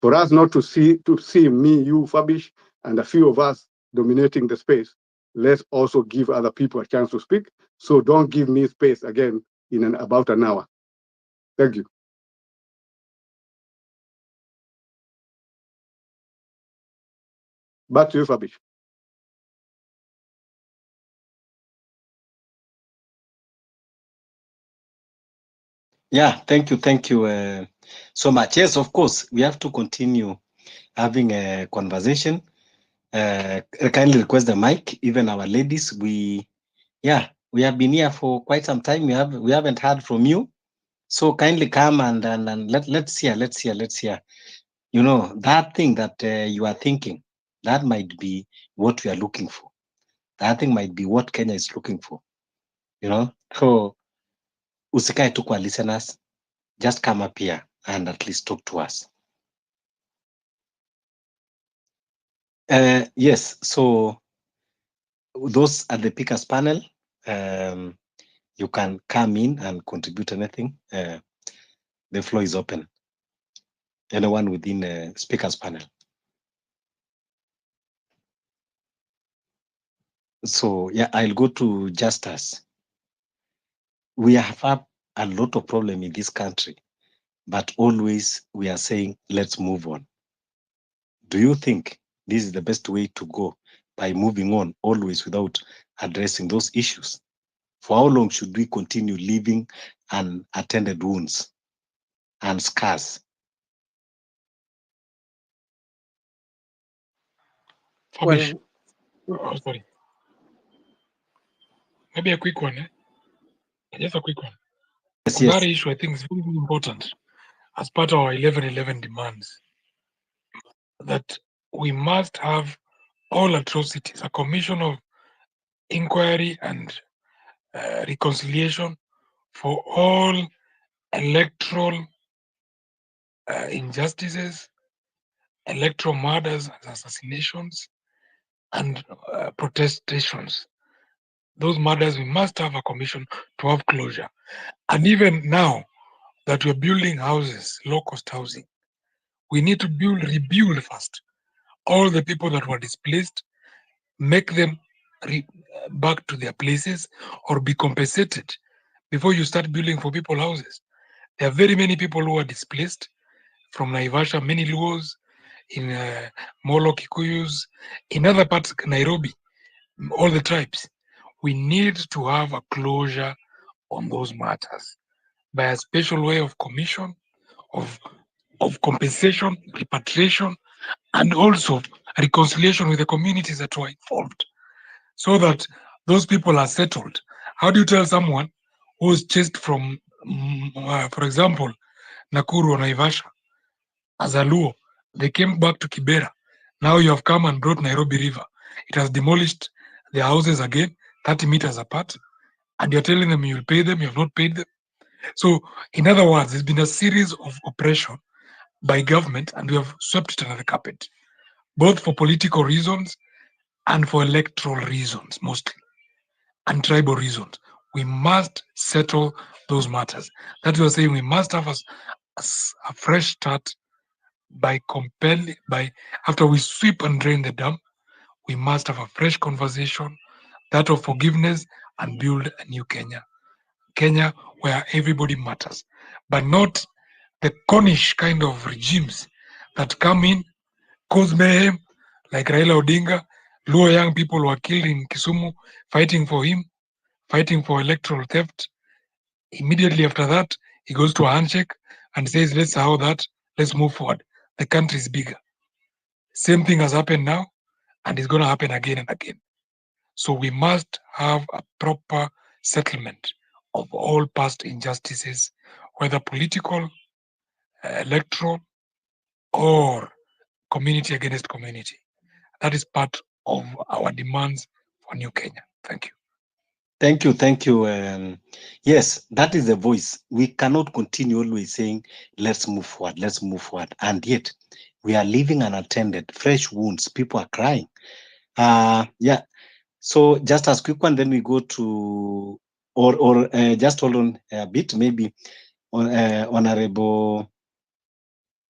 for us not to see me, you, Fabish, and a few of us dominating the space, let's also give other people a chance to speak. So don't give me space again in about an hour. Thank you. Back to you, Fabish. Yeah, thank you so much. Yes, of course, we have to continue having a conversation. Kindly request the mic, even our ladies. We have been here for quite some time. We haven't heard from you, so kindly come and let's hear. You know, that thing that you are thinking, that might be what we are looking for. That thing might be what Kenya is looking for. You know, so usikae tu kwa listeners. Just come up here and at least talk to us. Yes, so those are the speakers panel. You can come in and contribute anything. The floor is open. Anyone within the speakers panel. So yeah, I'll go to Justice. We have had a lot of problem in this country, but always we are saying, let's move on. Do you think this is the best way to go, by moving on always without addressing those issues? For how long should we continue living unattended wounds and scars? Fabish. Oh, sorry. Maybe a quick one. Just a quick one. Yes, On that yes. issue, I think it's very, very important as part of our 1111 demands that we must have all atrocities, a commission of inquiry and reconciliation for all electoral injustices, electoral murders, assassinations, and protestations. Those murders, we must have a commission to have closure. And even now that we're building houses, low-cost housing, we need to rebuild first all the people that were displaced, make them back to their places or be compensated before you start building for people houses. There are very many people who are displaced from Naivasha, many Luos, in Molo Kikuyus, in other parts, Nairobi, all the tribes. We need to have a closure on those matters by a special way of commission, of compensation, repatriation, and also reconciliation with the communities that were involved, so that those people are settled. How do you tell someone who was chased from, for example, Nakuru or Naivasha as a Luo, they came back to Kibera. Now you have come and brought Nairobi River. It has demolished their houses again, 30 meters apart, and you're telling them you'll pay them, you have not paid them. So, in other words, there's been a series of oppression by government, and we have swept it under the carpet, both for political reasons and for electoral reasons, mostly, and tribal reasons. We must settle those matters. That we are saying we must have a fresh start by compelling, after we sweep and drain the dam, we must have a fresh conversation, that of forgiveness, and build a new Kenya. Kenya where everybody matters, but not the Cornish kind of regimes that come in, cause mayhem, like Raila Odinga. Luo young people were killed in Kisumu fighting for him, fighting for electoral theft. Immediately after that, he goes to a handshake and says, let's how that, let's move forward. The country is bigger. Same thing has happened now, and it's going to happen again and again. So we must have a proper settlement of all past injustices, whether political, electoral, or community against community. That is part of our demands for New Kenya. Thank you. Thank you, thank you. Yes, that is the voice. We cannot continue always saying, let's move forward, let's move forward. And yet, we are leaving unattended, fresh wounds. People are crying. Yeah. So just as quick one, then we go to, or just hold on a bit, maybe on Honorable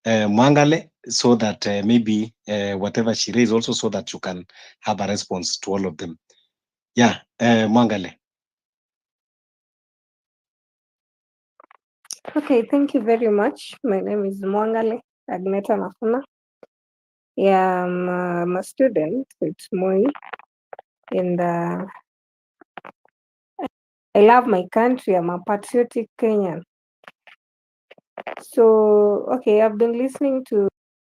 Mwangale, so that maybe whatever she raised also, so that you can have a response to all of them. Yeah, Mwangale. Okay, thank you very much. My name is Mwangale Agneta Nafuna. Yeah, I'm a student at Moi, and I love my country. I'm a patriotic Kenyan. So, okay, I've been listening to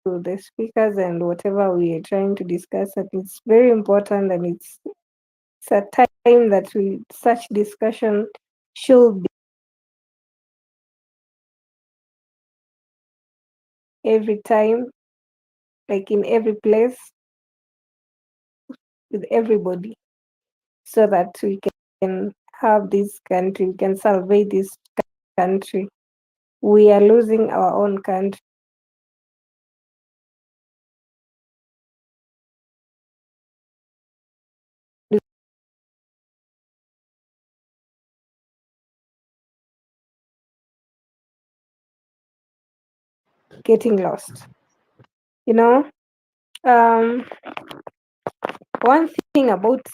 the speakers and whatever we are trying to discuss, and it's very important, and it's a time that such discussion should be every time, like in every place, with everybody, so that we can have this country, we can salvage this country. We are losing our own country. getting lost. You know, um, one thing about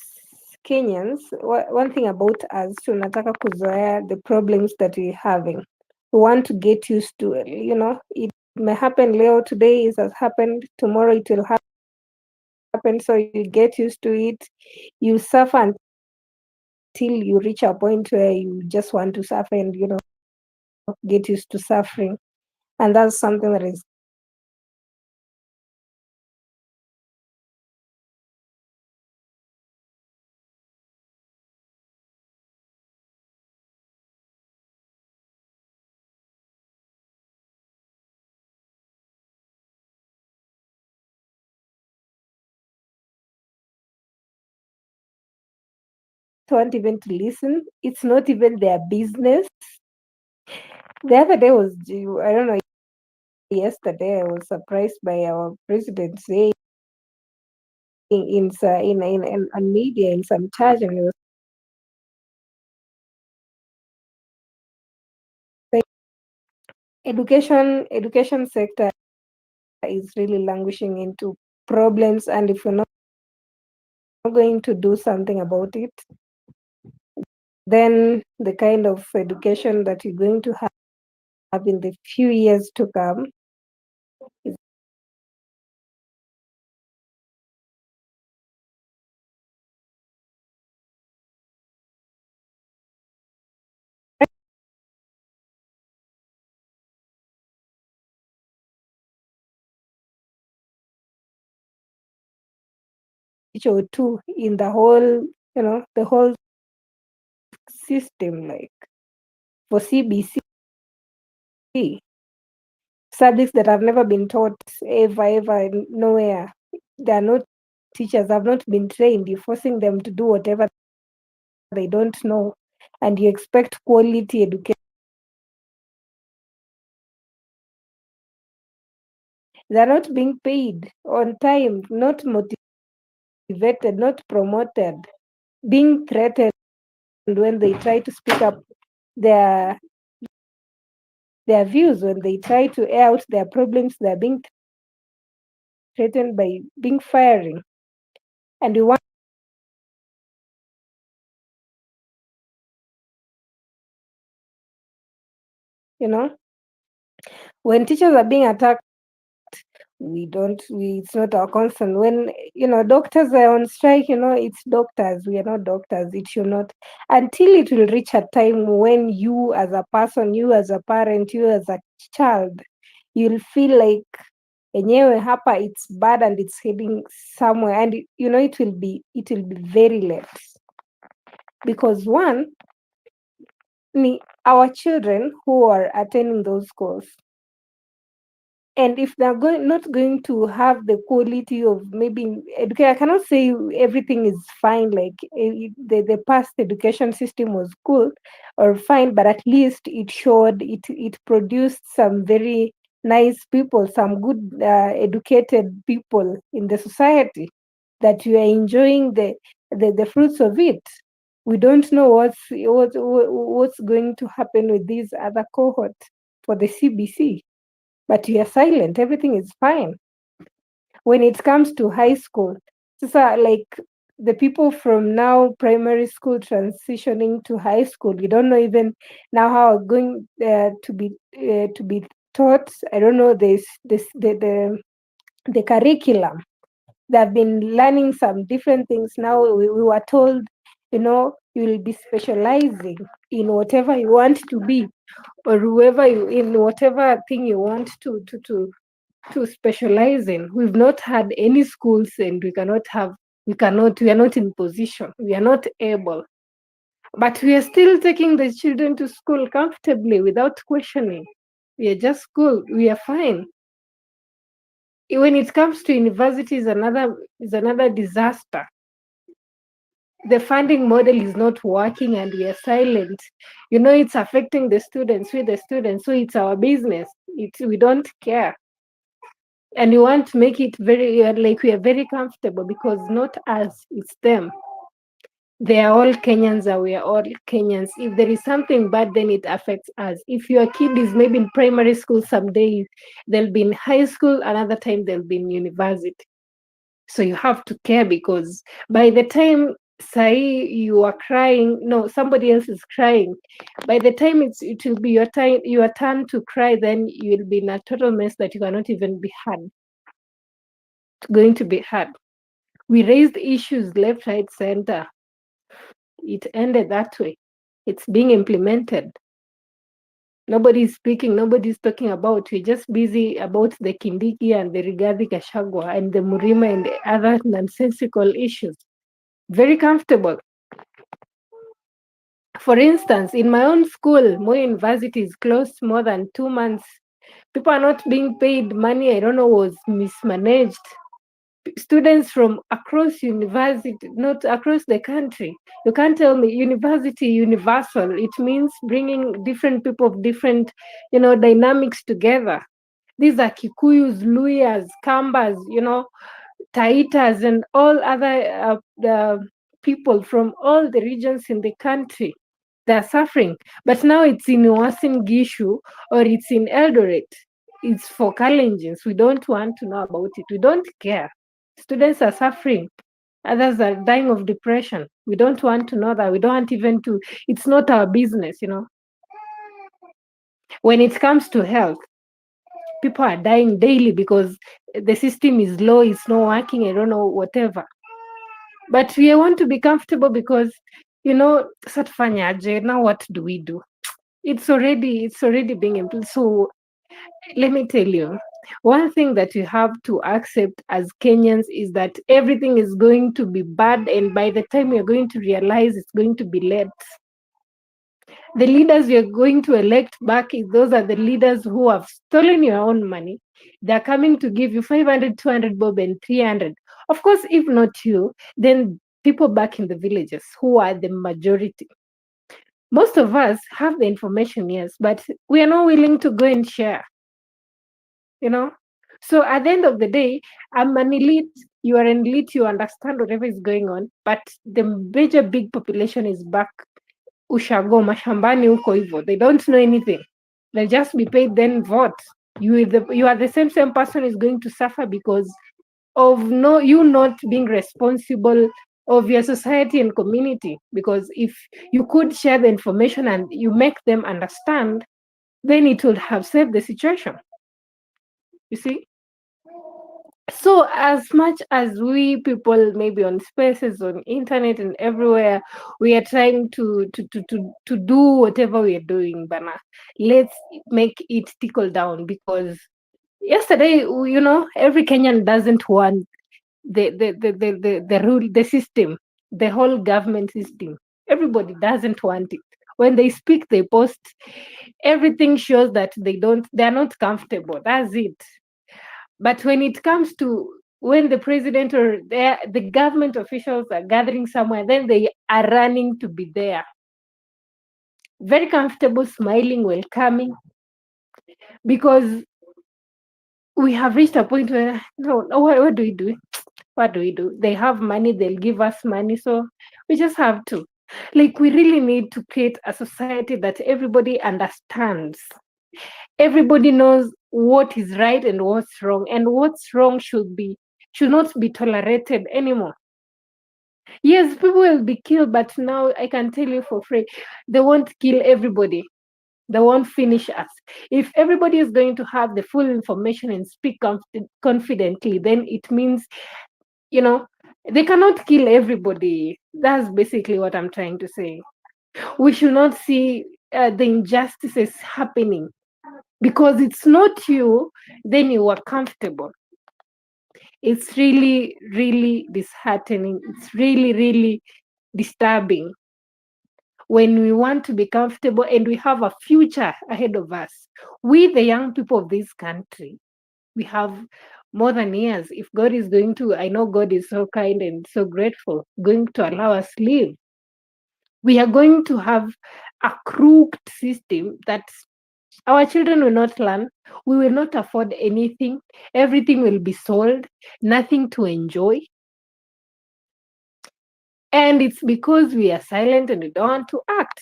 Kenyans, one thing about us, tunataka kuzoea the problems that we're having. We want to get used to it. You know, it may happen leo, today it has happened, tomorrow it will happen. So you get used to it. You suffer until you reach a point where you just want to suffer and, you know, get used to suffering. And that's something that is want even to listen. It's not even their business. The other day was, I don't know, yesterday I was surprised by our president saying in on media in some church, and he was saying education sector is really languishing into problems, and if you're not going to do something about it, then the kind of education that you're going to have in the few years to come is or two in the whole, you know, the whole system. Like for CBC, subjects that have never been taught ever nowhere. They are not teachers, have not been trained. You're forcing them to do whatever they don't know, and you expect quality education. They're not being paid on time, not motivated, not promoted, being threatened when they try to speak up their views, when they try to air out their problems. They're being threatened by being firing. And we want, you know, when teachers are being attacked, it's not our concern. When, you know, doctors are on strike, you know, it's doctors, we are not doctors. It should not, until it will reach a time when you as a person, you as a parent, you as a child, you'll feel like enyewe hapa it's bad and it's heading somewhere, and you know it will be very late. Because one, our children who are attending those schools, and if they're not going to have the quality of maybe education, I cannot say everything is fine, like the past education system was good or fine, but at least it produced some very nice people, some good educated people in the society, that you are enjoying the fruits of it. We don't know what's going to happen with these other cohort for the CBC, but you are silent, everything is fine. When it comes to high school, like the people from now primary school transitioning to high school, you don't know even now how going to be taught. I don't know the curriculum. They've been learning some different things. Now we were told, you know, you will be specializing in whatever you want to be, or whoever in whatever thing you want to specialize in. We've not had any schools, and we are not in position, we are not able, but we are still taking the children to school comfortably without questioning. We are just school, we are fine. When it comes to university is another disaster. The funding model is not working and we are silent. You know, it's affecting the students, so it's our business. We don't care. And we want to make it very, like, we are very comfortable, because not us, it's them. They are all Kenyans, and we are all Kenyans. If there is something bad, then it affects us. If your kid is maybe in primary school, someday they'll be in high school, another time they'll be in university. So you have to care, because by the time say you are crying, no, somebody else is crying. By the time it will be your turn to cry, then you will be in a total mess that you cannot even be heard. Going to be heard. We raised issues left, right, center. It ended that way. It's being implemented. Nobody's speaking, nobody's talking about. We're just busy about the Kindiki and the Rigathi Gachagua and the Murima and the other nonsensical issues. Very comfortable. For instance, in my own school, Moi University is closed more than 2 months. People are not being paid money, I don't know, was mismanaged. Students from across university, not across the country. You can't tell me university universal. It means bringing different people of different, dynamics together. These are Kikuyus, Luyas, Kambas, Taitas, and all other people from all the regions in the country. They're suffering. But now it's in Uasin Gishu or it's in Eldoret. It's for Kalenjins. We don't want to know about it. We don't care. Students are suffering. Others are dying of depression. We don't want to know that. We don't want even to. It's not our business, When it comes to health, people are dying daily because the system is low, it's not working, I don't know, whatever. But we want to be comfortable because, Satfanyaje, now what do we do? It's already being implemented. So let me tell you, one thing that you have to accept as Kenyans is that everything is going to be bad, and by the time you're going to realize, it's going to be late. The leaders you're going to elect back, those are the leaders who have stolen your own money. They're coming to give you 500, 200 bob and 300. Of course, if not you, then people back in the villages who are the majority. Most of us have the information, yes, but we are not willing to go and share. So at the end of the day, I'm an elite, you are an elite, you understand whatever is going on, but the major big population is back ushago mashambani huko hivyo. They don't know anything. They'll just be paid, then vote. You are the same person is going to suffer because of you not being responsible of your society and community. Because if you could share the information and you make them understand, then it would have saved the situation. You see? So as much as we people maybe on spaces, on internet and everywhere, we are trying to do whatever we are doing, Bana, let's make it trickle down. Because yesterday, every Kenyan doesn't want the rule, the system, the whole government system. Everybody doesn't want it. When they speak, they post, everything shows that they're not comfortable. That's it. But when it comes to when the president or the government officials are gathering somewhere, then they are running to be there. Very comfortable, smiling, welcoming, because we have reached a point where, no, what do we do? What do we do? They have money, they'll give us money, so we just have to. We really need to create a society that everybody understands. Everybody knows what is right and what's wrong, and what's wrong should not be tolerated anymore. Yes, people will be killed, but now I can tell you for free, they won't kill everybody. They won't finish us. If everybody is going to have the full information and speak confidently, then it means, they cannot kill everybody. That's basically what I'm trying to say. We should not see the injustices happening. Because it's not you, then you are comfortable. It's really, really disheartening. It's really, really disturbing when we want to be comfortable and we have a future ahead of us. We, the young people of this country, we have more than years. If God is going to, I know God is so kind and so grateful, going to allow us live. We are going to have a crooked system that our children will not learn. We will not afford anything. Everything will be sold. Nothing to enjoy. And it's because we are silent and we don't want to act.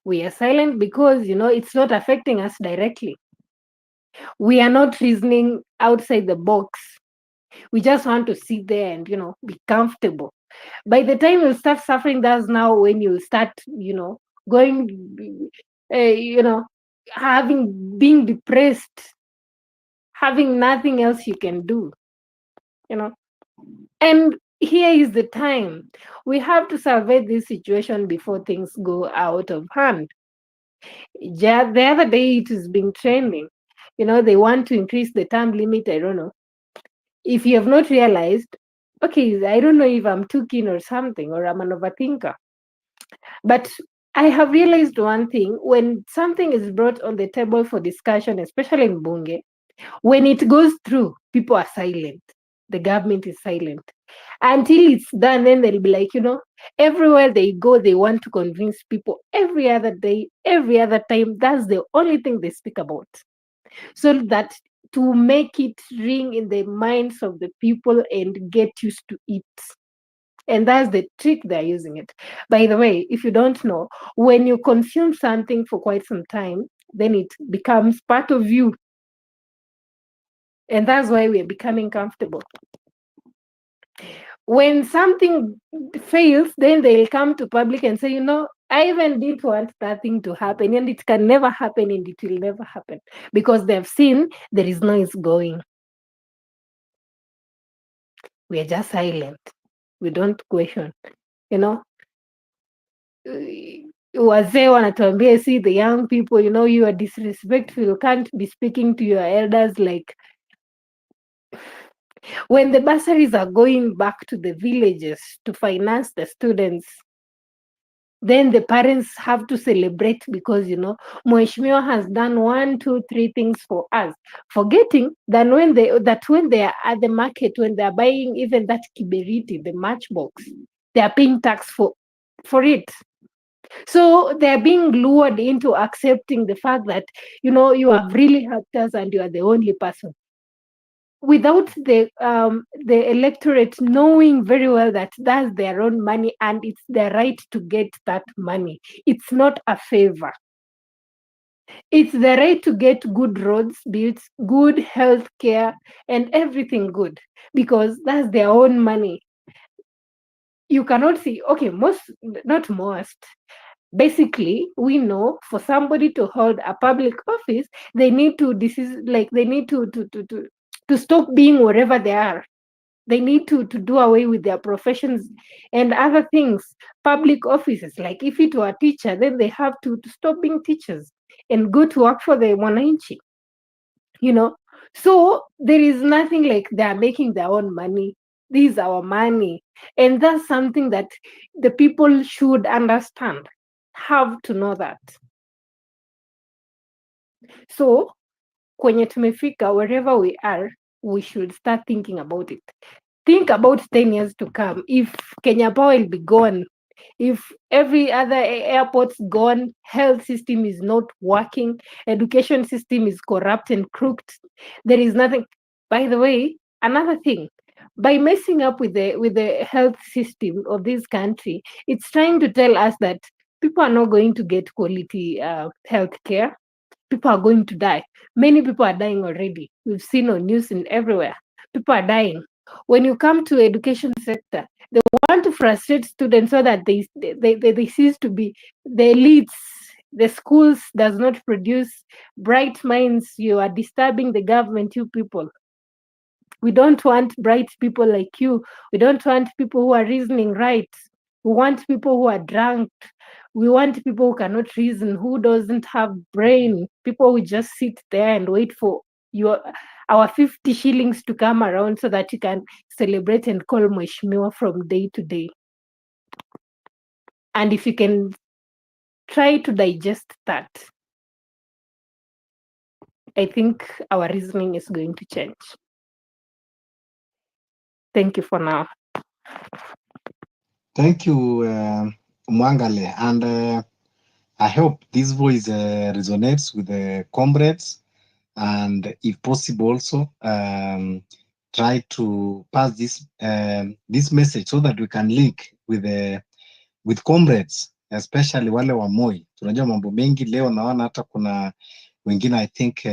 We are silent because, it's not affecting us directly. We are not reasoning outside the box. We just want to sit there and, be comfortable. By the time you start suffering, that's now when you start, going, being depressed, having nothing else you can do, And here is the time. We have to survey this situation before things go out of hand. The other day it is being trending. They want to increase the term limit. I don't know. If you have not realized, okay, I don't know if I'm too keen or something, or I'm an overthinker. But I have realized one thing: when something is brought on the table for discussion, especially in Bunge, when it goes through, people are silent. The government is silent. Until it's done, then they'll be like, everywhere they go, they want to convince people every other day, every other time. That's the only thing they speak about. So that to make it ring in the minds of the people and get used to it. And that's the trick they're using it. By the way, if you don't know, when you consume something for quite some time, then it becomes part of you. And that's why we're becoming comfortable. When something fails, then they'll come to public and say, I even didn't want that thing to happen, and it can never happen, and it will never happen, because they've seen there is noise going. We are just silent. We don't question. Wazee wanatuambia, see the young people, you are disrespectful. You can't be speaking to your elders like. When the bursaries are going back to the villages to finance the students, then the parents have to celebrate because, Mheshimiwa has done 1, 2, 3 things for us, forgetting that when they are at the market, when they are buying even that kiberiti, the matchbox, they are paying tax for it. So they are being lured into accepting the fact that, you have really helped us and you are the only person, without the electorate knowing very well that that's their own money and it's their right to get that money. It's not a favor. It's the right to get good roads built, good health care, and everything good, because that's their own money. You cannot see, okay, not most. Basically, we know for somebody to hold a public office, they need to to stop being wherever they are. They need to do away with their professions and other things. Public offices, like if it were a teacher, then they have to stop being teachers and go to work for the Mwananchi. So there is nothing like they are making their own money. This is our money. And that's something that the people should understand, have to know that. So kwenye tumefika, wherever we are, we should start thinking about it. Think about 10 years to come. If Kenya Power will be gone, if every other airport's gone, health system is not working, education system is corrupt and crooked, there is nothing. By the way, another thing, by messing up with the health system of this country, it's trying to tell us that people are not going to get quality health care. People are going to die. Many people are dying already. We've seen on news and everywhere. People are dying. When you come to education sector, they want to frustrate students so that they cease to be the elites. The schools does not produce bright minds. You are disturbing the government, you people. We don't want bright people like you. We don't want people who are reasoning right. We want people who are drunk. We want people who cannot reason, who doesn't have brain. People who just sit there and wait for our 50 shillings to come around so that you can celebrate and call Mheshimiwa from day to day. And if you can try to digest that, I think our reasoning is going to change. Thank you for now. Thank you, Mwangale. And I hope this voice resonates with the comrades. And if possible, also, try to pass this message so that we can link with comrades, especially wale wa Moi. Tunajua mambo mengi leo, naona hata kuna wengine I think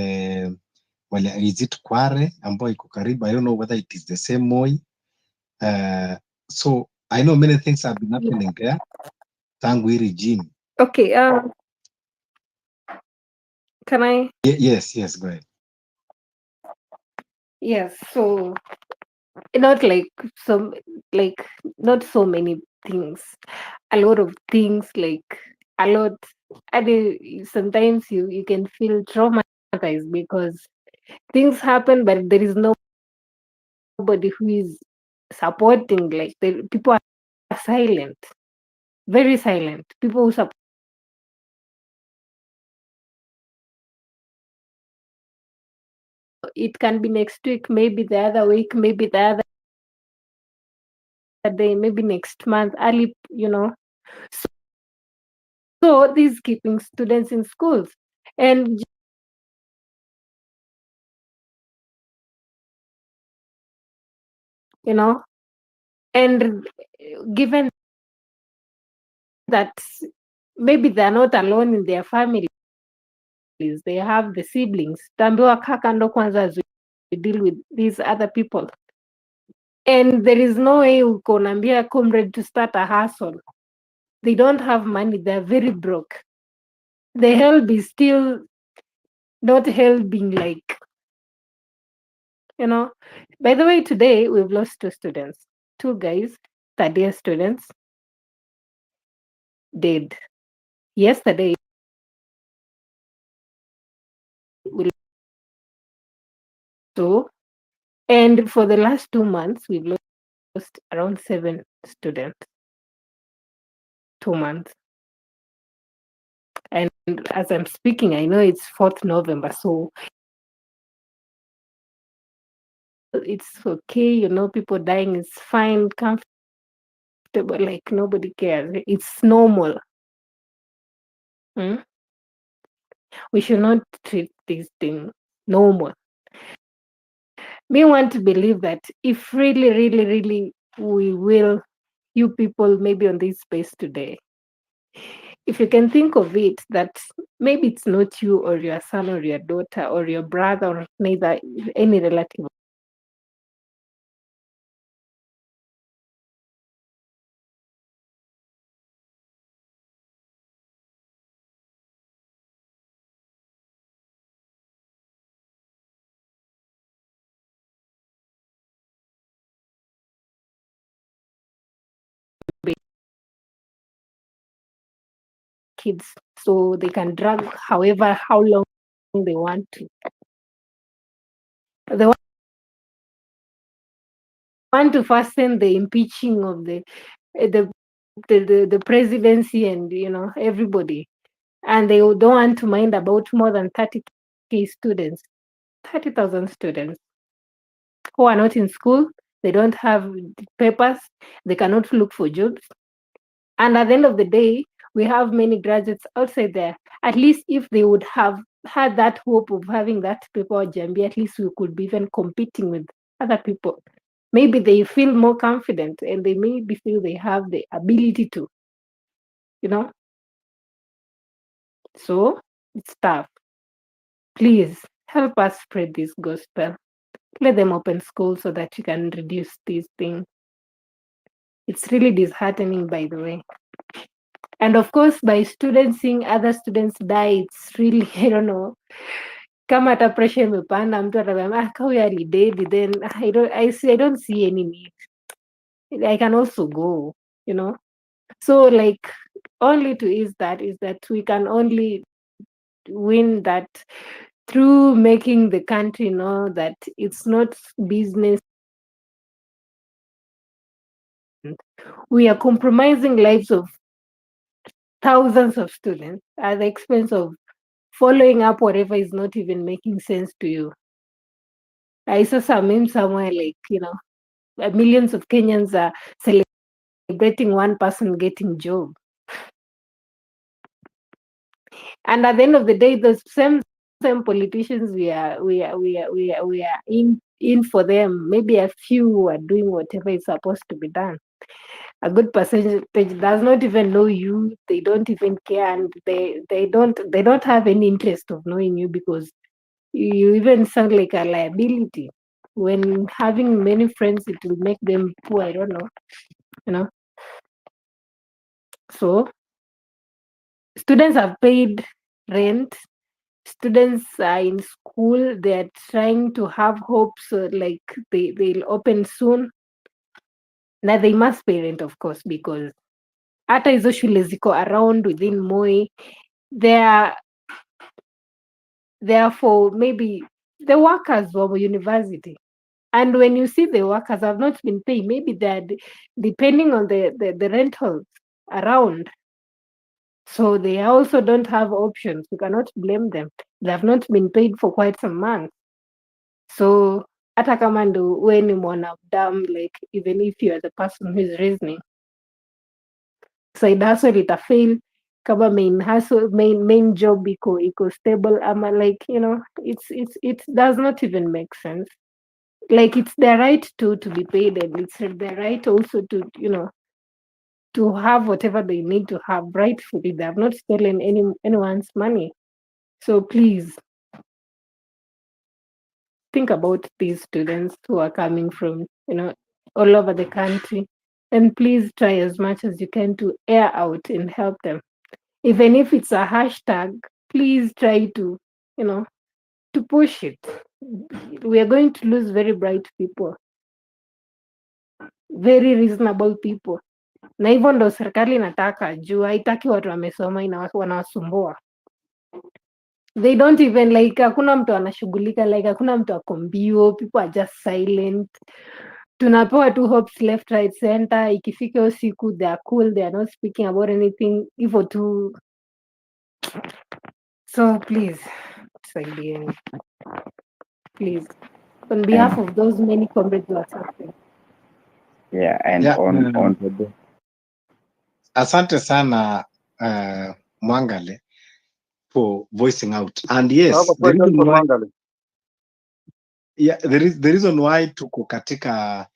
wale is it Kware ambao iko karibu. I don't know whether it is the same Moi. So I know many things have been happening there tangu hii regime. Okay, can I? Yes, go ahead. Yes, so not like some, like not so many things, a lot of things, like a lot. And sometimes you can feel traumatized because things happen, but there is nobody who is supporting. Like the people are silent, very silent. People who support it can be next week, maybe the other week, maybe the other day, maybe next month, early, So this is keeping students in schools. And and given that maybe they're not alone in their families, they have the siblings, tambiwa kaa kando kwanza as we deal with these other people. And there is no way ukonambia comrade to start a hustle. They don't have money, they're very broke. The help is still not helping, like, By the way, today we've lost 2 students, 2 guys, third year students, dead. Yesterday, we so, and for the last 2 months, we've lost around 7 students. 2 months. And as I'm speaking, I know it's 4th November, so it's okay, people dying is fine, comfortable, like nobody cares. It's normal. We should not treat this thing normal. We want to believe that if really, really, really we will, you people maybe on this space today, if you can think of it, that maybe it's not you or your son or your daughter or your brother or neither any relative. Kids, so they can drag how long they want to. They want to fasten the impeaching of the presidency and everybody, and they don't want to mind about more than 30,000 students, 30,000 students who are not in school. They don't have papers. They cannot look for jobs. And at the end of the day, we have many graduates outside there. At least if they would have had that hope of having that paper or Jambi, at least we could be even competing with other people. Maybe they feel more confident and they maybe feel they have the ability to, So it's tough. Please help us spread this gospel. Let them open schools so that you can reduce these things. It's really disheartening, by the way. And of course, by students seeing other students die, it's really, I don't know. Kama hata pressure imepanda, mtu atakwambia huyu alidedi, then I don't see any need. I can also go, So like only to is that we can only win that through making the country know that it's not business. We are compromising lives of thousands of students at the expense of following up whatever is not even making sense to you. I saw some meme somewhere like, millions of Kenyans are celebrating one person getting job. And at the end of the day, those same politicians we are in in for them. Maybe a few are doing whatever is supposed to be done. A good percentage does not even know you. They don't even care, and they don't have any interest of knowing you, because you even sound like a liability. When having many friends, it will make them poor. I don't know, you know. So students have paid rent. Students are in school. They are trying to have hopes, like they'll open soon. Now they must pay rent, of course, because hata hizo shule ziko around within Moi, they are for maybe the workers of university. And when you see the workers have not been paid, maybe they're depending on the rentals around. So they also don't have options. We cannot blame them. They have not been paid for quite some months. So hata kama ndo we ni mwanadamu, like even if you are the person who is reasoning, side hustle itafail kama main job iko stable, ama like, you know, it does not even make sense. Like it's their right to be paid, and it's their right also to, you know, to have whatever they need to have rightfully. They have not stolen anyone's money. So please think about these students who are coming from, you know, all over the country, and please try as much as you can to air out and help them. Even if it's a hashtag, please try to, you know, to push it. We are going to lose very bright people, very reasonable people, na hivyo ndo serikali inataka, juu haitaki watu wamesoma, wanawasumbua. They don't even like, hakuna mtu anashughulika, like hakuna mtu ako mbio, people are just silent. Tunapewa tu hopes left right center. Ikifika hiyo siku they are cool, they are not speaking about anything, hivyo tu. So please tusaidieni, please, on behalf of those many comrades who are suffering. Yeah, and Yeah, on the asante sana Mwangale for voicing out. And yes, I have a the question reason for why, Mangale. yeah, the reason why tuko katika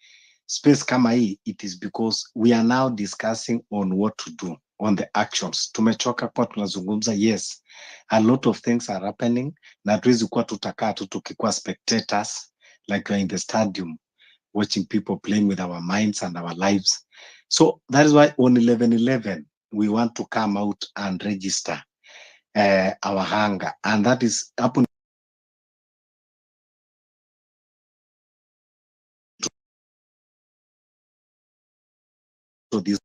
space kama hii, it is because we are now discussing on what to do, on the actions. Tumechoka kwa tunazungumza, yes, a lot of things are happening, na hatuwezi kuwa tutakaa tu tukikuwa spectators like we're in the stadium watching people playing with our minds and our lives. So that is why on 11/11 we want to come out and register our hunger, and that is happen to these,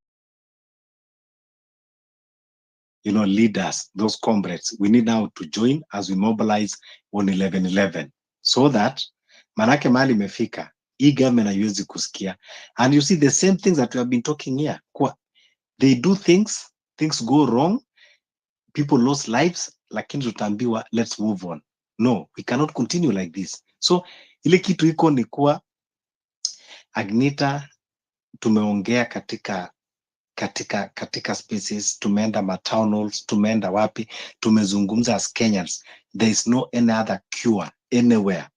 you know, leaders, those comrades. We need now to join as we mobilize on 11/11 so that manake mali imefika, hii government haiwezi kusikia. And you see the same things that we have been talking here, they do things go wrong, people lost lives, lakini tutaambiwa let's move on. No, we cannot continue like this. So ile kitu iko ni kuwa Agneta, tumeongea katika spaces, tumeenda town halls, tumeenda wapi, tumezungumza as Kenyans. There is no any other cure anywhere.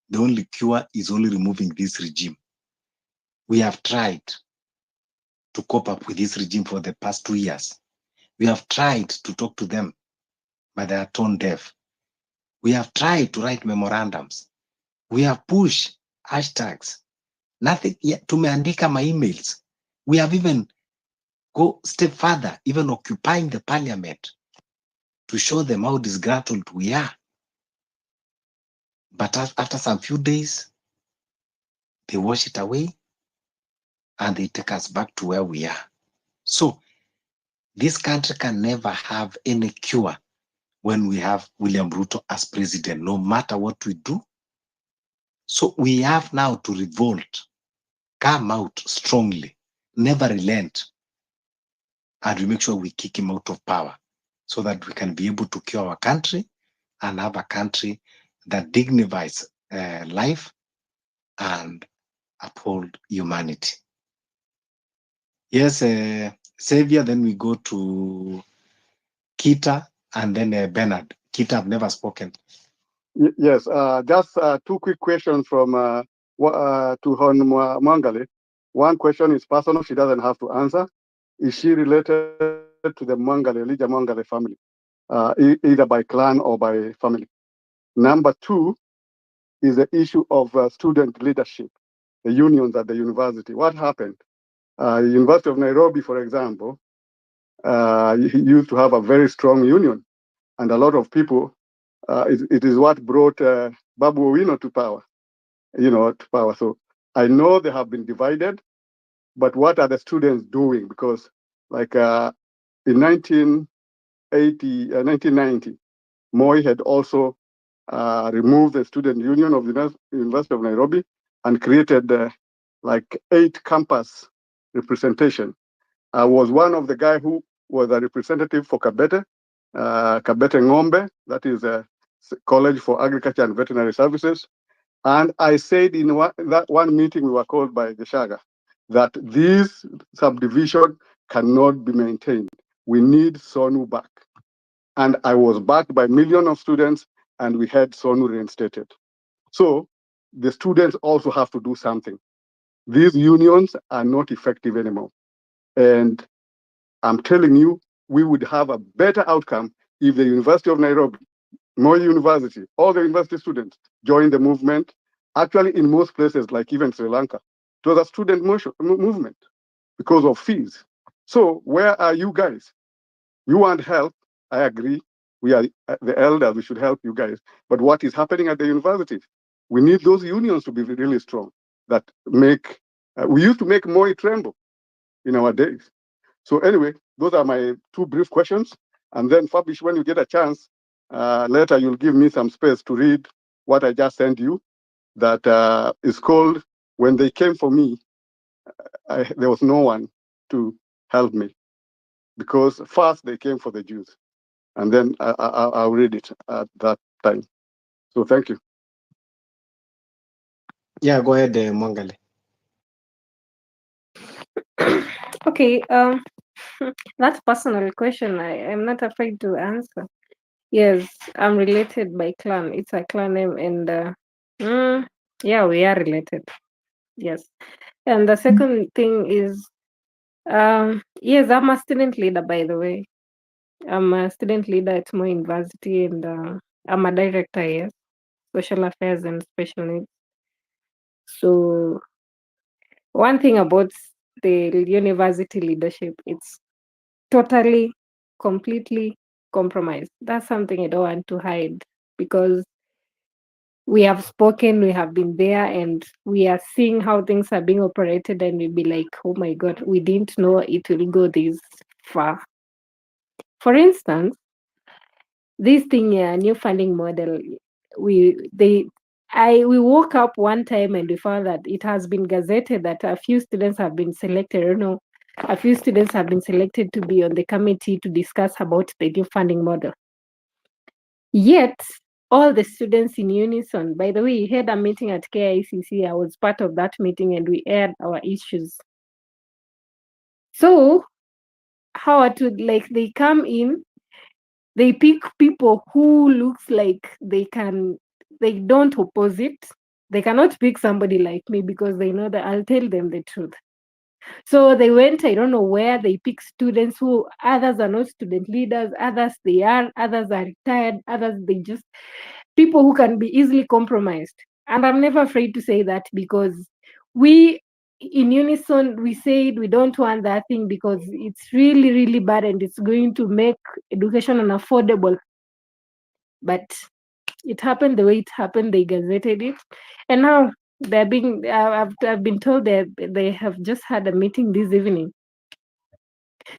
The only cure is only removing this regime. We have tried to cope up with this regime for the past 2 years. We have tried to talk to them, but they are tone deaf. We have tried to write memorandums. We have pushed hashtags. Nothing yet. Tumeandika my emails. We have even go step further, even occupying the parliament to show them how disgruntled we are. But after some few days, they wash it away and they take us back to where we are. So this country can never have any cure when we have William Ruto as president, no matter what we do. So we have now to revolt, come out strongly, never relent, and we make sure we kick him out of power so that we can be able to cure our country and have a country that dignifies life and uphold humanity. Yes, Savior, then we go to Kita and then Bernard. Kita, I've never spoken. Yes, just two quick questions from to Hon Mwangale. One question is personal. She doesn't have to answer. Is she related to the Elijah Mwangale family, either by clan or by family? Number two is the issue of student leadership, the unions at the university. What happened? University of Nairobi, for example, used to have a very strong union, and a lot of people. It is what brought Babu Owino to power. So I know they have been divided, but what are the students doing? Because like in 1990, Moi had also removed the student union of the University of Nairobi and created like 8 campus representation. I was one of the guys who was a representative for Kabete Ng'ombe, that is a college for agriculture and veterinary services. And I said in that one meeting we were called by Geshaga that this subdivision cannot be maintained. We need SONU back. And I was backed by millions of students, and we had SONU reinstated. So the students also have to do something. These unions are not effective anymore. And I'm telling you, we would have a better outcome if the University of Nairobi, Moi University, all the university students joined the movement. Actually, in most places, like even Sri Lanka, it was a student movement because of fees. So where are you guys? You want help, I agree. We are the elders, we should help you guys. But what is happening at the universities? We need those unions to be really strong that make, we used to make Moi tremble in our days. So anyway, those are my 2 brief questions. And then Fabish, when you get a chance, later you'll give me some space to read what I just sent you. That is called, When They Came for Me, there was no one to help me. Because first they came for the Jews. And then I'll read it at that time. So thank you. Yeah, go ahead, Mwangale. Okay, that's personal question. I'm not afraid to answer. Yes, I'm related by clan. It's a clan name, and yeah, we are related. Yes. And the second thing is, yes, I'm a student leader, by the way. I'm a student leader at Moi University, and I'm a director, yes, social affairs and special needs. So one thing about the university leadership, it's totally, completely compromised. That's something I don't want to hide, because we have spoken, we have been there, and we are seeing how things are being operated, and we'll be like, oh my God, we didn't know it will go this far. For instance, this thing, new funding model, we woke up one time and we found that it has been gazetted that a few students have been selected, a few students have been selected to be on the committee to discuss about the new funding model. Yet, all the students in unison, by the way, we had a meeting at KICC. I was part of that meeting and we aired our issues. So, how it would, like, they come in, they pick people who looks like they don't oppose it. They cannot pick somebody like me because they know that I'll tell them the truth. So they went, I don't know where, they pick students who others are not student leaders, others they are, others are retired, others they just people who can be easily compromised. And I'm never afraid to say that, because we in unison we said we don't want that thing because it's really, really bad and it's going to make education unaffordable. But it happened the way it happened. They gazetted it, and now they're being. I've been told that they have just had a meeting this evening.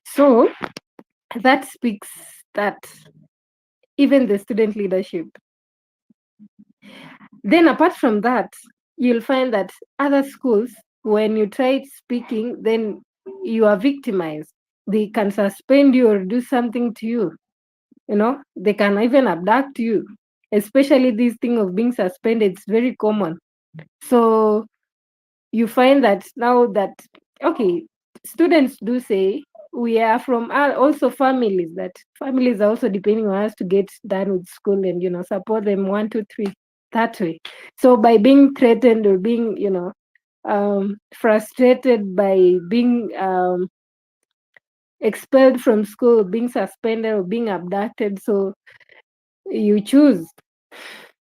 So that speaks that even the student leadership. Then apart from that, you'll find that other schools, when you try speaking, then you are victimized. They can suspend you or do something to you. They can even abduct you. Especially this thing of being suspended, it's very common. So you find that now that, okay, students do say we are from also families, that families are also depending on us to get done with school and support them 1, 2, 3. that way. So by being threatened or being, frustrated by being expelled from school, being suspended or being abducted, so you choose.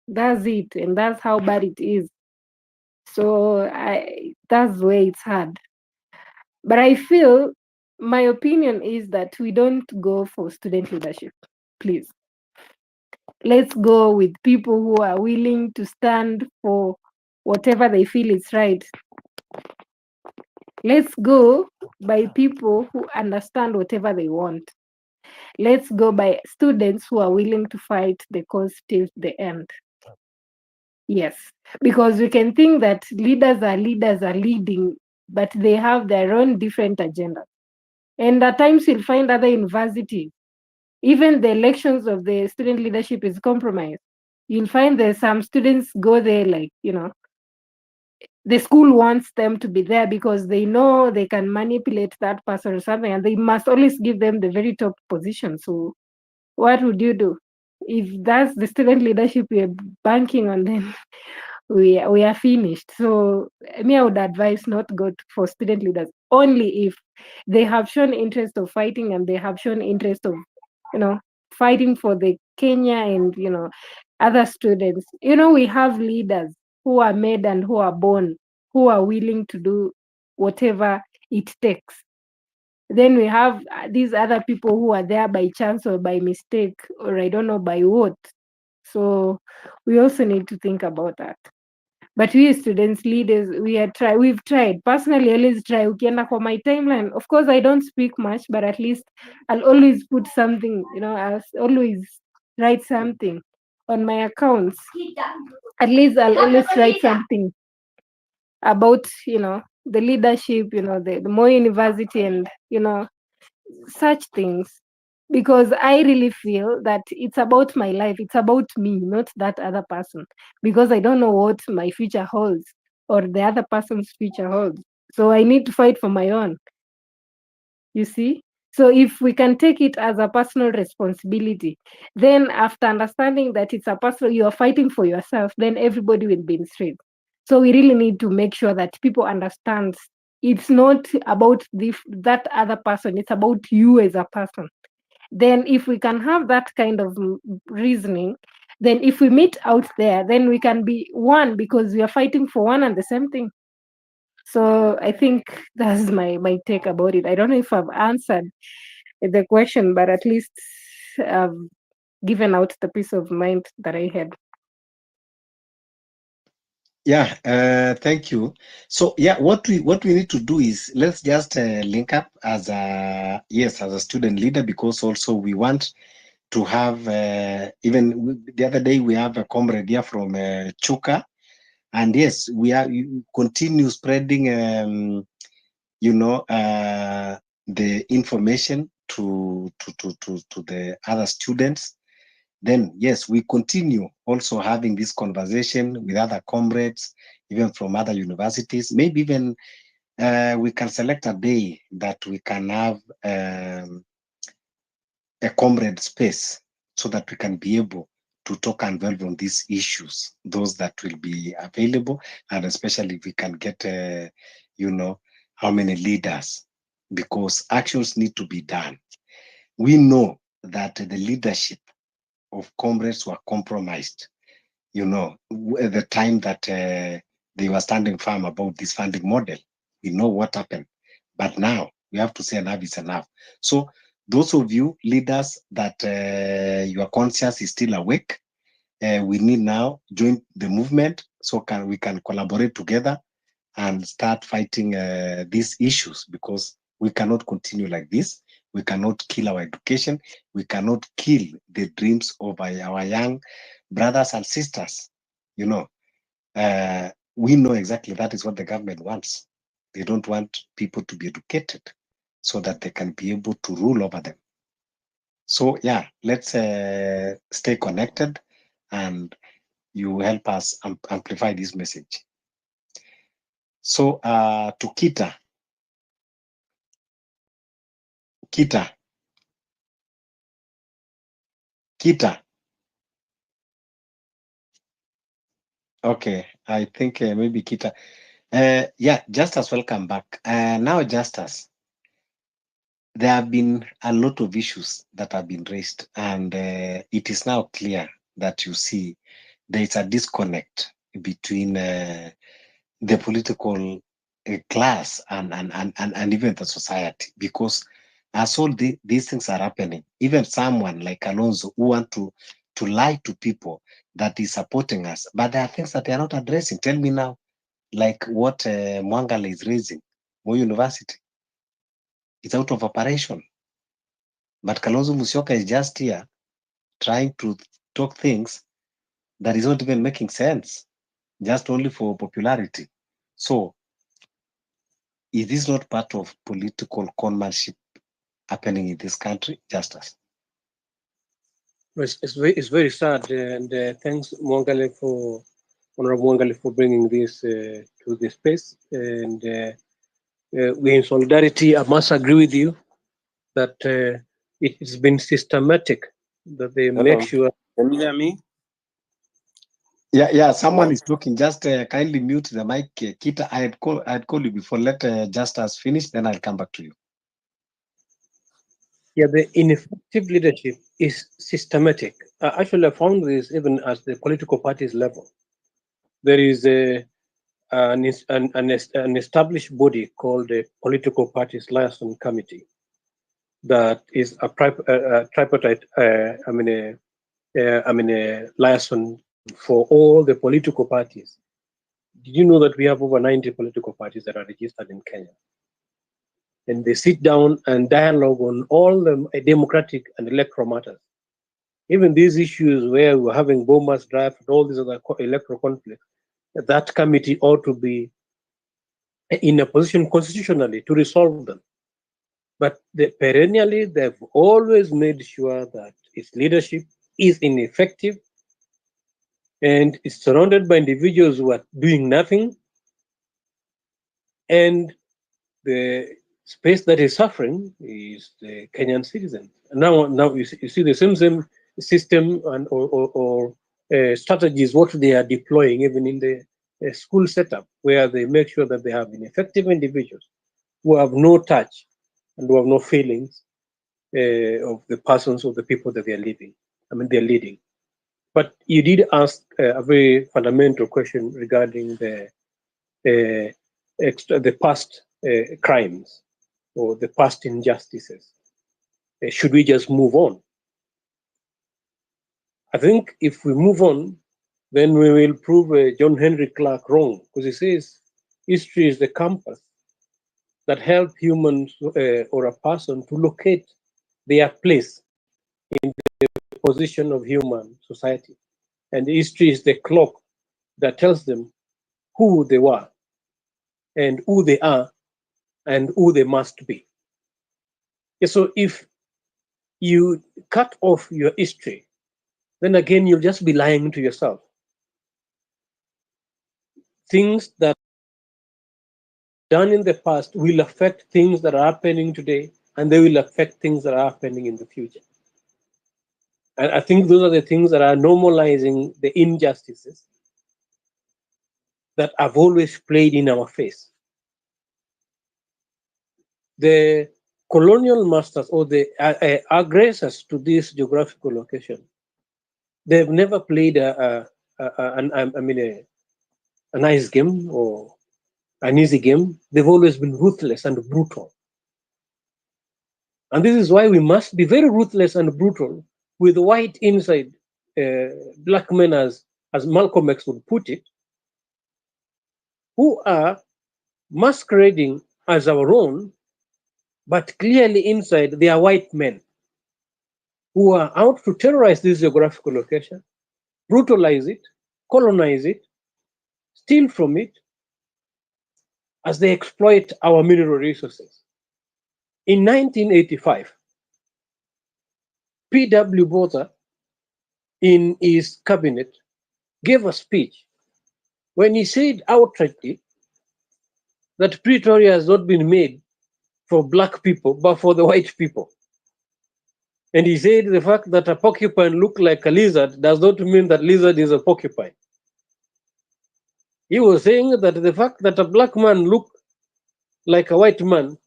That's it, and that's how bad it is. So that's the way it's hard. But I feel my opinion is that we don't go for student leadership. Please. Let's go with people who are willing to stand for whatever they feel is right. Let's go by people who understand whatever they want. Let's go by students who are willing to fight the cause till the end. Yes, because we can think that leaders are leading, but they have their own different agenda. And at times you'll find other universities, even the elections of the student leadership is compromised. You'll find that some students go there like, the school wants them to be there because they know they can manipulate that person or something, and they must always give them the very top position. So what would you do? If that's the student leadership we're banking on, then we are finished. So me, I would advise not go for student leaders only if they have shown interest of fighting and they have shown interest of, fighting for the Kenya and other students. We have leaders who are made and who are born, who are willing to do whatever it takes. Then we have these other people who are there by chance or by mistake, or I don't know by what. So we also need to think about that. But we students leaders, we've tried. Personally, I always try. Ukienda kwa my timeline, of course I don't speak much, but at least I'll always put something, I'll always write something on my accounts. At least I'll always write something about, the leadership, the Moi University and, such things. Because I really feel that it's about my life, it's about me, not that other person. Because I don't know what my future holds or the other person's future holds. So I need to fight for my own. You see? So if we can take it as a personal responsibility, then after understanding that it's a personal, you are fighting for yourself, then everybody will be in street. So we really need to make sure that people understand it's not about that other person, it's about you as a person. Then if we can have that kind of reasoning, then if we meet out there, then we can be one because we are fighting for one and the same thing. So I think that's my take about it. I don't know if I've answered the question, but at least I've given out the peace of mind that I had. Yeah, thank you. So yeah, what we need to do is let's just link up as a student leader, because also we want to have even the other day we have a comrade here from Chuka, and yes, you continue spreading the information to the other students. Then yes, we continue also having this conversation with other comrades, even from other universities. Maybe even we can select a day that we can have a comrade space so that we can be able to talk and delve on these issues, those that will be available, and especially if we can get, how many leaders, because actions need to be done. We know that the leadership of comrades were compromised, at the time that they were standing firm about this funding model. We know what happened. But now we have to say enough is enough. So those of you leaders that your conscience is still awake, we need now join the movement so we can collaborate together and start fighting these issues, because we cannot continue like this. We cannot kill our education. We cannot kill the dreams of our young brothers and sisters. We know exactly that is what the government wants. They don't want people to be educated so that they can be able to rule over them. So yeah, let's stay connected, and you help us amplify this message. So to Kita, Okay, I think maybe Kita. Yeah, Justus, welcome back. Now, Justus, there have been a lot of issues that have been raised, and it is now clear that you see there is a disconnect between the political class and even the society, because as all these things are happening, even someone like Alonso who want to lie to people that is supporting us, but there are things that they are not addressing. Tell me now, like what Mwangala is raising, Moi University, it's out of operation. But Kalonzo Musyoka is just here trying to talk things that is not even making sense, just only for popularity. So, is this not part of political conmanship happening in this country? Justice. It's very sad, and thanks Mwangale for Honorable Mwangale for bringing this to the space. And we're in solidarity. I must agree with you that it's been systematic that they make Hello, sure. can you hear me? Yeah, someone is talking. Just kindly mute the mic. Kita, I had called you before. Let Justice finish, then I'll come back to you. Yeah, the ineffective leadership is systematic. Actually, I found this even at the political parties level. There is an established body called the Political Parties Liaison Committee that is a tripartite, a liaison for all the political parties. Did you know that we have over 90 political parties that are registered in Kenya? And they sit down and dialogue on all the democratic and electoral matters. Even these issues where we're having bombers draft and all these other electoral conflicts, that committee ought to be in a position constitutionally to resolve them. But perennially, they've always made sure that its leadership is ineffective and is surrounded by individuals who are doing nothing. And the space that is suffering is the Kenyan citizens. And now you see the same system and or strategies what they are deploying even in the school setup, where they make sure that they have ineffective individuals who have no touch and who have no feelings of the persons or the people that they're leading. But you did ask a very fundamental question regarding the past crimes or the past injustices. Should we just move on? I think if we move on, then we will prove John Henry Clark wrong, because he says history is the compass that helps humans or a person to locate their place in the position of human society. And history is the clock that tells them who they were and who they are and who they must be. So if you cut off your history, then again, you'll just be lying to yourself. Things that done in the past will affect things that are happening today, and they will affect things that are happening in the future. And I think those are the things that are normalizing the injustices that have always played in our face. The colonial masters or the aggressors to this geographical location, they've never played a nice game or an easy game. They've always been ruthless and brutal. And this is why we must be very ruthless and brutal with white inside black men, as Malcolm X would put it, who are masquerading as our own, but clearly inside they are white men who are out to terrorize this geographical location, brutalize it, colonize it, steal from it, as they exploit our mineral resources. In 1985, P.W. Botha, in his cabinet, gave a speech when he said outrightly that Pretoria has not been made for black people, but for the white people. And he said the fact that a porcupine looks like a lizard does not mean that lizard is a porcupine. He was saying that the fact that a black man look like a white man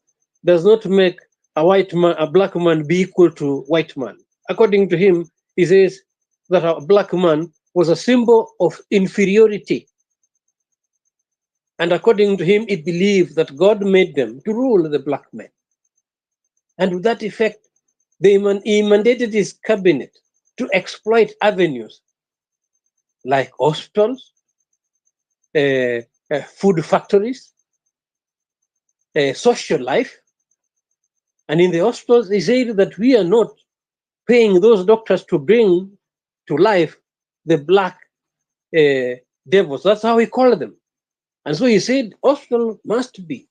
does not make a black man be equal to white man. According to him, he says that a black man was a symbol of inferiority. And according to him, he believed that God made them to rule the black men. And with that effect, he mandated his cabinet to exploit avenues like hospitals, food factories, social life. And in the hospitals, he said that we are not paying those doctors to bring to life the black devils. That's how he called them. And so he said hospital must be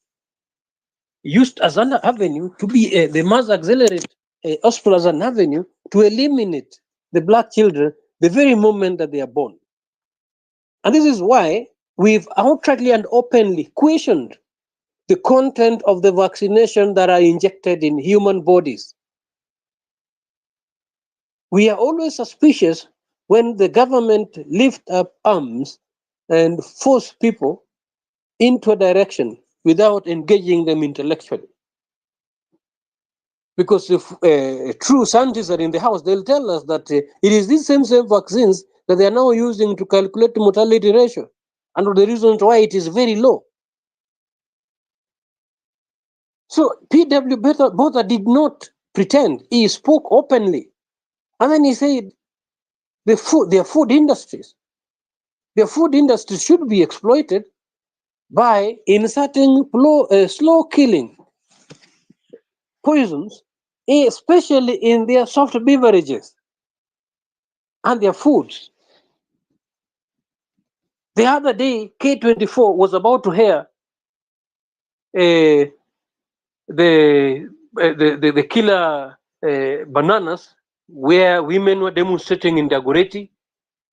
used as an avenue to be, they must accelerate hospital as an avenue to eliminate the black children the very moment that they are born. And this is why we've outrightly and openly questioned the content of the vaccination that are injected in human bodies. We are always suspicious when the government lift up arms and force people into a direction without engaging them intellectually. Because if true scientists are in the house, they'll tell us that it is these same vaccines that they are now using to calculate the mortality ratio, and the reason why it is very low. So P.W. Botha did not pretend. He spoke openly. And then he said, their food industries should be exploited by inserting slow killing poisons, especially in their soft beverages and their foods. The other day, K24 was about to air the killer bananas, where women were demonstrating in Dagoretti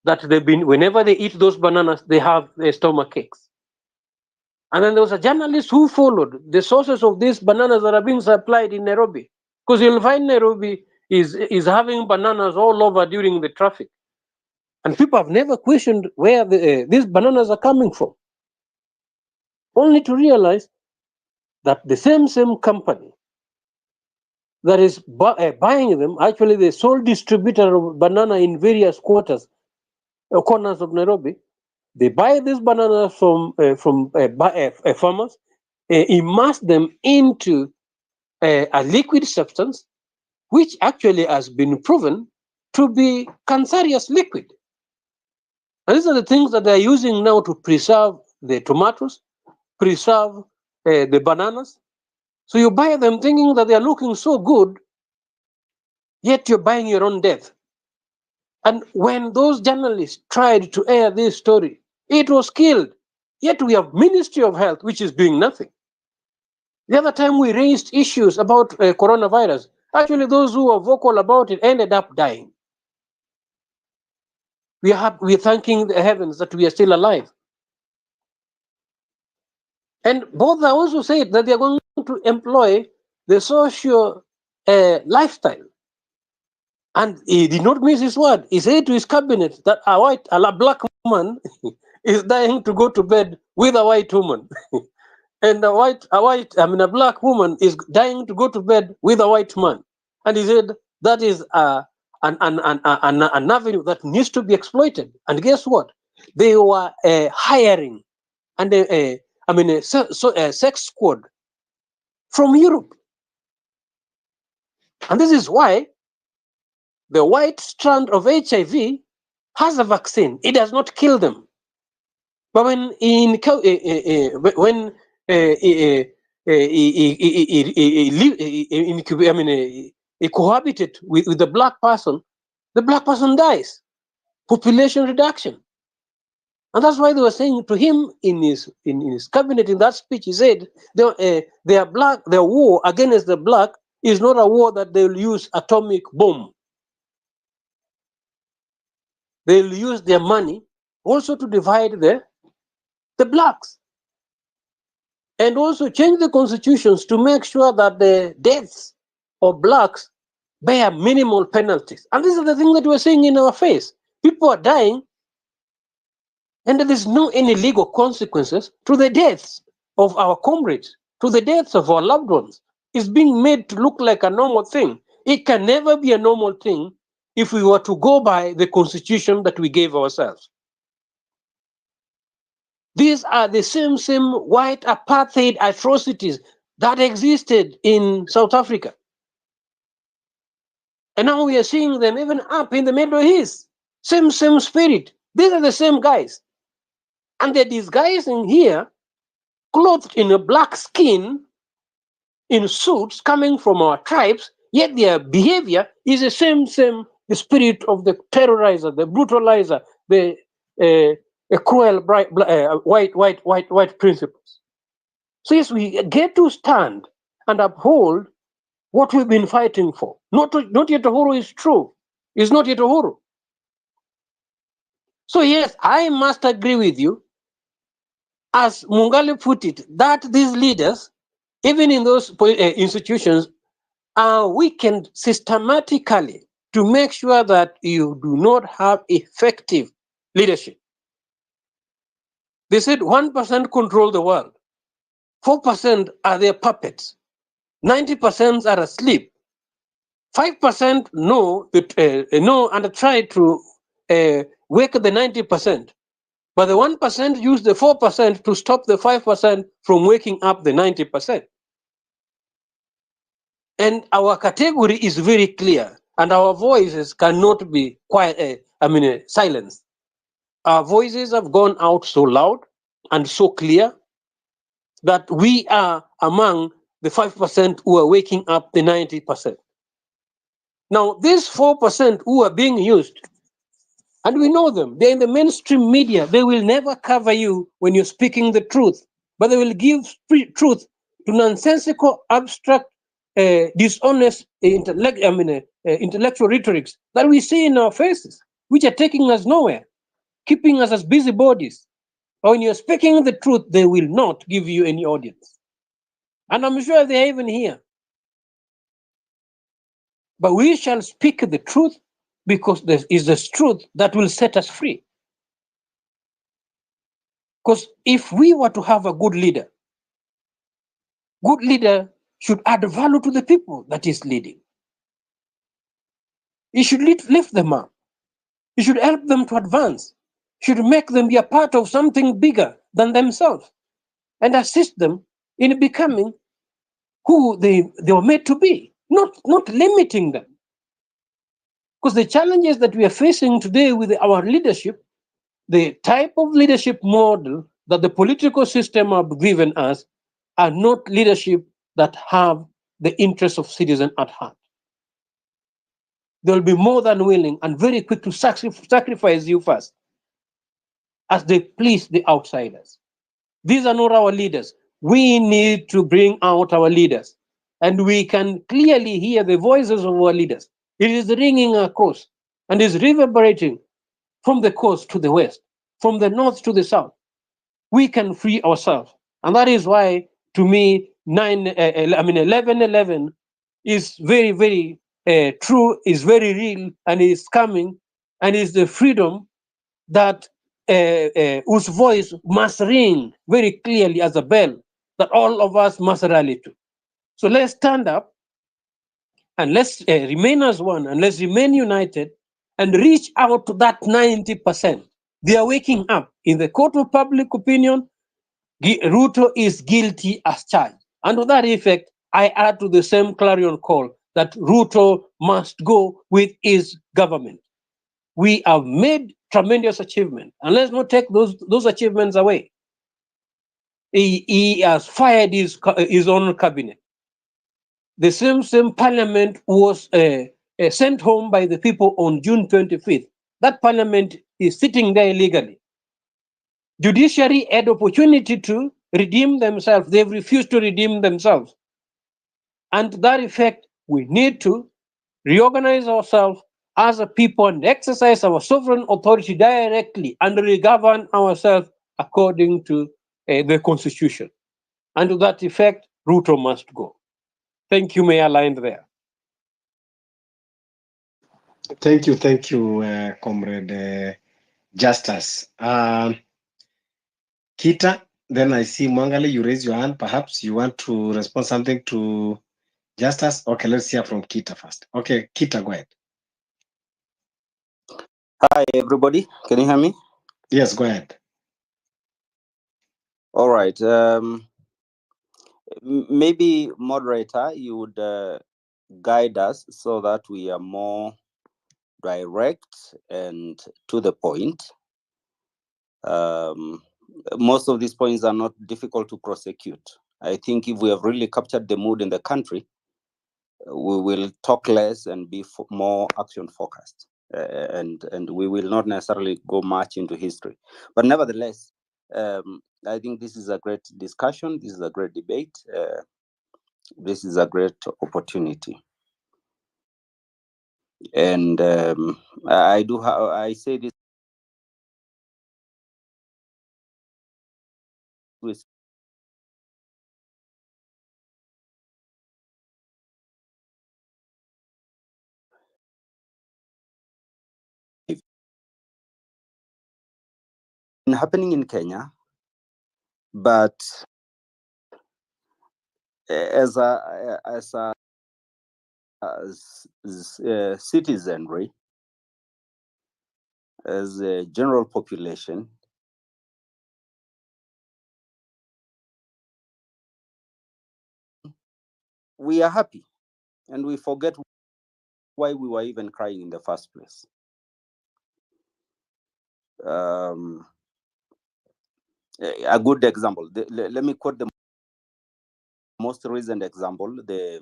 that whenever they eat those bananas, they have stomach aches. And then there was a journalist who followed the sources of these bananas that are being supplied in Nairobi, because you'll find Nairobi is having bananas all over during the traffic, and people have never questioned where these bananas are coming from, only to realize that the same company that is buying them, actually the sole distributor of banana in various corners of Nairobi. They buy these bananas from farmers, immerse them into a liquid substance, which actually has been proven to be cancerous liquid. And these are the things that they're using now to preserve the tomatoes, preserve the bananas. So you buy them thinking that they're looking so good, yet you're buying your own death. And when those journalists tried to air this story, it was killed. Yet we have Ministry of Health, which is doing nothing. The other time we raised issues about coronavirus, actually those who were vocal about it ended up dying. We're thanking the heavens that we are still alive. And both also said that they are going to employ the social lifestyle. And he did not miss his word. He said to his cabinet that a black man is dying to go to bed with a white woman. And a black woman is dying to go to bed with a white man. And he said that is an avenue that needs to be exploited. And guess what? They were hiring a sex squad from Europe. And this is why the white strand of HIV has a vaccine. It does not kill them. But when he cohabited with the black person dies. Population reduction. And that's why they were saying to him in his cabinet, in that speech, he said, their war against the black is not a war that they'll use atomic bomb. They'll use their money also to divide the blacks. And also change the constitutions to make sure that the deaths of blacks bear minimal penalties. And this is the thing that we're seeing in our face. People are dying And there's no any legal consequences to the deaths of our comrades, to the deaths of our loved ones. It's being made to look like a normal thing. It can never be a normal thing if we were to go by the constitution that we gave ourselves. These are the same white apartheid atrocities that existed in South Africa. And now we are seeing them even up in the Middle East. Same spirit. These are the same guys. And they're disguising here, clothed in a black skin, in suits coming from our tribes, yet their behavior is the same, the spirit of the terrorizer, the brutalizer, the cruel white principles. So yes, we get to stand and uphold what we've been fighting for. Not yet Uhuru is true. It's not yet Uhuru. So yes, I must agree with you, as Mungali put it, that these leaders, even in those institutions, are weakened systematically to make sure that you do not have effective leadership. They said 1% control the world, 4% are their puppets, 90% are asleep, 5% know and try to wake the 90%. But the 1% use the 4% to stop the 5% from waking up the 90%. And our category is very clear, and our voices cannot be silenced. Our voices have gone out so loud and so clear that we are among the 5% who are waking up the 90%. Now, these 4% who are being used, and we know them, they're in the mainstream media. They will never cover you when you're speaking the truth, but they will give truth to nonsensical, abstract, dishonest intellectual rhetorics that we see in our faces, which are taking us nowhere, keeping us as busybodies. But when you're speaking the truth, they will not give you any audience. And I'm sure they're even here. But we shall speak the truth, because there is the truth that will set us free. Because if we were to have a good leader should add value to the people that is leading. He should lift them up. He should help them to advance. He should make them be a part of something bigger than themselves and assist them in becoming who they were made to be, not limiting them. Because the challenges that we are facing today with our leadership, the type of leadership model that the political system have given us, are not leadership that have the interests of citizens at heart. They'll be more than willing and very quick to sacrifice you first as they please the outsiders. These are not our leaders. We need to bring out our leaders, and we can clearly hear the voices of our leaders. It is ringing across and is reverberating from the coast to the west, from the north to the south. We can free ourselves, and that is why, to me, 11/11 is very, very true, is very real, and is coming, and is the freedom that whose voice must ring very clearly as a bell that all of us must rally to. So let's stand up and let's remain as one, and let's remain united and reach out to that 90%. They are waking up. In the court of public opinion, Ruto is guilty as charged. And to that effect, I add to the same clarion call that Ruto must go with his government. We have made tremendous achievement, and let's not take those achievements away. He has fired his own cabinet. The same parliament was sent home by the people on June 25th. That parliament is sitting there illegally. Judiciary had opportunity to redeem themselves. They've refused to redeem themselves. And to that effect, we need to reorganize ourselves as a people and exercise our sovereign authority directly and re-govern ourselves according to the constitution. And to that effect, Ruto must go. Thank you, Mayor. Line there. Thank you, Comrade Justus. Kita, then I see Mwangali, you raise your hand. Perhaps you want to respond something to Justus. Okay, let's hear from Kita first. Okay, Kita, go ahead. Hi, everybody. Can you hear me? Yes, go ahead. All right. Maybe, moderator, you would guide us so that we are more direct and to the point. Most of these points are not difficult to prosecute. I think if we have really captured the mood in the country, we will talk less and be more action focused. And we will not necessarily go much into history. But nevertheless, I think this is a great discussion. This is a great debate. This is a great opportunity. And I say this with happening in Kenya, but as a citizenry, as a general population, we are happy, and we forget why we were even crying in the first place. A good example. Let me quote the most recent example. The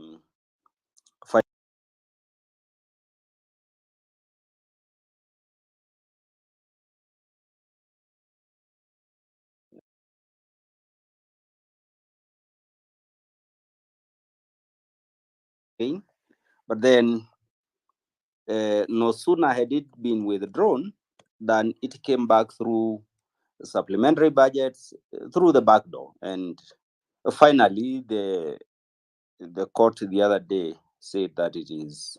but then no sooner had it been withdrawn than it came back through supplementary budgets through the back door, and finally the court the other day said that it is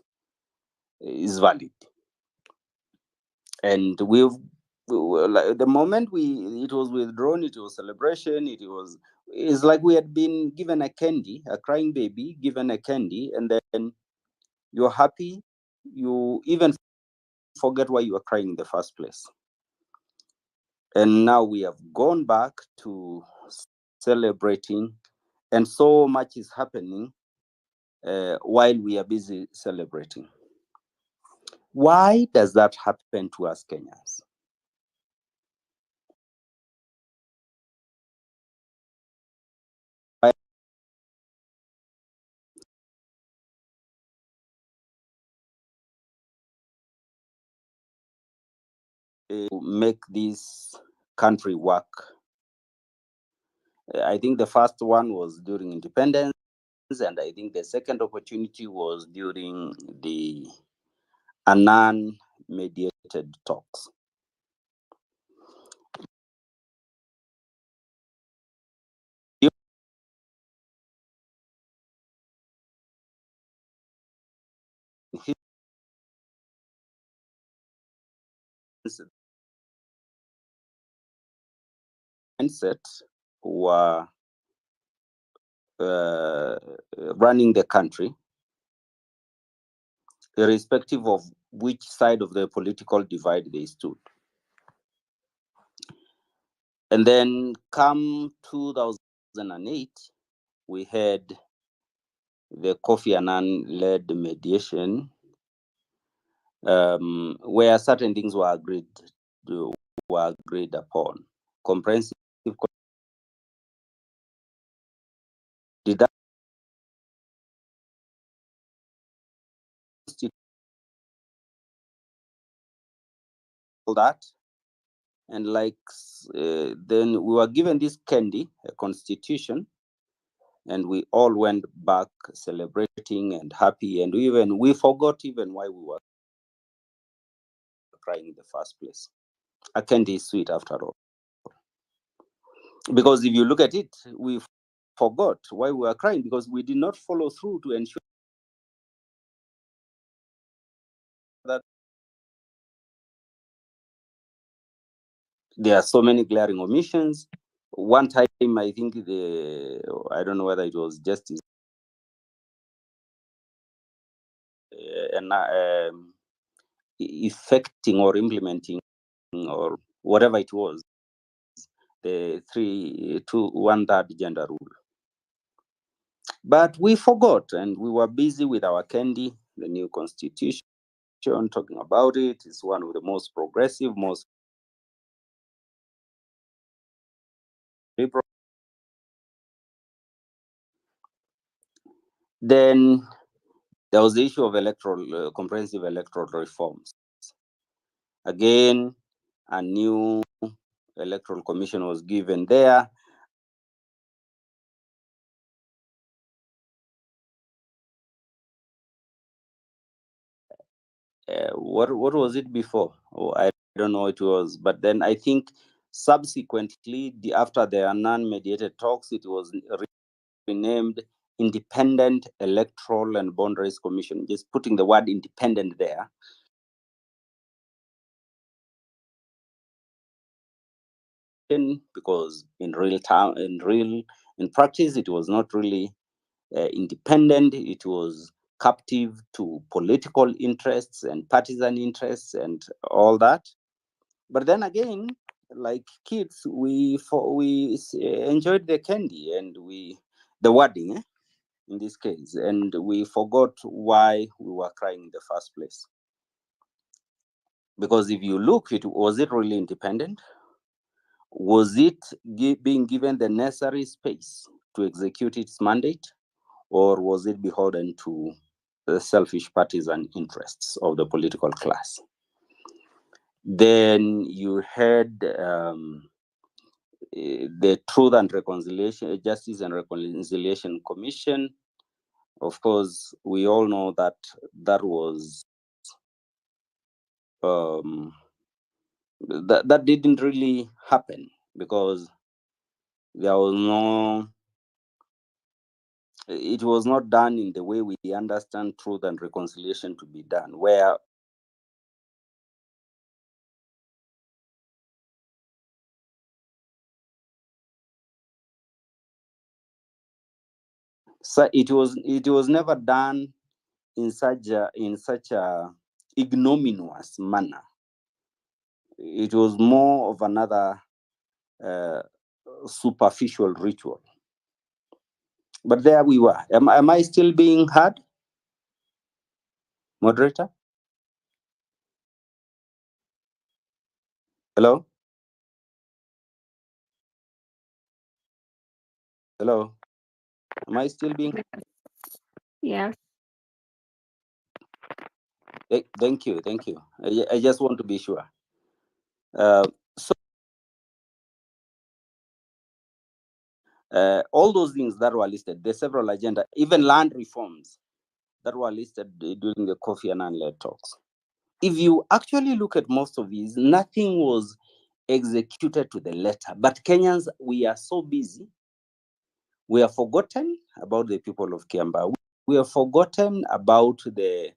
valid. And the moment it was withdrawn, it was celebration. It's like we had been given a candy, a crying baby given a candy, and then you're happy. You even forget why you were crying in the first place. And now we have gone back to celebrating, and so much is happening while we are busy celebrating. Why does that happen to us Kenyans? Make this country work. I think the first one was during independence, and I think the second opportunity was during the Annan-mediated talks. Mindset were running the country, irrespective of which side of the political divide they stood. And then come 2008, we had the Kofi Annan-led mediation, where certain things were agreed upon. Comprehensive that, and then we were given this candy, a constitution, and we all went back celebrating and happy, and we forgot even why we were crying in the first place. A candy is sweet after all, because if you look at it, we forgot why we were crying because we did not follow through to ensure that there are so many glaring omissions. one time, I think I don't know whether it was justice effecting or implementing or whatever it was, the 3-2-1/3 gender rule. But we forgot, and we were busy with our candy, the new constitution, talking about it. It's one of the most progressive, most liberal. Then there was the issue of comprehensive electoral reforms. Again, a new electoral commission was given there. What was it before? I don't know what it was, but then I think subsequently, after the non-mediated talks, it was renamed Independent Electoral and Boundaries Commission, just putting the word independent there. Because in practice, it was not really independent. It was captive to political interests and partisan interests and all that. But then again, like kids, we enjoyed the candy and the wording in this case, and we forgot why we were crying in the first place. Because if you look, was it really independent? Was it being given the necessary space to execute its mandate, or was it beholden to the selfish partisan interests of the political class? Then you had the Truth and Reconciliation, Justice and Reconciliation Commission. Of course, we all know that was that didn't really happen because there was it was not done in the way we understand truth and reconciliation to be done, where so it was never done in such a ignominious manner. It was more of another superficial ritual. But there we were. Am I still being heard, moderator? Hello? Hello? Am I still being? Yeah. Thank you. I just want to be sure. All those things that were listed, the several agenda, even land reforms that were listed during the Kofi Annan-led talks. If you actually look at most of these, nothing was executed to the letter. But Kenyans, we are so busy. We have forgotten about the people of Kiamba. We have forgotten about the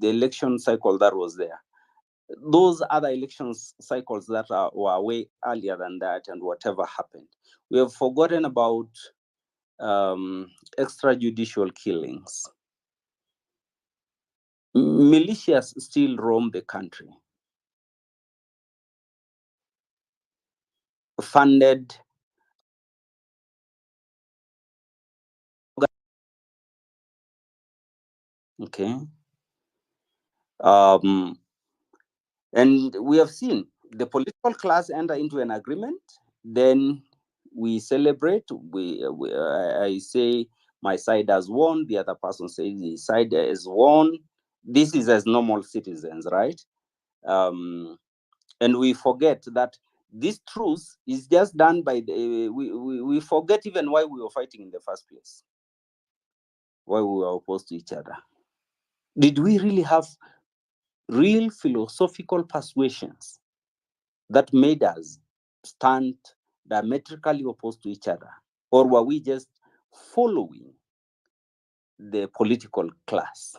election cycle that was there. Those other election cycles that were way earlier than that, and whatever happened. We have forgotten about extrajudicial killings. Militias still roam the country, funded. Okay. And we have seen the political class enter into an agreement, then we celebrate. I say my side has won, the other person says his side has won. This is as normal citizens, right? And we forget that this truce is just done by we forget even why we were fighting in the first place, why we were opposed to each other. Did we really have real philosophical persuasions that made us stand diametrically opposed to each other? Or were we just following the political class?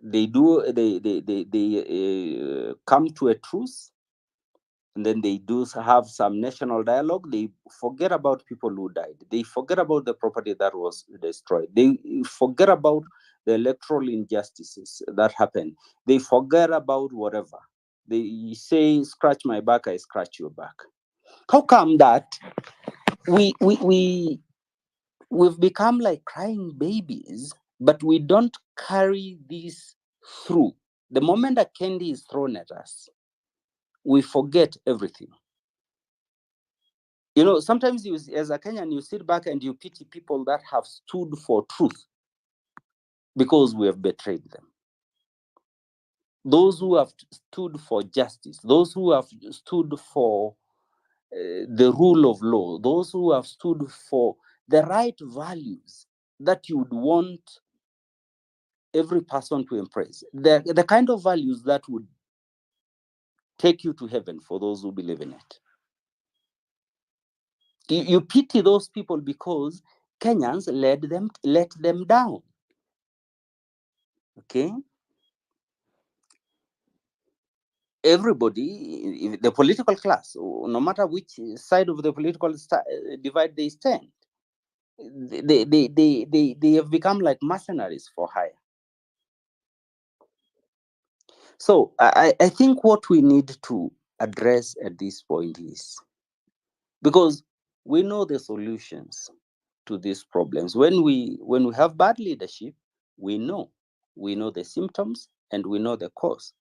They come to a truce, and then they do have some national dialogue. They forget about people who died. They forget about the property that was destroyed. They forget about the electoral injustices that happened. They forget about whatever. They say, scratch my back, I scratch your back. How come that we've become like crying babies, but we don't carry this through? The moment a candy is thrown at us, we forget everything. You know, sometimes you, as a Kenyan, you sit back and you pity people that have stood for truth because we have betrayed them. Those who have stood for justice, those who have stood for the rule of law, those who have stood for the right values that you would want every person to embrace, the kind of values that would take you to heaven for those who believe in it. You pity those people because Kenyans let them down. Okay? Everybody, the political class, no matter which side of the political divide they stand, they have become like mercenaries for hire. So I think what we need to address at this point is, because we know the solutions to these problems. When we have bad leadership, we know the symptoms and we know the cause,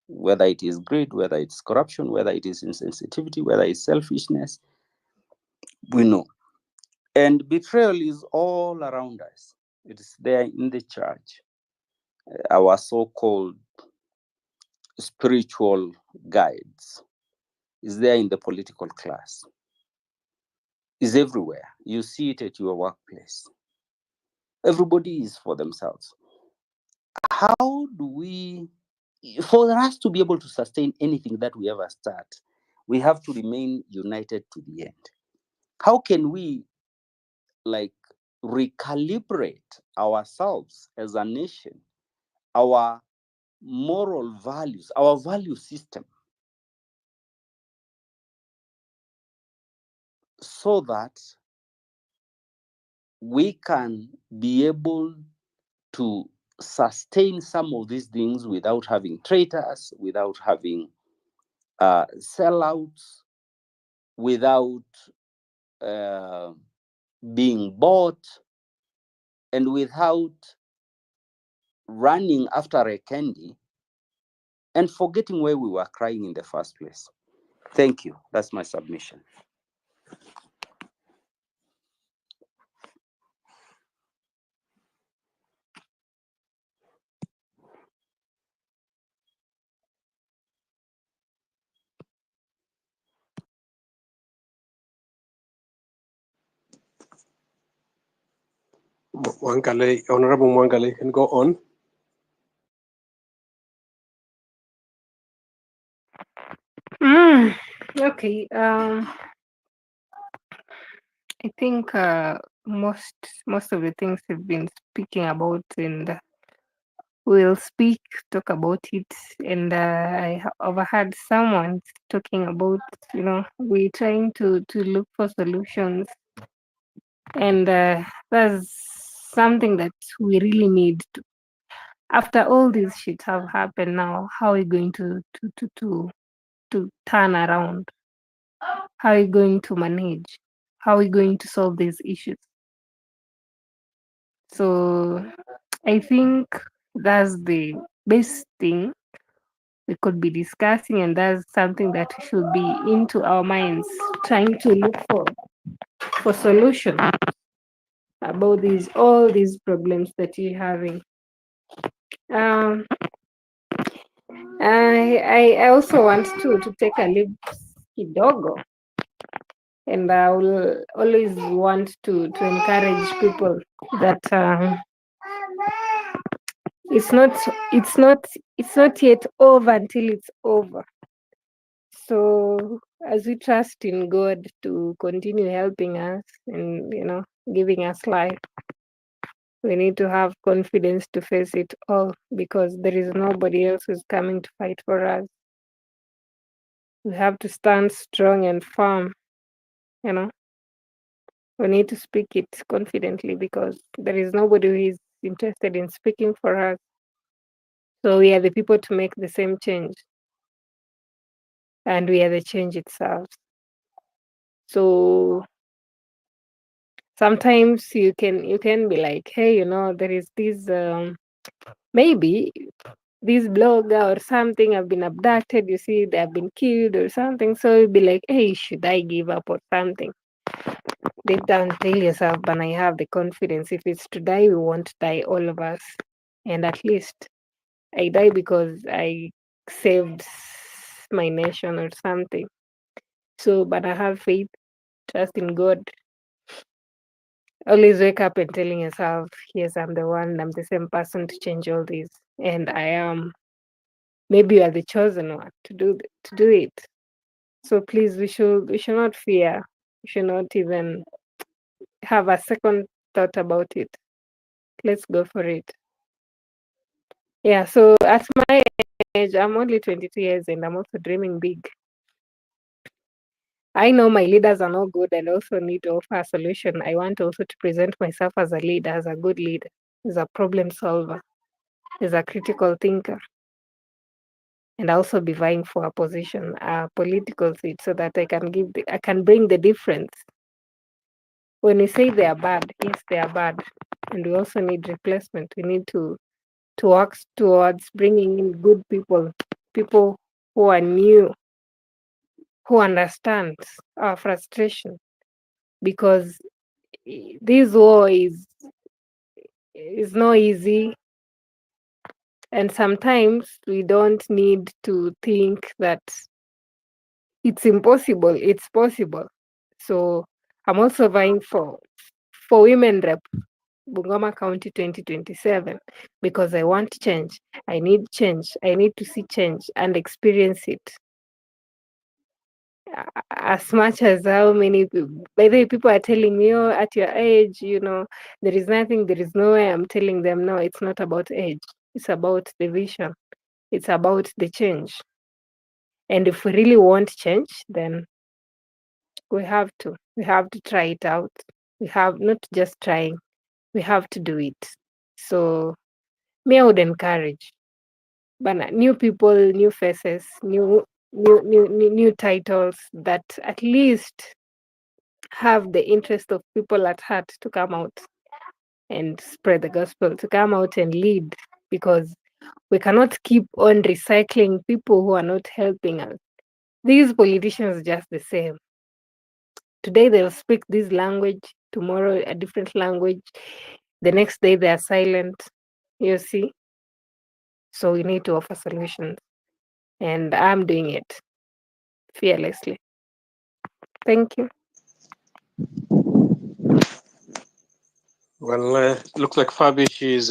whether it is greed, whether it's corruption, whether it is insensitivity, whether it's selfishness, we know. And betrayal is all around us. It is there in the church. Our so-called spiritual guides is there in the political class. Is everywhere. You see it at your workplace. Everybody is for themselves. How do we, for us to be able to sustain anything that we ever start, we have to remain united to the end. How can we like recalibrate ourselves as a nation, our moral values, our value system, so that we can be able to sustain some of these things without having traitors, without having sellouts, without being bought, and without running after a candy and forgetting where we were crying in the first place. Thank you. That's my submission. Mwangale, Honorable Mwangale, can go on. Okay. I think most of the things we've been speaking about, and we'll talk about it. And I overheard someone talking about, we're trying to look for solutions, and that's something that we really need to. After all these shit have happened now, how are we going to turn around? How are we going to manage? How are we going to solve these issues? So I think that's the best thing we could be discussing, and that's something that should be into our minds, trying to look for solutions about all these problems that you're having. I also want to take a leap kidogo, and I will always want to encourage people that it's not yet over until it's over. So as we trust in God to continue helping us and giving us life, We need to have confidence to face it all because there is nobody else who's coming to fight for us. We have to stand strong and firm, you know. We need to speak it confidently because there is nobody who is interested in speaking for us. So we are the people to make the same change, and we are the change itself. So sometimes you can be like, hey, there is this maybe this blogger or something have been abducted, you see, they have been killed or something. So you'll be like, hey, should I give up or something? Deep down, tell yourself, but I have the confidence. If it's to die, we won't die, all of us. And at least I die because I saved my nation or something. So, but I have faith, trust in God. Always wake up and telling yourself, yes, I'm the one, I'm the same person to change all this. And I am. Maybe you are the chosen one to do it. So please, we should not fear. We should not even have a second thought about it. Let's go for it. Yeah, so at my age, I'm only 22 years and I'm also dreaming big. I know my leaders are not good and also need to offer a solution. I want also to present myself as a leader, as a good leader, as a problem solver, as a critical thinker, and also be vying for a position, a political seat, so that I can bring the difference. When we say they are bad, yes, they are bad, and we also need replacement. We need to work towards bringing in good people who are new, who understand our frustration, because this war is not easy, and sometimes we don't need to think that it's impossible. It's possible. So I'm also vying for women rep Bungoma County 2027 because I want change. I need change. I need to see change and experience it. As much as how many by the way, people are telling me, oh, at your age, there is nothing, there is no way. I'm telling them, no, it's not about age. It's about the vision. It's about the change. And if we really want change, then we have to try it out. We have not just trying, we have to do it. So me, I would encourage, but new people, new faces, new titles that at least have the interest of people at heart to come out and spread the gospel, to come out and lead, because we cannot keep on recycling people who are not helping us. These politicians are just the same. Today they'll speak this language, tomorrow a different language, the next day they are silent, you see. So we need to offer solutions, and I'm doing it fearlessly. Thank you. Well, looks like Fabish is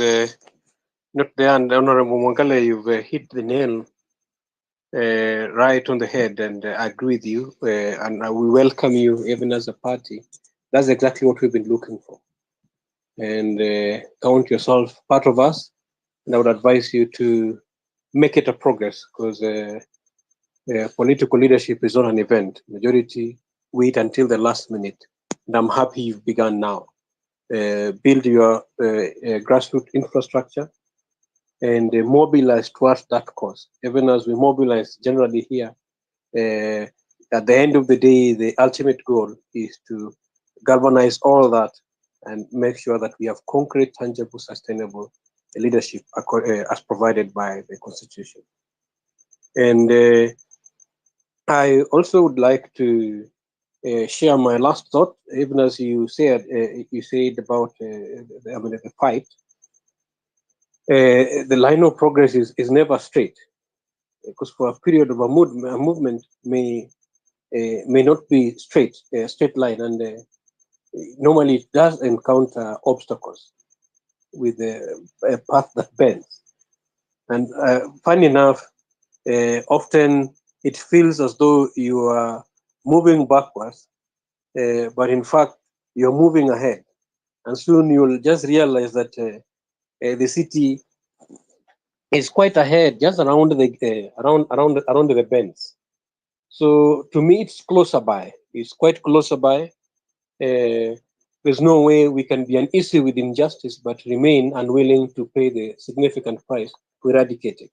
not there, and Honorable Mwangale, you've hit the nail right on the head, and I agree with you, and we welcome you even as a party. That's exactly what we've been looking for. And count yourself part of us, and I would advise you to make it a progress, because political leadership is not an event. Majority wait until the last minute, and I'm happy you've begun now. Build your grassroots infrastructure and mobilize towards that cause. Even as we mobilize generally here, at the end of the day, the ultimate goal is to galvanize all that and make sure that we have concrete, tangible, sustainable leadership as provided by the Constitution. And I also would like to share my last thought, even as you said about the fight. The line of progress is never straight, because for a period of a movement may not be straight line, and normally it does encounter obstacles with a path that bends. And funny enough, often it feels as though you are moving backwards, but in fact you're moving ahead. and soon you'll just realize that the city is quite ahead, just around the around the bends. So to me, it's closer by. It's quite closer by. There's no way we can be uneasy with injustice, but remain unwilling to pay the significant price to eradicate it.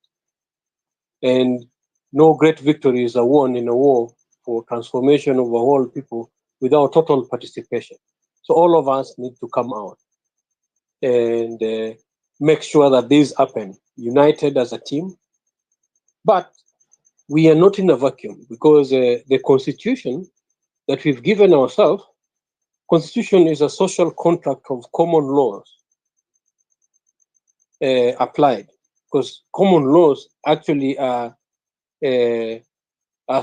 And no great victories are won in a war for transformation of a whole people without total participation. So all of us need to come out and make sure that this happen, united as a team. But we are not in a vacuum, because the constitution that we've given ourselves, constitution is a social contract of common laws applied, because common laws actually are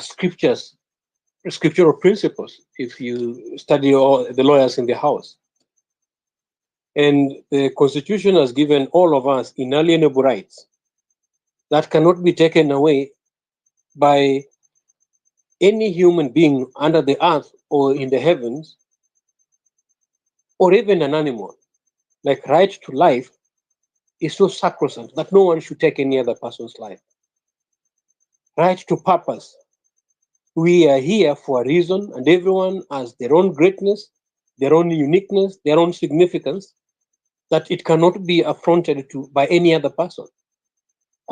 scriptural principles if you study all the lawyers in the house. And the constitution has given all of us inalienable rights that cannot be taken away by any human being under the earth or in the heavens, or even an animal. Like right to life is so sacrosanct that no one should take any other person's life. Right to purpose. We are here for a reason, and everyone has their own greatness, their own uniqueness, their own significance, that it cannot be affronted to by any other person.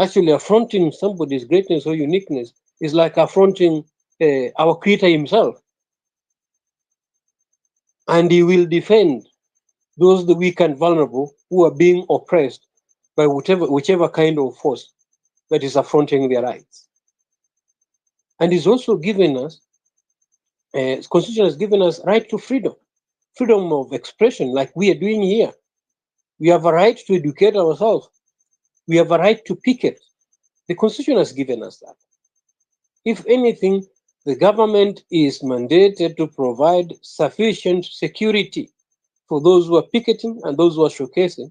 Actually, affronting somebody's greatness or uniqueness is like affronting our Creator Himself. And He will defend those the weak and vulnerable who are being oppressed by whichever kind of force that is affronting their rights. And He's also given us, Constitution has given us right to freedom, freedom of expression, like we are doing here. We have a right to educate ourselves. We have a right to picket. The Constitution has given us that. If anything, the government is mandated to provide sufficient security for those who are picketing and those who are showcasing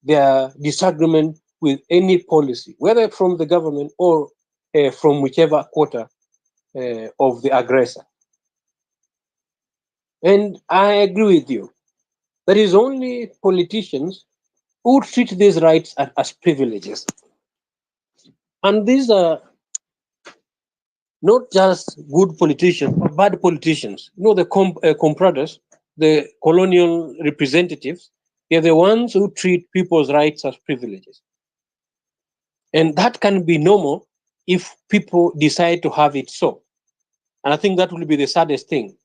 their disagreement with any policy, whether from the government or from whichever quarter of the aggressor. And I agree with you. There is only politicians who treat these rights as privileges. And these are not just good politicians, but bad politicians. You know, the compradors, the colonial representatives, they're the ones who treat people's rights as privileges. And that can be normal if people decide to have it so. And I think that will be the saddest thing,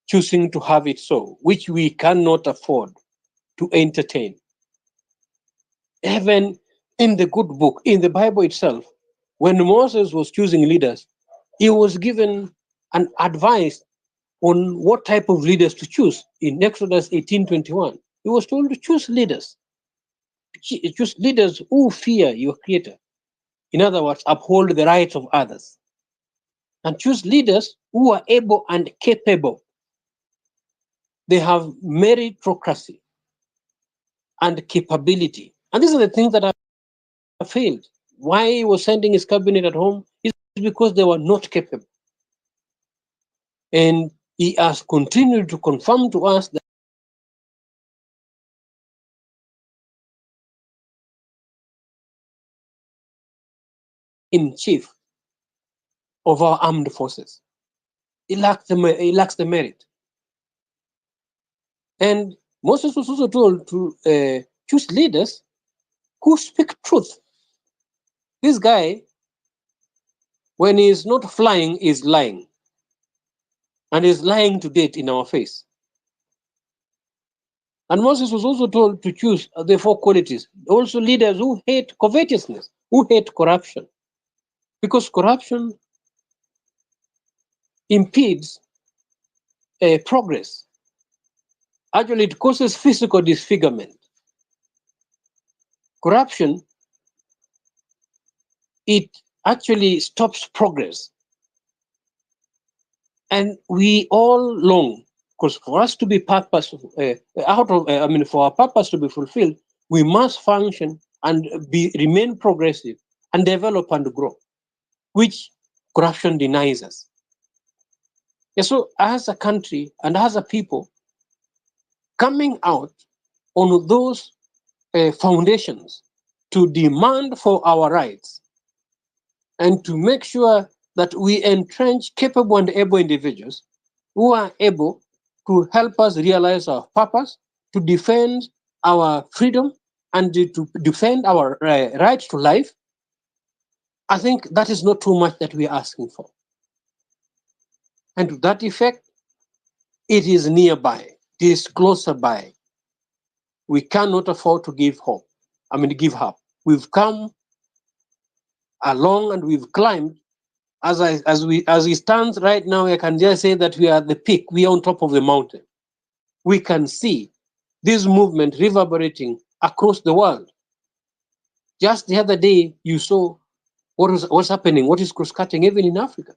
choosing to have it so, which we cannot afford to entertain. Even in the good book, in the Bible itself, when Moses was choosing leaders, he was given an advice on what type of leaders to choose. In Exodus 18:21, he was told to choose leaders. Choose leaders who fear your Creator. In other words, uphold the rights of others. And choose leaders who are able and capable. They have meritocracy and capability. And these are the things that have failed. Why he was sending his cabinet at home is because they were not capable. And he has continued to confirm to us that in chief of our armed forces. He lacks the merit. And Moses was also told to choose leaders who speak truth. This guy, when he is not flying, is lying. And is lying to date in our face. And Moses was also told to choose the four qualities. Also leaders who hate covetousness, who hate corruption. Because corruption impedes progress. Actually, it causes physical disfigurement. Corruption, it actually stops progress. And we all long, because for us to be purposeful, for our purpose to be fulfilled, we must function and remain progressive and develop and grow, which corruption denies us. And so as a country and as a people, coming out on those foundations to demand for our rights and to make sure that we entrench capable and able individuals who are able to help us realize our purpose, to defend our freedom, and to defend our right to life. I think that is not too much that we are asking for. And to that effect, it is nearby, it is closer by. We cannot afford to give up. We've come along and we've climbed. As it stands right now, I can just say that we are at the peak. We are on top of the mountain. We can see this movement reverberating across the world. Just the other day, you saw what's happening, what is cross-cutting even in Africa.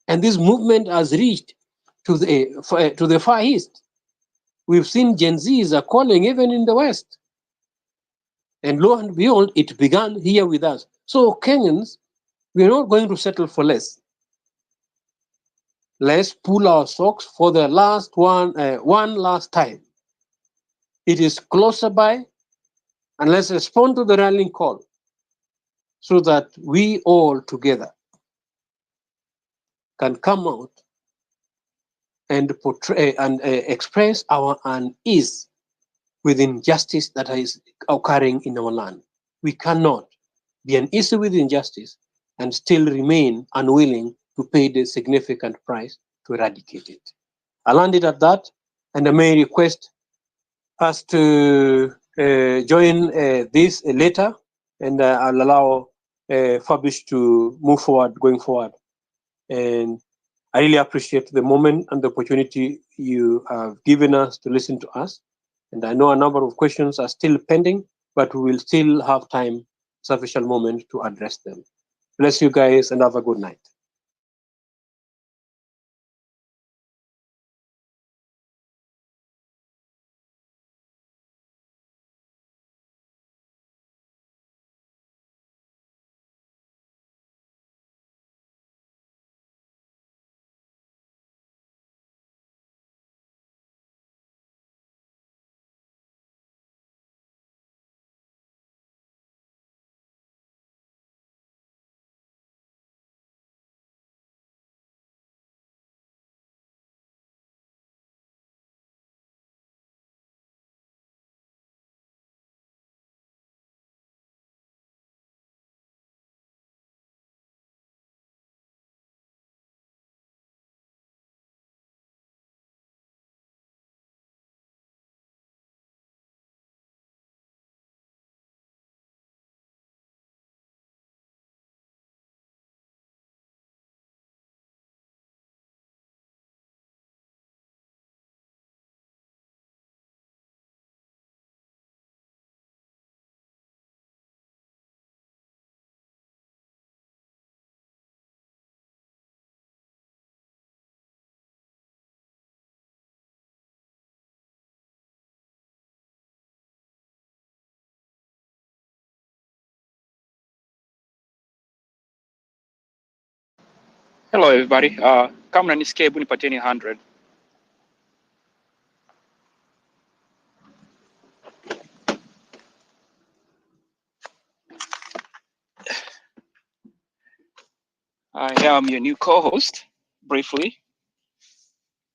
And this movement has reached to the Far East. We've seen Gen Zs are calling even in the West. And lo and behold, it began here with us. So Kenyans, we're not going to settle for less. Let's pull our socks for the last one last time. It is closer by, and let's respond to the rallying call so that we all together can come out and portray and express our unease with injustice that is occurring in our land. We cannot be uneasy with injustice and still remain unwilling to pay the significant price to eradicate it. I landed at that, and I may request us to join this later, and I'll allow Fabish to move forward, going forward. And I really appreciate the moment and the opportunity you have given us to listen to us. And I know a number of questions are still pending, but we will still have time, sufficient moment to address them. Bless you guys and have a good night. Hello everybody. Kama mnanisikia, hebu nipatieni 100. I am your new co-host. Briefly,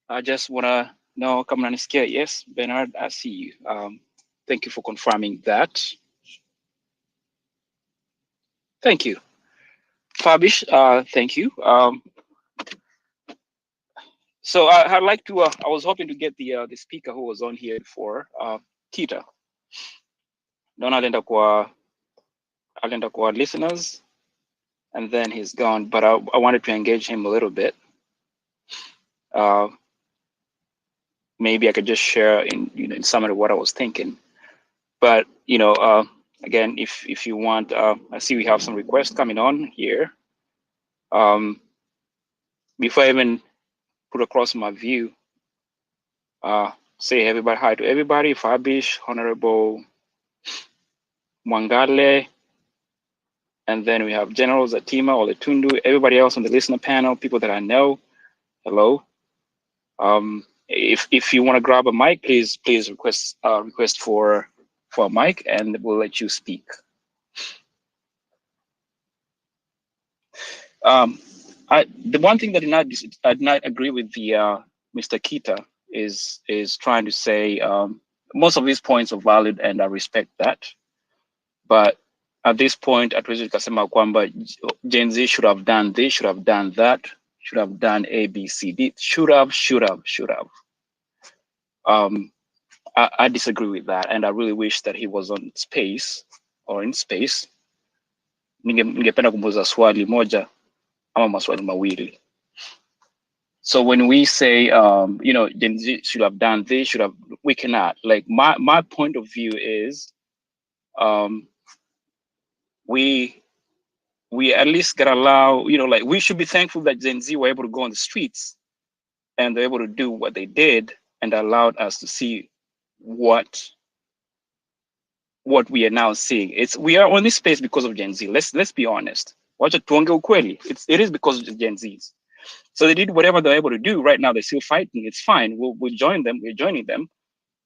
I just wanna know kama mnanisikia. Yes, Bernard, I see you. Thank you for confirming that. Thank you, Fabish. Thank you. So I'd like to. I was hoping to get the speaker who was on here before, Tita. Don't alienda kwa listeners, and then he's gone. But I wanted to engage him a little bit. Maybe I could just share in summary what I was thinking. But again, if you want, I see we have some requests coming on here. Before I even put across my view, say everybody hi to everybody. Fabish, Honorable Mwangale, and then we have General Zatima, Oletundu, everybody else on the listener panel, people that I know. Hello. if you want to grab a mic, please request for a mic, and we'll let you speak. The one thing that I did not agree with the Mr. Kita is trying to say most of these points are valid, and I respect that. But at this point, hatuwezi tukasema kwamba Gen Z should have done this, should have done that, should have done A, B, C, D, should have. I disagree with that, and I really wish that he was on space or in space. Ningependa kumuuliza swali moja ama maswali mawili. So when we say, Gen Z should have done this, we cannot. Like my point of view is, we at least gotta allow, like we should be thankful that Gen Z were able to go on the streets and they're able to do what they did and allowed us to see what we are now seeing. We are on this space because of Gen Z. Let's be honest. Wacha tuonge ukweli. It is because of Gen Zs. So they did whatever they're able to do. Right now they're still fighting. It's fine. We'll join them. We're joining them.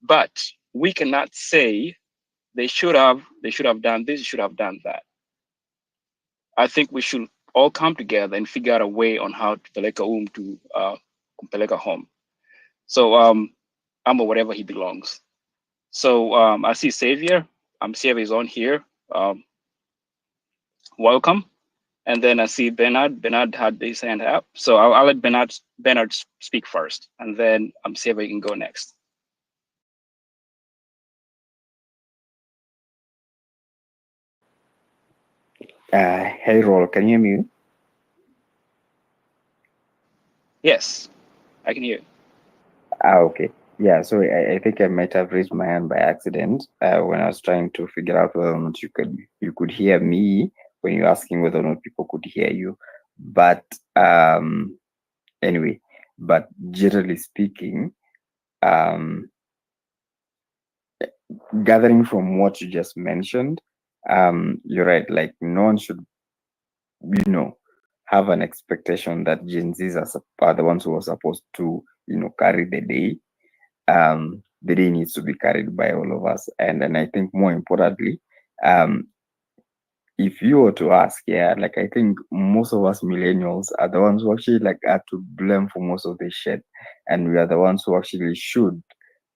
But we cannot say they should have done this, should have done that. I think we should all come together and figure out a way on how to peleka to kumpeleka home. So Amo wherever he belongs. So I see Xavier. Xavier is on here. Welcome. And then I see Bernard. Bernard had his hand up. So I'll let Bernard speak first, and then Xavier can go next. Hey, Roll, can you hear me? Yes, I can hear you. Okay. Yeah, sorry, I think I might have raised my hand by accident when I was trying to figure out whether or not you could hear me when you're asking whether or not people could hear you. But anyway, but generally speaking, gathering from what you just mentioned, you're right, like no one should, have an expectation that Gen Zs are the ones who are supposed to, carry the day. The day needs to be carried by all of us. And I think more importantly, if you were to ask, like I think most of us millennials are the ones who actually like are to blame for most of this shit. And we are the ones who actually should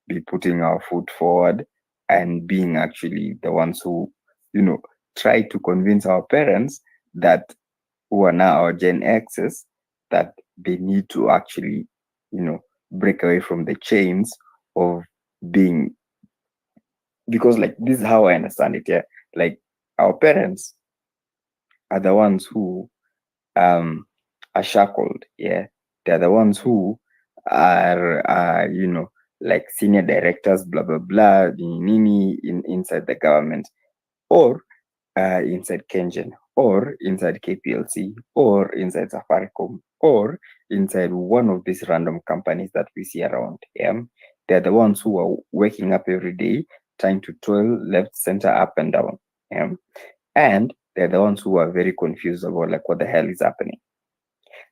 be putting our foot forward and being actually the ones who, try to convince our parents that who are now our Gen X's that they need to actually, break away from the chains of being, because like this is how I understand it. Yeah, like our parents are the ones who are shackled. Yeah, they're the ones who are like senior directors, blah blah blah, inside the government, or inside Kengen, or inside KPLC, or inside Safaricom, or inside one of these random companies that we see around. Yeah, they're the ones who are waking up every day trying to toil left, center, up and down. Yeah, and they're the ones who are very confused about like what the hell is happening.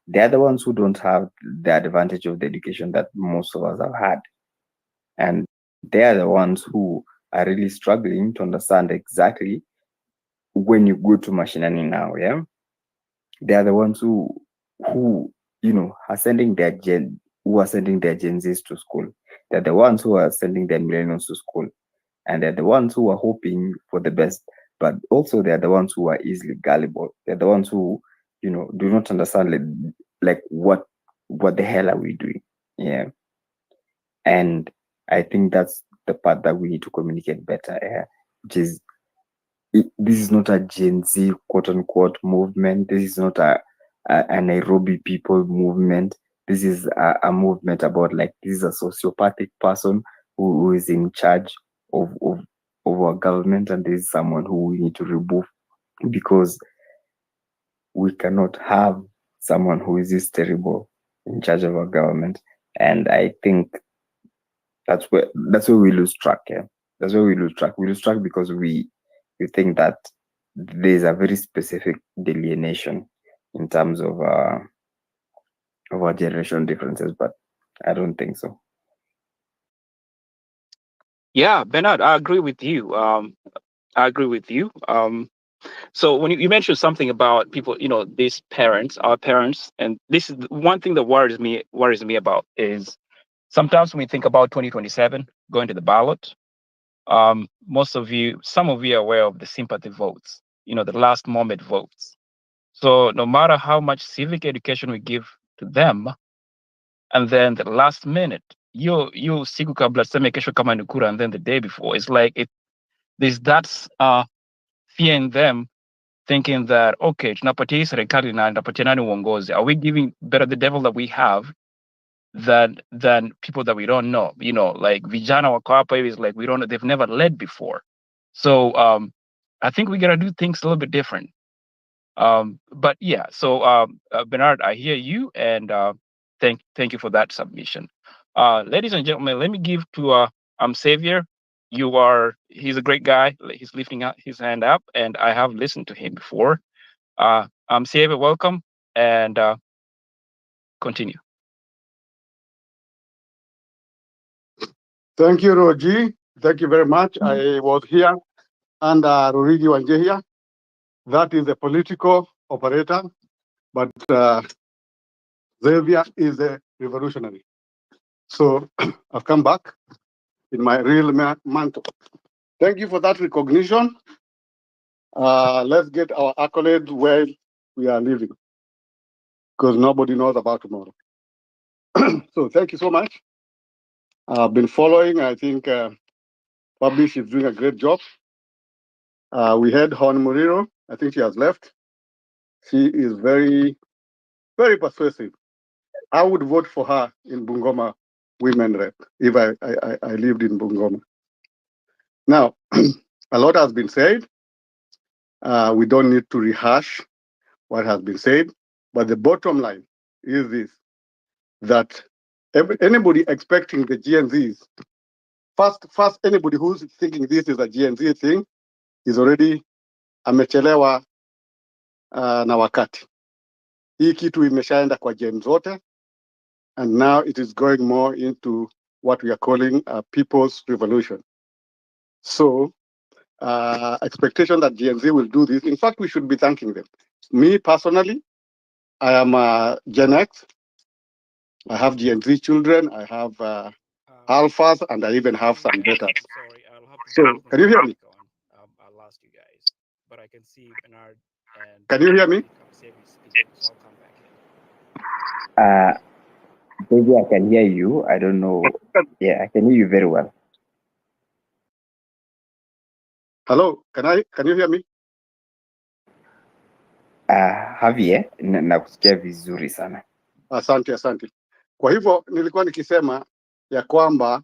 They're the ones who don't have the advantage of the education that most of us have had, and they're the ones who are really struggling to understand exactly when you go to mashinani now. Yeah, they are the ones who are sending their Gen Zs to school. They're the ones who are sending their millennials to school, and they're the ones who are hoping for the best, but also they're the ones who are easily gullible. They're the ones who do not understand like what the hell are we doing. Yeah, and I think that's the part that we need to communicate better. Yeah, which is this is not a Gen Z quote unquote movement. This is not a Nairobi people movement. This is a movement about like this is a sociopathic person who is in charge of our government, and this is someone who we need to remove, because we cannot have someone who is this terrible in charge of our government. And I think that's where we lose track. Yeah, that's where we lose track. We lose track because we think that there's a very specific delineation in terms of our generation differences, but I don't think so. Yeah, Bernard, I agree with you. I agree with you. So when you mentioned something about people, these parents, our parents, and this is one thing that worries me about is sometimes when we think about 2027 going to the ballot, some of you are aware of the sympathy votes, the last moment votes. So no matter how much civic education we give to them, and then the last minute, you siku kabla tuseme kesho kama ni kura, and then the day before, it's like there's that fear in them thinking that okay, tunapatia hii serikali na tunapatia nani uongozi? Are we giving better the devil that we have than people that we don't know? Like vijana wako hapa hivi is like we don't know, they've never led before. So I think we gotta do things a little bit different. But yeah, so Bernard, I hear you, and thank you for that submission. Ladies and gentlemen, let me give to Xavier. He's a great guy. He's lifting up his hand up, and I have listened to him before. Xavier, welcome, and continue. Thank you, Roji. Thank you very much. I was here under Rurigi Wanjehia. That is a political operator, but Xavier is a revolutionary. So I've come back in my real mantle. Thank you for that recognition. Let's get our accolades where we are living, because nobody knows about tomorrow. So thank you so much. I've been following. I think Publish is doing a great job. We had Hon Muriro. I think she has left. She is very, very persuasive. I would vote for her in Bungoma Women Rep if I lived in Bungoma. Now, a lot has been said. We don't need to rehash what has been said, but the bottom line is this, that anybody expecting the GNZs, first anybody who's thinking this is a GNZ thing is already amechelewa na wakati. Hii kitu imeshaenda kwa gen zote, and now it is going more into what we are calling a people's revolution. So expectation that GNZ will do this. In fact, we should be thanking them. Me personally, I am Gen X. I have GNZ children. I have alphas, and I even have some betas. Sorry, I'll have to. So can you hear me? I lost you guys, but I can see Bernard and. Can you hear me? Xavier speaking, so I'll come back in. Maybe I can hear you. I don't know. Yeah, I can hear you very well. Hello, can you hear me? Javier, nakusikia vizuri sana. Asante. Kwa hivyo nilikuwa nikisema ya kwamba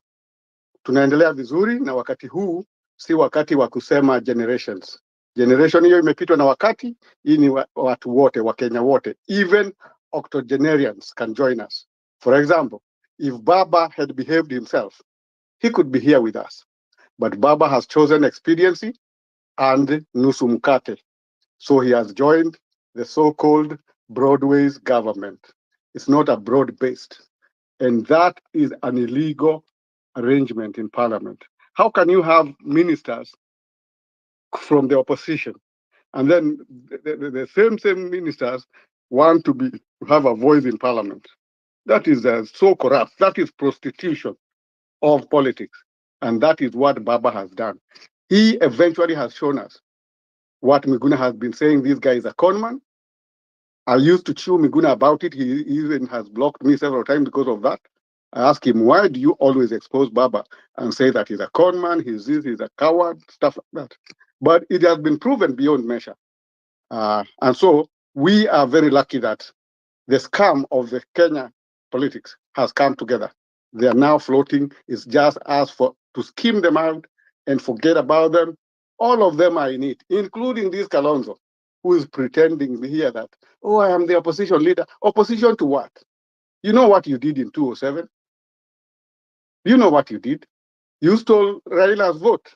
tunaendelea vizuri, na wakati huu si wakati wa kusema generations. Generation hiyo imepitwa na wakati. Hii ni watu wote, Wakenya wote. Even octogenarians can join us. For example, if Baba had behaved himself, he could be here with us. But Baba has chosen expediency and nusu mkate. So he has joined the so-called Broadway's government. It's not a broad-based. And that is an illegal arrangement in parliament. How can you have ministers from the opposition, and then the same ministers want to have a voice in parliament? That is so corrupt. That is prostitution of politics. And that is what Baba has done. He eventually has shown us what Miguna has been saying. This guy is a conman. I used to chew Miguna about it. He even has blocked me several times because of that. I asked him, why do you always expose Baba and say that he's a conman, he's a coward, stuff like that? But it has been proven beyond measure. And so we are very lucky that the scam of the Kenya politics has come together. They are now floating. It's just us to skim them out and forget about them. All of them are in it, including this Kalonzo, who is pretending here that, oh, I am the opposition leader. Opposition to what? You know what you did in 2007? You know what you did. You stole Raila's vote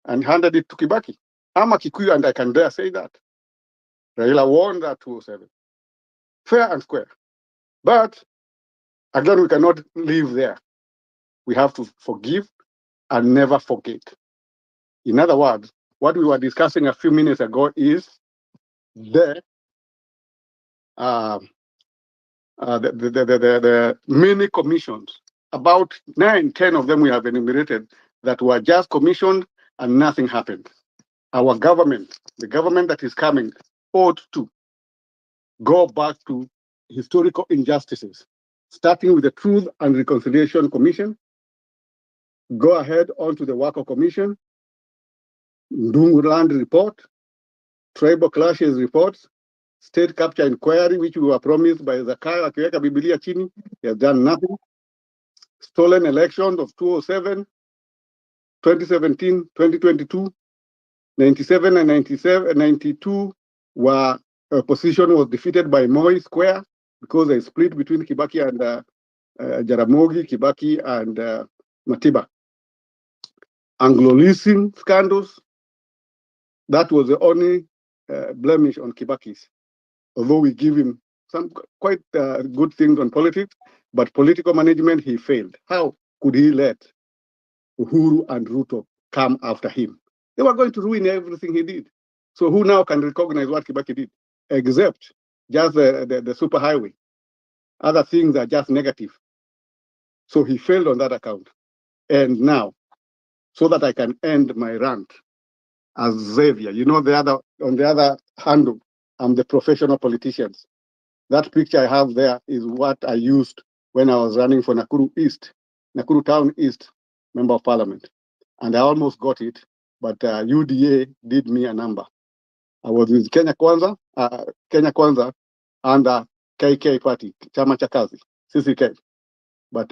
and handed it to Kibaki. I'm a Kikuyu, and I can dare say that. Raila won that 2007. Fair and square. But again, we cannot live there. We have to forgive. and never forget. In other words, what we were discussing a few minutes ago is the many commissions, about 9, 10 of them we have enumerated, that were just commissioned and nothing happened. Our government, the government that is coming, ought to go back to historical injustices, starting with the Truth and Reconciliation Commission, go ahead onto the Wako Commission, Ndungu Land Report, Tribal Clashes Reports, State Capture Inquiry, which we were promised by Zakayo akiweka Biblia chini, he has done nothing. Stolen elections of 2007, 2017, 2022, 97 and 97, 92 were opposition was defeated by Moi Square because they split between Kibaki and Jaramogi, Kibaki and Matiba. Anglo-leasing scandals, that was the only blemish on Kibaki's. Although we give him some quite good things on politics, but political management, he failed. How could he let Uhuru and Ruto come after him? They were going to ruin everything he did. So who now can recognize what Kibaki did? Except just the superhighway. Other things are just negative. So he failed on that account. And now, so that I can end my rant as Xavier, you know, on the other handle, I'm the professional politicians. That picture I have there is what I used when I was running for Nakuru Town East Member of Parliament. And I almost got it, but UDA did me a number. I was with Kenya Kwanza under KK Party, Chama cha Kazi, CCK. But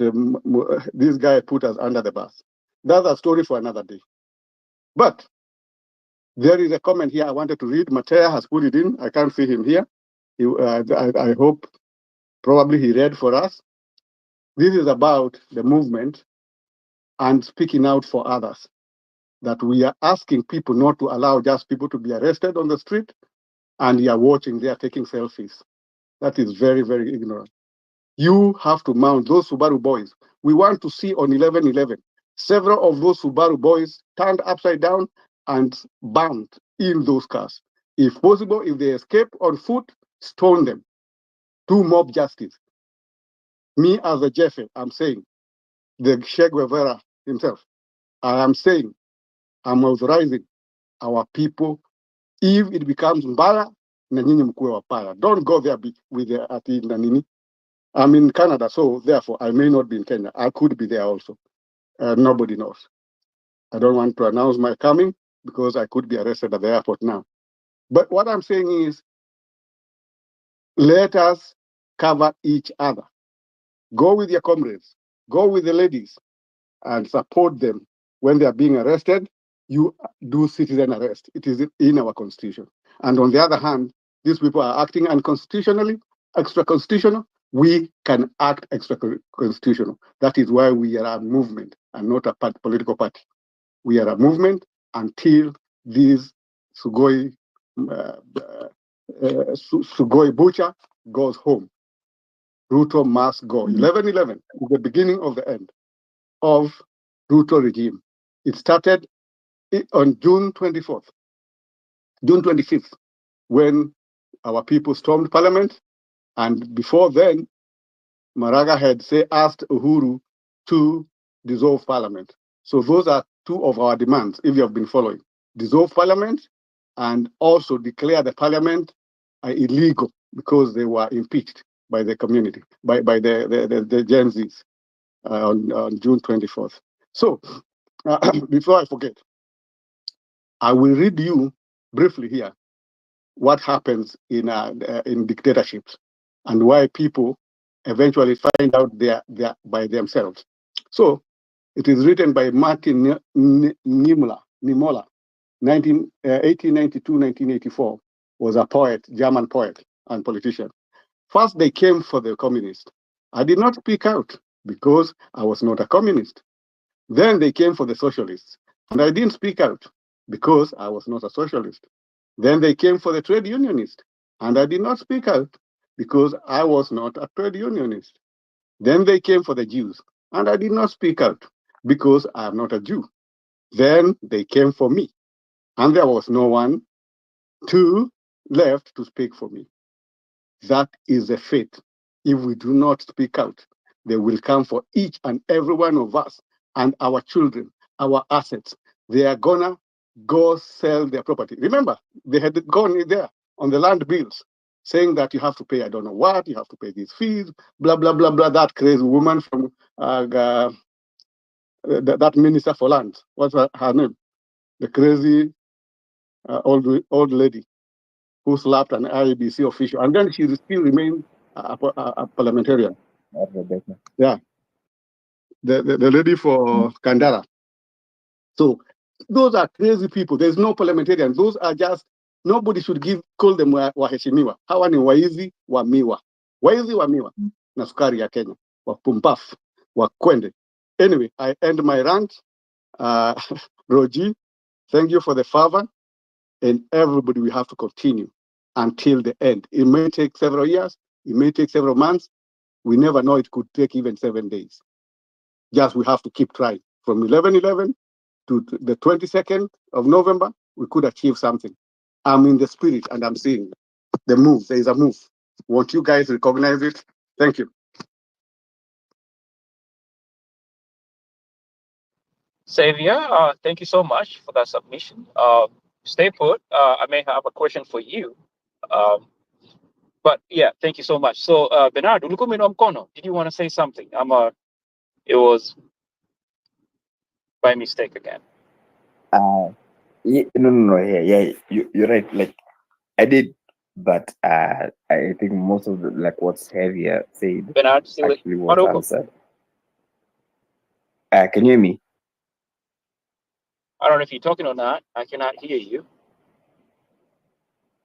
this guy put us under the bus. That's a story for another day. But there is a comment here I wanted to read. Matea has put it in. I can't see him here. I hope probably he read for us. This is about the movement and speaking out for others. That we are asking people not to allow just people to be arrested on the street and you are watching, they are taking selfies. That is very, very ignorant. You have to mount those Subaru boys. We want to see on 11/11, several of those Subaru boys turned upside down and bound in those cars. If possible, if they escape on foot, stone them. Do mob justice. Me as a Jeffrey, I'm saying, the Che Guevara himself, I am saying, I'm authorizing our people, if it becomes mbaya, na nyinyi mkuwe wapaya. Don't go there with the ati na nini. I'm in Canada, so therefore I may not be in Kenya. I could be there also. Nobody knows. I don't want to announce my coming because I could be arrested at the airport now. But what I'm saying is, let us cover each other. Go with your comrades. Go with the ladies and support them when they are being arrested. You do citizen arrest. It is in our constitution. And on the other hand, these people are acting unconstitutionally, extra-constitutional. We can act extra-constitutional. That is why we are a movement and not a political party. We are a movement until this Sugoi butcher goes home. Ruto must go. 11/11 is the beginning of the end of Ruto regime. It started on June 25th, when our people stormed parliament. And before then, Maraga had asked Uhuru to dissolve parliament. So those are two of our demands, if you have been following. Dissolve parliament and also declare the parliament illegal because they were impeached by the community, by the Gen Zs on June 24th. So before I forget, I will read you briefly here what happens in dictatorships and why people eventually find out they're by themselves. So it is written by Martin Niemöller, 1892-1984, was a poet, German poet and politician. First, they came for the communists. I did not speak out because I was not a communist. Then they came for the socialists, and I didn't speak out because I was not a socialist. Then they came for the trade unionist, and I did not speak out because I was not a trade unionist. Then they came for the Jews, and I did not speak out because I am not a Jew. Then they came for me, and there was no one left to speak for me. That is the fate. If we do not speak out, they will come for each and every one of us and our children, our assets. They are gonna go sell their property. Remember, they had gone in there on the land bills saying that you have to pay, I don't know what, you have to pay these fees, blah, blah, blah, blah. That crazy woman from that minister for land, what's her name? The crazy old lady who slapped an IEBC official, and then she still remained a parliamentarian. Yeah, the lady for Kandara. So those are crazy people. There's no parliamentarian. Those are just, nobody should call them waheshimiwa. Hawa ni waizi wa miwa. Waizi wa miwa na sukari ya Kenya. Wapumbafu, wakwende. Anyway, I end my rant. Roji, thank you for the favor. And everybody will have to continue until the end. It may take several years. It may take several months. We never know. It could take even 7 days. Just we have to keep trying. From 11/11 to the 22nd of November, we could achieve something. I'm in the spirit and I'm seeing the move. There is a move. Won't you guys recognize it? Thank you. Xavier, thank you so much for that submission. Stay put. I may have a question for you. But yeah, thank you so much. So, Bernard, ulikuwa umeinua mkono. Did you want to say something? It was by mistake again. No. Yeah. You're right. Like I did, but I think most of what's heavier said Bernard, actually was answered. Can you hear me? I don't know if you're talking or not. I cannot hear you.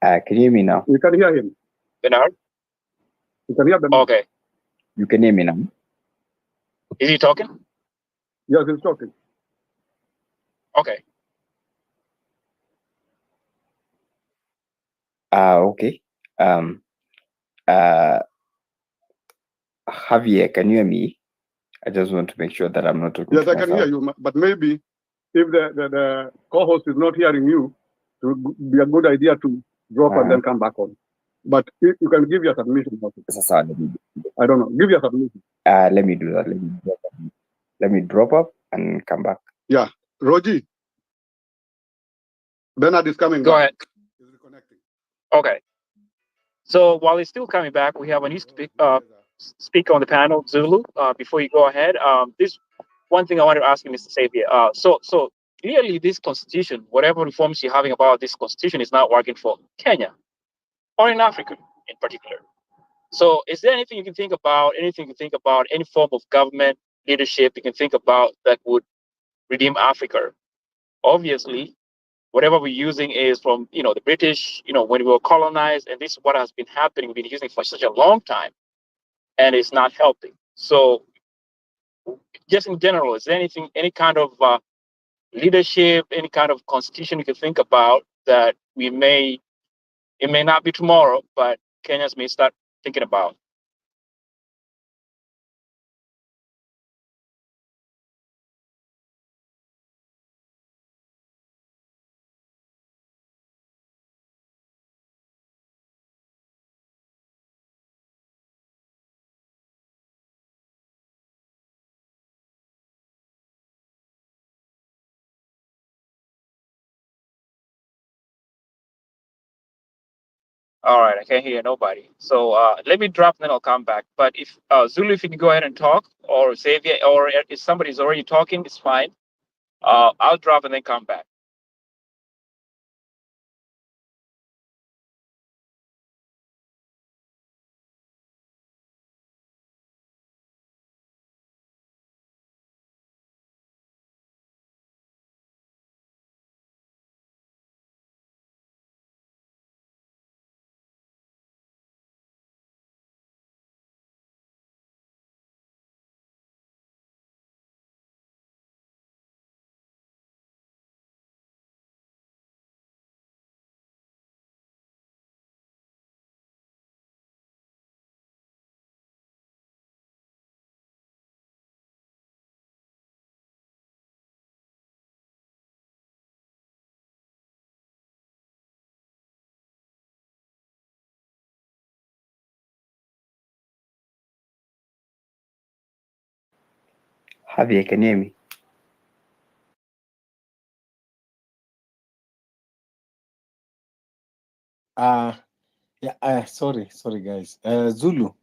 Can you hear me now? You can hear him. Bernard? You can hear Bernard. Okay. You can hear me now? Is he talking? Yes, he's talking. Okay. Okay. Javier, can you hear me? I just want to make sure that I'm not talking Yes, to I can hear myself. you, but maybe if the co-host is not hearing you, it would be a good idea to drop and then come back on. But if you can give your submission. I don't know. Give your submission. Let me do that. Let me drop up and come back. Yeah. Roji. Bernard is coming Go back. ahead. Okay. So while he's still coming back, we have a new speaker on the panel, Zulu. Before you go ahead, this one thing I want to ask you, Mr. Xavier. So clearly this constitution, whatever reforms you're having about this constitution, is not working for Kenya or in Africa in particular. So is there anything you can think about, any form of government leadership you can think about that would redeem Africa? Obviously, whatever we're using is from, the British, when we were colonized, and this is what has been happening. We've been using it for such a long time, and it's not helping. So just in general, is there any kind of leadership, any kind of constitution you can think about that it may not be tomorrow, but Kenyans may start thinking about? All right, I can't hear nobody. So let me drop, then I'll come back. But if Zulu, if you can go ahead and talk, or Xavier, or if somebody's already talking, it's fine. I'll drop and then come back. Javier, can you hear me? Yeah, sorry guys. Zulu.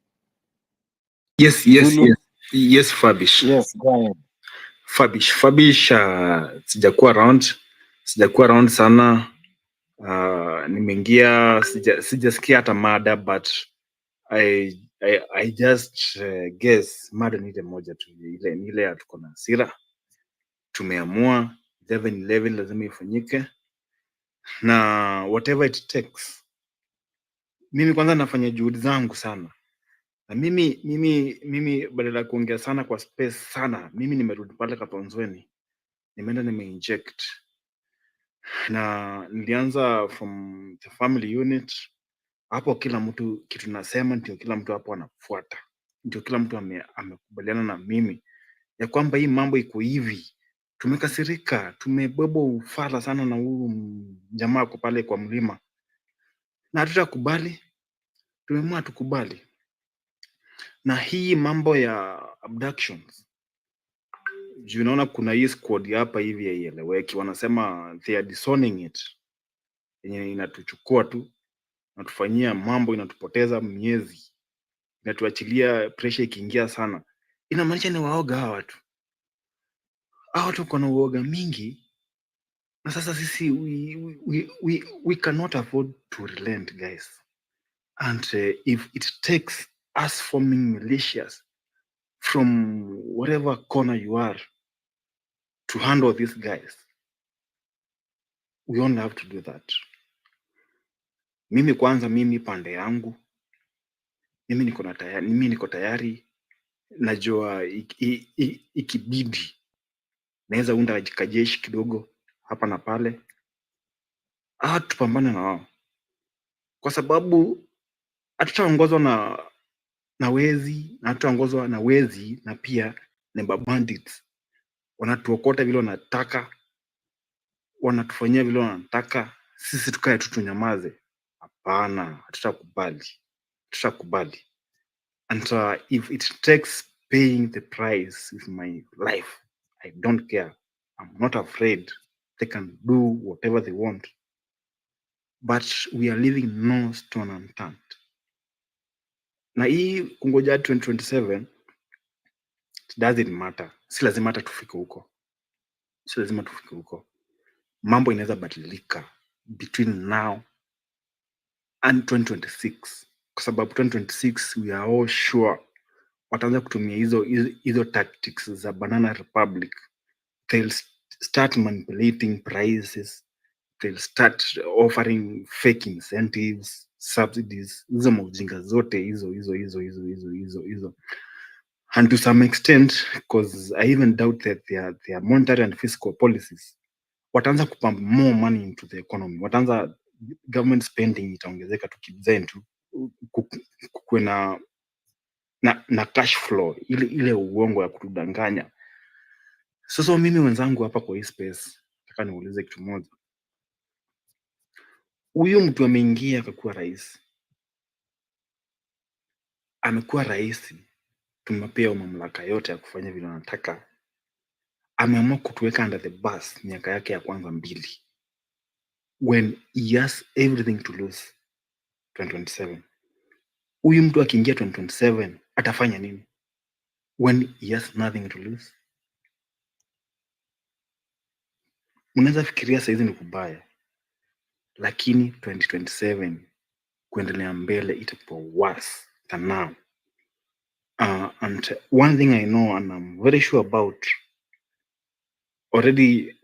Yes, Zulu. yes, Fabish. Yes, go ahead. Fabish, sijakuwa around sana. Nimeingia sijasikia hata mada, but I just guess mada ni ile moja tu, ile ya tuko na hasira, tumeamua 11/11 lazima ifanyike na whatever it takes. Mimi kwanza nafanya juhudi zangu sana, na mimi badala ya kuongea sana kwa space sana, mimi nimerudi pale Kaponzweni, nimeenda nimeinject, na nilianza from the family unit. Hapo kila mtu kitu nasema ndio kila mtu hapo anafuata, ndio kila mtu amekubaliana na mimi ya kwamba hii mambo iko hivi. Tumekasirika, tumebeba ufala sana na huyu jamaa ako pale kwa mlima, na hatutakubali. Tumeamua tukubali. Na hii mambo ya abductions, juu naona kuna hii squad hapa hivi haieleweki, wanasema they are disowning it, yenye inatuchukua tu natufanyia mambo, inatupoteza miezi, inatuachilia pressure ikiingia sana. Inamaanisha ni waoga hawa watu. Hawa watu kuna uoga mingi, na sasa sisi we cannot afford to relent, guys. And if it takes us forming militias from whatever corner you are to handle these guys, we only have to do that. Mimi kwanza, mimi pande yangu, mimi niko tayari. Najua ikibidi naweza unda kajeshi kidogo hapa na pale, tupambane na wao, kwa sababu hatutaongozwa na wezi, na hatutaongozwa na wezi na pia neighbor bandits. Wanatuokota vile wanataka, wanatufanyia vile wanataka, sisi tukae tu tunyamaze? Hapana, hatutakubali. And if it takes paying the price with my life, I don't care. I'm not afraid. They can do whatever they want, but we are leaving no stone unturned. Na hii kungoja 2027, it doesn't matter. Si lazima hata tufike huko. Mambo inaweza badilika between now and 2026, kwa sababu 2026 we are all sure wataanza kutumia hizo tactics za Banana Republic. They'll start manipulating prices, they'll start offering fake incentives, subsidies, hizo maujinga zote hizo. And to some extent, because I even doubt that their monetary and fiscal policies wataanza kupump more money into the economy. Wataanza, government spending itaongezeka tu kidesign tu, kuwe na cash flow, ile uongo ya kutudanganya. Sasa mimi wenzangu hapa kwa hii space, nataka niulize kitu moja. Huyu mtu ameingia akakuwa rais, amekuwa rais, tumepea mamlaka yote ya kufanya vile anataka, ameamua kutuweka under the bus miaka yake ya kwanza 2, when he has everything to lose 2027. Huyu mtu akiingia 2027 atafanya nini when he has nothing to lose? Unaweza fikiria saizi ni kubaya, lakini 2027 kuendelea mbele itakuwa worse than now. And one thing I know and I'm very sure about, already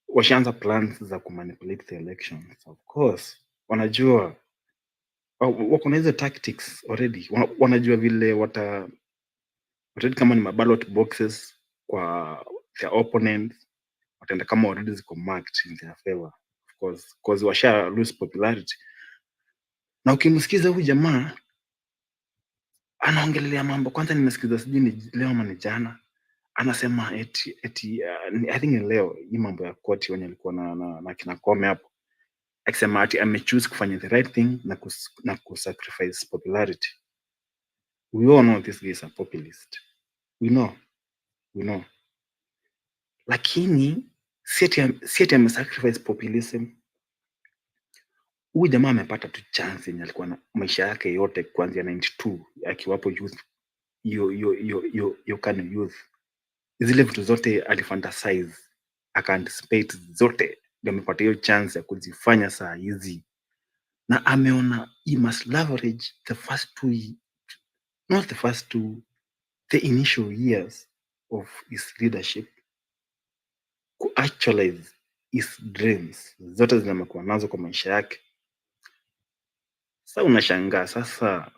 washaanza plans za kumanipulate the elections. Of course wanajua, wako na hizo tactics already. Wanajua vile already, kama ni ballot boxes kwa their opponents, wataenda kama already ziko marked in their favor, of course, because washa lose popularity. Na ukimsikiza huyu jamaa anaongelea mambo, kwanza nimesikiza sijui ni leo ama ni jana, anasema eti I think ni leo, hii mambo ya koti wenye alikuwa na kina Koome hapo, akisema ati amechoose kufanya the right thing na kusacrifice popularity. We all know this guy is a populist. We know. we know, lakini si ati amesacrifice populism. Huyu jamaa amepata tu chance yenye alikuwa na maisha yake yote kuanzia 92 akiwapo youth, hiyo kind of youth, zile vitu zote alifantasize akaanticipate zote, ndio amepata hiyo chance ya kuzifanya saa hizi, na ameona he must leverage the first the initial years of his leadership ku actualize his dreams zote zinamekuwa nazo kwa maisha yake. Sasa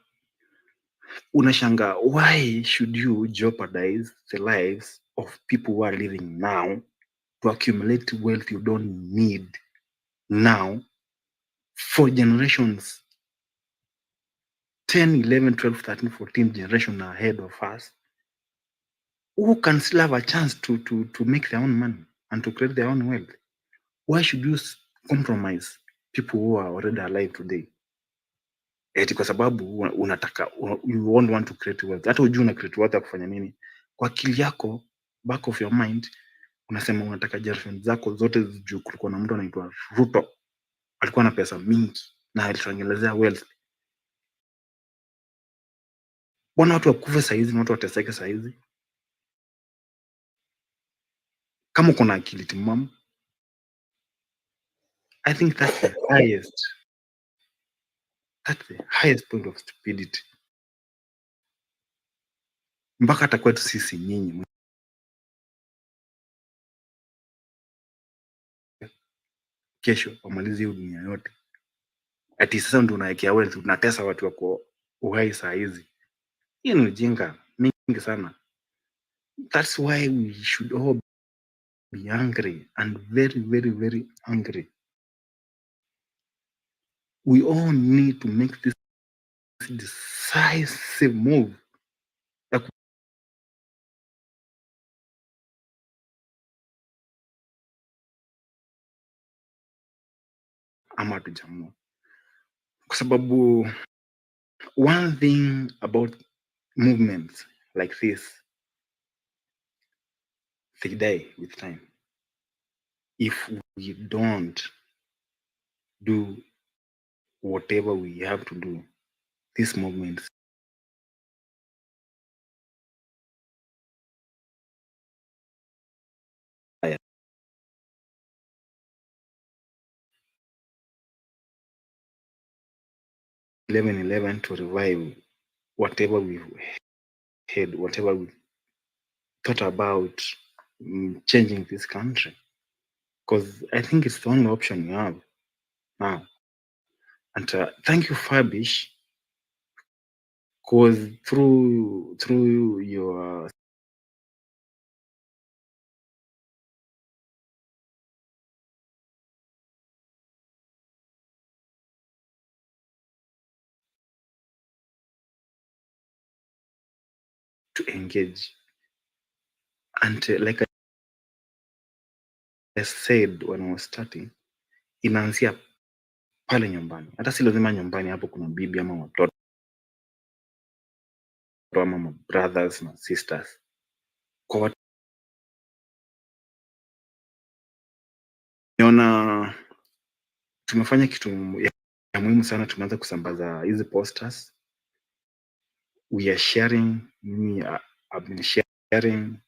unashangaa why should you jeopardize the lives of people who are living now to accumulate wealth you don't need now for generations 10, 11, 12, 13, 14 generation ahead of us who can still have a chance to make their own money and to create their own wealth. Why should you compromise people who are already alive today? Eti kwa sababu unataka you won't want to create wealth. Hata hujui una create wealth ya kufanya nini. Kwa akili yako, back of your mind, unasema unataka generation zako zote juu kulikuwa na mtu anaitwa Ruto. Alikuwa na pesa mingi na alitutengenezea wealth. Mbona watu wakufe saa hizi na watu wateseke saa hizi? Kama uko na akili timamu, I think that's the highest point of stupidity. Mpaka hata kwetu sisi nyinyi kesho wamalize hiyo dunia yote, ati sasa ndio unawekea wealth, unatesa watu wako uhai saa hizi. Hiyo ni ujinga mingi sana. That's why we should all be angry and very, very, very angry. We all need to make this decisive move ama tujamua, kwa sababu one thing about movements like this, they die with time. If we don't do whatever we have to do, these movements are 11/11 to revive whatever we had, whatever we thought about changing this country, because I think it's the only option we have now. And thank you, Fabish, because through your to engage, and like I said when I was starting, inaanzia pale nyumbani. Hata si lazima nyumbani hapo kuna bibi ama watoto ama brothers na sisters. Kwa niona tumefanya kitu ya muhimu sana. Tumeanza kusambaza hizi posters. We are sharing. I've been sharing.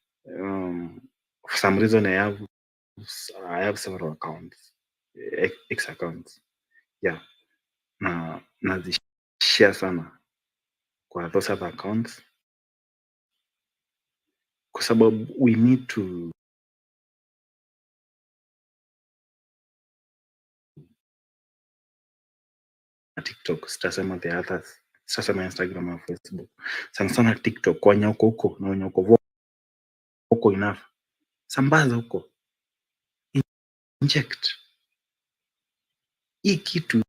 For some reason I have several accounts, X accounts. Yeah. Na nazishare sana kwa those other accounts, kwa sababu we need to TikTok, sitasema the others, sitasema Instagram au Facebook, sana sana TikTok. Kwa wenye uko huko na wenye uko huko enough, sambaza huko, inject hii kitu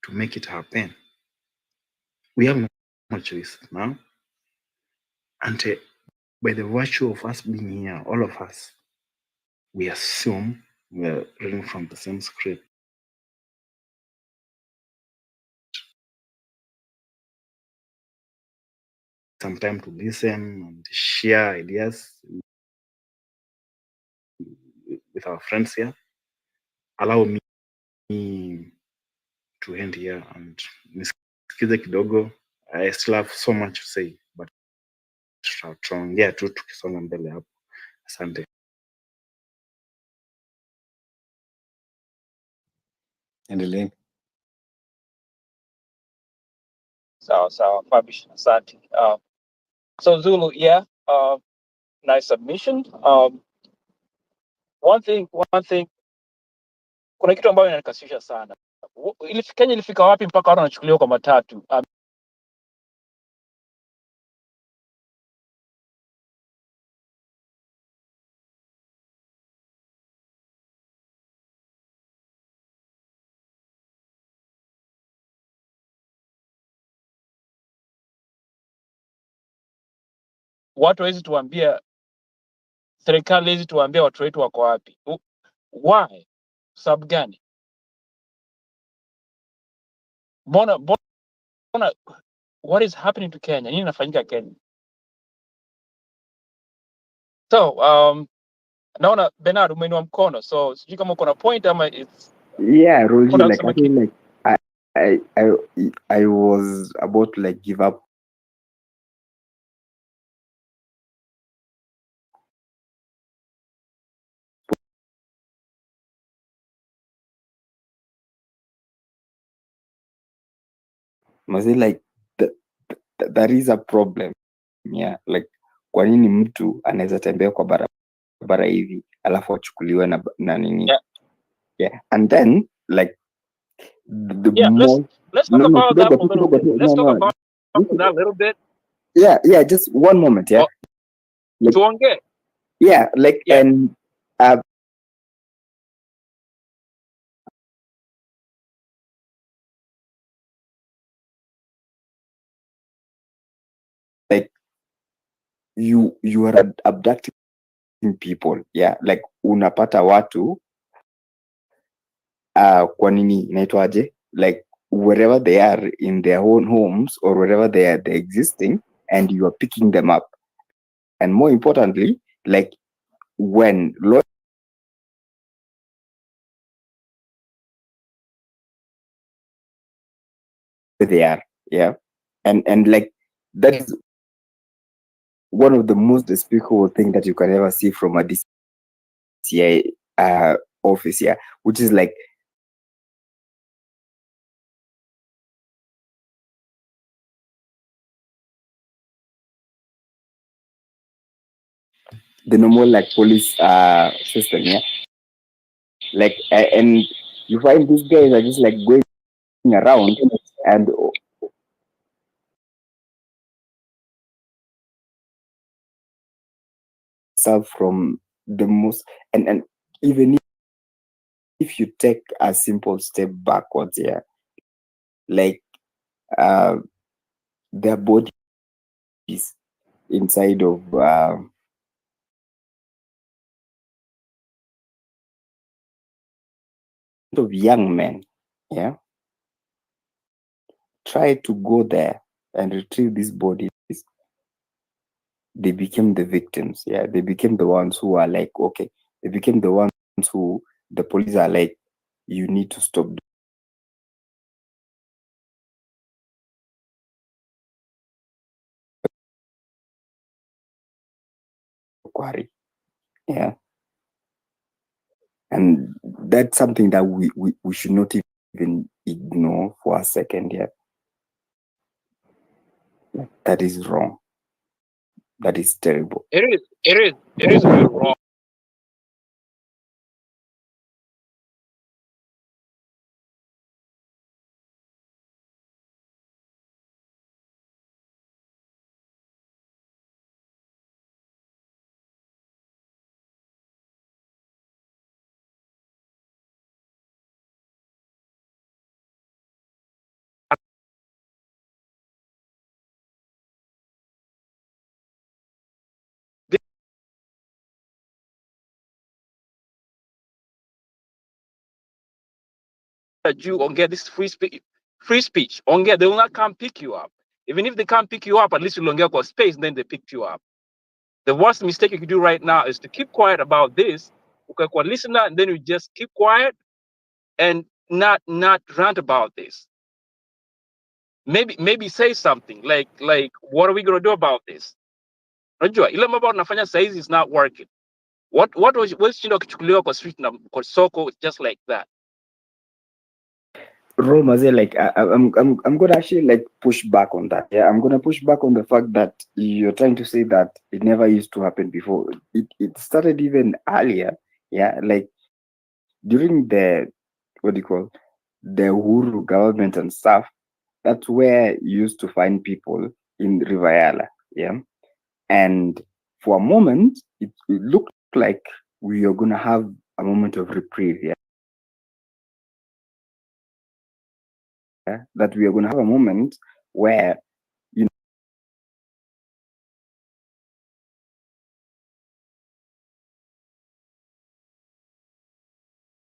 to make it happen. We have no choice now, and by the virtue of us being here, all of us, we assume we are reading from the same script. some time to listen and share ideas with our friends here. Allow me to end here and nisikize kidogo. I still have so much to say, but tutaongea tu tukisonga mbele hapo. Asante. Endelee. Sawa, Fabish, asante. So Zulu, yeah, nice submission. One thing, kuna kitu ambayo inanikasirisha sana. Kenya ilifika wapi mpaka watu wanachukuliwa kwa matatu? Watu hawezi tuambia, serikali hawezi tuambia watu wetu wako wapi? Why? Sababu gani? Mbona, what is happening to Kenya? Nini inafanyika Kenya? So, naona Bernard umeinua mkono, so sijui kama uko na point ama it's Yeah, Roji, kuna like kusema I feel like I was about to like give up. Must say like there is a problem. Yeah, like kwa nini mtu anaweza tembea kwa barabara hivi alafu achukuliwe na nini? Yeah, and then like the more let's talk about that for a little bit. Let's talk no. about that a little bit. Yeah, just one moment, yeah. Like, Tuongee. yeah, like and like you are abducting people, yeah, like unapata watu kwa nini inaitwaje, like wherever they are in their own homes or wherever they're existing, and you are picking them up, and more importantly, like when they are, yeah, and like that is one of the most despicable thing that you can ever see from a DCI office, yeah, which is like the normal like police system, yeah, like and you find these guys are just like going around and serve from the most, and even if you take a simple step backwards, yeah, like their bodies inside of young men, yeah, try to go there and retrieve these bodies. They became the victims, yeah, they became the ones who are like, okay, they became the ones who the police are like, you need to stop quarry, yeah, and that's something that we should not even ignore for a second, yeah. That is wrong. That is terrible. It is very wrong. You ongea, this free speech. Ongea, they will not come pick you up. Even if they can't pick you up, at least you'll get a space, and then they picked you up. The worst mistake you can do right now is to keep quiet about this. Okay, listener, and then you just keep quiet and not rant about this. Maybe say something like what are we gonna do about this? Unajua ile mambo unafanya saizi is not working. What was kichukuliwa kwa street na kwa soko just like that. Roma, like I'm gonna actually like push back on that. Yeah, I'm gonna push back on the fact that you're trying to say that it never used to happen before. It started even earlier. Yeah, like during the what do you call the Uhuru government and stuff. That's where you used to find people in Rivayala. Yeah, and for a moment it looked like we are gonna have a moment of reprieve. Yeah. That we are going to have a moment where, you know,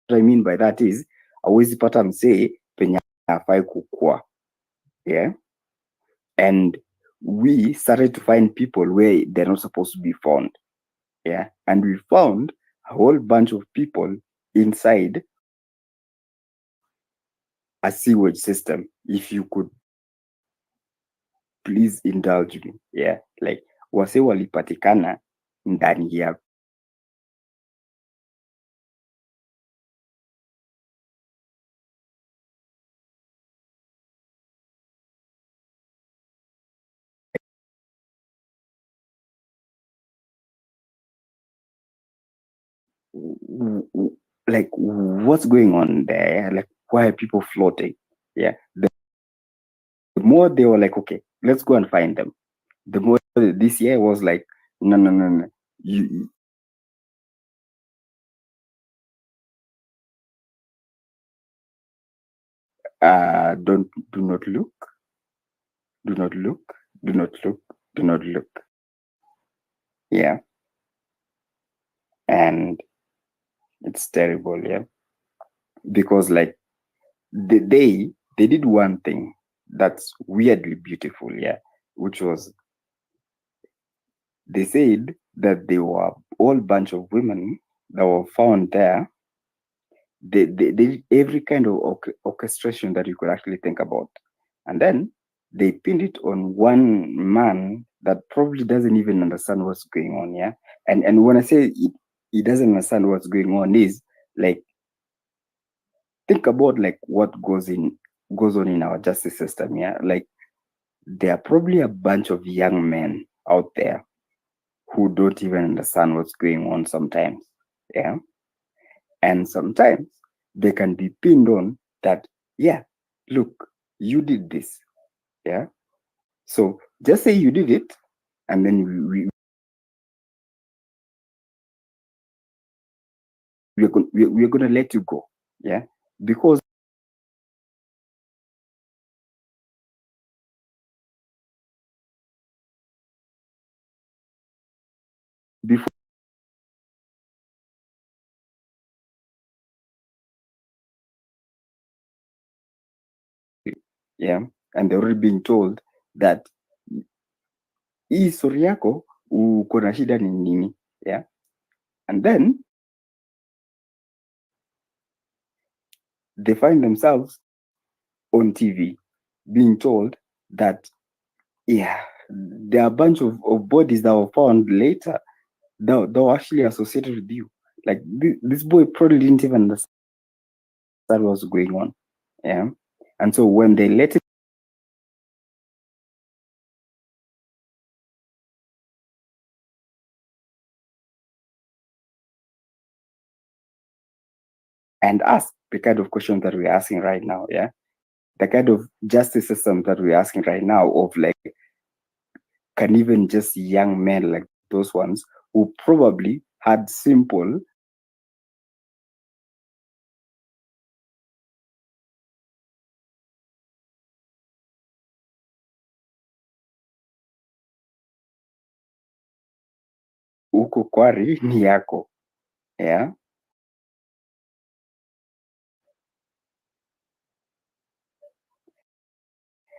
what I mean by that is, hawezi pata msee penye hafai kukua. Yeah. And we started to find people where they're not supposed to be found. Yeah. And we found a whole bunch of people inside a sewage system. If you could please indulge me. Yeah. Like wase walipatikana ndani ya like what's going on there? Like why are people floating? Yeah. The more they were like, okay, let's go and find them. The more this year was like, no. You do not look. Do not look. Do not look. Do not look. Yeah. And it's terrible, yeah. Because like they did one thing that's weirdly beautiful, yeah, which was they said that they were all bunch of women that were found there. They did every kind of orchestration that you could actually think about, and then they pinned it on one man that probably doesn't even understand what's going on. Yeah, and when I say he doesn't understand what's going on, is like think about like what goes on in our justice system. Yeah, like there are probably a bunch of young men out there who don't even understand what's going on sometimes. Yeah. And sometimes they can be pinned on that, yeah, look, you did this. Yeah. So just say you did it, and then we're going to let you go. Yeah. Because before yeah, and they're already being told that hii story yako uko na shida ni nini. Yeah. And then they find themselves on TV being told that, yeah, there are a bunch of bodies that were found later that were actually associated with you. Like this boy probably didn't even understand what was going on. Yeah. And so when they let it and ask the kind of questions that we're asking right now, yeah, the kind of justice system that we're asking right now of like, can even just young men like those ones who probably had simple huko kwari ni yako. Yeah.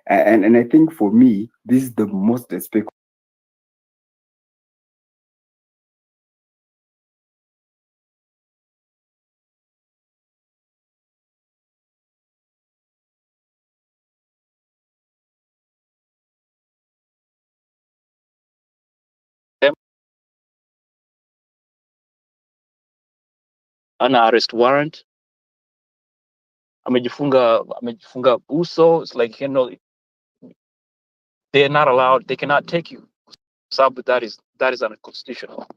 And I think for me, this is the most despicable. Them an arrest warrant. Amejifunga uso. It's like, they're not allowed. They cannot take you. Sabu, that is unconstitutional.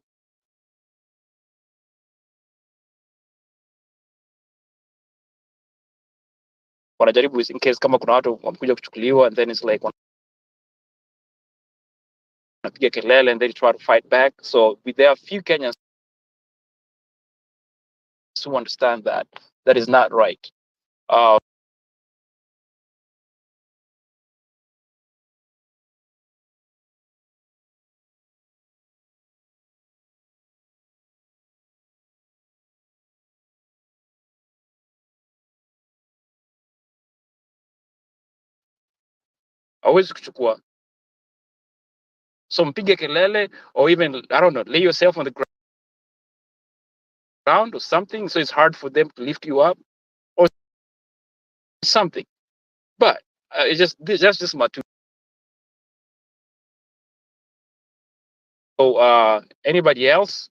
Wanajaribu is in case kama kuna watu wamekuja kuchukuliwa, and then it's like wanapiga kelele and then try to fight back. So there are few Kenyans who understand that is not right. Hawezi kuchukua. So mpige kelele, or even, I don't know, lay yourself on the ground or something, so it's hard for them to lift you up or something. But that's just my two. So anybody else?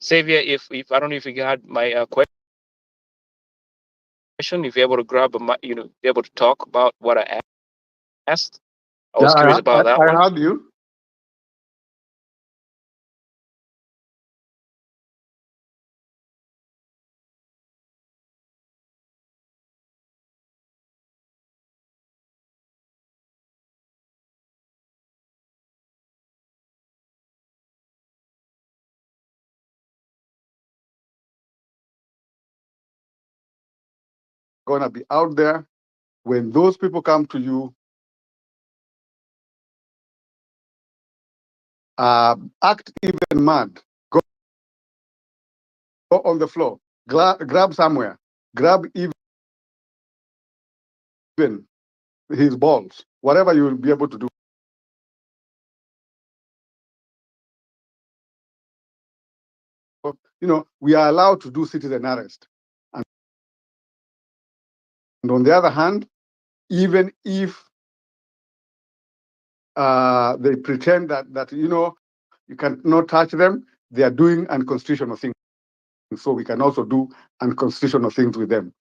Xavier, if I don't know if you had my question, if you're able to grab be able to talk about what I asked. I was curious about that I one. heard you. Gonna be out there when those people come to you. Act even mad. Go on the floor. Grab somewhere. Grab even his balls. Whatever you will be able to do. We are allowed to do citizen arrest. And on the other hand, even if they pretend that you cannot touch them, they are doing unconstitutional things. So we can also do unconstitutional things with them.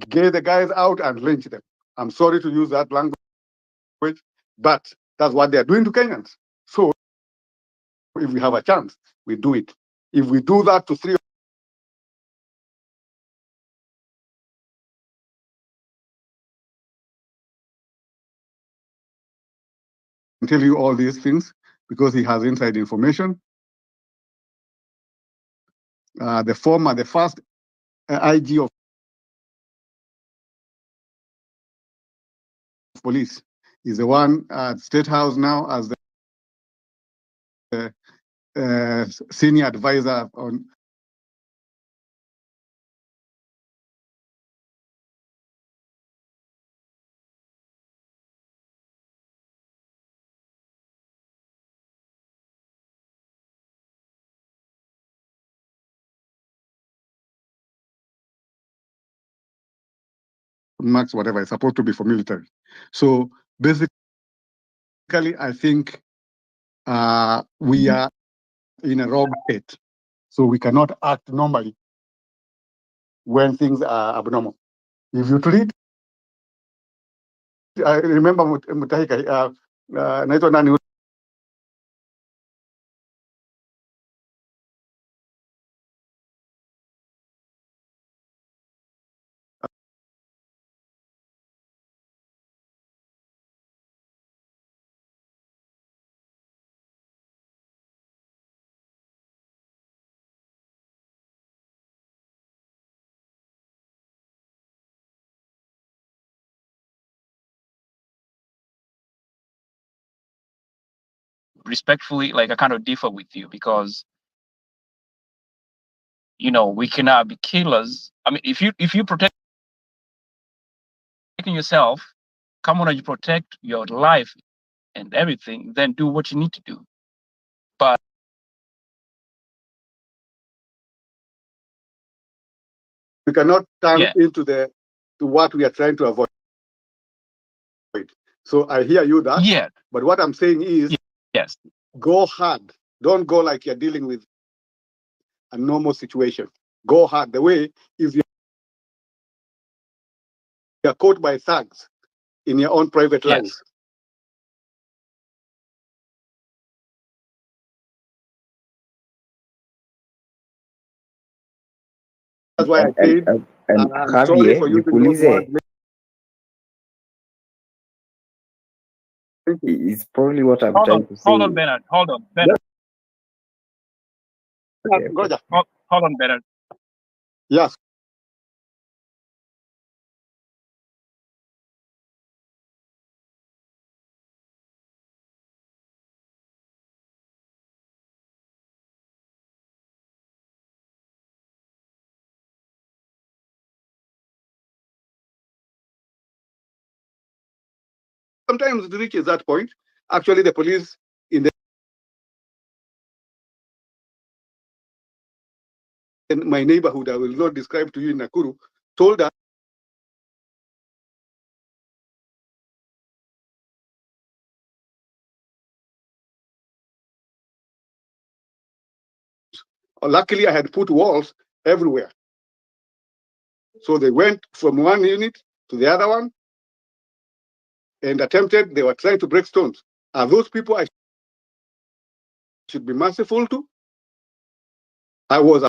Get the guys out and lynch them. I'm sorry to use that language, but that's what they're doing to Kenyans. So if we have a chance, we do it. If we do that to three tell you all these things because he has inside information. The first IG of police is the one at State House now as the senior advisor on max whatever is supposed to be for military. So basically, I think we are in a wrong state. So we cannot act normally when things are abnormal. If you treat, I remember Mutahika, naitwa nani respectfully, like I kind of differ with you because we cannot be killers. I mean, if you protecting yourself, come on, you protect your life and everything, then do what you need to do. But we cannot turn into to what we are trying to avoid. So I hear you that. Yeah. But what I'm saying is, yes, go hard. Don't go like you're dealing with a normal situation. Go hard. The way if you're caught by thugs in your own private life. That's why I said, and I'm sorry for using those words. It's probably what I'm hold trying on, to say. hold on, Bernard. Hold on, Bernard. Okay. Hold on, Bernard. Yes. Sometimes it reaches that point. Actually, the police in my neighborhood, I will not describe to you in Nakuru, told us luckily I had put walls everywhere. So they went from one unit to the other one and they were trying to break stones. Are those people I should be merciful to? I was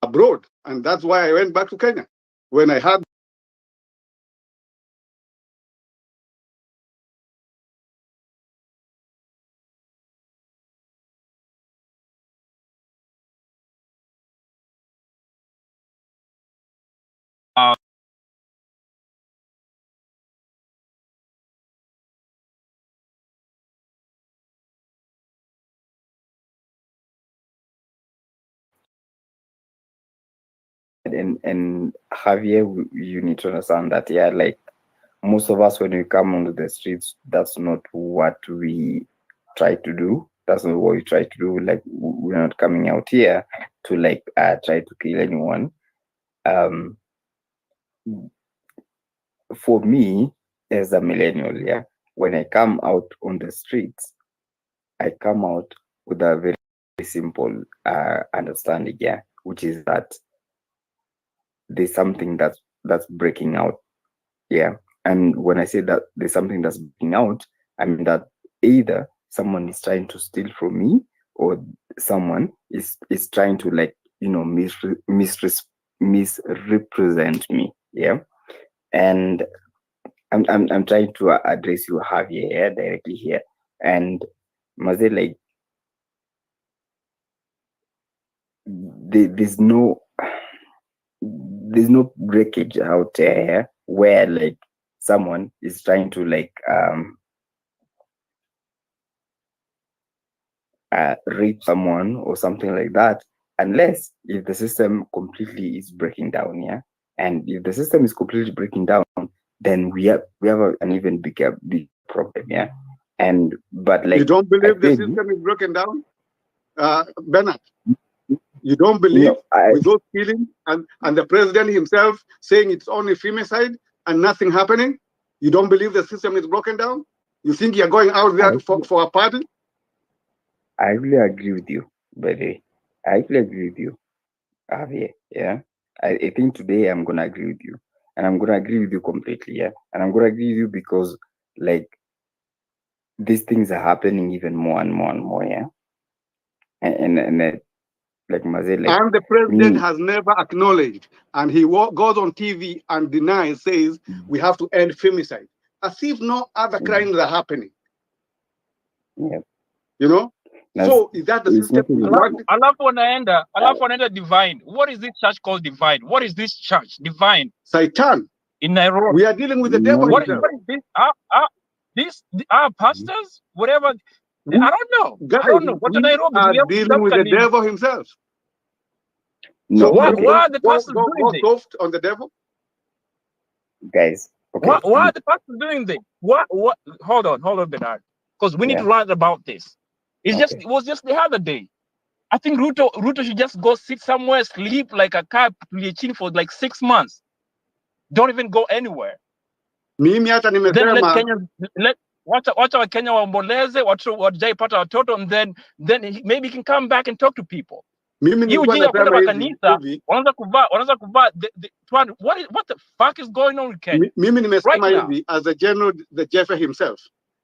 abroad, and that's why I went back to Kenya. When I had and Javier, you need to understand that, like most of us, when we come onto the streets, that's not what we try to do. That's not what we try to do. Like, we're not coming out here to like try to kill anyone. For me, as a millennial, when I come out on the streets, I come out with a very simple understanding, which is that there's something that's breaking out. And when I say that there's something that's breaking out, I mean that either someone is trying to steal from me, or someone is trying to misrepresent me. And I'm trying to address you, Javier, directly here. And Maze, like, there's no breakage out there where like someone is trying to rape someone or something like that, unless if the system completely is breaking down. And if the system is completely breaking down, then we have an even bigger problem. But like, you don't believe the system is broken down, Bernard? You don't believe with those killings and the president himself saying it's only femicide and nothing happening? You don't believe the system is broken down? You think you're going out there for a party? I really agree with you, by the way. I really agree with you, Javier. I think today I'm gonna agree with you, and I'm gonna agree with you completely. And I'm gonna agree with you because like these things are happening even more and more and more. And like Mazel, like, and the president has never acknowledged, and he goes on TV and denies, says we have to end femicide, as if no other crimes are happening. So is that the system? Alafu wanaenda divine. What is this church called divine? What is this church divine? Satan. In Nairobi. We are dealing with the devil himself. What is this? Our pastors, whatever. I don't know. Guys, I don't know. What we Nairobi? are We have dealing with the devil himself. No, So Why okay, are the pastors go doing this? soft on the devil. guys. Okay, Why are the pastors doing this? What? Hold on, Bernard. Because we need yeah, to write about this. It okay. was just the other day. I think Ruto should just go sit somewhere, sleep like a cat for like 6 months. Don't even go anywhere. Mimi hata Then let nimesema Kenya wacha wa Kenya waomboleze, wajaipata watoto, and then maybe he can come back and talk to people. mimi You nilikuwa ujinga kwenda nasema kwa hivi kanisa, hivi, wanaanza kuvaa what the fuck is going on with Kenya mimi nimesema right now? hivi as a general, the Jefe himself.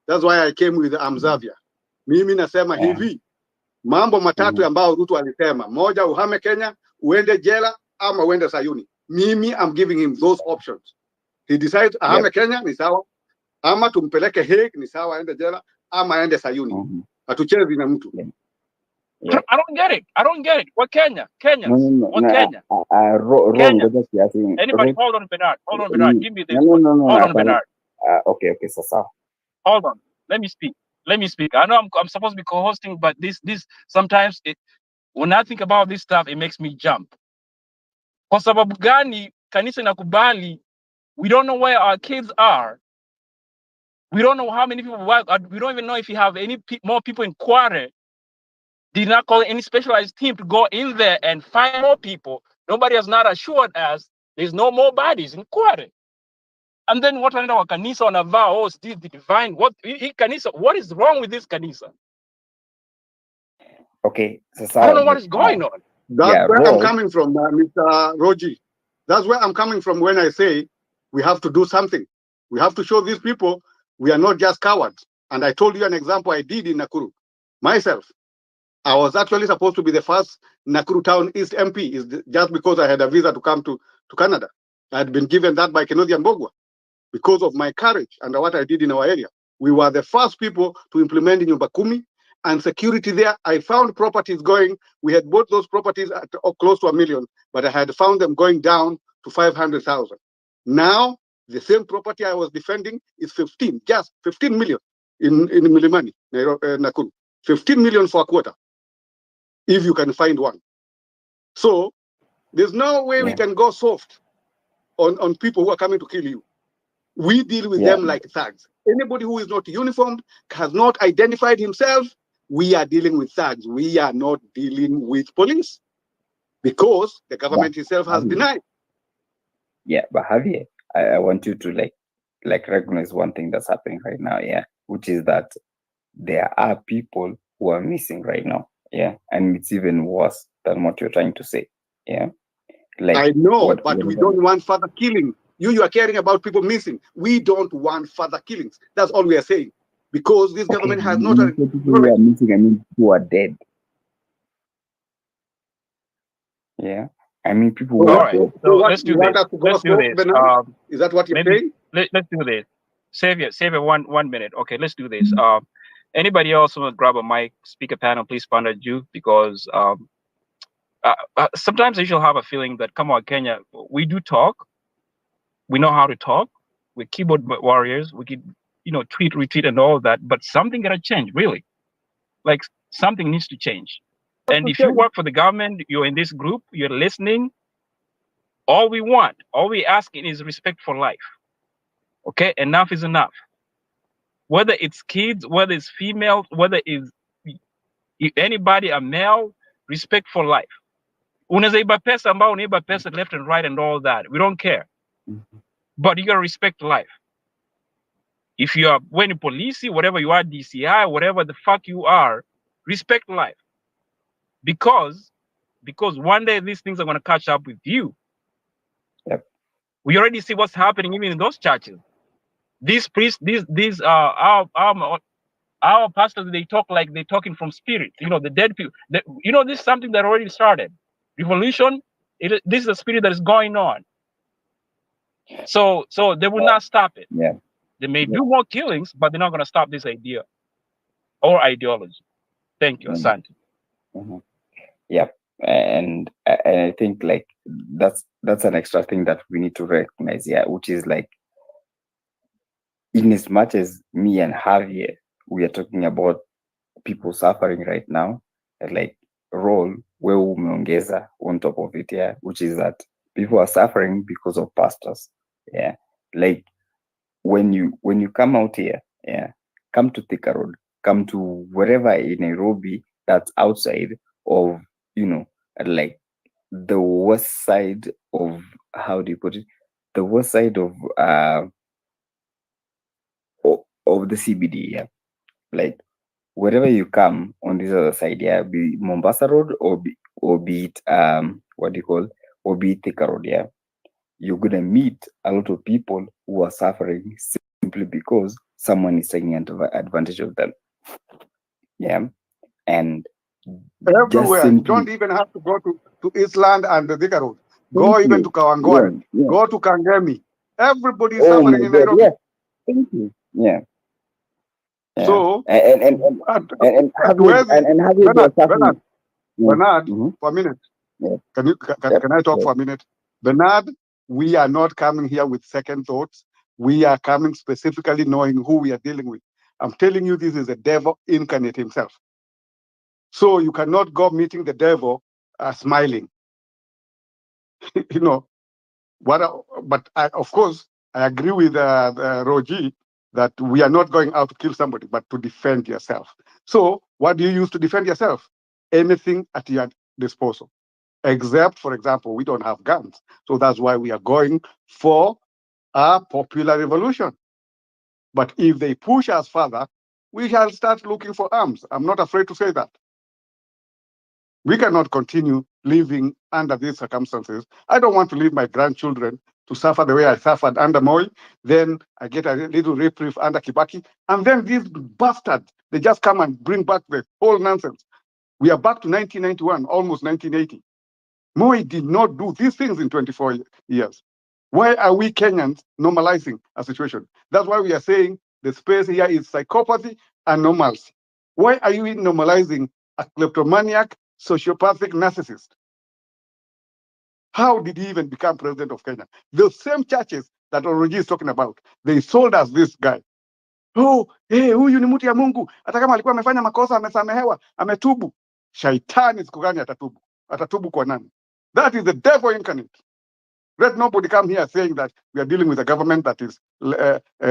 That's why I came with Amzavia. Mimi nasema hivi mambo matatu ambayo Ruto alisema, moja, uhame Kenya, uende jela ama uende Sayuni. Mimi I'm giving him those options. He decides ahame Kenya ni sawa, ama tumpeleke Hague ni sawa, aende jela ama aende Sayuni. Hatuchezi na mtu. I don't get it. What Kenya? What Kenya? Wrong. Kenya. Ngoja kiasi. Anybody? Hold on, Bernard. Give me this. No. Hold on, hapana. Bernard. Okay, sasa. Hold on. Let me speak. I know I'm supposed to be co-hosting, but this sometimes when I think about this stuff, it makes me jump. Kwa sababu gani kanisa inakubali? We don't know where our kids are. We don't know how many people work. We don't even know if you have any more people in Kware. Did not call any specialized team to go in there and find more people. Nobody has not assured us there's no more bodies in Kware. And then what wanaenda wa kanisa wanavaa, oh, this the divine. What kanisa? What is wrong with this kanisa? Okay, sasa. I don't know what is going on. That's where I'm coming from, Mr. Roji. That's where I'm coming from when I say we have to do something. We have to show these people we are not just cowards. And I told you an example I did in Nakuru. Myself, I was actually supposed to be the first Nakuru Town East MP, just because I had a visa to come to Canada. I had been given that by Kennedy Mbogwa because of my courage and what I did in our area. We were the first people to implement Nyumba Kumi and security there. I found properties going. We had bought those properties at close to $1 million, but I had found them going down to 500,000. Now, the same property I was defending is just 15 million in Milimani, Nakuru. 15 million for a quarter, if you can find one. So there's no way we can go soft on people who are coming to kill you. We deal with them like thugs. Anybody who is not uniformed, has not identified himself, we are dealing with thugs. We are not dealing with police because the government itself has denied. Yeah, but Javier, I want you to like recognize one thing that's happening right now, which is that there are people who are missing right now, and it's even worse than what you're trying to say, Like I know, but we don't want further killing. You are caring about people missing. We don't want further killings. That's all we are saying. Because this government has not. People who are missing, I mean, who are dead. Yeah, I mean, people who are dead. So let's do this. Let's do this. Is that what you're saying? Let's do this. Save it 1 minute. Okay, let's do this. Anybody else want to grab a mic, speaker panel, please find a you, because sometimes I usually have a feeling that, come on, Kenya, we do talk. We know how to talk. We're keyboard warriors. We can, tweet, retweet, and all that. But something gotta change, really. Like something needs to change. And if you work for the government, you're in this group, you're listening. All we're asking is respect for life. Okay, enough is enough. Whether it's kids, whether it's females, whether it's anybody, a male, respect for life. Unaweza iba pesa ambao unaiba pesa left and right and all that. We don't care. But you gotta respect life. If you are when police, whatever you are, DCI, whatever the fuck you are, respect life. Because one day these things are gonna catch up with you. Yep. We already see what's happening even in those churches. These priests, these our pastors, they talk like they're talking from spirit. The dead people. This is something that already started. Revolution. This is a spirit that is going on. So they will not stop it. Yeah. They may do more killings, but they're not going to stop this idea or ideology. Thank you, Asante. Yep. And I think like that's an extra thing that we need to recognize, which is like in as much as me and Javier, we are talking about people suffering right now, and like role where umeongeza on top of it, yeah, which is that people are suffering because of pastors. Yeah. Like when you come out here, yeah, come to Thika Road, come to wherever in Nairobi that's outside of, like the west side of, how do you put it? The west side of of the CBD, yeah. Like wherever you come on this other side, yeah, be Mombasa Road or be it what do you call, or be it Thika Road, yeah, you're gonna meet a lot of people who are suffering simply because someone is taking advantage of them. Yeah. And just Everywhere. You simply don't even have to go to Eastland and the Thika Road. Go thank even to you. Kawangware. Yeah, yeah. Go to Kangemi. Everybody is Oh my suffering in god, yeah. Nairobi. Thank you. Yeah. Yeah. So, And Javier hatuwezi and Javier, they are Bernard, suffering. Yeah. Bernard, Mm-hmm. for a minute. Yeah. Can I talk Yeah. for a minute? Bernard, we are not coming here with second thoughts. We are coming specifically knowing who we are dealing with. I'm telling you, this is the devil incarnate himself. So you cannot go meeting the devil smiling. you know what? But of course, I agree with Roji that we are not going out to kill somebody, but to defend yourself. So what do you use to defend yourself? Anything at your disposal. Except, for example, we don't have guns. So that's why we are going for a popular revolution. But if they push us further, we shall start looking for arms. I'm not afraid to say that. We cannot continue living under these circumstances. I don't want to leave my grandchildren to suffer the way I suffered under Moi. Then I get a little reprieve under Kibaki. And then these bastards, they just come and bring back the whole nonsense. We are back to 1991, almost 1980. Moi did not do these things in 24 years. Why are we Kenyans normalizing a situation? That's why we are saying the space here is psychopathy and normalcy. Why are you normalizing a kleptomaniac, sociopathic narcissist? How did he even become president of Kenya? The same churches that Oroji is talking about, they sold us this guy. Oh, hey, huyu ni mtu ya Mungu. Hata kama alikuwa amefanya makosa, amesamehewa, ametubu. Shaitani siku gani atatubu? Atatubu kwa nani? That is the devil incarnate. Let nobody come here saying that we are dealing with a government that is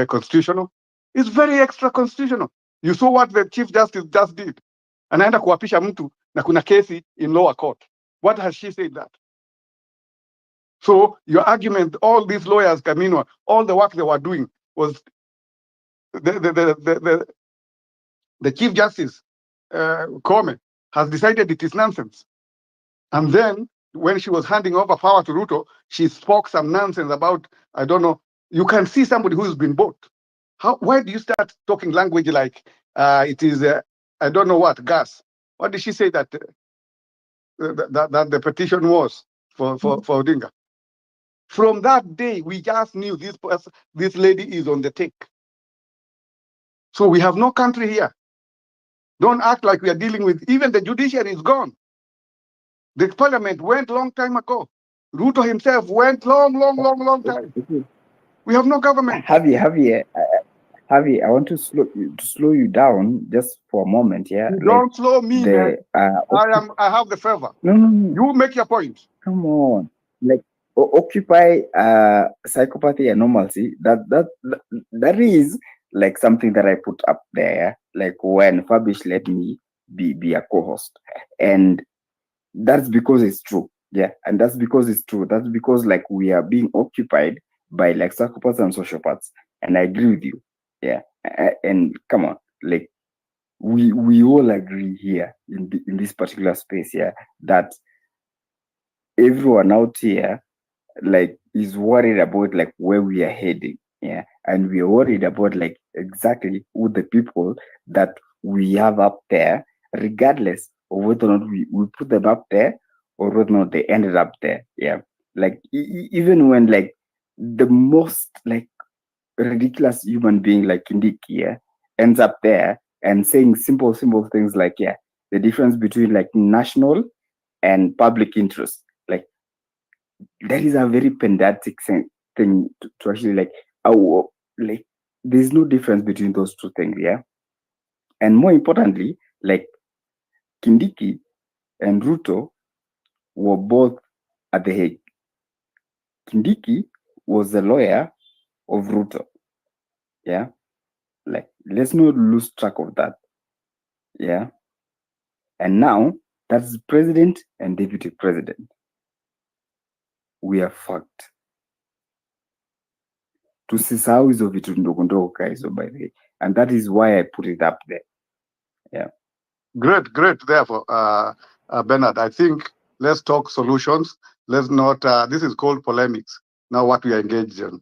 constitutional. It's very extra constitutional. You saw what the Chief Justice just did. Anaenda kuapisha mtu na kuna kesi in lower court. What has she said that? So your argument, all these lawyers, Camino, all the work they were doing was the Chief Justice, Koome, has decided it is nonsense. And then when she was handing over power to Ruto, she spoke some nonsense about, I don't know, you can see somebody who's been bought. Why do you start talking language like it is, I don't know what, gas? What did she say that that the petition was for Odinga? From that day, we just knew this lady is on the take. So we have no country here. Don't act like we are dealing with, even the judiciary is gone. The parliament went long time ago. Ruto himself went long time. We have no government. Javier, I want to slow you down just for a moment. Yeah, You don't slow me, man. the I have the favor. no. You make your point. Come on, like occupy psychopathy and normalcy. That is like something that I put up there. Like when Fabish let me be a co-host, and that's because it's true. Yeah, and that's because it's true. That's because like we are being occupied by like psychopaths and sociopaths, and I agree with you. Yeah, and come on, like we all agree here in this particular space. Yeah, that everyone out here like is worried about like where we are heading. Yeah, and we are worried about like exactly who the people that we have up there, regardless of whether or not we put them up there or whether or not they ended up there. Yeah, like even when like the most like ridiculous human being like Kindiki, yeah, ends up there and saying simple things like, yeah, the difference between like national and public interest. Like that is a very pedantic thing to actually like, oh, like there's no difference between those two things, yeah. And more importantly, like Kindiki and Ruto were both at the Hague. Kindiki was the lawyer of Ruto, yeah. Like, let's not lose track of that, yeah. And now that's president and deputy president. We are fucked. Tusisahau hizo vitu ndogo ndogo ka hizo, by the way, and that is why I put it up there, yeah. Great. Therefore, Bernard, I think let's talk solutions. Let's not. This is called polemics. Now, what we are engaged in.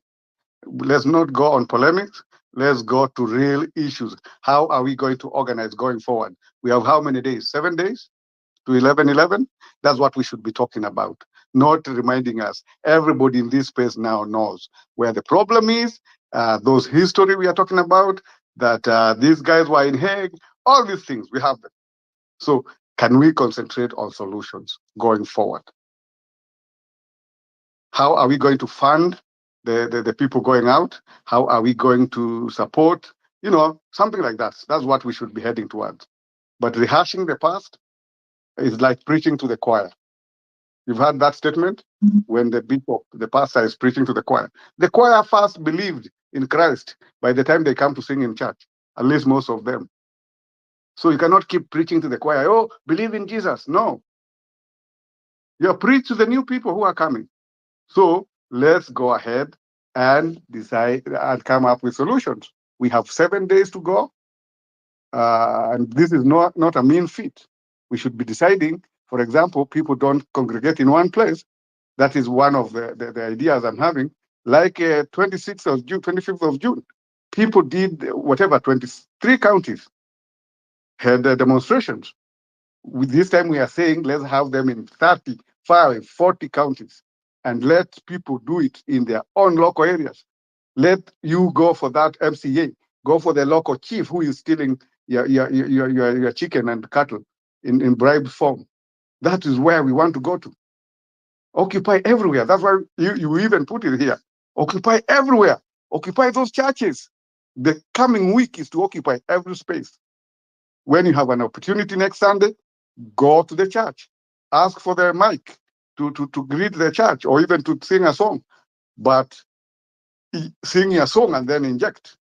Let's not go on polemics. Let's go to real issues. How are we going to organize going forward? We have how many days? 7 days to 11/11. That's what we should be talking about. Not reminding us. Everybody in this space now knows where the problem is. Those history we are talking about. That these guys were in Hague. All these things we have them. So can we concentrate on solutions going forward? How are we going to fund the people going out? How are we going to support? Something like that. That's what we should be heading towards. But rehashing the past is like preaching to the choir. You've heard that statement? When the bishop, the pastor is preaching to the choir first believed in Christ by the time they come to sing in church, at least most of them. So you cannot keep preaching to the choir, oh, believe in Jesus. No. You preach to the new people who are coming. So let's go ahead and decide and come up with solutions. We have 7 days to go. And this is not a mean feat. We should be deciding, for example, people don't congregate in one place. That is one of the ideas I'm having. Like 26th of June, 25th of June, people did whatever, 23 counties had demonstrations. With this time we are saying let's have them in 35, 40 counties and let people do it in their own local areas. Let you go for that MCA, go for the local chief who is stealing your chicken and cattle in bribe form. That is where we want to go to. Occupy everywhere. That's why you even put it here. Occupy everywhere. Occupy those churches. The coming week is to occupy every space. When you have an opportunity next Sunday, go to the church. Ask for the mic to greet the church or even to sing a song. But sing a song and then inject.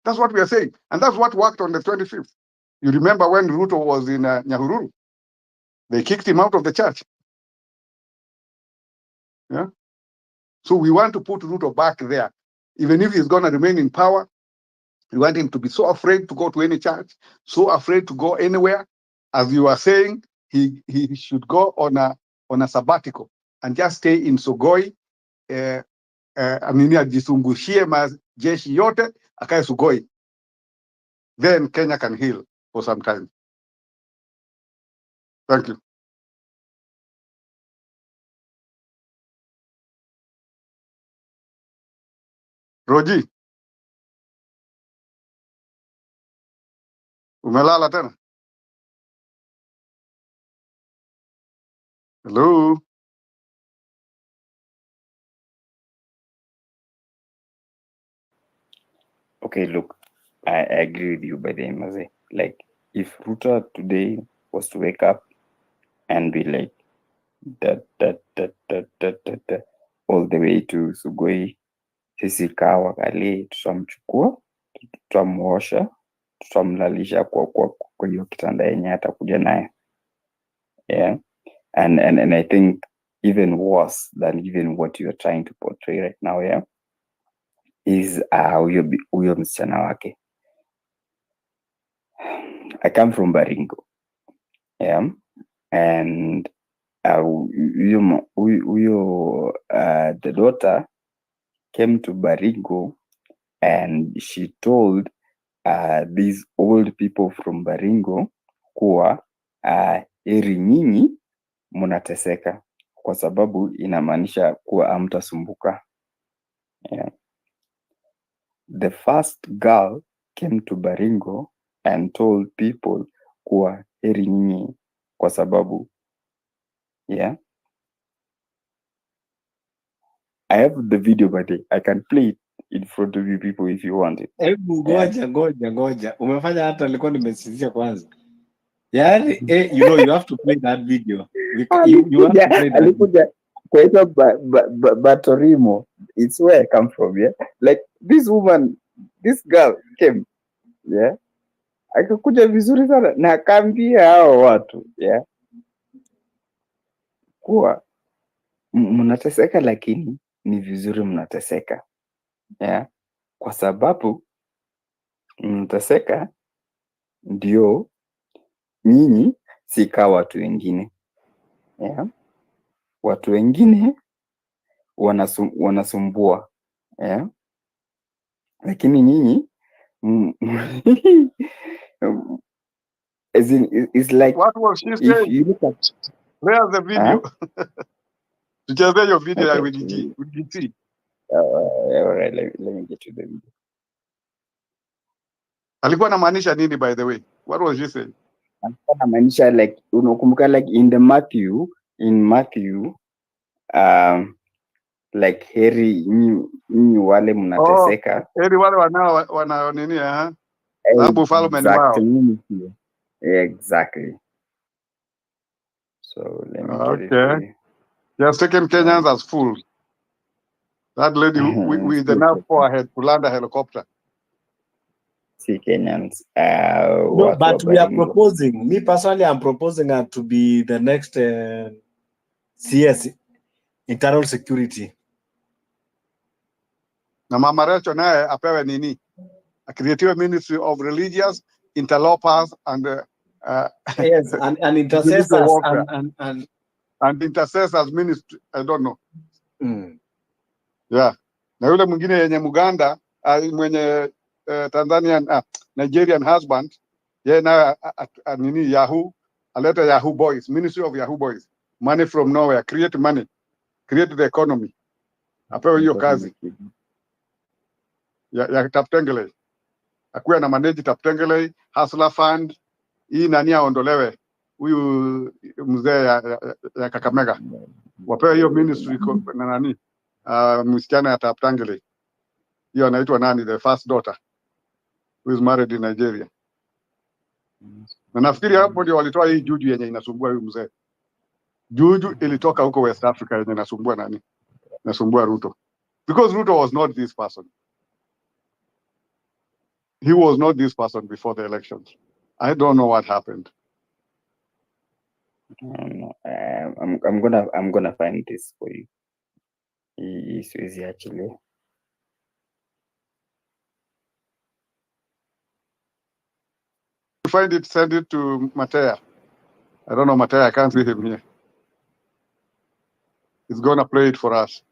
That's what we are saying. And that's what worked on the 25th. You remember when Ruto was in Nyahururu? They kicked him out of the church. Yeah. So we want to put Ruto back there. Even if he's going to remain in power, we want him to be so afraid to go to any church, so afraid to go anywhere. As you are saying, he should go on a sabbatical and just stay in Sugoi. Ajizungushie majeshi yote akae Sugoi. Then Kenya can heal for some time. Thank you. Roji, umelala tena? Hello? Okay, look, I agree with you by the way, like if Ruto today was to wake up and be like that all the way to Sugoi, sisi kaa wakalie, tutamchukua, tutamwosha, tutamlalisha kwa hiyo kitanda yenye atakuja nayo. Yeah. And I think even worse than even what you are trying to portray right now, yeah, is huyo msichana wake. I come from Baringo, yeah, and the daughter came to Baringo and she told these old people from Baringo kuwa eri nyinyi munateseka kwa sababu inamaanisha kuwa hamtasumbuka. Yeah. The first girl came to Baringo and told people kuwa heri nyinyi kwa sababu, yeah. I have the video, but I can play it in front of you people if you want it. Hebu Yeah. ngoja. Umefanya hata nilikuwa nimesizia kwanza. Yaani, you know, you have to play that video. You have to play that video. Alikuja kwa hizo Batorimo. It's where I come from, yeah. Like this woman, this girl came, yeah. Akakuja vizuri sana na akaambia hao watu, yeah, kuwa mnateseka, lakini ni vizuri mnateseka, yeah, kwa sababu mnateseka ndio nyinyi si kama watu wengine, yeah. Watu wengine wanasumbua, yeah. Lakini nyinyi as in, it's like What was she if saying? you look at Where's the video? Tuchezee your video ya okay, UDT. all right, let me get to the video. Alikuwa anamaanisha nini, by the way? What was she saying? Alikuwa anamaanisha like, unakumbuka like in Matthew like heri nyinyi wale mnateseka. Heri wale wana nini sababu ufalme ni wao. Exactly. So let me get it for you. He has taken Kenyans as fools. That lady with enough forehead to land a helicopter. See Kenyans. No, but we are proposing. Me personally, I'm proposing her to be the next CS, internal security. Na Mama Rachel naye apewe nini? A creative ministry of religious interlopers and yes, and intercessors and intercessors ministry. I don't know. Yeah. Na yule mwingine yenye Muganda mwenye Tanzanian Nigerian husband, yeye na nini Yahoo, aleta Yahoo boys, ministry of Yahoo boys, money from nowhere, create money, create the economy. Apewe hiyo kazi ya Taptengele, akuwe na manage Taptengele Hustler Fund. Hii nani aondolewe, huyu mzee ya Kakamega, wapewe hiyo ministry na nani msichana ya Taptengele, hiyo anaitwa nani, the first daughter who is married in Nigeria. Na nafikiri hapo ndio walitoa hii juju yenye inasumbua huyu mzee. Juju ilitoka huko West Africa yenye inasumbua nani? Inasumbua Ruto. Because Ruto was not this person. He was not this person before the elections. I don't know what happened. I'm gonna find this for you. Is actually. Find it, send it to Matea. I don't know Matea, I can't see him here. He's gonna play it for us.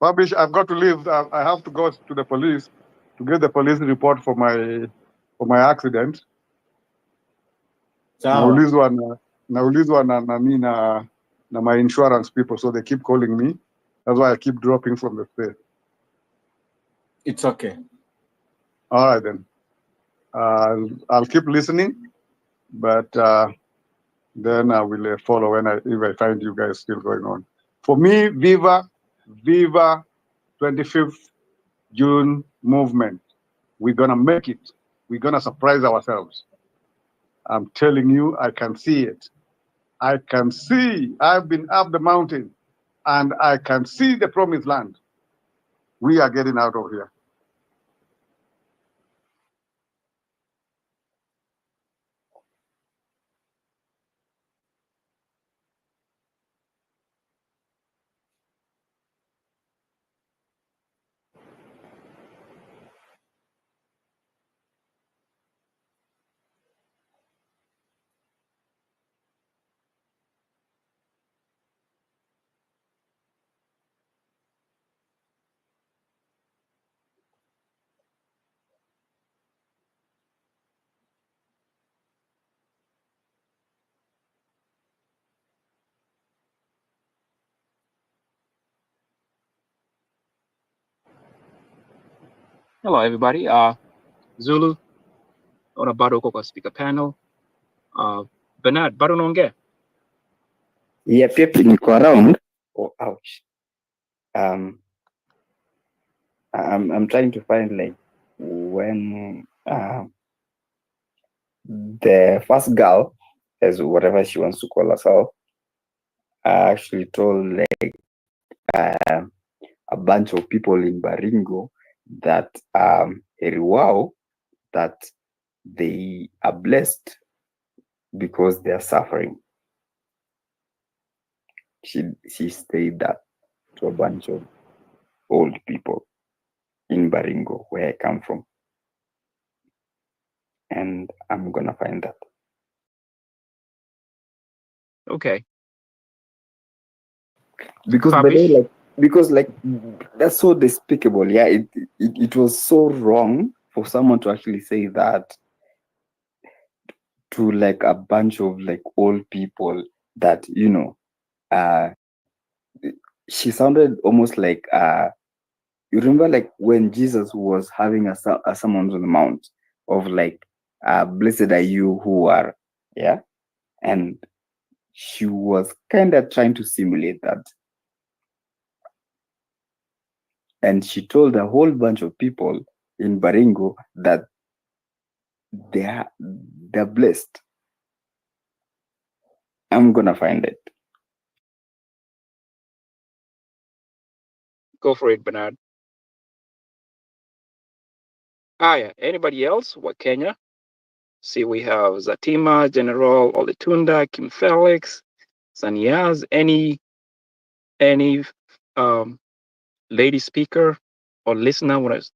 Babish, I've got to leave. I have to go to the police to get the police report for my accident. Naulizwa na my insurance people, so they keep calling me. That's why I keep dropping from the stairs. It's okay. All right then. I'll keep listening, but then I will follow if I find you guys still going on. For me, Viva 25th June movement. We're gonna make it. We're gonna surprise ourselves. I'm telling you, I can see it. I can see. I've been up the mountain, and I can see the promised land. We are getting out of here. Hello, everybody. Zulu, on a bado kwa speaker panel. Bernard, bado unaongea? Yep, niko around. Oh, ouch. I'm trying to find like when the first girl, as whatever she wants to call herself, actually told like a bunch of people in Baringo that wow, that they are blessed because they are suffering. She said that to a bunch of old people in Baringo, where I come from. And I'm gonna find that. Okay. Because by the way, like, because like that's so despicable. Yeah, it was so wrong for someone to actually say that to like a bunch of like old people that, you know, she sounded almost like you remember like when Jesus was having a sermon on the mount of like blessed are you who are, yeah, and she was kind of trying to simulate that. And she told a whole bunch of people in Baringo that they're blessed. I'm gonna find it. Go for it, Bernard. Yeah. Anybody else? What Kenya? See, we have Zatima, General Oletunda, Kim Felix, Saniaz. Any lady speaker or listener want to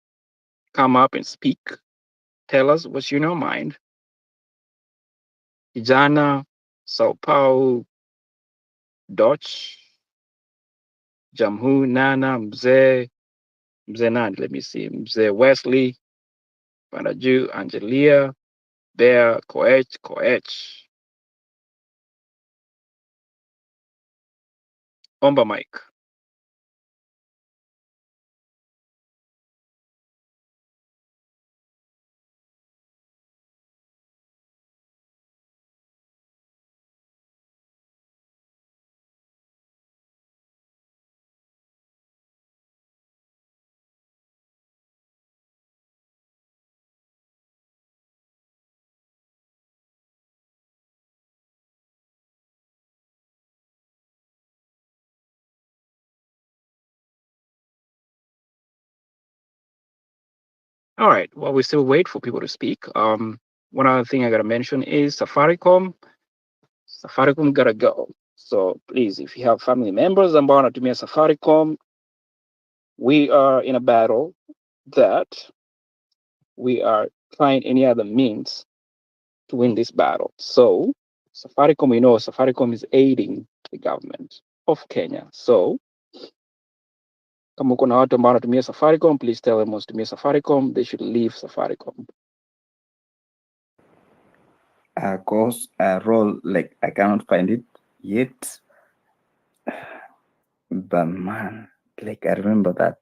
come up and speak? Tell us what's in your mind. Kijana, Sao Paulo, Dutch, Jamhu, Nana, Mzee nani, let me see, Mzee Wesley, Panaju, Angelia, Bear, Koech. Omba Mike. All right. While we still wait for people to speak, one other thing I gotta mention is Safaricom. Safaricom gotta go. So please, if you have family members ambao wanatumia Safaricom, we are in a battle that we are trying any other means to win this battle. So Safaricom, we know Safaricom is aiding the government of Kenya. So kama uko na watu ambao wanatumia Safaricom, please tell them wasitumie Safaricom. They should leave Safaricom. Cause role, like I cannot find it yet. But man, like I remember that.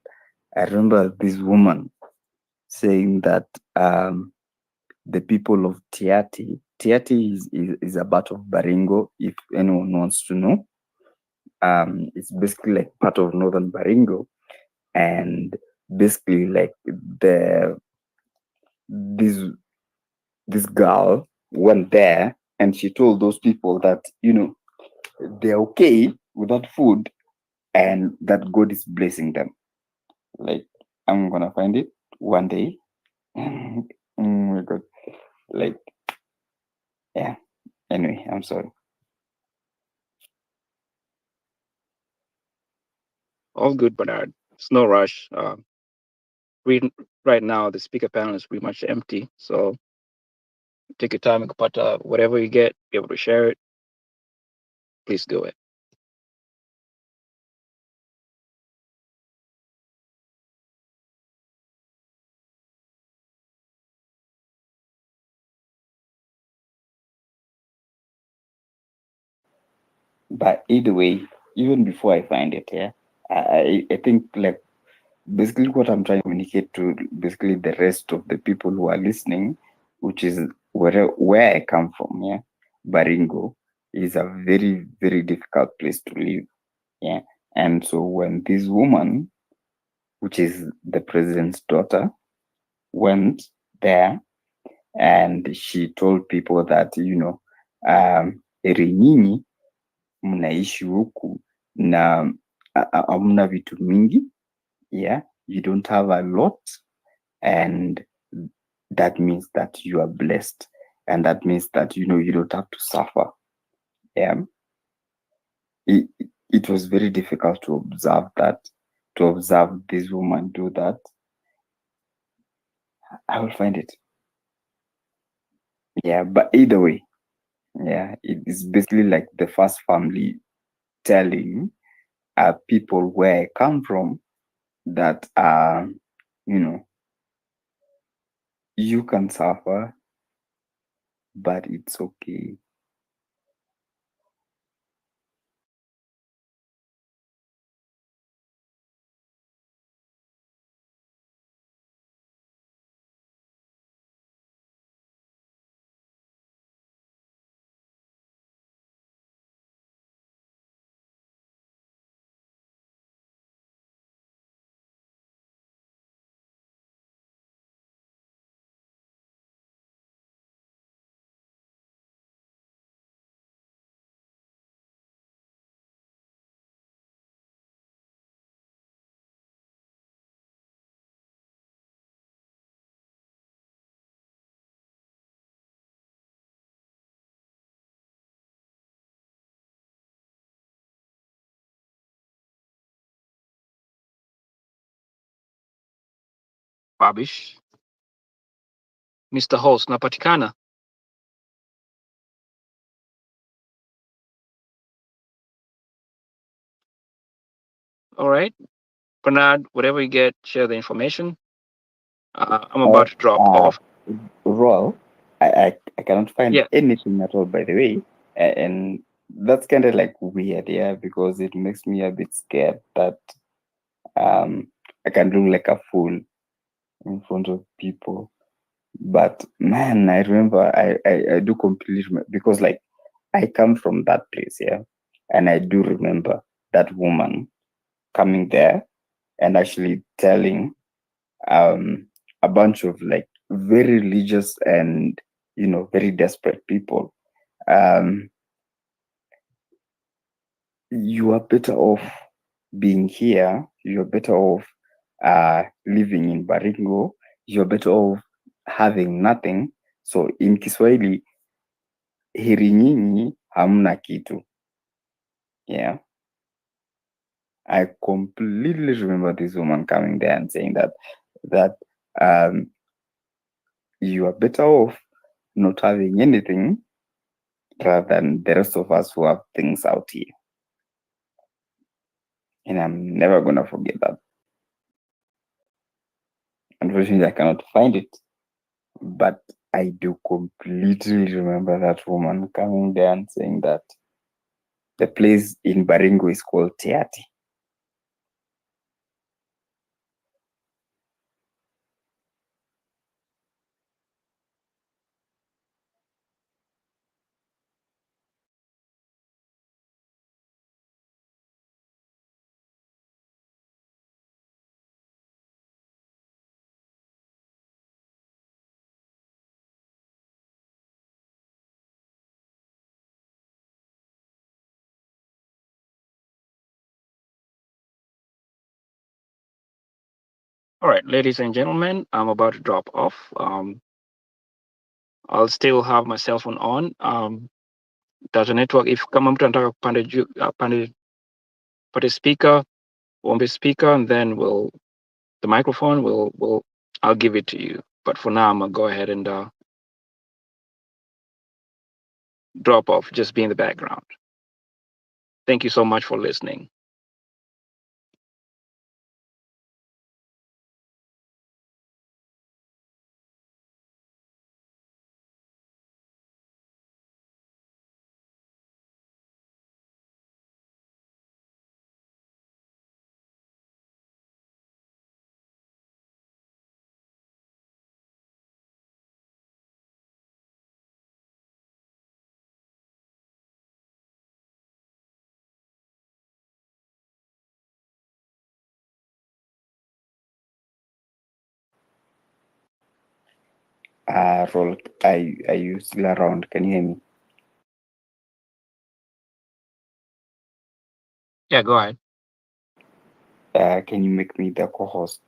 I remember this woman saying that the people of Tiati is a part of Baringo, if anyone wants to know. It's basically like part of northern Baringo, and basically like this girl went there and she told those people that, you know, they're okay without food and that God is blessing them. Like, I'm gonna find it one day. Oh my God. Like, yeah. Anyway, I'm sorry. All good, Bernard. It's no rush. Right now, the speaker panel is pretty much empty. So take your time and put whatever you get, be able to share it. Please do it. But either way, even before I find it, yeah, I think like basically what I'm trying to communicate to basically the rest of the people who are listening, which is where I come from, yeah. Baringo is a very, very difficult place to live. Yeah. And so when this woman, which is the president's daughter, went there and she told people that, eri nyinyi mnaishi huku na hamna vitu mingi. Yeah. You don't have a lot. And that means that you are blessed. And that means that, you don't have to suffer. Yeah. It was very difficult to observe this woman do that. I will find it. Yeah, but either way, yeah, it is basically like the first family telling people where I come from that you can suffer, but it's okay. Babish, Mr. Host, napatikana. All right, Bernard, whatever you get, share the information. I'm about to drop off. Well, I cannot find Yeah. anything at all, by the way. And that's kind of like weird, yeah, because it makes me a bit scared that I can look like a fool in front of people. But man, I remember I do completely remember, because like I come from that place, yeah, and I do remember that woman coming there and actually telling a bunch of like very religious and very desperate people, you are better off being here, you're better off living in Baringo, you're better off having nothing. So in Kiswahili, heri nyinyi hamna kitu. Yeah. I completely remember this woman coming there and saying that you are better off not having anything rather than the rest of us who have things out here. And I'm never gonna forget that. Unfortunately, I cannot find it, but I do completely remember that woman coming there and saying that the place in Baringo is called Teati. All right, ladies and gentlemen, I'm about to drop off. I'll still have my cell phone on. There's a network. If kama mtu anataka pande speaker, ombe speaker, and then the microphone I'll give it to you. But for now, I'm gonna go ahead and drop off. Just be in the background. Thank you so much for listening. Roll, are you still around? Can you hear me? Yeah, go ahead. Can you make me the co-host?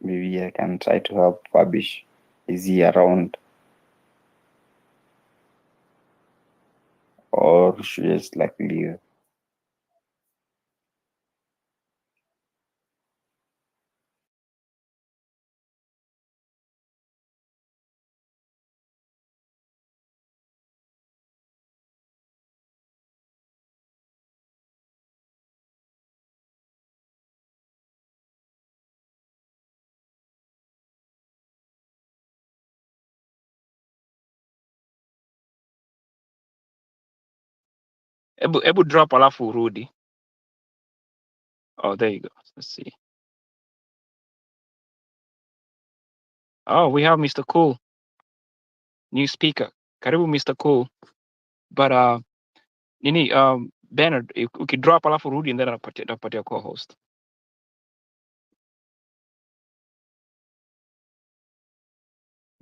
Maybe I can try to help Fabish. Is he around? Or should I just like leave? Ebu drop alafu urudi. Oh, there you go. Let's see. Oh, we have Mr. Cool, new speaker. Karibu Mr. Cool. But Nini, Bernard, we could drop alafu urudi and then napatia co-host.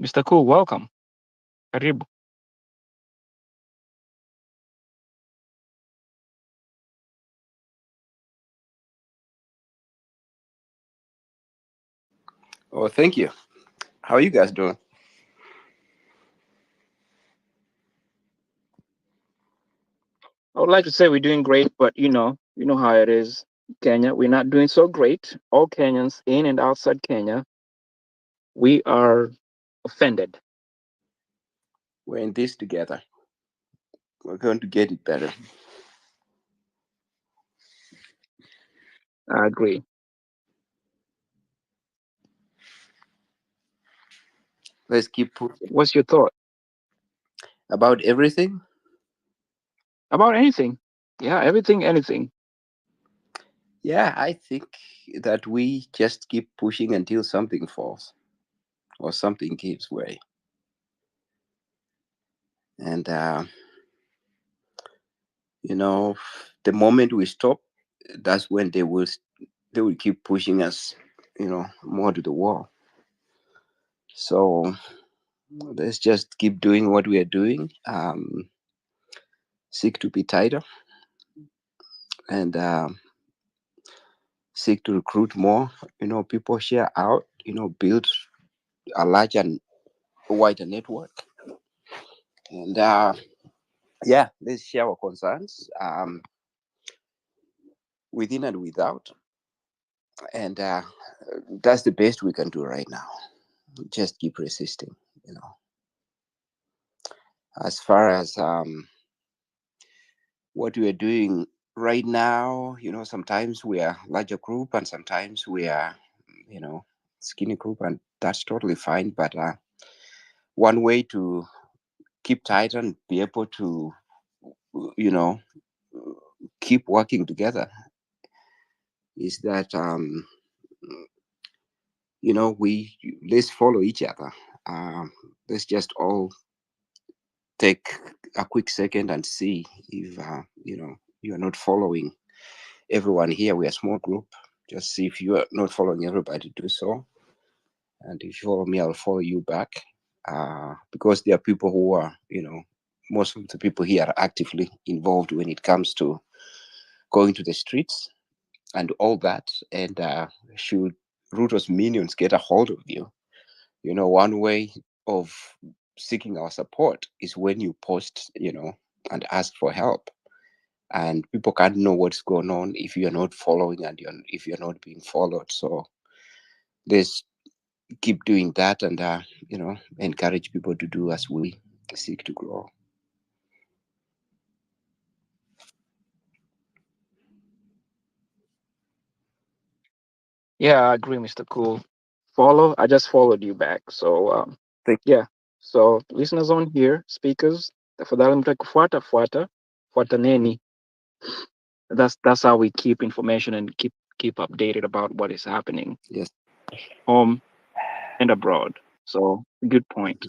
Mr. Cool, welcome. Karibu. Oh, thank you. How are you guys doing? I would like to say we're doing great, but you know how it is. Kenya, we're not doing so great. All Kenyans in and outside Kenya, we are offended. We're in this together. We're going to get it better. I agree. Let's keep pushing. What's your thought? About everything? About anything. Yeah, everything, anything. Yeah, I think that we just keep pushing until something falls or something gives way. And, the moment we stop, that's when they will keep pushing us, more to the wall. So let's just keep doing what we are doing. Seek to be tighter and seek to recruit more, people, share out, build a larger and wider network. And let's share our concerns within and without. And that's the best we can do right now. Just keep resisting, As far as what we are doing right now, sometimes we are larger group and sometimes we are, skinny group, and that's totally fine. But one way to keep tight and be able to, keep working together is that, let's follow each other. Let's just all take a quick second and see if, you are not following everyone here. We are a small group. Just see if you are not following everybody, do so. And if you follow me, I'll follow you back. Because there are people who are, most of the people here are actively involved when it comes to going to the streets and all that. And should Ruto's minions get a hold of you, one way of seeking our support is when you post, and ask for help. And people can't know what's going on if you're not following and if you're not being followed. So let's keep doing that and, encourage people to do as we seek to grow. Yeah, I agree, Mr. Cool. Follow. I just followed you back. So yeah. So listeners on here, speakers, tafadhali mtaki kufuata fuata neni. That's how we keep information and keep updated about what is happening. Yes. Home and abroad. So good point.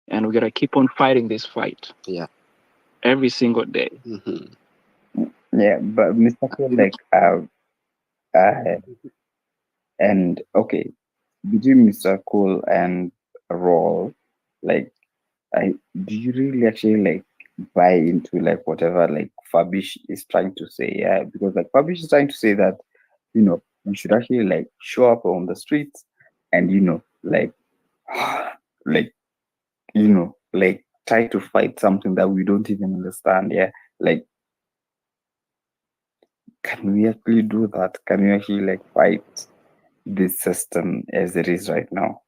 And we gotta keep on fighting this fight. Yeah. Every single day. Mm-hmm. Yeah, but Mr. Cool, and okay, between Mr. Cool and Roll, Like, do you really actually like buy into like whatever like Fabish is trying to say? Yeah, because like Fabish is trying to say that, you know, we should actually like show up on the streets and, you know, like like, you know, like try to fight something that we don't even understand. Yeah, like, can we actually do that? Can we actually like fight this system as it is right now?